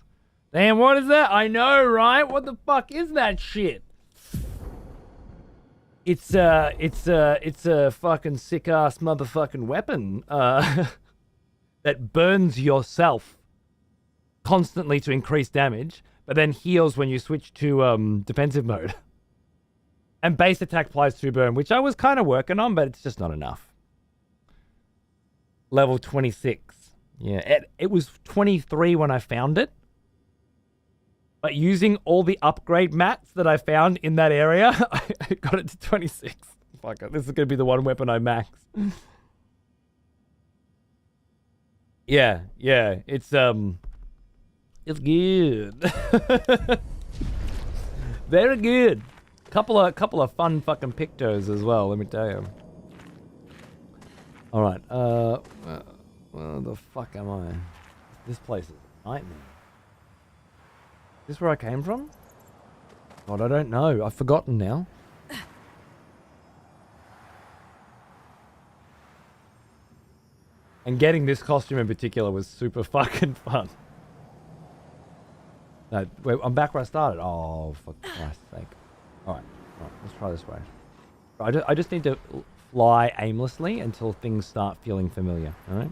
Damn, what is that? I know, right? What the fuck is that shit? It's a fucking sick ass motherfucking weapon that burns yourself constantly to increase damage, but then heals when you switch to defensive mode. And base attack applies 2 burn, which I was kind of working on, but it's just not enough. Level 26. Yeah, it was 23 when I found it. But using all the upgrade mats that I found in that area, I got it to 26. Fuck it, this is going to be the one weapon I max. Yeah, it's good. Very good. Couple of fun fucking pictos as well, let me tell you. Alright, where the fuck am I? This place is a nightmare. Is this where I came from? God, I don't know. I've forgotten now. And getting this costume in particular was super fucking fun. Wait, I'm back where I started. Oh, for Christ's sake. Alright, let's try this way. I just need to fly aimlessly until things start feeling familiar, alright?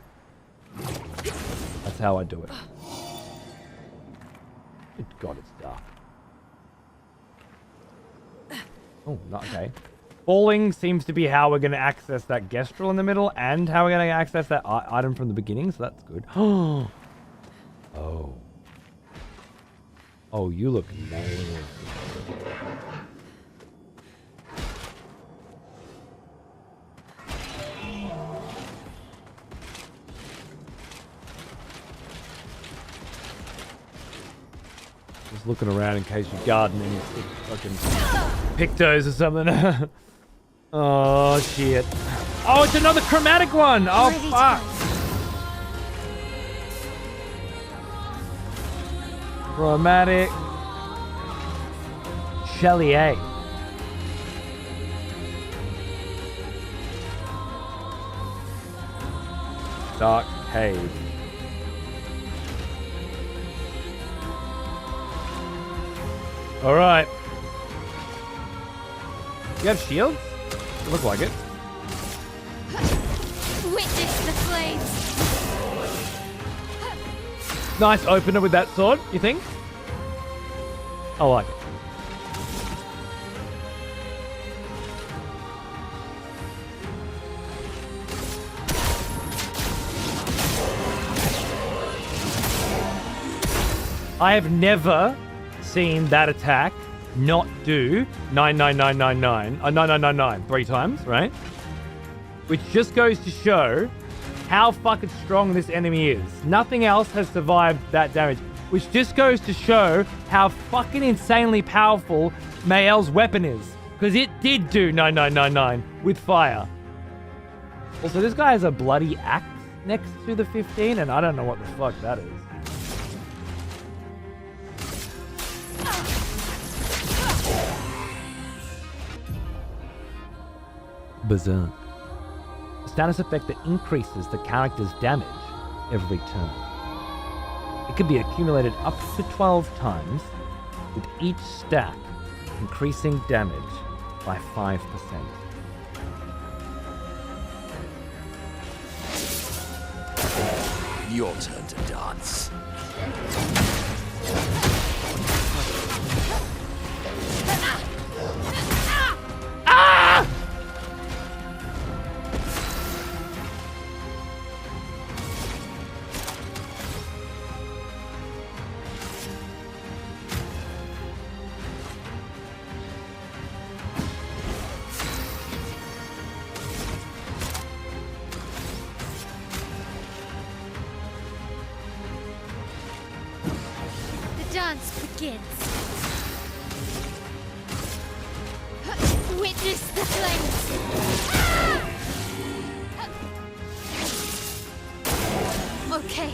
That's how I do it. Good God, it's dark. Oh, not okay. Falling seems to be how we're going to access that Gestrel in the middle and how we're going to access that item from the beginning, so that's good. Oh. Oh, you look nailed. Just looking around in case you garden any fucking pictos or something. Oh, shit. Oh, it's another chromatic one! Oh, fuck! Chromatic Chelier. Dark Cave. Alright. You have shields? They look like it. Witness the flames. Nice opener with that sword, you think? I like it. I have never seen that attack not do 99999 3 times, right? Which just goes to show how fucking strong this enemy is. Nothing else has survived that damage, which just goes to show how fucking insanely powerful Mael's weapon is, because it did do 9999 with fire. Also, this guy has a bloody axe next to the 15, and I don't know what the fuck that is. Berserk. A status effect that increases the character's damage every turn. It can be accumulated up to 12 times, with each stack increasing damage by 5%. Your turn to dance. Ah! The dance begins. Witness the flames. Okay.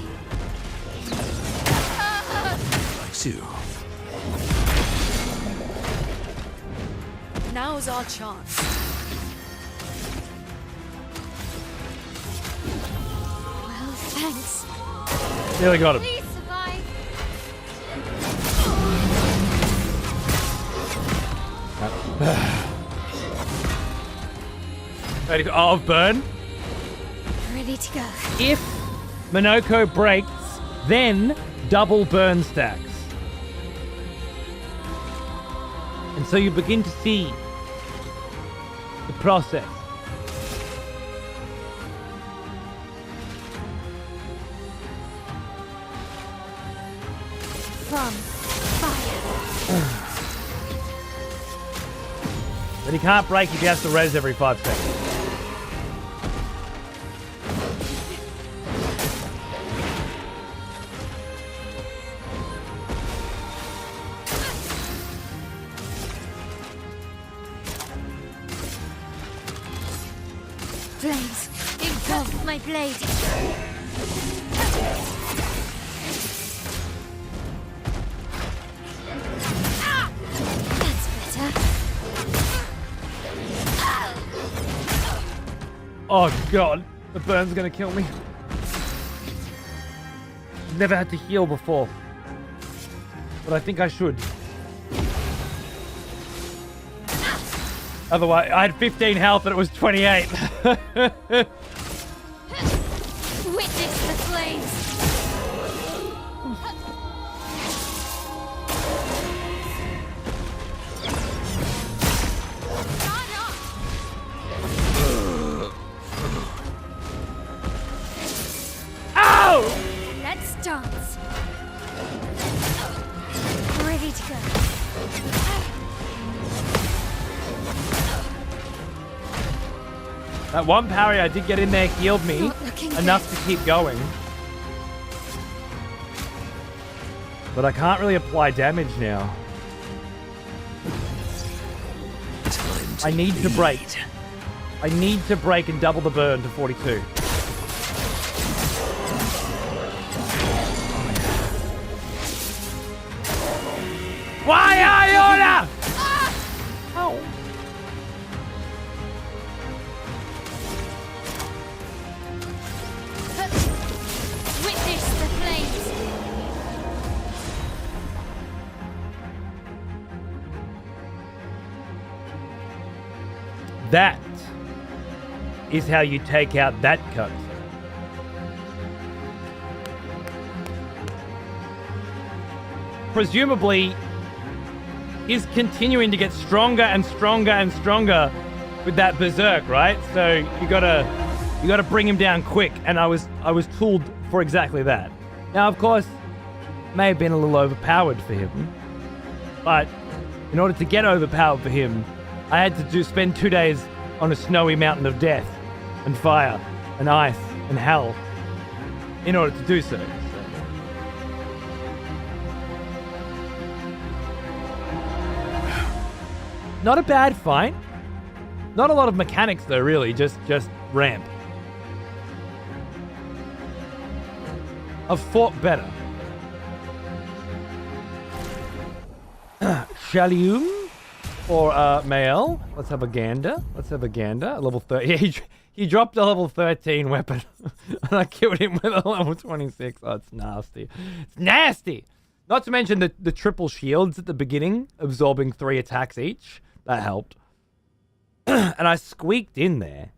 Likes you. Now's our chance. Well, thanks. Nearly got him. Please survive. Ready to go? Oh, burn. Ready to go. If Minoko breaks, then double burn stacks. And so you begin to see the process. From fire. But he can't break if he has to res every 5 seconds. Flames, engulf my blade. That's better. Oh god, the burn's gonna kill me. Never had to heal before. but I think I should. Otherwise, I had 15 health and it was 28. Witness the flames. Ow! Let's dance. Ready to go. That one parry I did get in there healed me enough to keep going. But I can't really apply damage now. I need to break. I need to break and double the burn to 42. Why are you order? Oh. Witness the flames. That is how you take out that cut. Presumably, is continuing to get stronger and stronger and stronger with that berserk, right? So you gotta bring him down quick, and I was tooled for exactly that. Now, of course, may have been a little overpowered for him, but in order to get overpowered for him, I had to spend 2 days on a snowy mountain of death and fire and ice and hell in order to do so. Not a bad fight. Not a lot of mechanics though, really. Just ramp. I've fought better. Shalium or Mael. Let's have a gander. A level 30. Yeah, he dropped a level 13 weapon. And I killed him with a level 26. Oh, it's nasty. It's nasty! Not to mention the triple shields at the beginning, absorbing 3 attacks each. That helped. And I squeaked in there.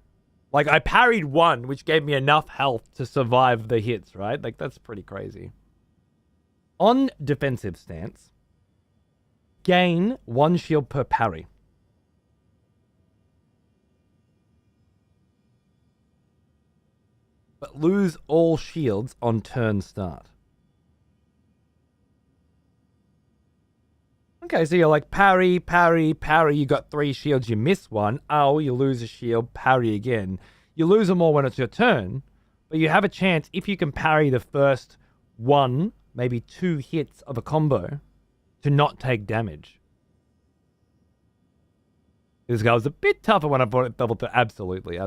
Like, I parried 1, which gave me enough health to survive the hits, right? Like, that's pretty crazy. On defensive stance, gain 1 shield per parry. But lose all shields on turn start. Okay, so you're like parry, parry, parry. You got 3 shields, you miss 1. Oh, you lose a shield, parry again. You lose them all when it's your turn, but you have a chance if you can parry the first 1, maybe 2 hits of a combo to not take damage. This guy was a bit tougher when I brought it double to absolutely.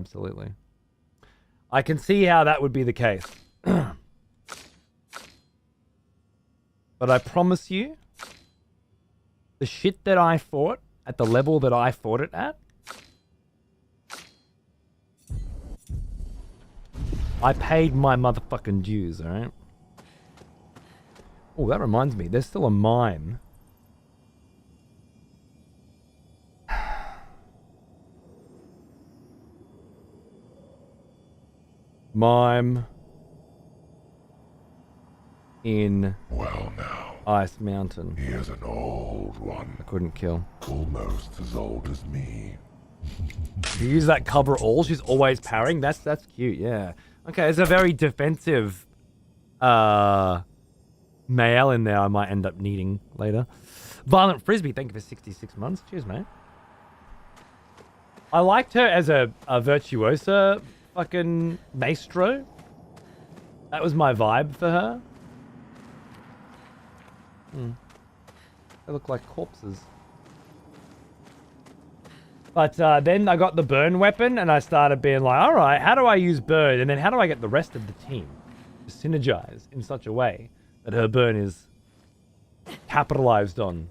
I can see how that would be the case. But I promise you, the shit that I fought at the level that I fought it at, I paid my motherfucking dues, alright? Oh, that reminds me, there's still a mime. Mime in Ice Mountain. He is an old one. I couldn't kill. Almost as old as me. You use that cover all? She's always parrying? That's cute, yeah. Okay, there's a very defensive Mael in there I might end up needing later. Violent Frisbee, thank you for 66 months. Cheers, mate. I liked her as a virtuosa fucking maestro. That was my vibe for her. They look like corpses. But then I got the burn weapon and I started being like, alright, how do I use burn? And then how do I get the rest of the team to synergize in such a way that her burn is capitalized on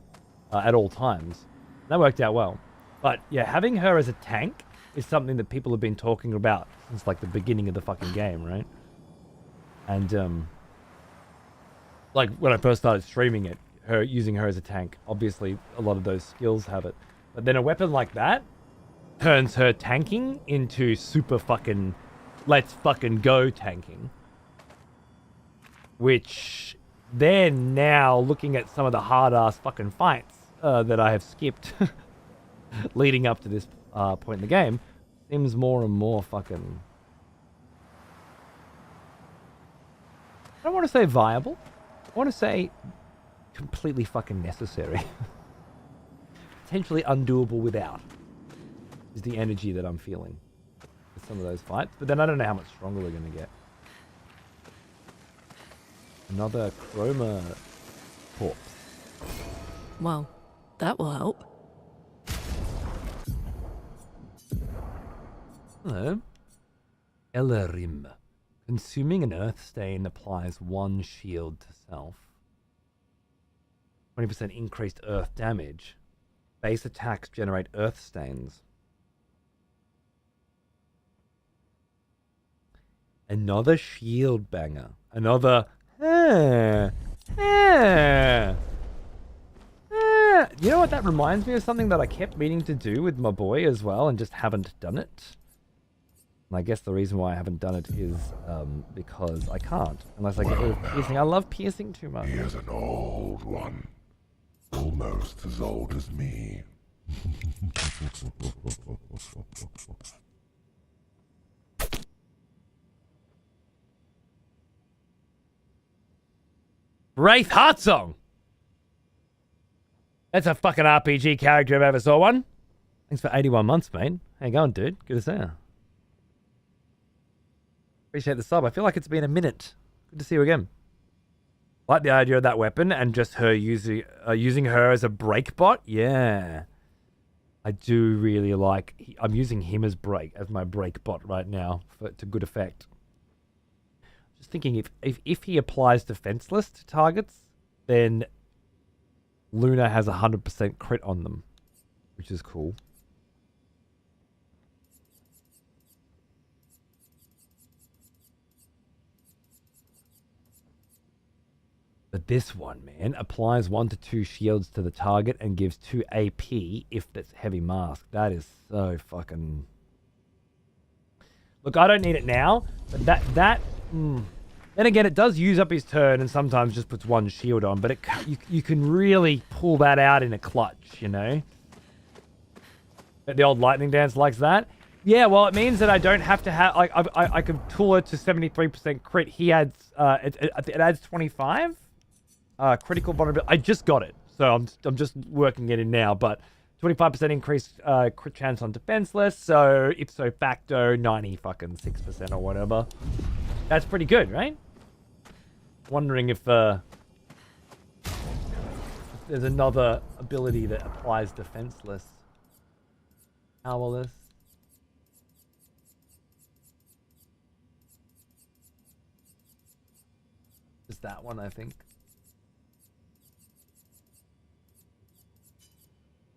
at all times? That worked out well. But yeah, having her as a tank is something that people have been talking about since like the beginning of the fucking game, right? And like when I first started streaming it, using her as a tank. Obviously, a lot of those skills have it. But then a weapon like that turns her tanking into super fucking let's fucking go tanking. Which then now looking at some of the hard ass fucking fights that I have skipped leading up to this point in the game seems more and more fucking, I don't want to say viable. I want to say completely fucking necessary. Potentially undoable without is the energy that I'm feeling with some of those fights. But then I don't know how much stronger we're going to get. Another chroma corpse. Well, that will help. Hello. Elarim. Consuming an earth stain applies 1 shield to self. 20% increased earth damage. Base attacks generate earth stains. Another shield banger. Another... You know what? That reminds me of something that I kept meaning to do with my boy as well and just haven't done it. And I guess the reason why I haven't done it is because I can't. Unless I get rid of piercing. I love piercing too much. He is an old one. Almost as old as me. Wraith Heartsong! That's a fucking RPG character if I ever saw one. Thanks for 81 months, mate. How you going, dude? Good to see you. Appreciate the sub. I feel like it's been a minute. Good to see you again. Like the idea of that weapon and just her using her as a break bot. Yeah. I do really like... I'm using him as my break bot right now to good effect. Just thinking if he applies defenseless to targets, then Luna has 100% crit on them, which is cool. But this one, man, applies 1 to 2 shields to the target and gives 2 AP if it's heavy mask. That is so fucking... Look, I don't need it now, but that... Then again, it does use up his turn and sometimes just puts 1 shield on, but you can really pull that out in a clutch, you know? The old lightning dance likes that. Yeah, well, it means that I don't have to have... Like, I could tool it to 73% crit. He adds... it adds 25? Critical vulnerability. I just got it, so I'm just working it in now. But 25% increased crit chance on defenseless. So ipso facto 96% or whatever. That's pretty good, right? Wondering if there's another ability that applies defenseless. Powerless. Just that one, I think.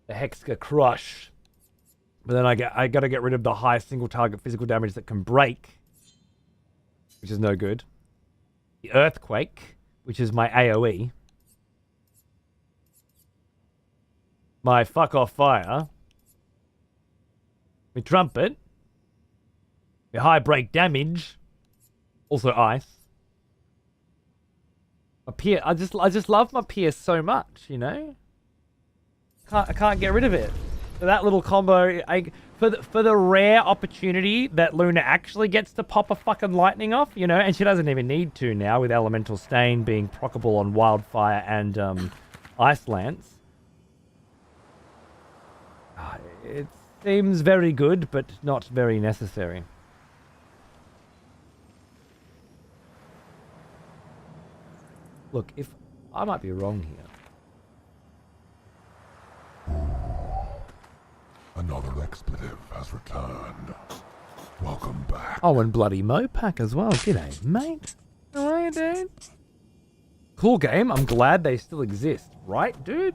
The Hexka Crush. But then I gotta get rid of the high single target physical damage that can break, which is no good. The Earthquake, which is my AoE. My Fuck Off Fire. My Trumpet. My High Break Damage. Also Ice. My Pierce. I just love my Pierce so much, you know? I can't get rid of it. So that little combo, for the rare opportunity that Luna actually gets to pop a fucking lightning off, you know, and she doesn't even need to now with Elemental Stain being proccable on Wildfire and Ice Lance. It seems very good, but not very necessary. Look, if I might be wrong here. Another expletive has returned. Welcome back. Oh, and bloody Mopac as well. G'day, mate. How are you, dude? Cool game. I'm glad they still exist. Right, dude?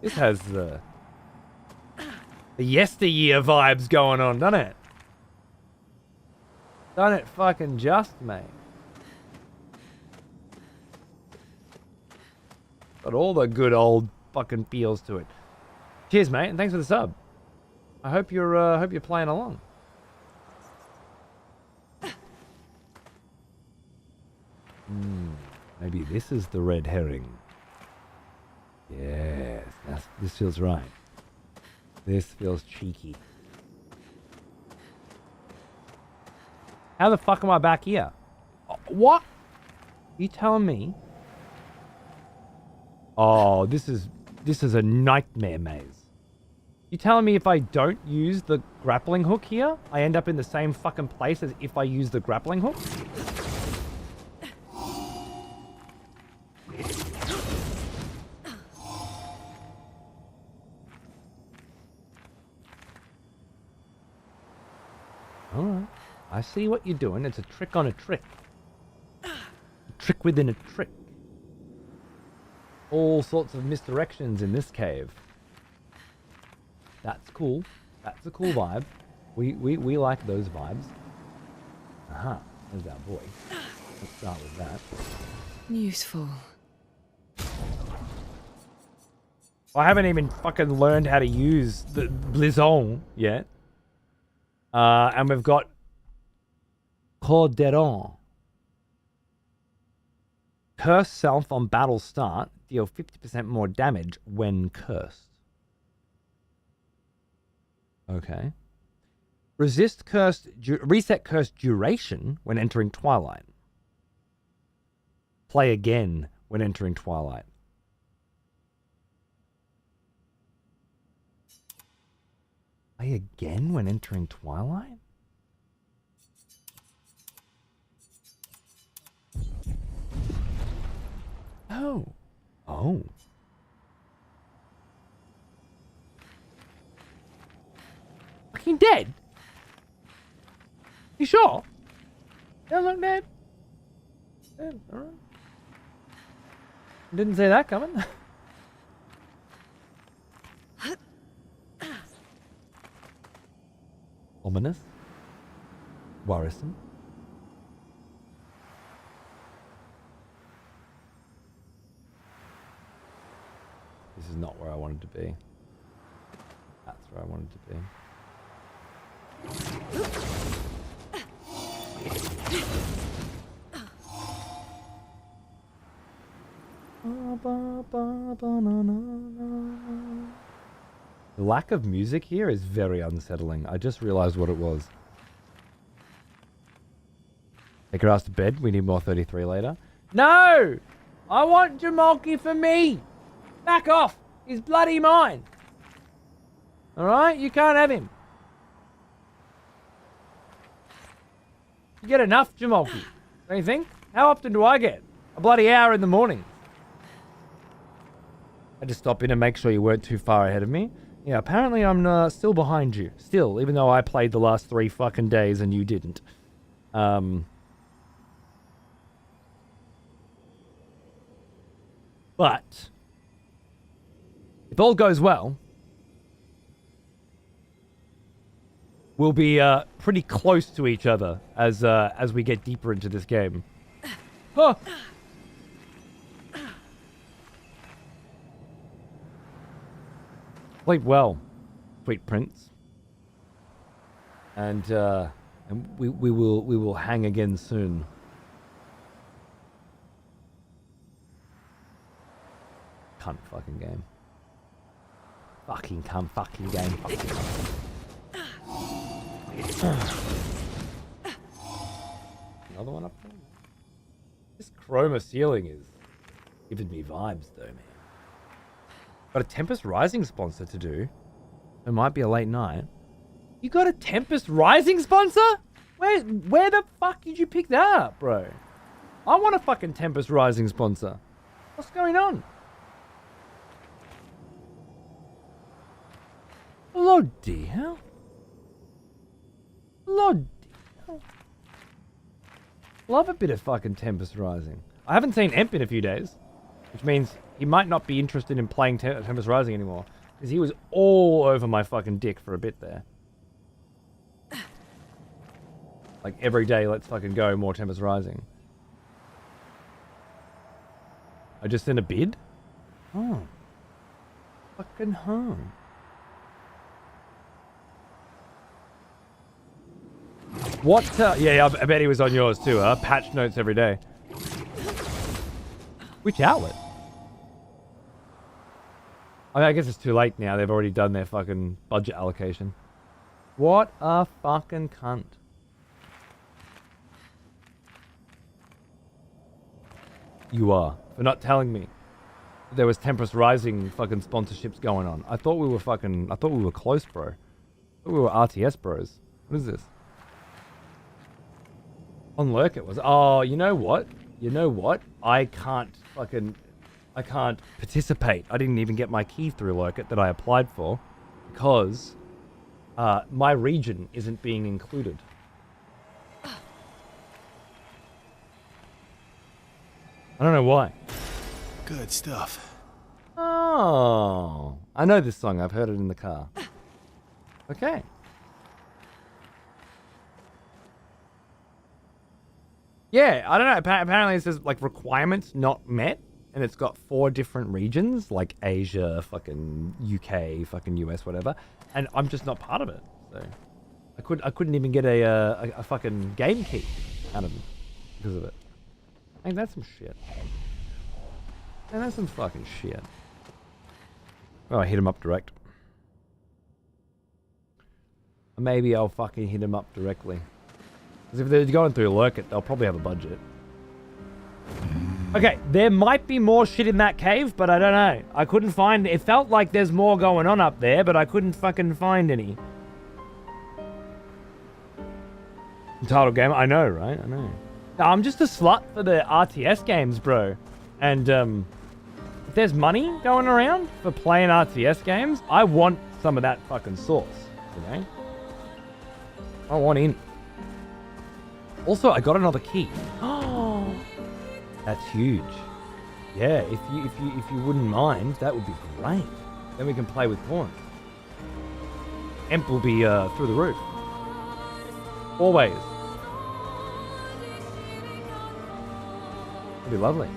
This has the yesteryear vibes going on, doesn't it? Done it fucking just, mate. Got all the good old fucking feels to it. Cheers, mate, and thanks for the sub. I hope you're playing along. Maybe this is the red herring. Yes, this feels right. This feels cheeky. How the fuck am I back here? What? You telling me? Oh, this is a nightmare maze. You telling me if I don't use the grappling hook here, I end up in the same fucking place as if I use the grappling hook? Alright. I see what you're doing. It's a trick on a trick. A trick within a trick. All sorts of misdirections in this cave. That's cool. That's a cool vibe. We like those vibes. Aha. There's our boy. Let's start with that. Useful. I haven't even fucking learned how to use the Blizzon yet. And we've got Corderon. Curse self on battle start. Deal 50% more damage when cursed. Okay. Reset cursed duration when entering Twilight. Play again when entering Twilight. Play again when entering Twilight? Oh. Oh. Fucking dead? You sure? Doesn't look dead. Dead, alright. Didn't see that coming. Ominous. Worrisome. This is not where I wanted to be. That's where I wanted to be. The lack of music here is very unsettling. I just realized what it was. Take her ass to bed. We need more 33 later. No! I want Jamalki for me! Back off! He's bloody mine! Alright? You can't have him. You get enough, Jamalki. Don't you think? How often do I get? A bloody hour in the morning. I just stop in and make sure you weren't too far ahead of me. Yeah, apparently I'm still behind you. Still, even though I played the last 3 fucking days and you didn't. But if all goes well, we'll be pretty close to each other as we get deeper into this game. Huh. Sleep well, sweet prince. And we will hang again soon. Cunt fucking game. Fucking cunt fucking game. Another one up there? This chroma ceiling is giving me vibes though, man. Got a Tempest Rising sponsor to do. It might be a late night. You got a Tempest Rising sponsor? Where the fuck did you pick that up, bro? I want a fucking Tempest Rising sponsor. What's going on? Bloody hell. Bloody hell. Love a bit of fucking Tempest Rising. I haven't seen Emp in a few days, which means he might not be interested in playing Tempest Rising anymore, because he was all over my fucking dick for a bit there. Like every day, let's fucking go, more Tempest Rising. I just sent a bid? Home. Fucking home. What? Yeah, I bet he was on yours too, huh? Patch notes every day. Which outlet? I mean, I guess it's too late now. They've already done their fucking budget allocation. What a fucking cunt. You are. For not telling me there was Tempest Rising fucking sponsorships going on. I thought we were close, bro. I thought we were RTS bros. What is this? On Lurk it was. Oh, you know what? I can't participate. I didn't even get my key through Lurk It that I applied for because my region isn't being included. I don't know why. Good stuff. Oh, I know this song. I've heard it in the car. Okay. Yeah, I don't know. Apparently it says like requirements not met, and it's got 4 different regions like Asia, fucking UK, fucking US, whatever. And I'm just not part of it, so I couldn't even get a fucking game key out of them because of it. Hey, that's some shit. Man, that's some fucking shit. Oh, I hit him up direct. Maybe I'll fucking hit him up directly. Because if they're going through Lurk It, they'll probably have a budget. Okay, there might be more shit in that cave, but I don't know. I couldn't find... It felt like there's more going on up there, but I couldn't fucking find any. Title game, I know, right? I know. I'm just a slut for the RTS games, bro. And, if there's money going around for playing RTS games, I want some of that fucking sauce, you know? I want in. Also, I got another key. Oh, that's huge. Yeah, if you wouldn't mind, that would be great. Then we can play with pawns. Emp will be through the roof. Always. It'd be lovely.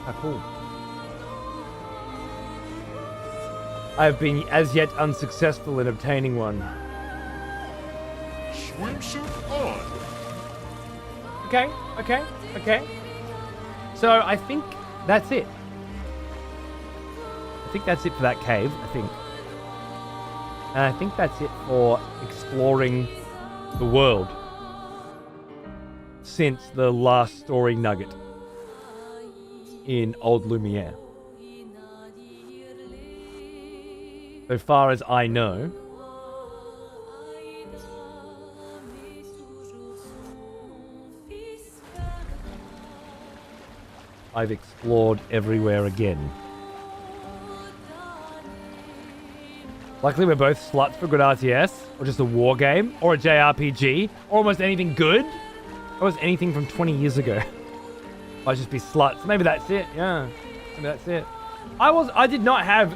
How cool. I have been as yet unsuccessful in obtaining one. Swimsuit on. Okay. So I think that's it. I think that's it for that cave, I think. And I think that's it for exploring the world since the last story nugget in Old Lumiere. So far as I know, I've explored everywhere again. Luckily, we're both sluts for good RTS, or just a war game, or a JRPG, or almost anything good. Almost anything from 20 years ago. I'd just be sluts. Maybe that's it, yeah. Maybe that's it. I did not have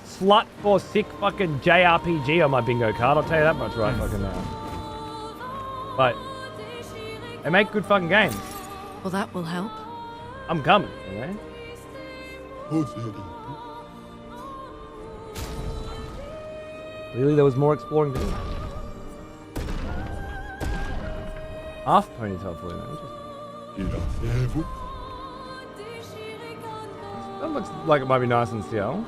slut for sick fucking JRPG on my bingo card, I'll tell you that much right fucking now. But they make good fucking games. Well, that will help. I'm coming, you know? Clearly there was more exploring to do. Half ponytail for you, interesting. That looks like it might be nice in Seattle.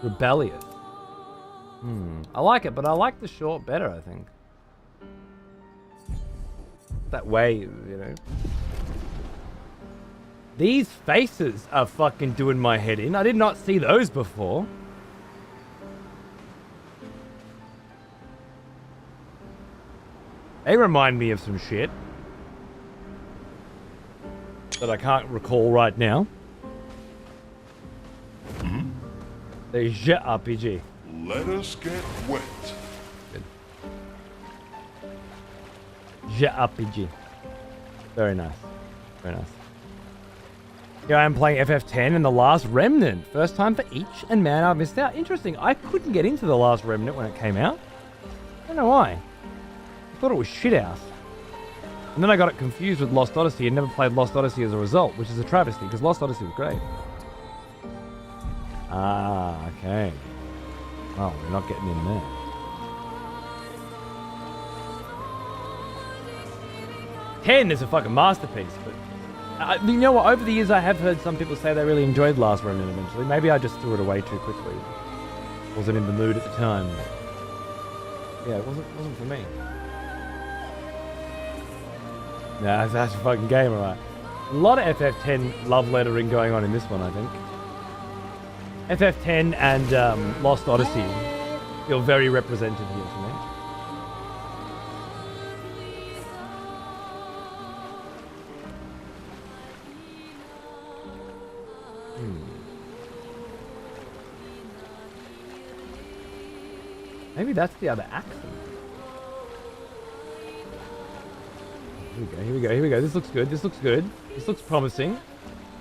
Rebellious. I like it, but I like the short better, I think. That wave, you know. These faces are fucking doing my head in. I did not see those before. They remind me of some shit that I can't recall right now. The JRPG. Let us get wet. Good. JRPG. Very nice. Very nice. Here I am playing FF10 and The Last Remnant. First time for each, and man, I missed out. Interesting. I couldn't get into The Last Remnant when it came out. don't know why. I thought it was shit house. And then I got it confused with Lost Odyssey and never played Lost Odyssey as a result, which is a travesty because Lost Odyssey was great. Ah, okay. Oh, we're not getting in there. Ten is a fucking masterpiece, but you know what? Over the years, I have heard some people say they really enjoyed Last Ronin eventually. Maybe I just threw it away too quickly. Wasn't in the mood at the time. Yeah, it wasn't for me. Nah, that's a fucking game, alright. A lot of FF10 love lettering going on in this one, I think. FF10 and Lost Odyssey feel very represented here for me. Maybe that's the other accent. Here we go. This looks good. This looks promising.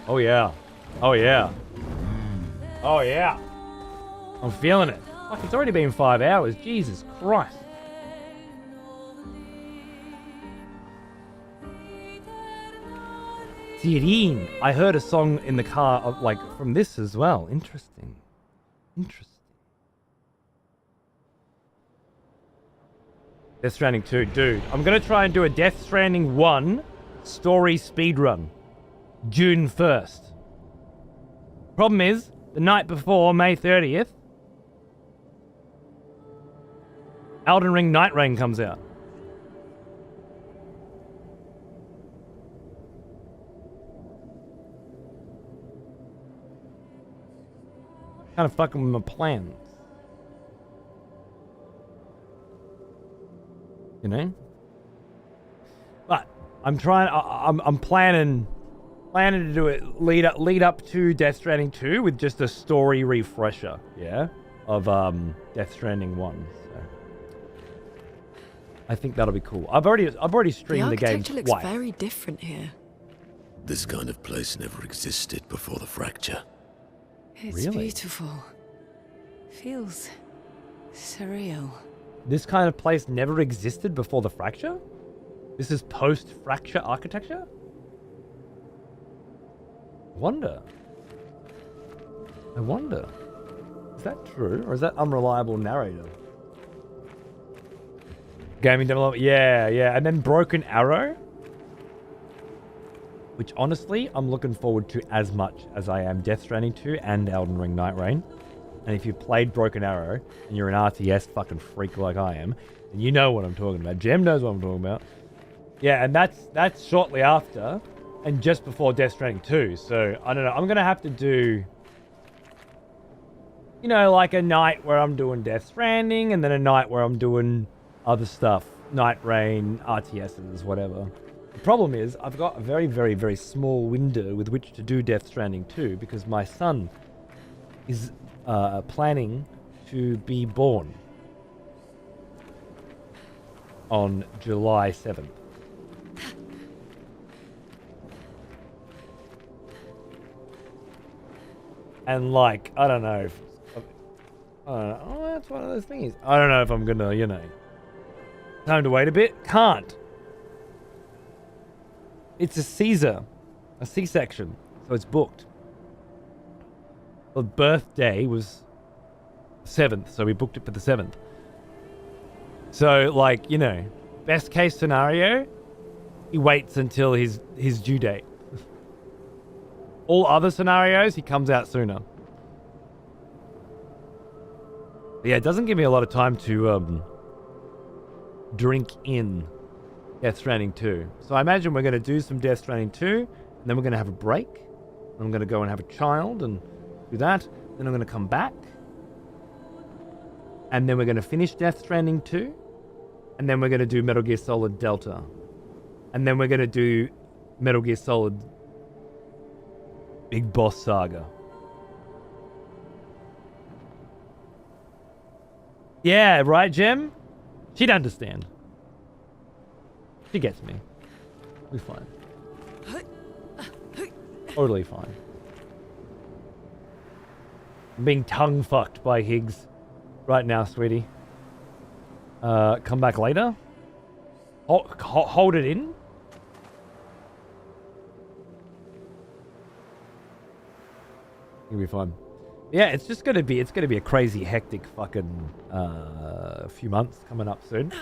Oh yeah. Oh yeah. Oh yeah. I'm feeling it. Fuck, it's already been 5 hours. Jesus Christ. Sirin. I heard a song in the car of, like, from this as well. Interesting. Death Stranding 2. Dude, I'm going to try and do a Death Stranding 1 story speedrun. June 1st. Problem is, the night before, May 30th, Elden Ring Night Rain comes out. Kind of fucking with my plans. You know? But I'm trying. I'm planning to do it lead up to Death Stranding 2 with just a story refresher, yeah, of Death Stranding 1. So I think that'll be cool. I've already streamed the game architecture twice. looks very different here. This kind of place never existed before the fracture. It's Really? beautiful. Feels surreal. This kind of place never existed before the fracture? This is post-fracture architecture? I wonder. Is that true? Or is that unreliable narrator? Gaming development? Yeah. And then Broken Arrow? Which, honestly, I'm looking forward to as much as I am Death Stranding 2 and Elden Ring Night Rain. And if you played Broken Arrow, and you're an RTS fucking freak like I am, then you know what I'm talking about. Jem knows what I'm talking about. Yeah, and that's shortly after, and just before Death Stranding 2. So, I don't know, I'm going to have to do, you know, like a night where I'm doing Death Stranding, and then a night where I'm doing other stuff. Night Rain, RTSs, whatever. The problem is, I've got a very, very, very small window with which to do Death Stranding 2, because my son is planning to be born on July 7th. And like, I don't know if that's one of those things. I don't know if I'm gonna, you know, time to wait a bit. Can't. It's a Caesar, a C-section, so it's booked. The birthday was 7th, so we booked it for the 7th. So, like, you know, best case scenario, he waits until his due date. All other scenarios, he comes out sooner. But yeah, it doesn't give me a lot of time to drink in Death Stranding 2. So I imagine we're going to do some Death Stranding 2, and then we're going to have a break. I'm going to go and have a child and do that. Then I'm going to come back. And then we're going to finish Death Stranding 2. And then we're going to do Metal Gear Solid Delta. And then we're going to do Metal Gear Solid Big Boss Saga. Yeah, right, Jem? She'd understand. She gets me. We're fine. Totally fine. I'm being tongue fucked by Higgs right now, sweetie. Come back later. Hold it in. You'll be fine. Yeah, it's gonna be a crazy hectic fucking few months coming up soon.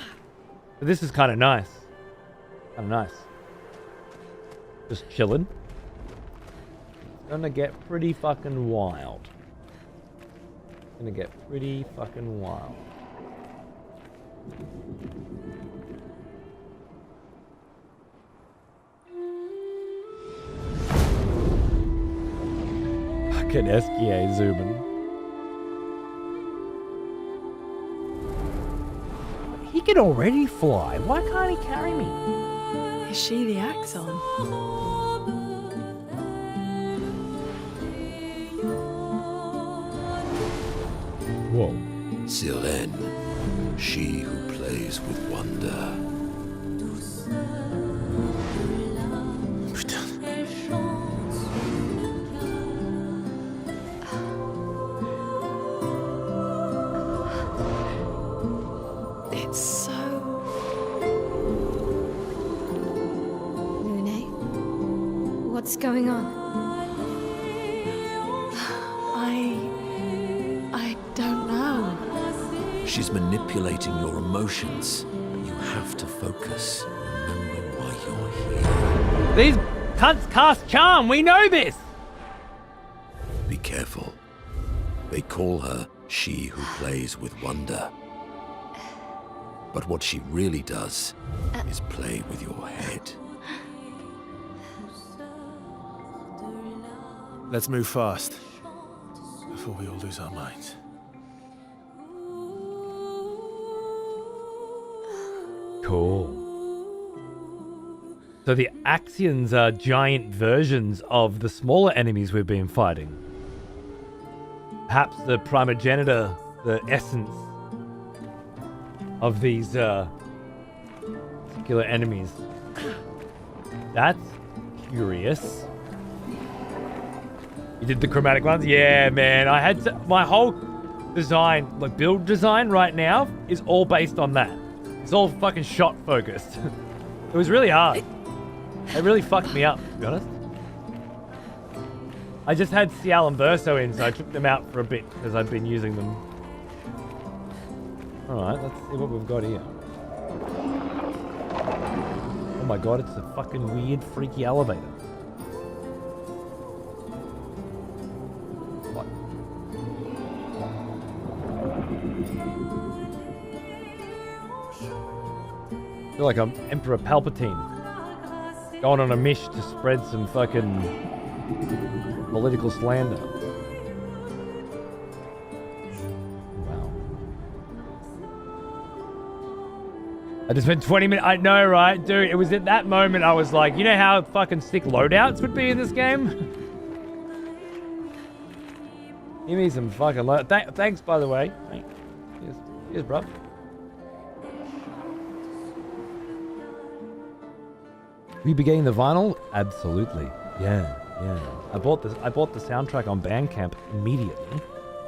But this is kind of nice. Kind of nice. Just chilling. It's gonna get pretty fucking wild. Gonna get pretty fucking wild. Fucking SKA zooming. He can already fly. Why can't he carry me? Is she the Axon? Whoa. Sirene, she who plays with wonder. It's so... Lune, what's going on? I don't know. She's manipulating your emotions. You have to focus. Remember why you're here. These cunts cast charm. We know this. Be careful. They call her she who plays with wonder. But what she really does is play with your head. Let's move fast before we all lose our minds. Cool. So the Axions are giant versions of the smaller enemies we've been fighting. Perhaps the primogenitor, the essence of these particular enemies. That's curious. You did the chromatic ones? Yeah, man. I had to, my whole design, like build design right now, is all based on that. It's all fucking shot focused. It was really hard. It really fucked me up, to be honest. I just had Cial and Verso in, so I took them out for a bit because I've been using them. Alright, let's see what we've got here. Oh my god, it's a fucking weird, freaky elevator. What? I feel like I'm Emperor Palpatine. Going on a mish to spread some fucking political slander. Wow. I just spent 20 minutes. I know, right? Dude, it was at that moment I was like, you know how fucking sick loadouts would be in this game? Give me some fucking load. Thanks, by the way. Cheers, bruv. We be getting the vinyl? Absolutely. Yeah. I bought the soundtrack on Bandcamp immediately,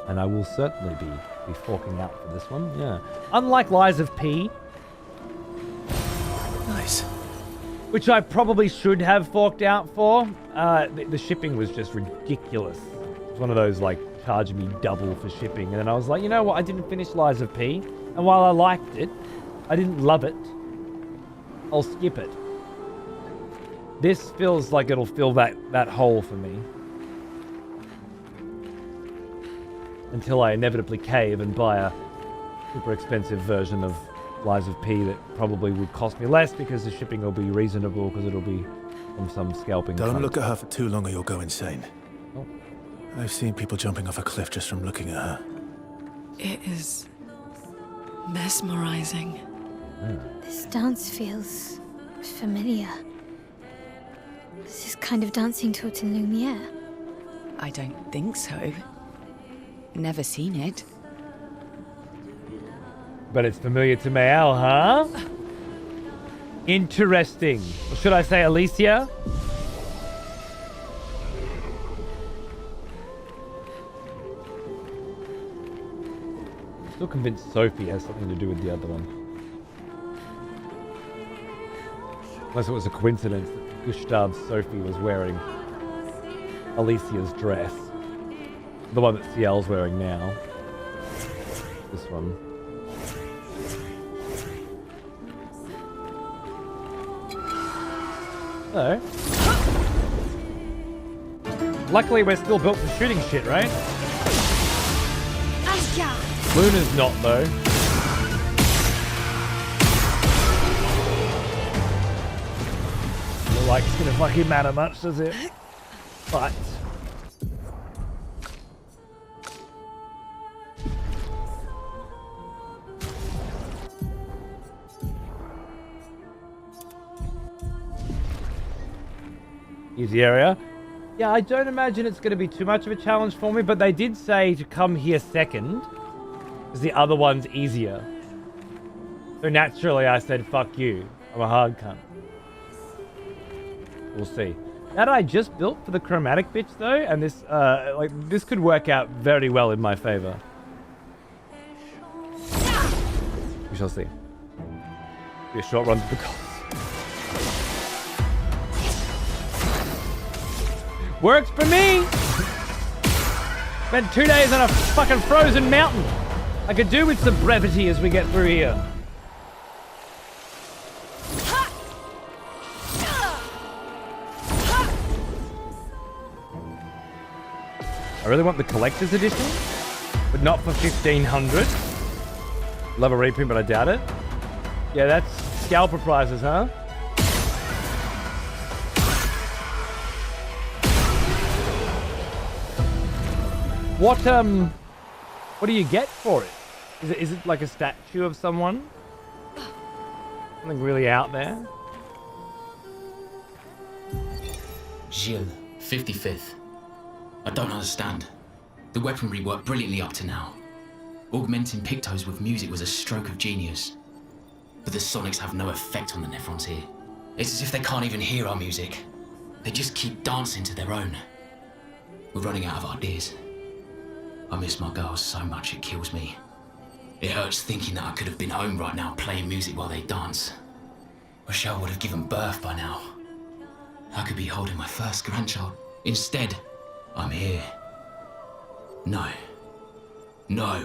and I will certainly be forking out for this one. Yeah. Unlike Lies of P. Nice. Which I probably should have forked out for. The shipping was just ridiculous. It was one of those like charge me double for shipping, and then I was like, you know what? I didn't finish Lies of P, and while I liked it, I didn't love it. I'll skip it. This feels like it'll fill that hole for me. Until I inevitably cave and buy a super expensive version of Lies of P that probably would cost me less because the shipping will be reasonable because it'll be from some scalping Don't cunt. look at her for too long or you'll go insane. Oh. I've seen people jumping off a cliff just from looking at her. It is mesmerizing. This dance feels familiar. This is kind of dancing to it in Lumiere. I don't think so. Never seen it. But it's familiar to Mayal, huh? Interesting. Or should I say Alicia? Still convinced Sophie has something to do with the other one. Unless it was a coincidence that Gustav's Sophie was wearing Alicia's dress. The one that Ciel's wearing now. This one. So. Luckily we're still built for shooting shit, right? Luna's not, though. Not like it's gonna fucking matter much, does it? But... easy area. Yeah, I don't imagine it's going to be too much of a challenge for me, but they did say to come here second, because the other one's easier. So naturally I said, fuck you. I'm a hard cunt. We'll see. That I just built for the chromatic bitch though, and this, this could work out very well in my favor. We shall see. Be a short run to the goals. Works for me! Spent 2 days on a fucking frozen mountain. I could do with some brevity as we get through here. I really want the collector's edition, but not for 1500. Love a reprint, but I doubt it. Yeah, that's scalper prices, huh? What do you get for it? Is it like a statue of someone? Something really out there? Gilles, 55th. I don't understand. The weaponry worked brilliantly up to now. Augmenting pictos with music was a stroke of genius. But the sonics have no effect on the Nephrons here. It's as if they can't even hear our music. They just keep dancing to their own. We're running out of ideas. I miss my girls so much it kills me. It hurts thinking that I could have been home right now playing music while they dance. Rochelle would have given birth by now. I could be holding my first grandchild. Instead, I'm here. No. No.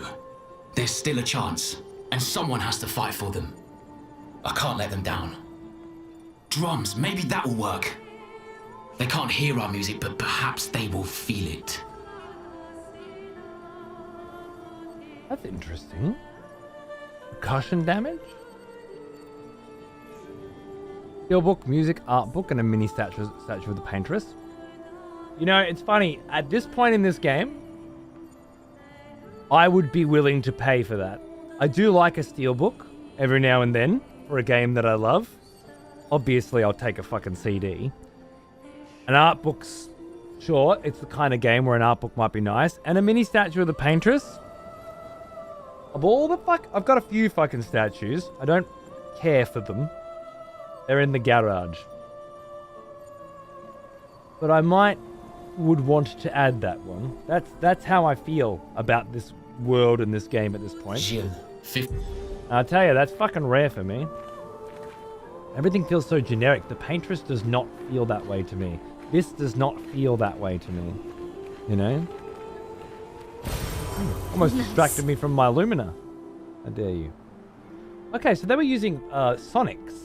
There's still a chance, and someone has to fight for them. I can't let them down. Drums, maybe that will work. They can't hear our music, but perhaps they will feel it. That's interesting. Percussion damage? Steelbook, music, art book, and a mini statue of the paintress. You know, it's funny. At this point in this game, I would be willing to pay for that. I do like a steelbook every now and then for a game that I love. Obviously, I'll take a fucking CD. An art book's sure, it's the kind of game where an art book might be nice. And a mini statue of the paintress. Of all the I've got a few fucking statues. I don't care for them. They're in the garage. But I would want to add that one. That's how I feel about this world and this game at this point. I'll tell you, that's fucking rare for me. Everything feels so generic. The paintress does not feel that way to me. This does not feel that way to me. You know? Almost distracted me from my Lumina. How dare you. Okay, so they were using Sonics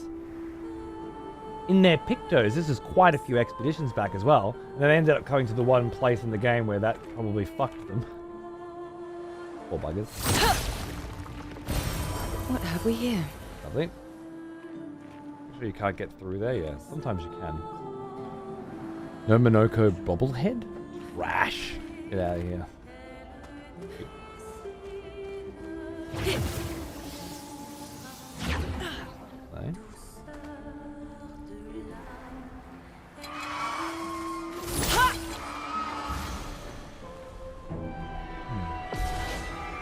in their pictos. This is quite a few expeditions back as well. And they ended up coming to the one place in the game where that probably fucked them. Poor buggers. What have we here? Lovely. Make sure you can't get through there, yeah. Sometimes you can. No Monoko bobblehead? Trash. Get out of here. Okay.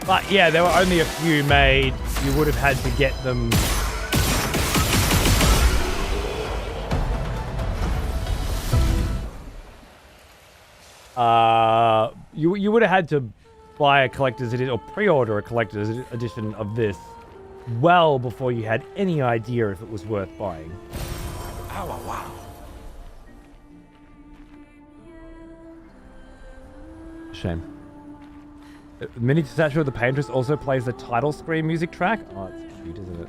But yeah, there were only a few made. You would have had to get them. You would have had to buy a collector's edition or pre-order a collector's edition of this well before you had any idea if it was worth buying. Wow, wow. Shame. The mini statue of the paintress also plays the title screen music track. Oh, it's cute, isn't it?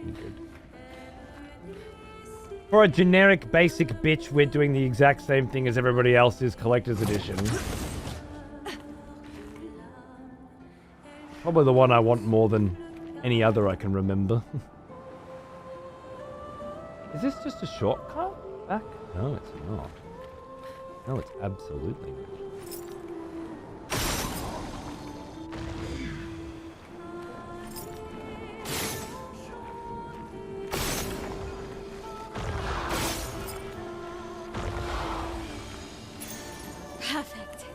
Pretty good. For a generic basic bitch, we're doing the exact same thing as everybody else's collector's edition. Probably the one I want more than any other I can remember. Is this just a shortcut back? No, it's not. No, it's absolutely not. Perfect.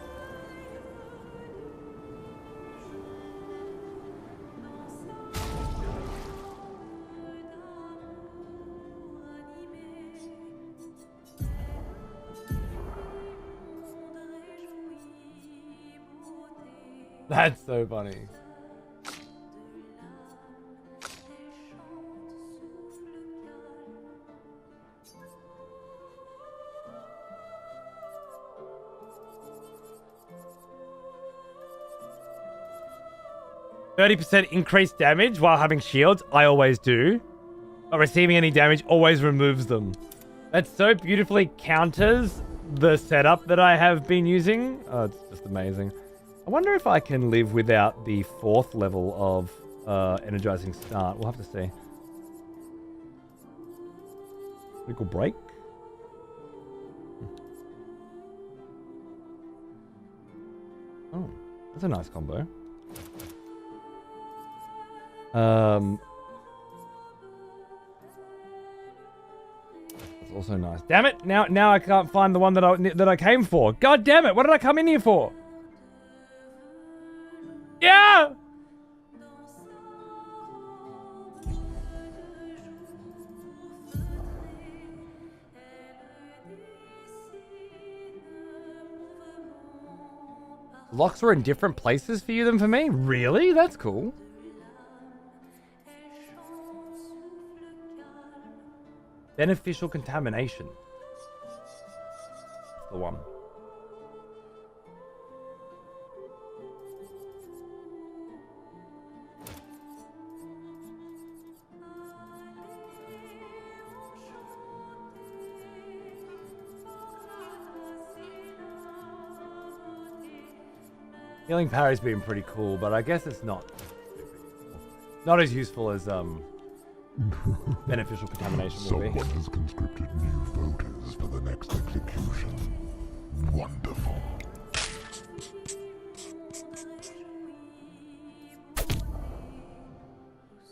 That's so funny. %increased damage while having shields. I always do. But receiving any damage always removes them. That so beautifully counters the setup that I have been using. Oh, it's just amazing. I wonder if I can live without the 4th level of energizing start. We'll have to see. Critical break. Oh, that's a nice combo. That's also nice. Damn it! Now I can't find the one that I came for. God damn it! What did I come in here for? Yeah! Locks were in different places for you than for me? Really? That's cool. Beneficial contamination. That's the one. Healing parry's been pretty cool, but I guess it's not as useful as beneficial contamination will be. Someone has conscripted new voters for the next execution. Wonderful.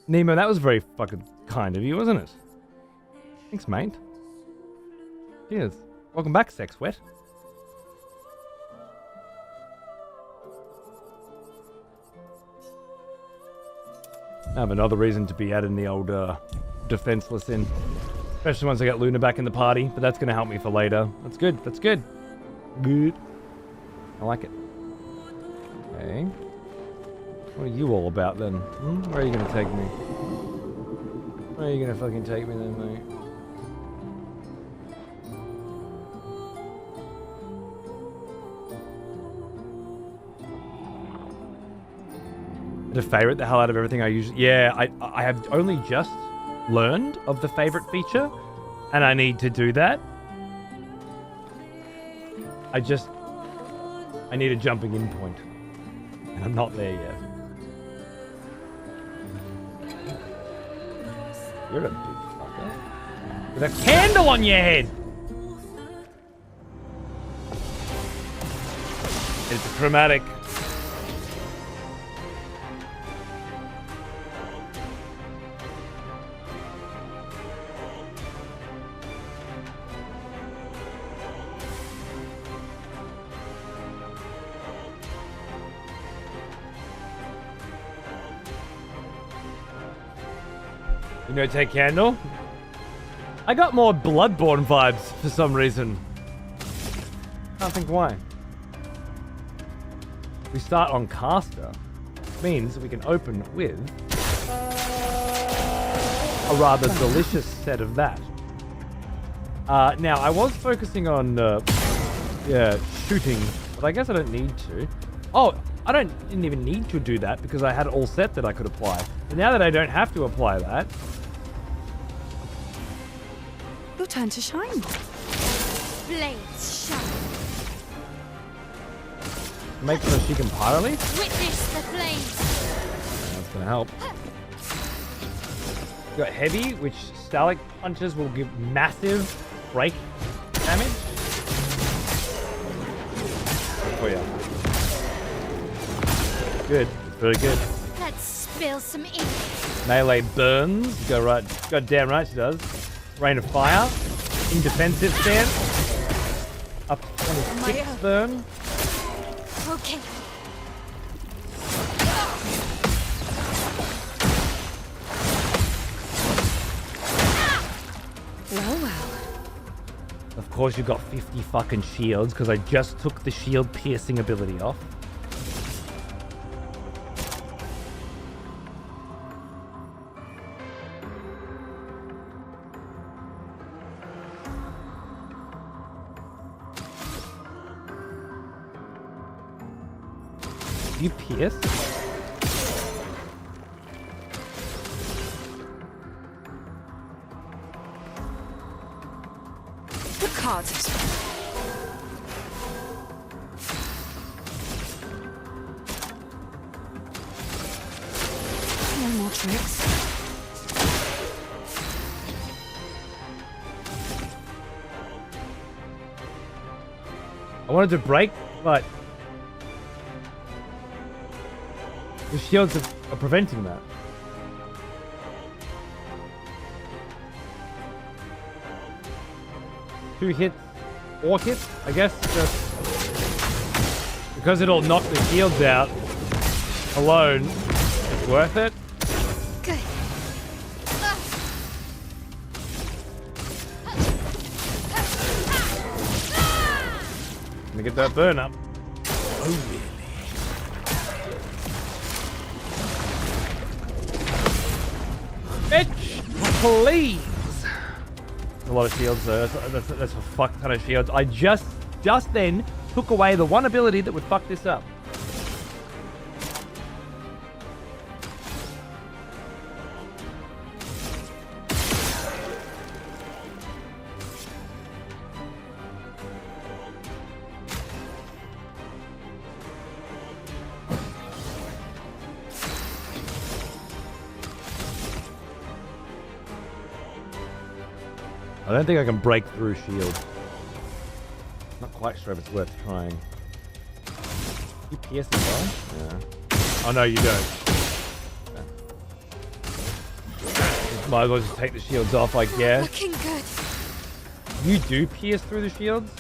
Nemo, that was very fucking kind of you, wasn't it? Thanks, mate. Cheers. Welcome back, Sex Wet. I have another reason to be adding the old defenseless in. Especially once I get Luna back in the party, but that's going to help me for later. That's good, that's good. Good. I like it. Okay. What are you all about then? Where are you going to take me? Where are you going to fucking take me then, mate? To favorite the hell out of everything I usually... Yeah, I have only just learned of the favorite feature, and I need to do that. I need a jumping in point, and I'm not there yet. You're a big fucker. With a candle on your head! It's chromatic. You know, take candle. I got more Bloodborne vibes for some reason. Can't think why. We start on caster, which means we can open with a rather delicious set of that. Now, I was focusing on shooting, but I guess I don't need to. Oh, I didn't even need to do that because I had it all set that I could apply. But now that I don't have to apply that... Your turn to shine. Blades shine. Make sure she can pilot. Witness the flames. That's gonna help. You got heavy, which stallic punches will give massive break damage. Oh yeah. Good. Very good. Let's spill some ink. Melee burns. Go right. God damn right she does. Rain of fire. In defensive stance. Up to 26 burn. Okay. Well. Of course you got 50 fucking shields because I just took the shield piercing ability off. You pierce? The cards have spoken. No more tricks. I wanted to break, but the shields are preventing that. Two hits, 4 hits, I guess, just because it'll knock the shields out alone. It's worth it. Good. Let me get that burn up. Oh, really? Bitch, please. A lot of shields though. That's a fuck ton of shields. I just then took away the one ability that would fuck this up. I don't think I can break through shield. Not quite sure if it's worth trying. You pierce as well? Yeah. Oh no, you don't. Might as well just take the shields off, I guess. Looking good. You do pierce through the shields?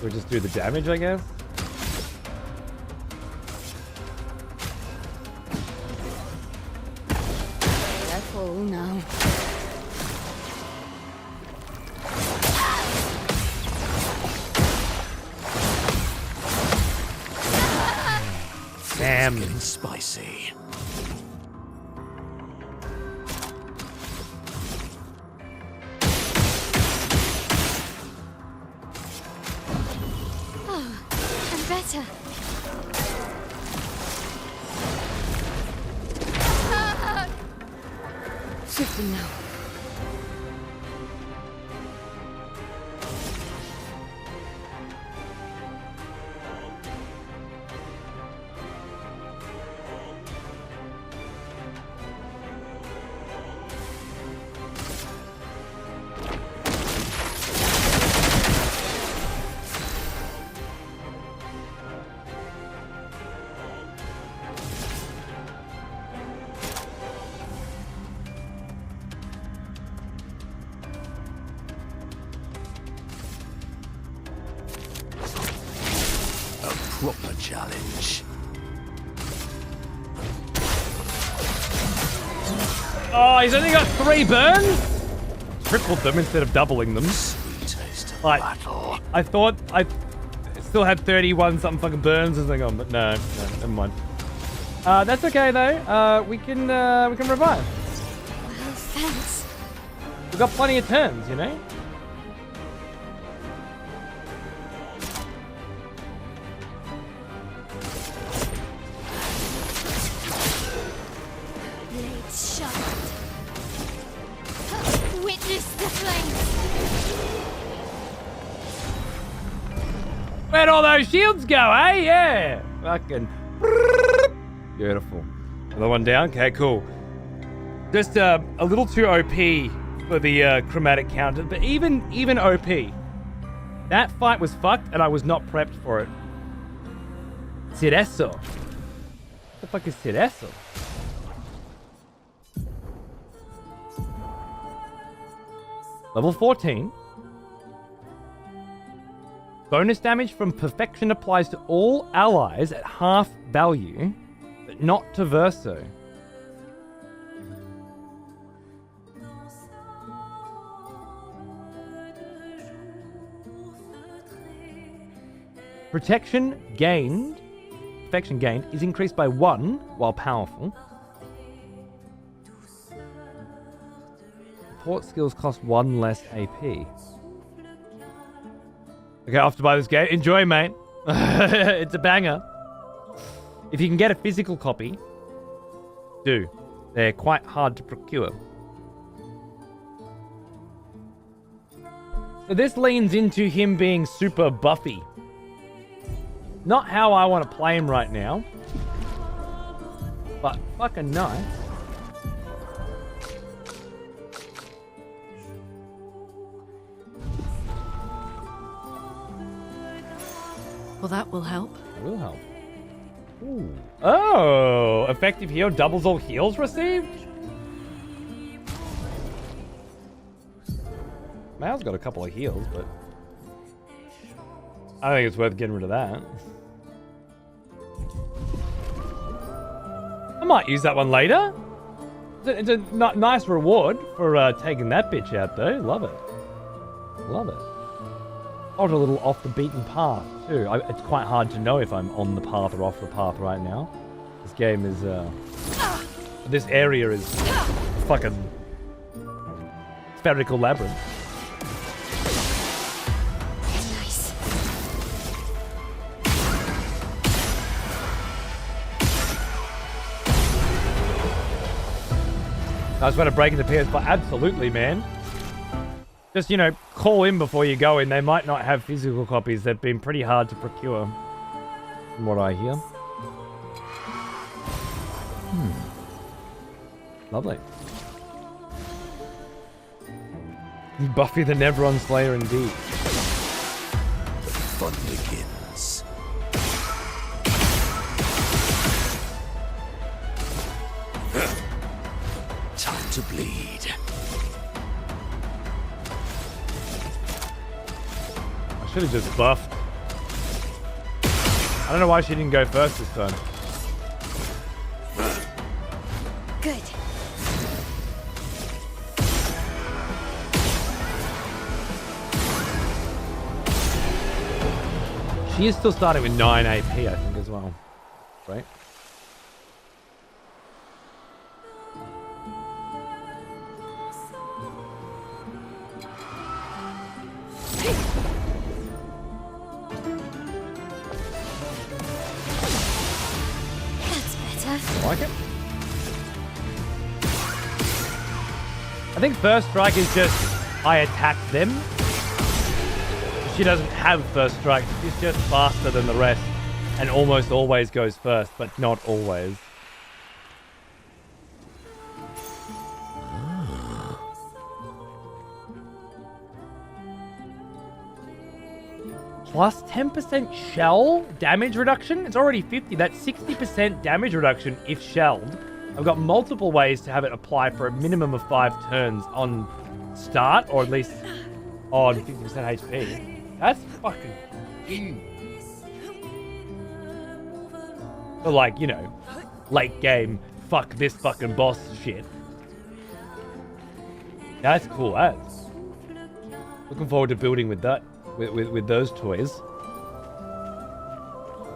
Or just do the damage, I guess? Careful now. Damn. Getting spicy. Oh, I'm better. Shifting now. Proper challenge. Oh, he's only got 3 burns? Tripled them instead of doubling them. Sweet taste of Like, battle. I thought I still had 31 something fucking burns as they go on, but no, never mind. That's okay though. We can revive. Well, thanks. We've got plenty of turns, you know. Blades sharpened. Witness the flames. Where'd all those shields go, eh? Yeah. Fucking beautiful. Another one down. Okay, cool. Just a little too OP for the chromatic counter, but even OP. That fight was fucked, and I was not prepped for it. Cerezo. What the fuck is Cerezo? Level 14. Bonus damage from perfection applies to all allies at half value, but not to Verso. Perfection gained is increased by 1 while powerful. Support skills cost 1 less AP. Okay, off to buy this game. Enjoy, mate. It's a banger. If you can get a physical copy, do. They're quite hard to procure. So this leans into him being super buffy. Not how I want to play him right now, but fucking nice. Well, that will help. It will help. Ooh. Oh, effective heal doubles all heals received? Mal's got a couple of heals, but I don't think it's worth getting rid of that. I might use that one later. It's a nice reward for taking that bitch out, though. Love it. Love it. Got a little off the beaten path, too. It's quite hard to know if I'm on the path or off the path right now. This game is, this area is fucking spherical labyrinth. Nice. I just want to break into PS5. Absolutely, man. Just, you know, call in before you go in. They might not have physical copies. They've been pretty hard to procure, from what I hear. Lovely. Buffy the Neveron Slayer indeed. The fun begins. Time to bleed. I should have just buffed. I don't know why she didn't go first this time. Good. She is still starting with 9 AP, I think, as well. Right? I like it. I think first strike is just I attack them. She doesn't have first strike. She's just faster than the rest and almost always goes first, but not always. Plus 10% shell damage reduction. It's already 50. That's 60% damage reduction if shelled. I've got multiple ways to have it apply for a minimum of 5 turns on start, or at least on 50% HP. That's fucking in. So like, you know, late game, fuck this fucking boss shit. That's cool as. Looking forward to building with that. With those toys.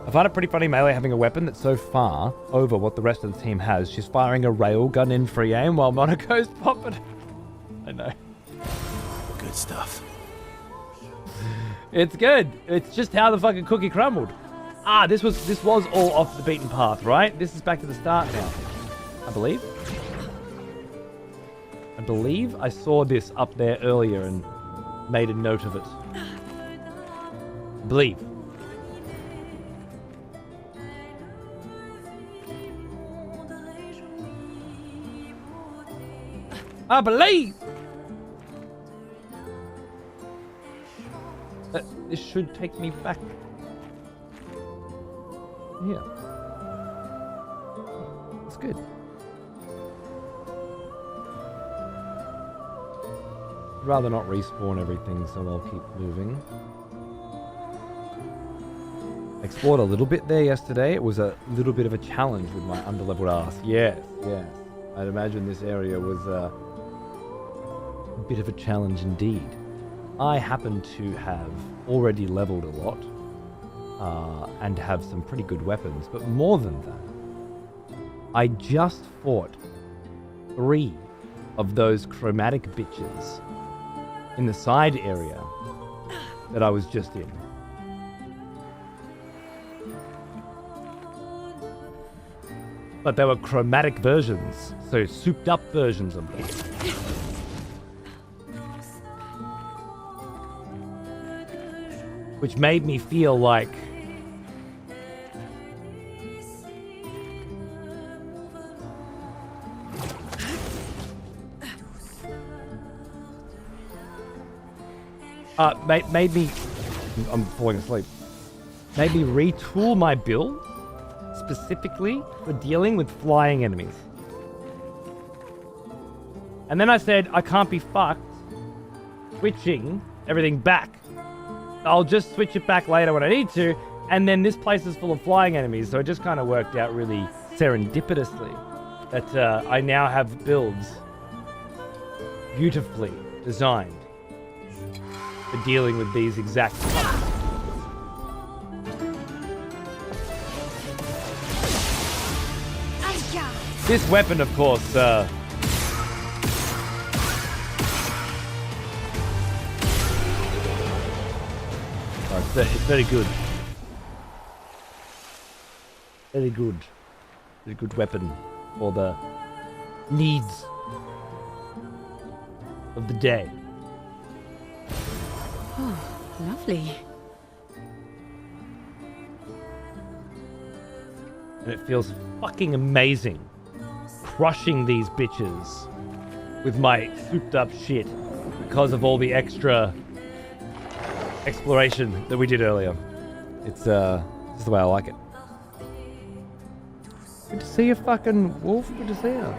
I find it pretty funny Melee having a weapon that's so far over what the rest of the team has. She's firing a railgun in free aim while Monaco's popping. I know. Good stuff. It's good. It's just how the fucking cookie crumbled. Ah, this was all off the beaten path, right? This is back to the start now. I believe I saw this up there earlier and made a note of it. I believe. I believe that this should take me back here. That's good. I'd rather not respawn everything, so I'll keep moving. I explored a little bit there yesterday. It was a little bit of a challenge with my underleveled ass. Yes. I'd imagine this area was a bit of a challenge indeed. I happen to have already leveled a lot and have some pretty good weapons, but more than that, I just fought 3 of those chromatic bitches in the side area that I was just in. But they were chromatic versions, so souped up versions of them. Which made me feel like made me I'm falling asleep. Made me retool my build specifically for dealing with flying enemies. And then I said I can't be fucked switching everything back. I'll just switch it back later when I need to, and then this place is full of flying enemies, so it just kind of worked out really serendipitously that I now have builds beautifully designed for dealing with these exact fights. This weapon, of course, it's very good. Very good. Very good weapon for the needs of the day. Oh, lovely. And it feels fucking amazing crushing these bitches with my souped up shit because of all the extra exploration that we did earlier. It's this is the way I like it. Good to see you, fucking wolf. Good to see you.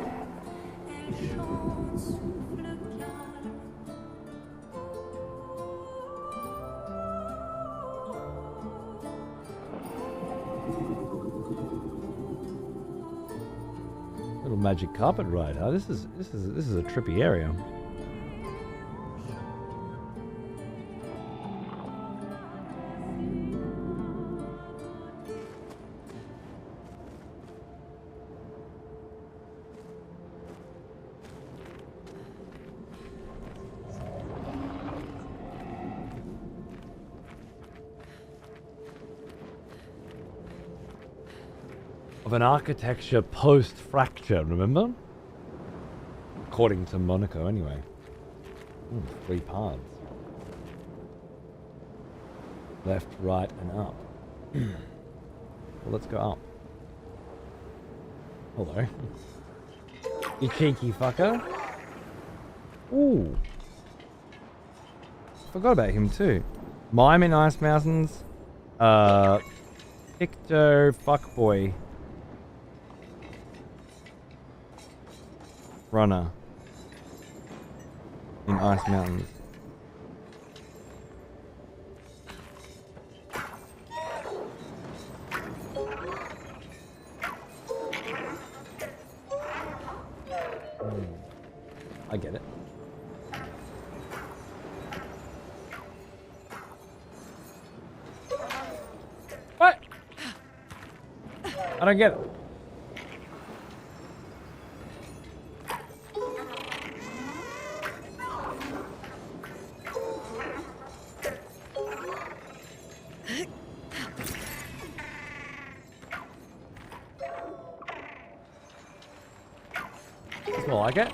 Little magic carpet ride, huh? This is a trippy area. Of an architecture post-fracture, remember? According to Monaco, anyway. 3 paths. Left, right, and up. Well, let's go up. Hello. You cheeky fucker. Ooh. Forgot about him too. Mime in Ice Mountains. Picto fuckboy. Runner in Ice Mountains. I get it. What? I don't get it. It's more like it.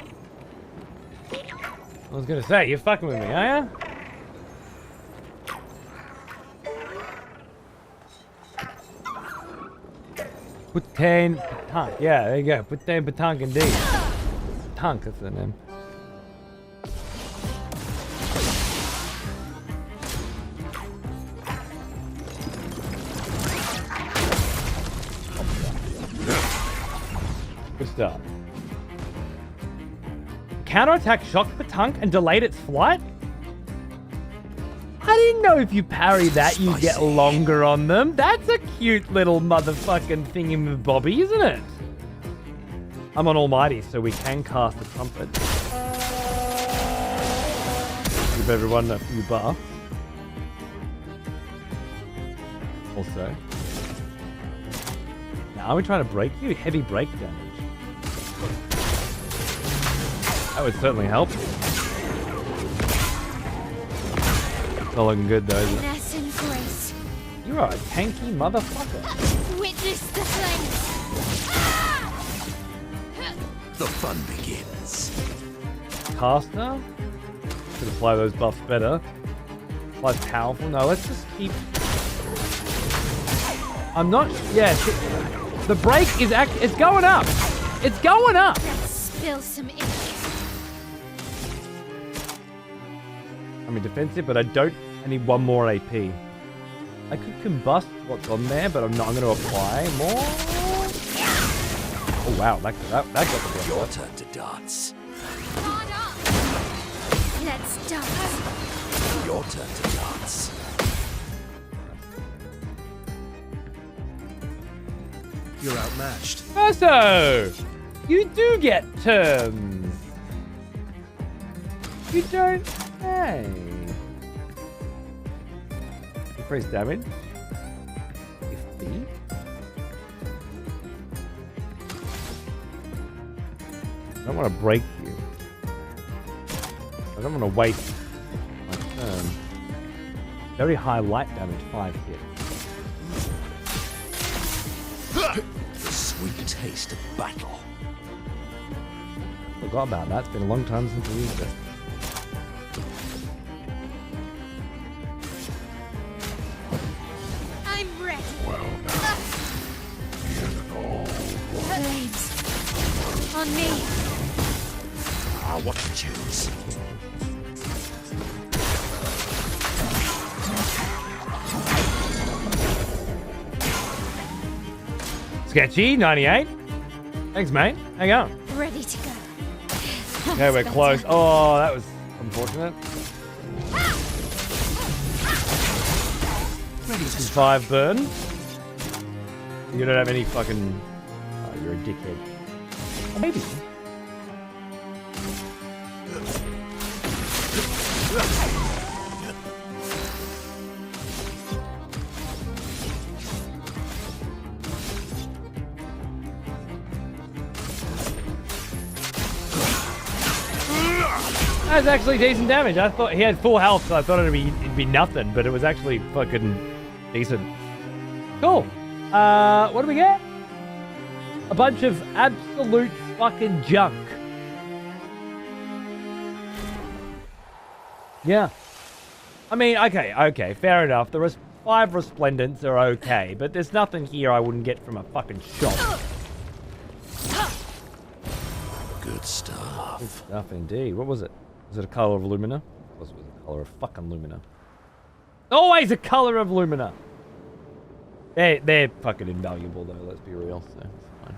I was gonna say, you're fucking with me, are ya? Butane Patank. Yeah, there you go. Butane Patank indeed. Patank, that's the name. Good stuff. Counterattack shocked Patank and delayed its flight? I didn't know if you parry that, you get longer on them. That's a cute little motherfucking thingy-bobby, isn't it? I'm on Almighty, so we can cast a trumpet. Give everyone a few buffs. Also. Now, are we trying to break you? Heavy break damage. That would certainly help. It's all looking good though, isn't it? Finesse and grace. You are a tanky motherfucker. Witness the flames. The fun begins. Caster? Should apply those buffs better. Less powerful. No, let's just keep. I'm not. Yeah, the break is it's going up. It's going up. Let's spill some ink. I'm defensive, but I need one more AP. I could combust what's on there, but I'm going to apply more. Oh wow, that got the Your turn to dance. Let's dance. Your turn to dance. You're outmatched. So, you do get terms. You don't say. Increase damage. 50. I don't want to break you. I don't want to waste my turn. Very high light damage, 5 hits. The sweet taste of battle. Forgot about that. It's been a long time since we used it. I'm ready. Well now, here's it all. Flames. On me. What to choose? Sketchy, 98. Thanks, mate. Hang on. Ready to go. Okay, we're close. Oh, that was unfortunate. Ready to 5 burn. You don't have any fucking... Oh, you're a dickhead. Or maybe. That's actually decent damage. I thought he had full health, so I thought it'd be nothing, but it was actually fucking decent. Cool. What do we get? A bunch of absolute fucking junk. Yeah. I mean, okay, fair enough. The 5 resplendents are okay, but there's nothing here I wouldn't get from a fucking shop. Good stuff. Good stuff indeed. What was it? Was it a color of Lumina? It was a color of fucking Lumina. Always a color of Lumina. They're fucking invaluable though, let's be real, so it's fine.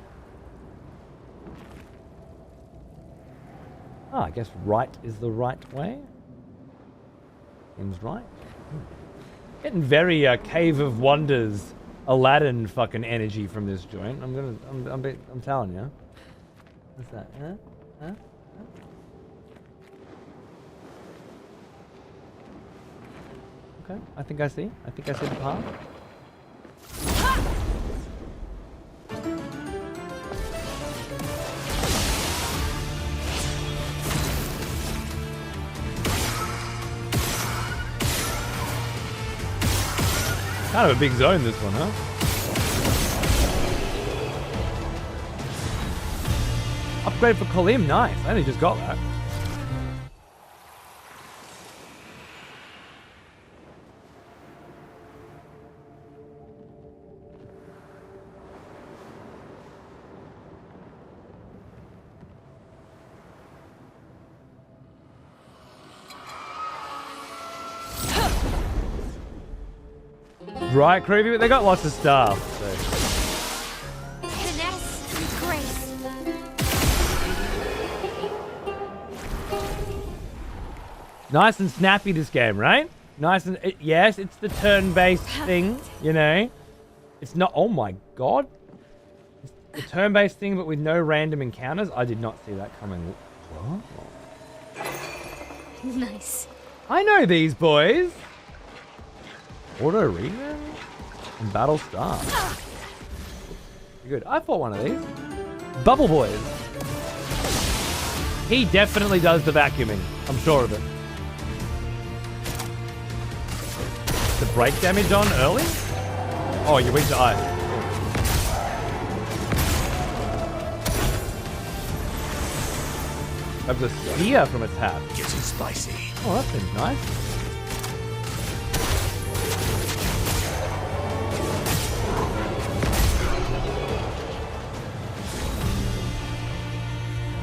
Ah, I guess right is the right way. Seems right. Getting very Cave of Wonders, Aladdin fucking energy from this joint. I'm telling you. What's that? Huh? Okay, I think I see the path. Kind of a big zone, this one, huh? Upgrade for Kolim, nice. I only just got that. Right, Creepy, but they got lots of stuff. So. Finesse and grace. Nice and snappy, this game, right? Nice and... yes, it's the turn-based thing, you know? It's not... oh my god. It's the turn-based thing, but with no random encounters. I did not see that coming. What? Nice. I know these boys. Auto arena and battle star. Good. I fought one of these. Bubble Boys. He definitely does the vacuuming. I'm sure of it. The break damage on early? Oh, you're weak to ice. That's a spear from its hat. Getting spicy. Oh, that seems nice.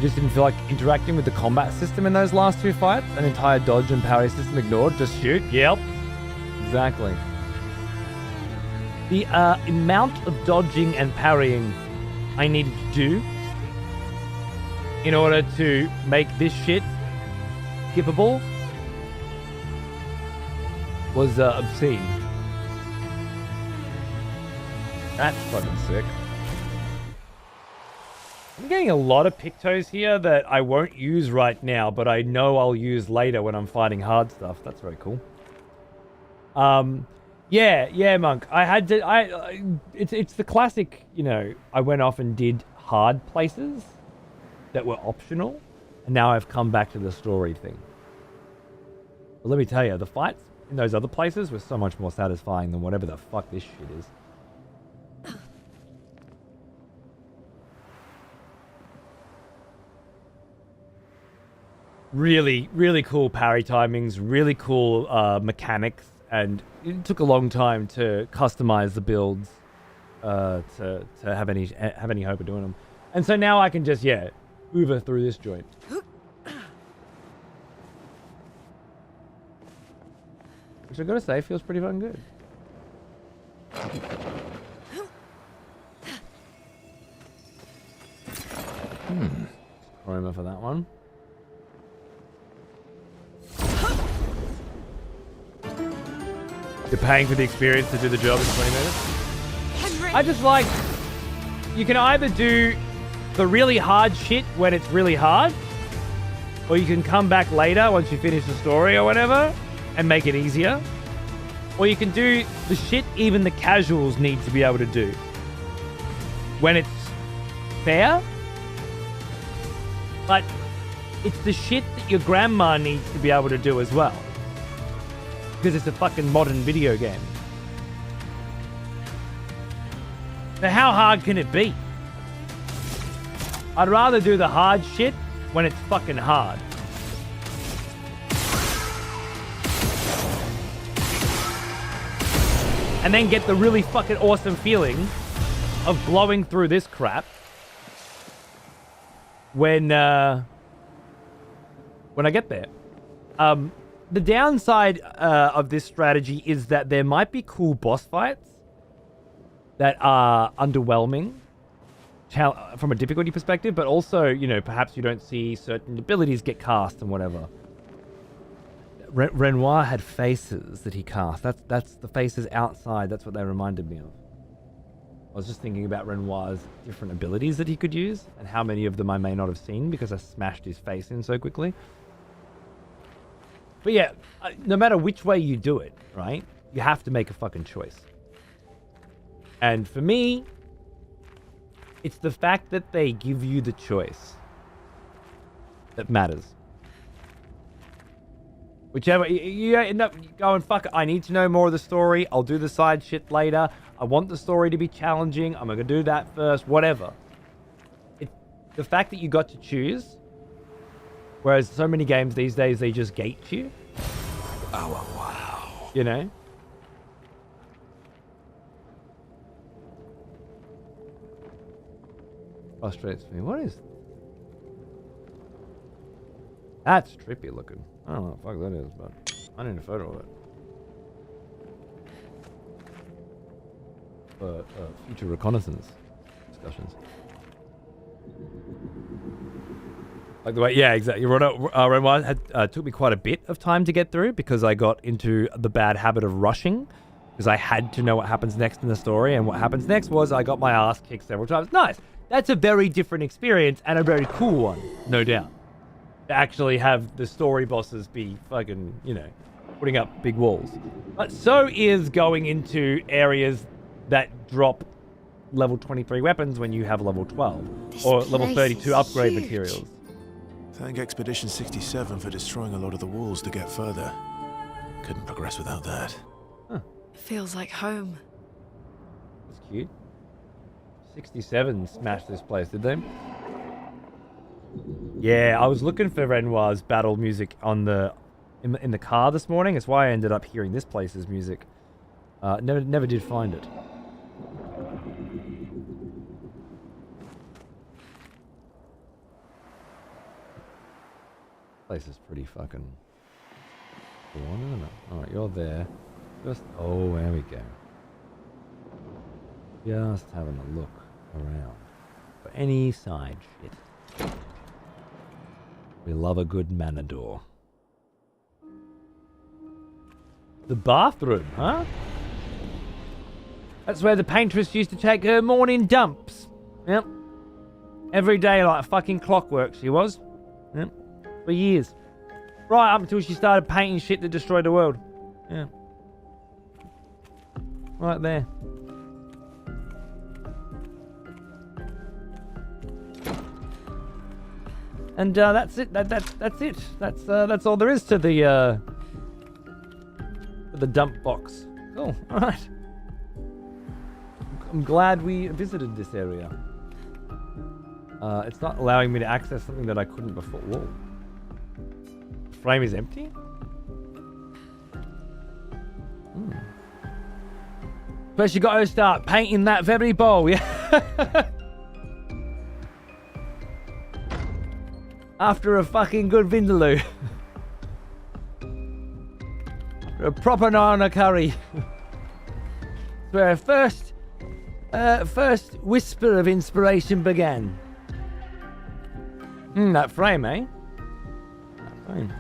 Just didn't feel like interacting with the combat system in those last two fights. An entire dodge and parry system ignored. Just shoot. Yep. Exactly. The amount of dodging and parrying I needed to do in order to make this shit skippable was obscene. That's fucking sick. I'm getting a lot of pictos here that I won't use right now, but I know I'll use later when I'm fighting hard stuff. That's very cool. Yeah, Monk. I had to. It's the classic. You know, I went off and did hard places that were optional, and now I've come back to the story thing. But let me tell you, the fights in those other places were so much more satisfying than whatever the fuck this shit is. Really, really cool parry timings, really cool mechanics, and it took a long time to customize the builds to have any hope of doing them. And so now I can just, yeah, hoover through this joint. Which I gotta say, feels pretty fucking good. Chroma for that one. You're paying for the experience to do the job in 20 minutes? I just like... You can either do the really hard shit when it's really hard, or you can come back later once you finish the story or whatever and make it easier. Or you can do the shit even the casuals need to be able to do when it's fair. But it's the shit that your grandma needs to be able to do as well. Because it's a fucking modern video game. So how hard can it be? I'd rather do the hard shit when it's fucking hard. And then get the really fucking awesome feeling of blowing through this crap when I get there. The downside of this strategy is that there might be cool boss fights that are underwhelming from a difficulty perspective, but also, you know, perhaps you don't see certain abilities get cast and whatever. Renoir had faces that he cast. That's the faces outside. That's what they reminded me of. I was just thinking about Renoir's different abilities that he could use and how many of them I may not have seen because I smashed his face in so quickly. But yeah, no matter which way you do it, right? You have to make a fucking choice. And for me, it's the fact that they give you the choice that matters. Whichever, you end up going, fuck it, I need to know more of the story. I'll do the side shit later. I want the story to be challenging. I'm going to do that first, whatever. The fact that you got to choose, whereas so many games these days, they just gate you. Oh, wow. You know? Frustrates me. What is... That's trippy looking. I don't know what the fuck that is, but I need a photo of it. For future reconnaissance discussions. Like the way, yeah, exactly. Renoir took me quite a bit of time to get through because I got into the bad habit of rushing because I had to know what happens next in the story, and what happens next was I got my ass kicked several times. Nice. That's a very different experience and a very cool one, no doubt. To actually have the story bosses be fucking, you know, putting up big walls. But so is going into areas that drop level 23 weapons when you have level 12 or level 32 upgrade materials. Thank Expedition 67 for destroying a lot of the walls to get further. Couldn't progress without that. Huh. Feels like home. That's cute. 67 smashed this place, did they? Yeah, I was looking for Renoir's battle music on in the car this morning. That's why I ended up hearing this place's music. Never did find it. Place is pretty fucking cool, isn't it? Alright, you're there. Oh, there we go. Just having a look around for any side shit. We love a good manador. The bathroom, huh? That's where the paintress used to take her morning dumps. Yep. Every day like fucking clockwork she was. Yep. For years. Right up until she started painting shit that destroyed the world. Yeah. Right there. And that's it. That's it. That's all there is to the dump box. Cool. All right. I'm glad we visited this area. It's not allowing me to access something that I couldn't before. Whoa. The frame is empty? First you got to start painting that very bowl, yeah? After a fucking good vindaloo. After a proper nana curry. Where a first whisper of inspiration began. That frame, eh? That frame.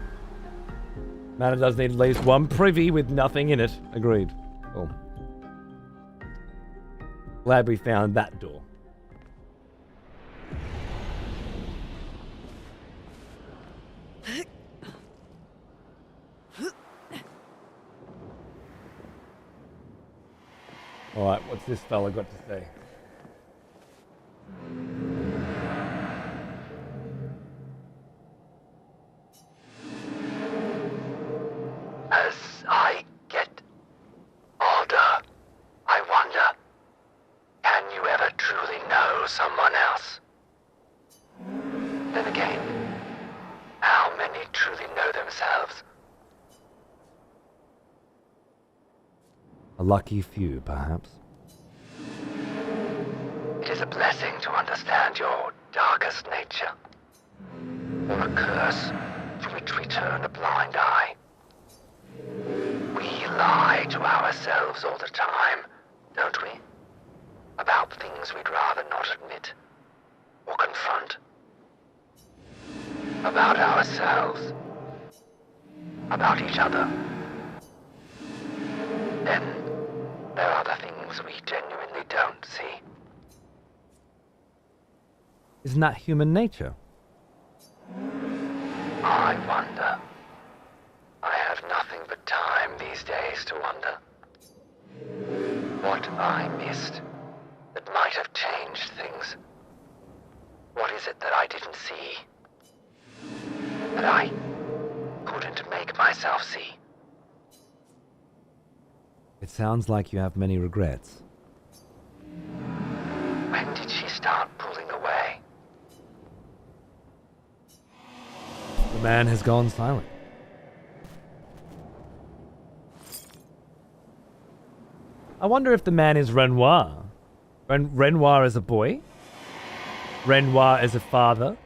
Man, it does need at least one privy with nothing in it. Agreed. Cool. Glad we found that door. Alright, what's this fella got to say? As I get older, I wonder, can you ever truly know someone else? Then again, how many truly know themselves? A lucky few, perhaps. It is a blessing to understand your darkest nature, or a curse to which we turn a blind eye. We lie to ourselves all the time, don't we? About things we'd rather not admit or confront. About ourselves. About each other. Then there are the things we genuinely don't see. Isn't that human nature? I wonder. I have nothing but time these days to wonder. What I missed that might have changed things. What is it that I didn't see? That I couldn't make myself see. It sounds like you have many regrets. When did she start pulling away? The man has gone silent. I wonder if the man is Renoir. Renoir as a boy? Renoir as a father?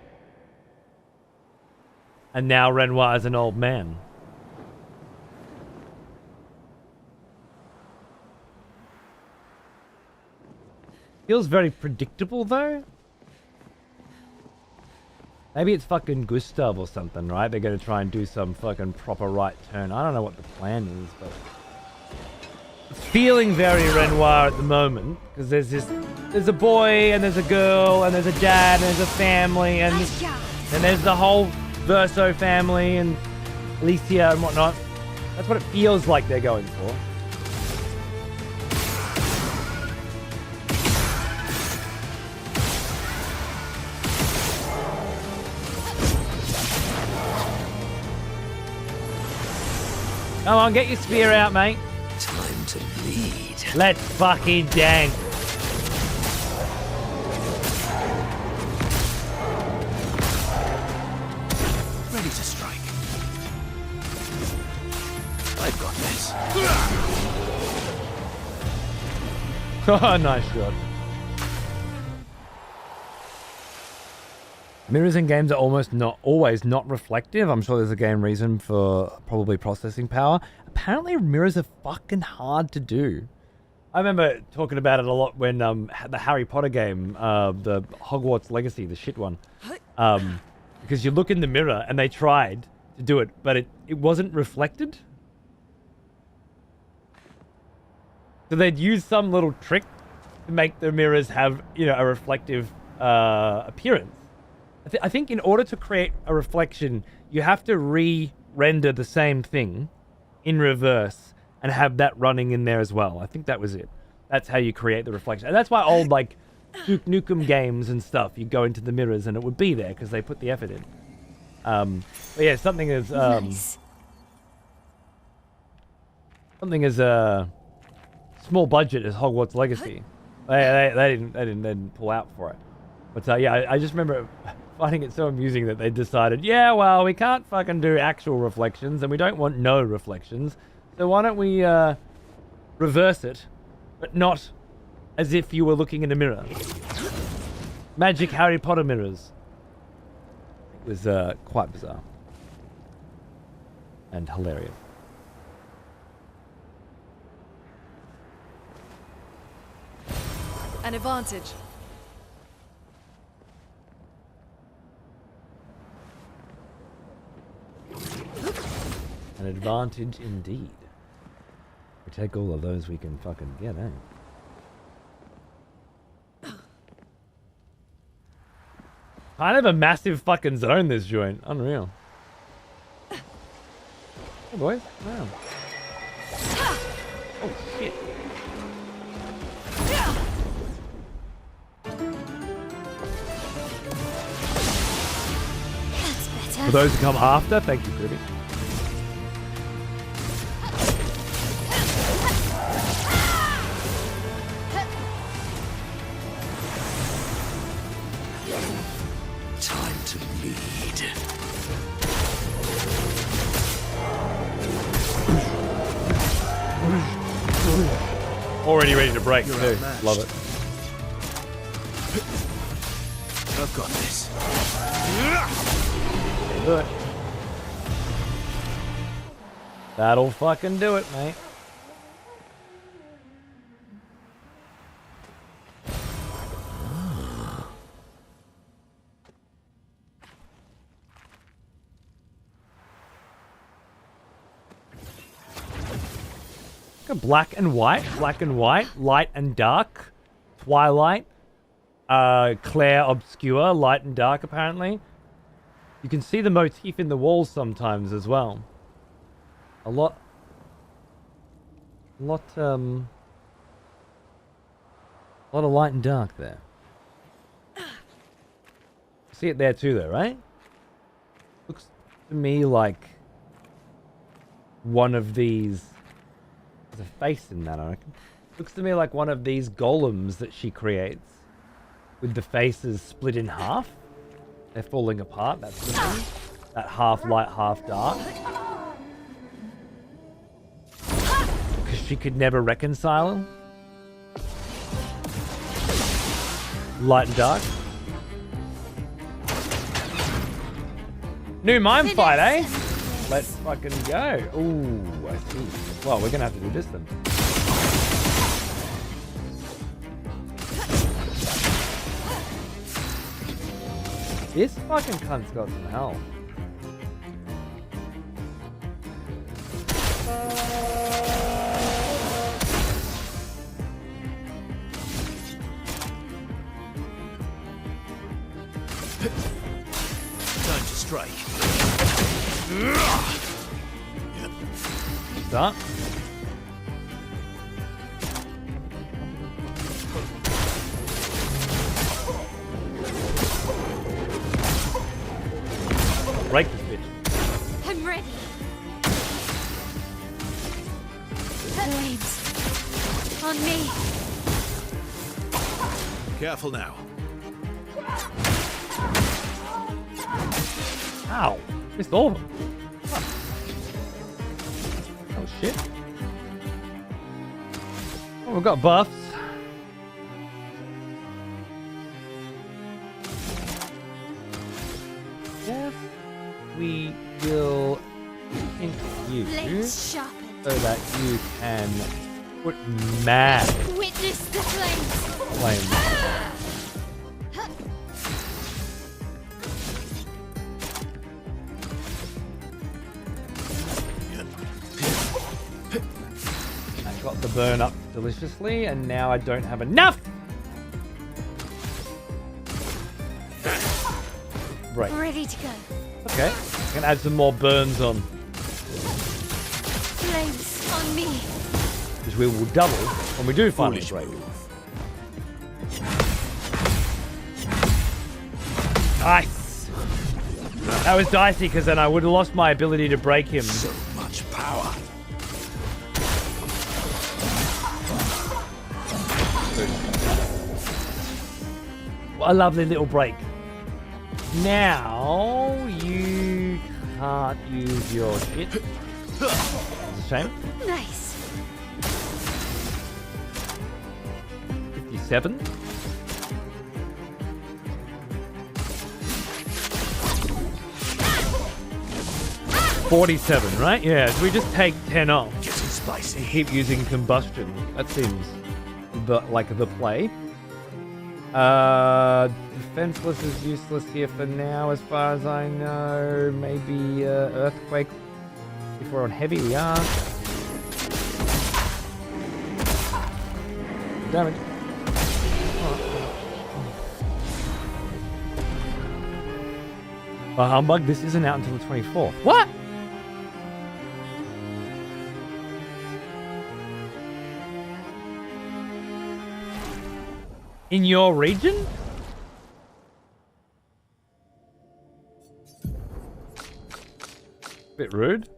And now Renoir as an old man? Feels very predictable though. Maybe it's fucking Gustav or something, right? They're gonna try and do some fucking proper right turn. I don't know what the plan is, but it's feeling very Renoir at the moment because there's a boy and there's a girl and there's a dad and there's a family and there's the whole Verso family and Alicia and whatnot. That's what it feels like they're going for. Come on, get your spear out, mate. Time to bleed. Let's fucking dance. Ready to strike. I've got this. Oh, nice shot. Mirrors in games are always not reflective. I'm sure there's a game reason for probably processing power. Apparently mirrors are fucking hard to do. I remember talking about it a lot when the Harry Potter game, the Hogwarts Legacy, the shit one. Because you look in the mirror and they tried to do it, but it wasn't reflected. So they'd use some little trick to make the mirrors have, a reflective appearance. I think in order to create a reflection, you have to re-render the same thing in reverse and have that running in there as well. I think that was it. That's how you create the reflection. And that's why old, like, Duke Nukem games and stuff, you go into the mirrors and it would be there because they put the effort in. But yeah, something as... Nice. Something as small budget as Hogwarts Legacy. They didn't pull out for it. But yeah, I just remember finding it so amusing that they decided, yeah, well, we can't fucking do actual reflections and we don't want no reflections. So why don't we reverse it, but not as if you were looking in a mirror. Magic Harry Potter mirrors. It was quite bizarre. And hilarious. An advantage. An advantage indeed. We take all of those we can fucking get, eh? Kind of a massive fucking zone, this joint. Unreal. Hey, boys. Wow. Oh, shit. That's better. For those who come after, thank you, Ruby. Time to bleed. Already ready to break, too. Love it. I've got this. Do it. That'll fucking do it, mate. Black and white, light and dark, twilight, Clair, Obscur, light and dark apparently. You can see the motif in the walls sometimes as well. A lot of light and dark there. See it there too though, right? Looks to me like one of these... There's a face in that, I reckon. Looks to me like one of these golems that she creates. With the faces split in half. They're falling apart, that's the thing. That half light, half dark. Because she could never reconcile them. Light and dark. New mime fight, eh? Let's fucking go. Ooh, I see. Well, we're gonna have to do this then. This fucking cunt's got some health. Time to strike. Start. Break this bitch. I'm ready. Flames. On me. Careful now. Ow. Missed all of them. Fuck. Oh shit. Oh, we've got buffs. Yes. We will ink you Blades sharpened. so that you can put mad Witness the flames. flames. I got the burn up deliciously, and now I don't have enough. Right. Ready to go. Okay. I can add some more burns on, Flames on me. which we will double when we do finally break. Nice. That was dicey because then I would have lost my ability to break him. So much power. What a lovely little break. Now you can't use your shit. It's a shame. Nice. 57. $47, right? Yeah, so we just take 10 off. Getting spicy. And keep using combustion. That seems like the play. Defenseless is useless here for now, as far as I know. Maybe earthquake. If we're on heavy, we are. Damage. Humbug, this isn't out until the 24th. What? In your region? Bit rude.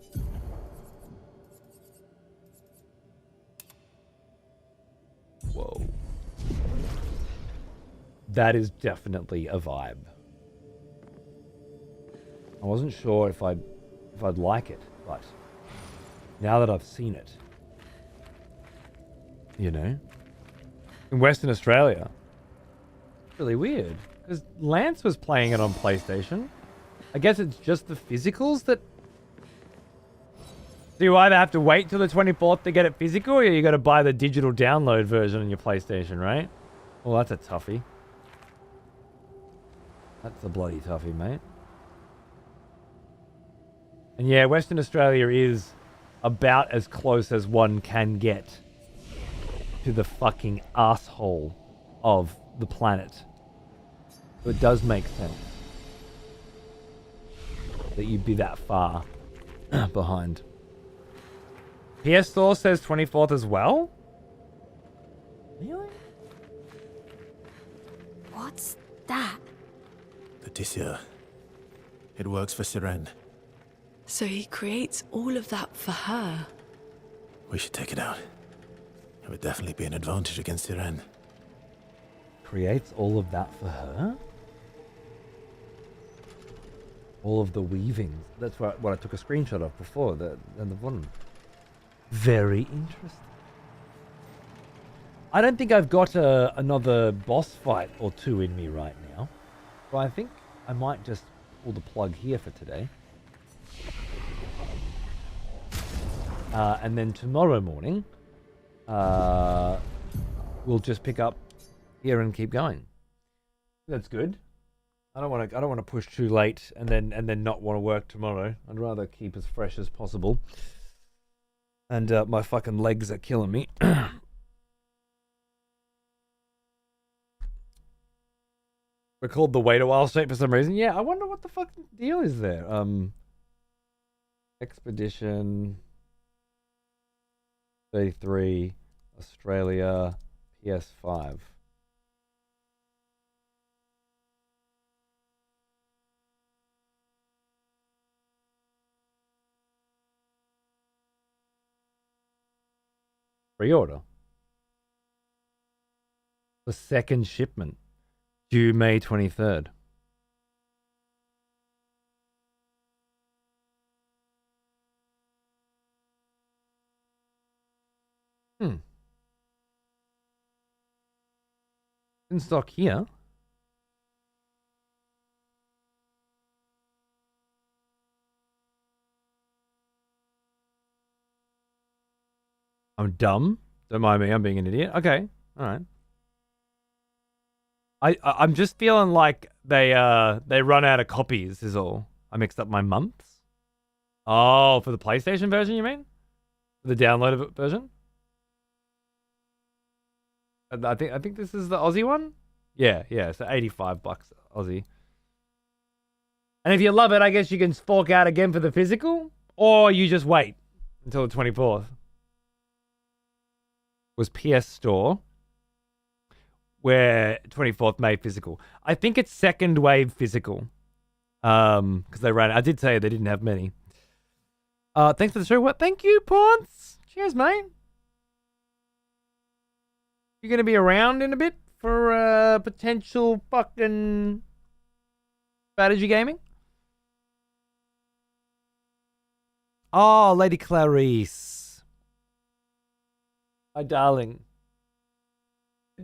Whoa. That is definitely a vibe. I wasn't sure if I'd like it, but now that I've seen it, you know, in Western Australia, it's really weird because Lance was playing it on PlayStation. I guess it's just the physicals that. So you either have to wait till the 24th to get it physical, or you got to buy the digital download version on your PlayStation, right? Well, that's a toughie. That's a bloody toughie, mate. And yeah, Western Australia is about as close as one can get to the fucking asshole of the planet. So it does make sense that you'd be that far behind. PS Store says 24th as well? Really? What's that? Leticia. It works for Siren. So he creates all of that for her. We should take it out. It would definitely be an advantage against Iran. Creates all of that for her? All of the weavings. That's what I took a screenshot of before, and the one. Very interesting. I don't think I've got another boss fight or two in me right now. So I think I might just pull the plug here for today. And then tomorrow morning, we'll just pick up here and keep going. That's good. I don't want to push too late and then not want to work tomorrow. I'd rather keep as fresh as possible. And my fucking legs are killing me. We're called the wait a while shape for some reason. Yeah, I wonder what the fucking deal is there. Expedition 33, Australia, PS5. Pre-order. The second shipment. Due May 23rd. In stock here. I'm dumb. Don't mind me, I'm being an idiot. Okay, alright. I'm just feeling like they run out of copies is all. I mixed up my months. Oh, for the PlayStation version you mean? For the downloaded version? I think this is the Aussie one? Yeah, so 85 bucks Aussie. And if you love it, I guess you can fork out again for the physical, or you just wait until the 24th. Was PS Store, where 24th May physical. I think it's second wave physical. Because they ran. I did say they didn't have many. Thanks for the show. What? Thank you, Pawns. Cheers, mate. You gonna be around in a bit for potential fucking strategy gaming? Oh, Lady Clarice. My darling.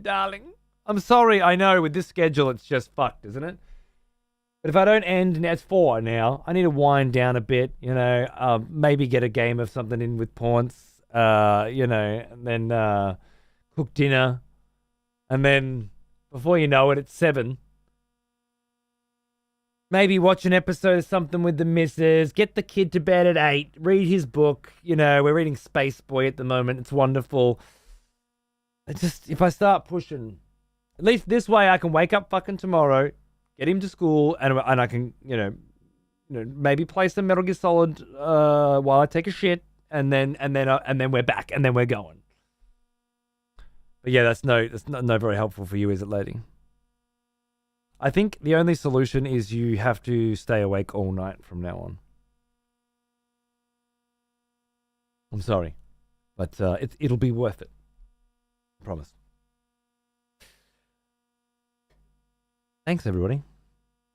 Darling. I'm sorry, I know with this schedule it's just fucked, isn't it? But if I don't end, now it's 4 now. I need to wind down a bit, you know, maybe get a game of something in with Pawns, you know, and then cook dinner. And then before you know it, it's 7. Maybe watch an episode of something with the missus, get the kid to bed at 8, read his book. You know, we're reading Space Boy at the moment. It's wonderful. It's just, if I start pushing, at least this way I can wake up fucking tomorrow, get him to school, and I can, you know, maybe play some Metal Gear Solid while I take a shit, and then we're back, and then we're going. But yeah, that's not very helpful for you, is it, lady? I think the only solution is you have to stay awake all night from now on. I'm sorry, but it'll be worth it. I promise. Thanks, everybody.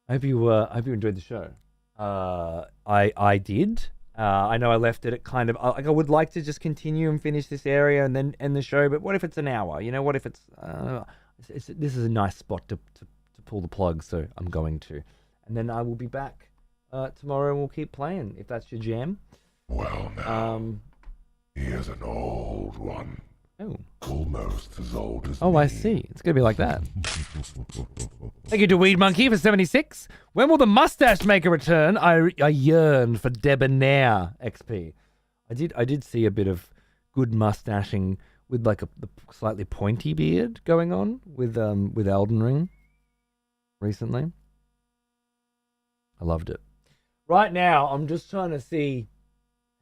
I hope you enjoyed the show. I did. I know I left it at kind of like I would like to just continue and finish this area and then end the show. But what if it's an hour? You know, what if it's this is a nice spot to pull the plug, so I'm going to. And then I will be back tomorrow and we'll keep playing if that's your jam. Well, now, here's an old one. Oh. Almost as old as Oh, me. I see. It's going to be like that. Thank you to Weed Monkey for 76. When will the mustache maker return? I yearn for debonair XP. I did see a bit of good mustaching with like the slightly pointy beard going on with Elden Ring recently. I loved it. Right now, I'm just trying to see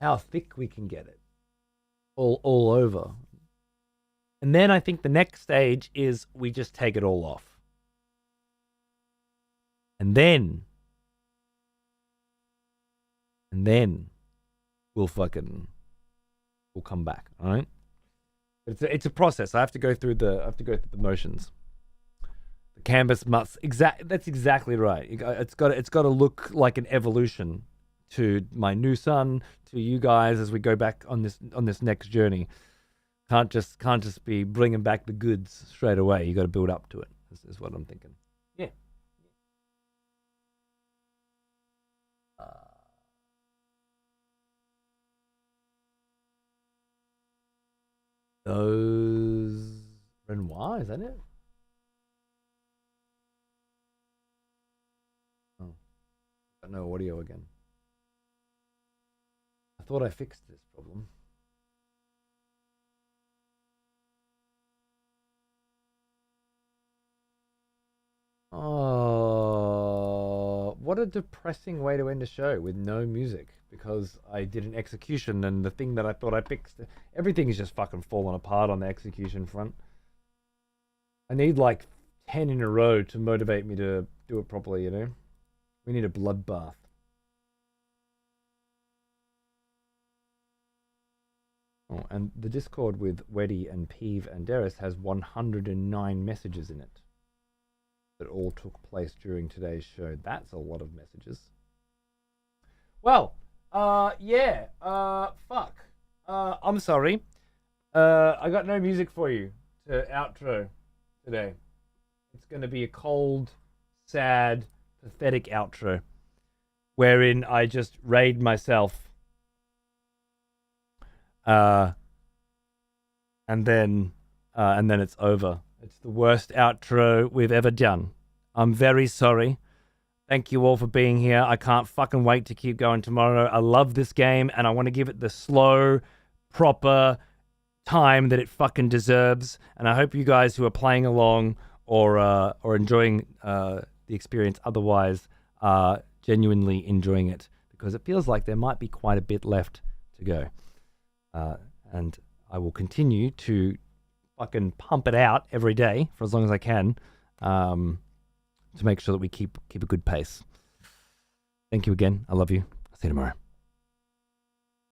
how thick we can get it all over. And then I think the next stage is we just take it all off. And then And then we'll come back, all right? It's a process. I have to go through the motions. The canvas must that's exactly right. It's got to look like an evolution to my new son, to you guys as we go back on this next journey. Can't just be bringing back the goods straight away. You got to build up to it. Is what I'm thinking. Yeah. Those Renoir, is that it? Oh, got no audio again. I thought I fixed this problem. Oh, what a depressing way to end a show with no music, because I did an execution and the thing that I thought I fixed, everything is just fucking falling apart on the execution front. I need like 10 in a row to motivate me to do it properly, you know? We need a bloodbath. Oh, and the Discord with Weddy and Peeve and Deris has 109 messages in it that all took place during today's show. That's a lot of messages. Well, yeah, fuck. I'm sorry. I got no music for you to outro today. It's going to be a cold, sad, pathetic outro wherein I just raid myself. And then it's over. It's the worst outro we've ever done. I'm very sorry. Thank you all for being here. I can't fucking wait to keep going tomorrow. I love this game, and I want to give it the slow, proper time that it fucking deserves. And I hope you guys who are playing along or enjoying the experience otherwise are genuinely enjoying it, because it feels like there might be quite a bit left to go. And I will continue to fucking pump it out every day for as long as I can, to make sure that we keep a good pace. Thank you again. I love you. I'll see you tomorrow.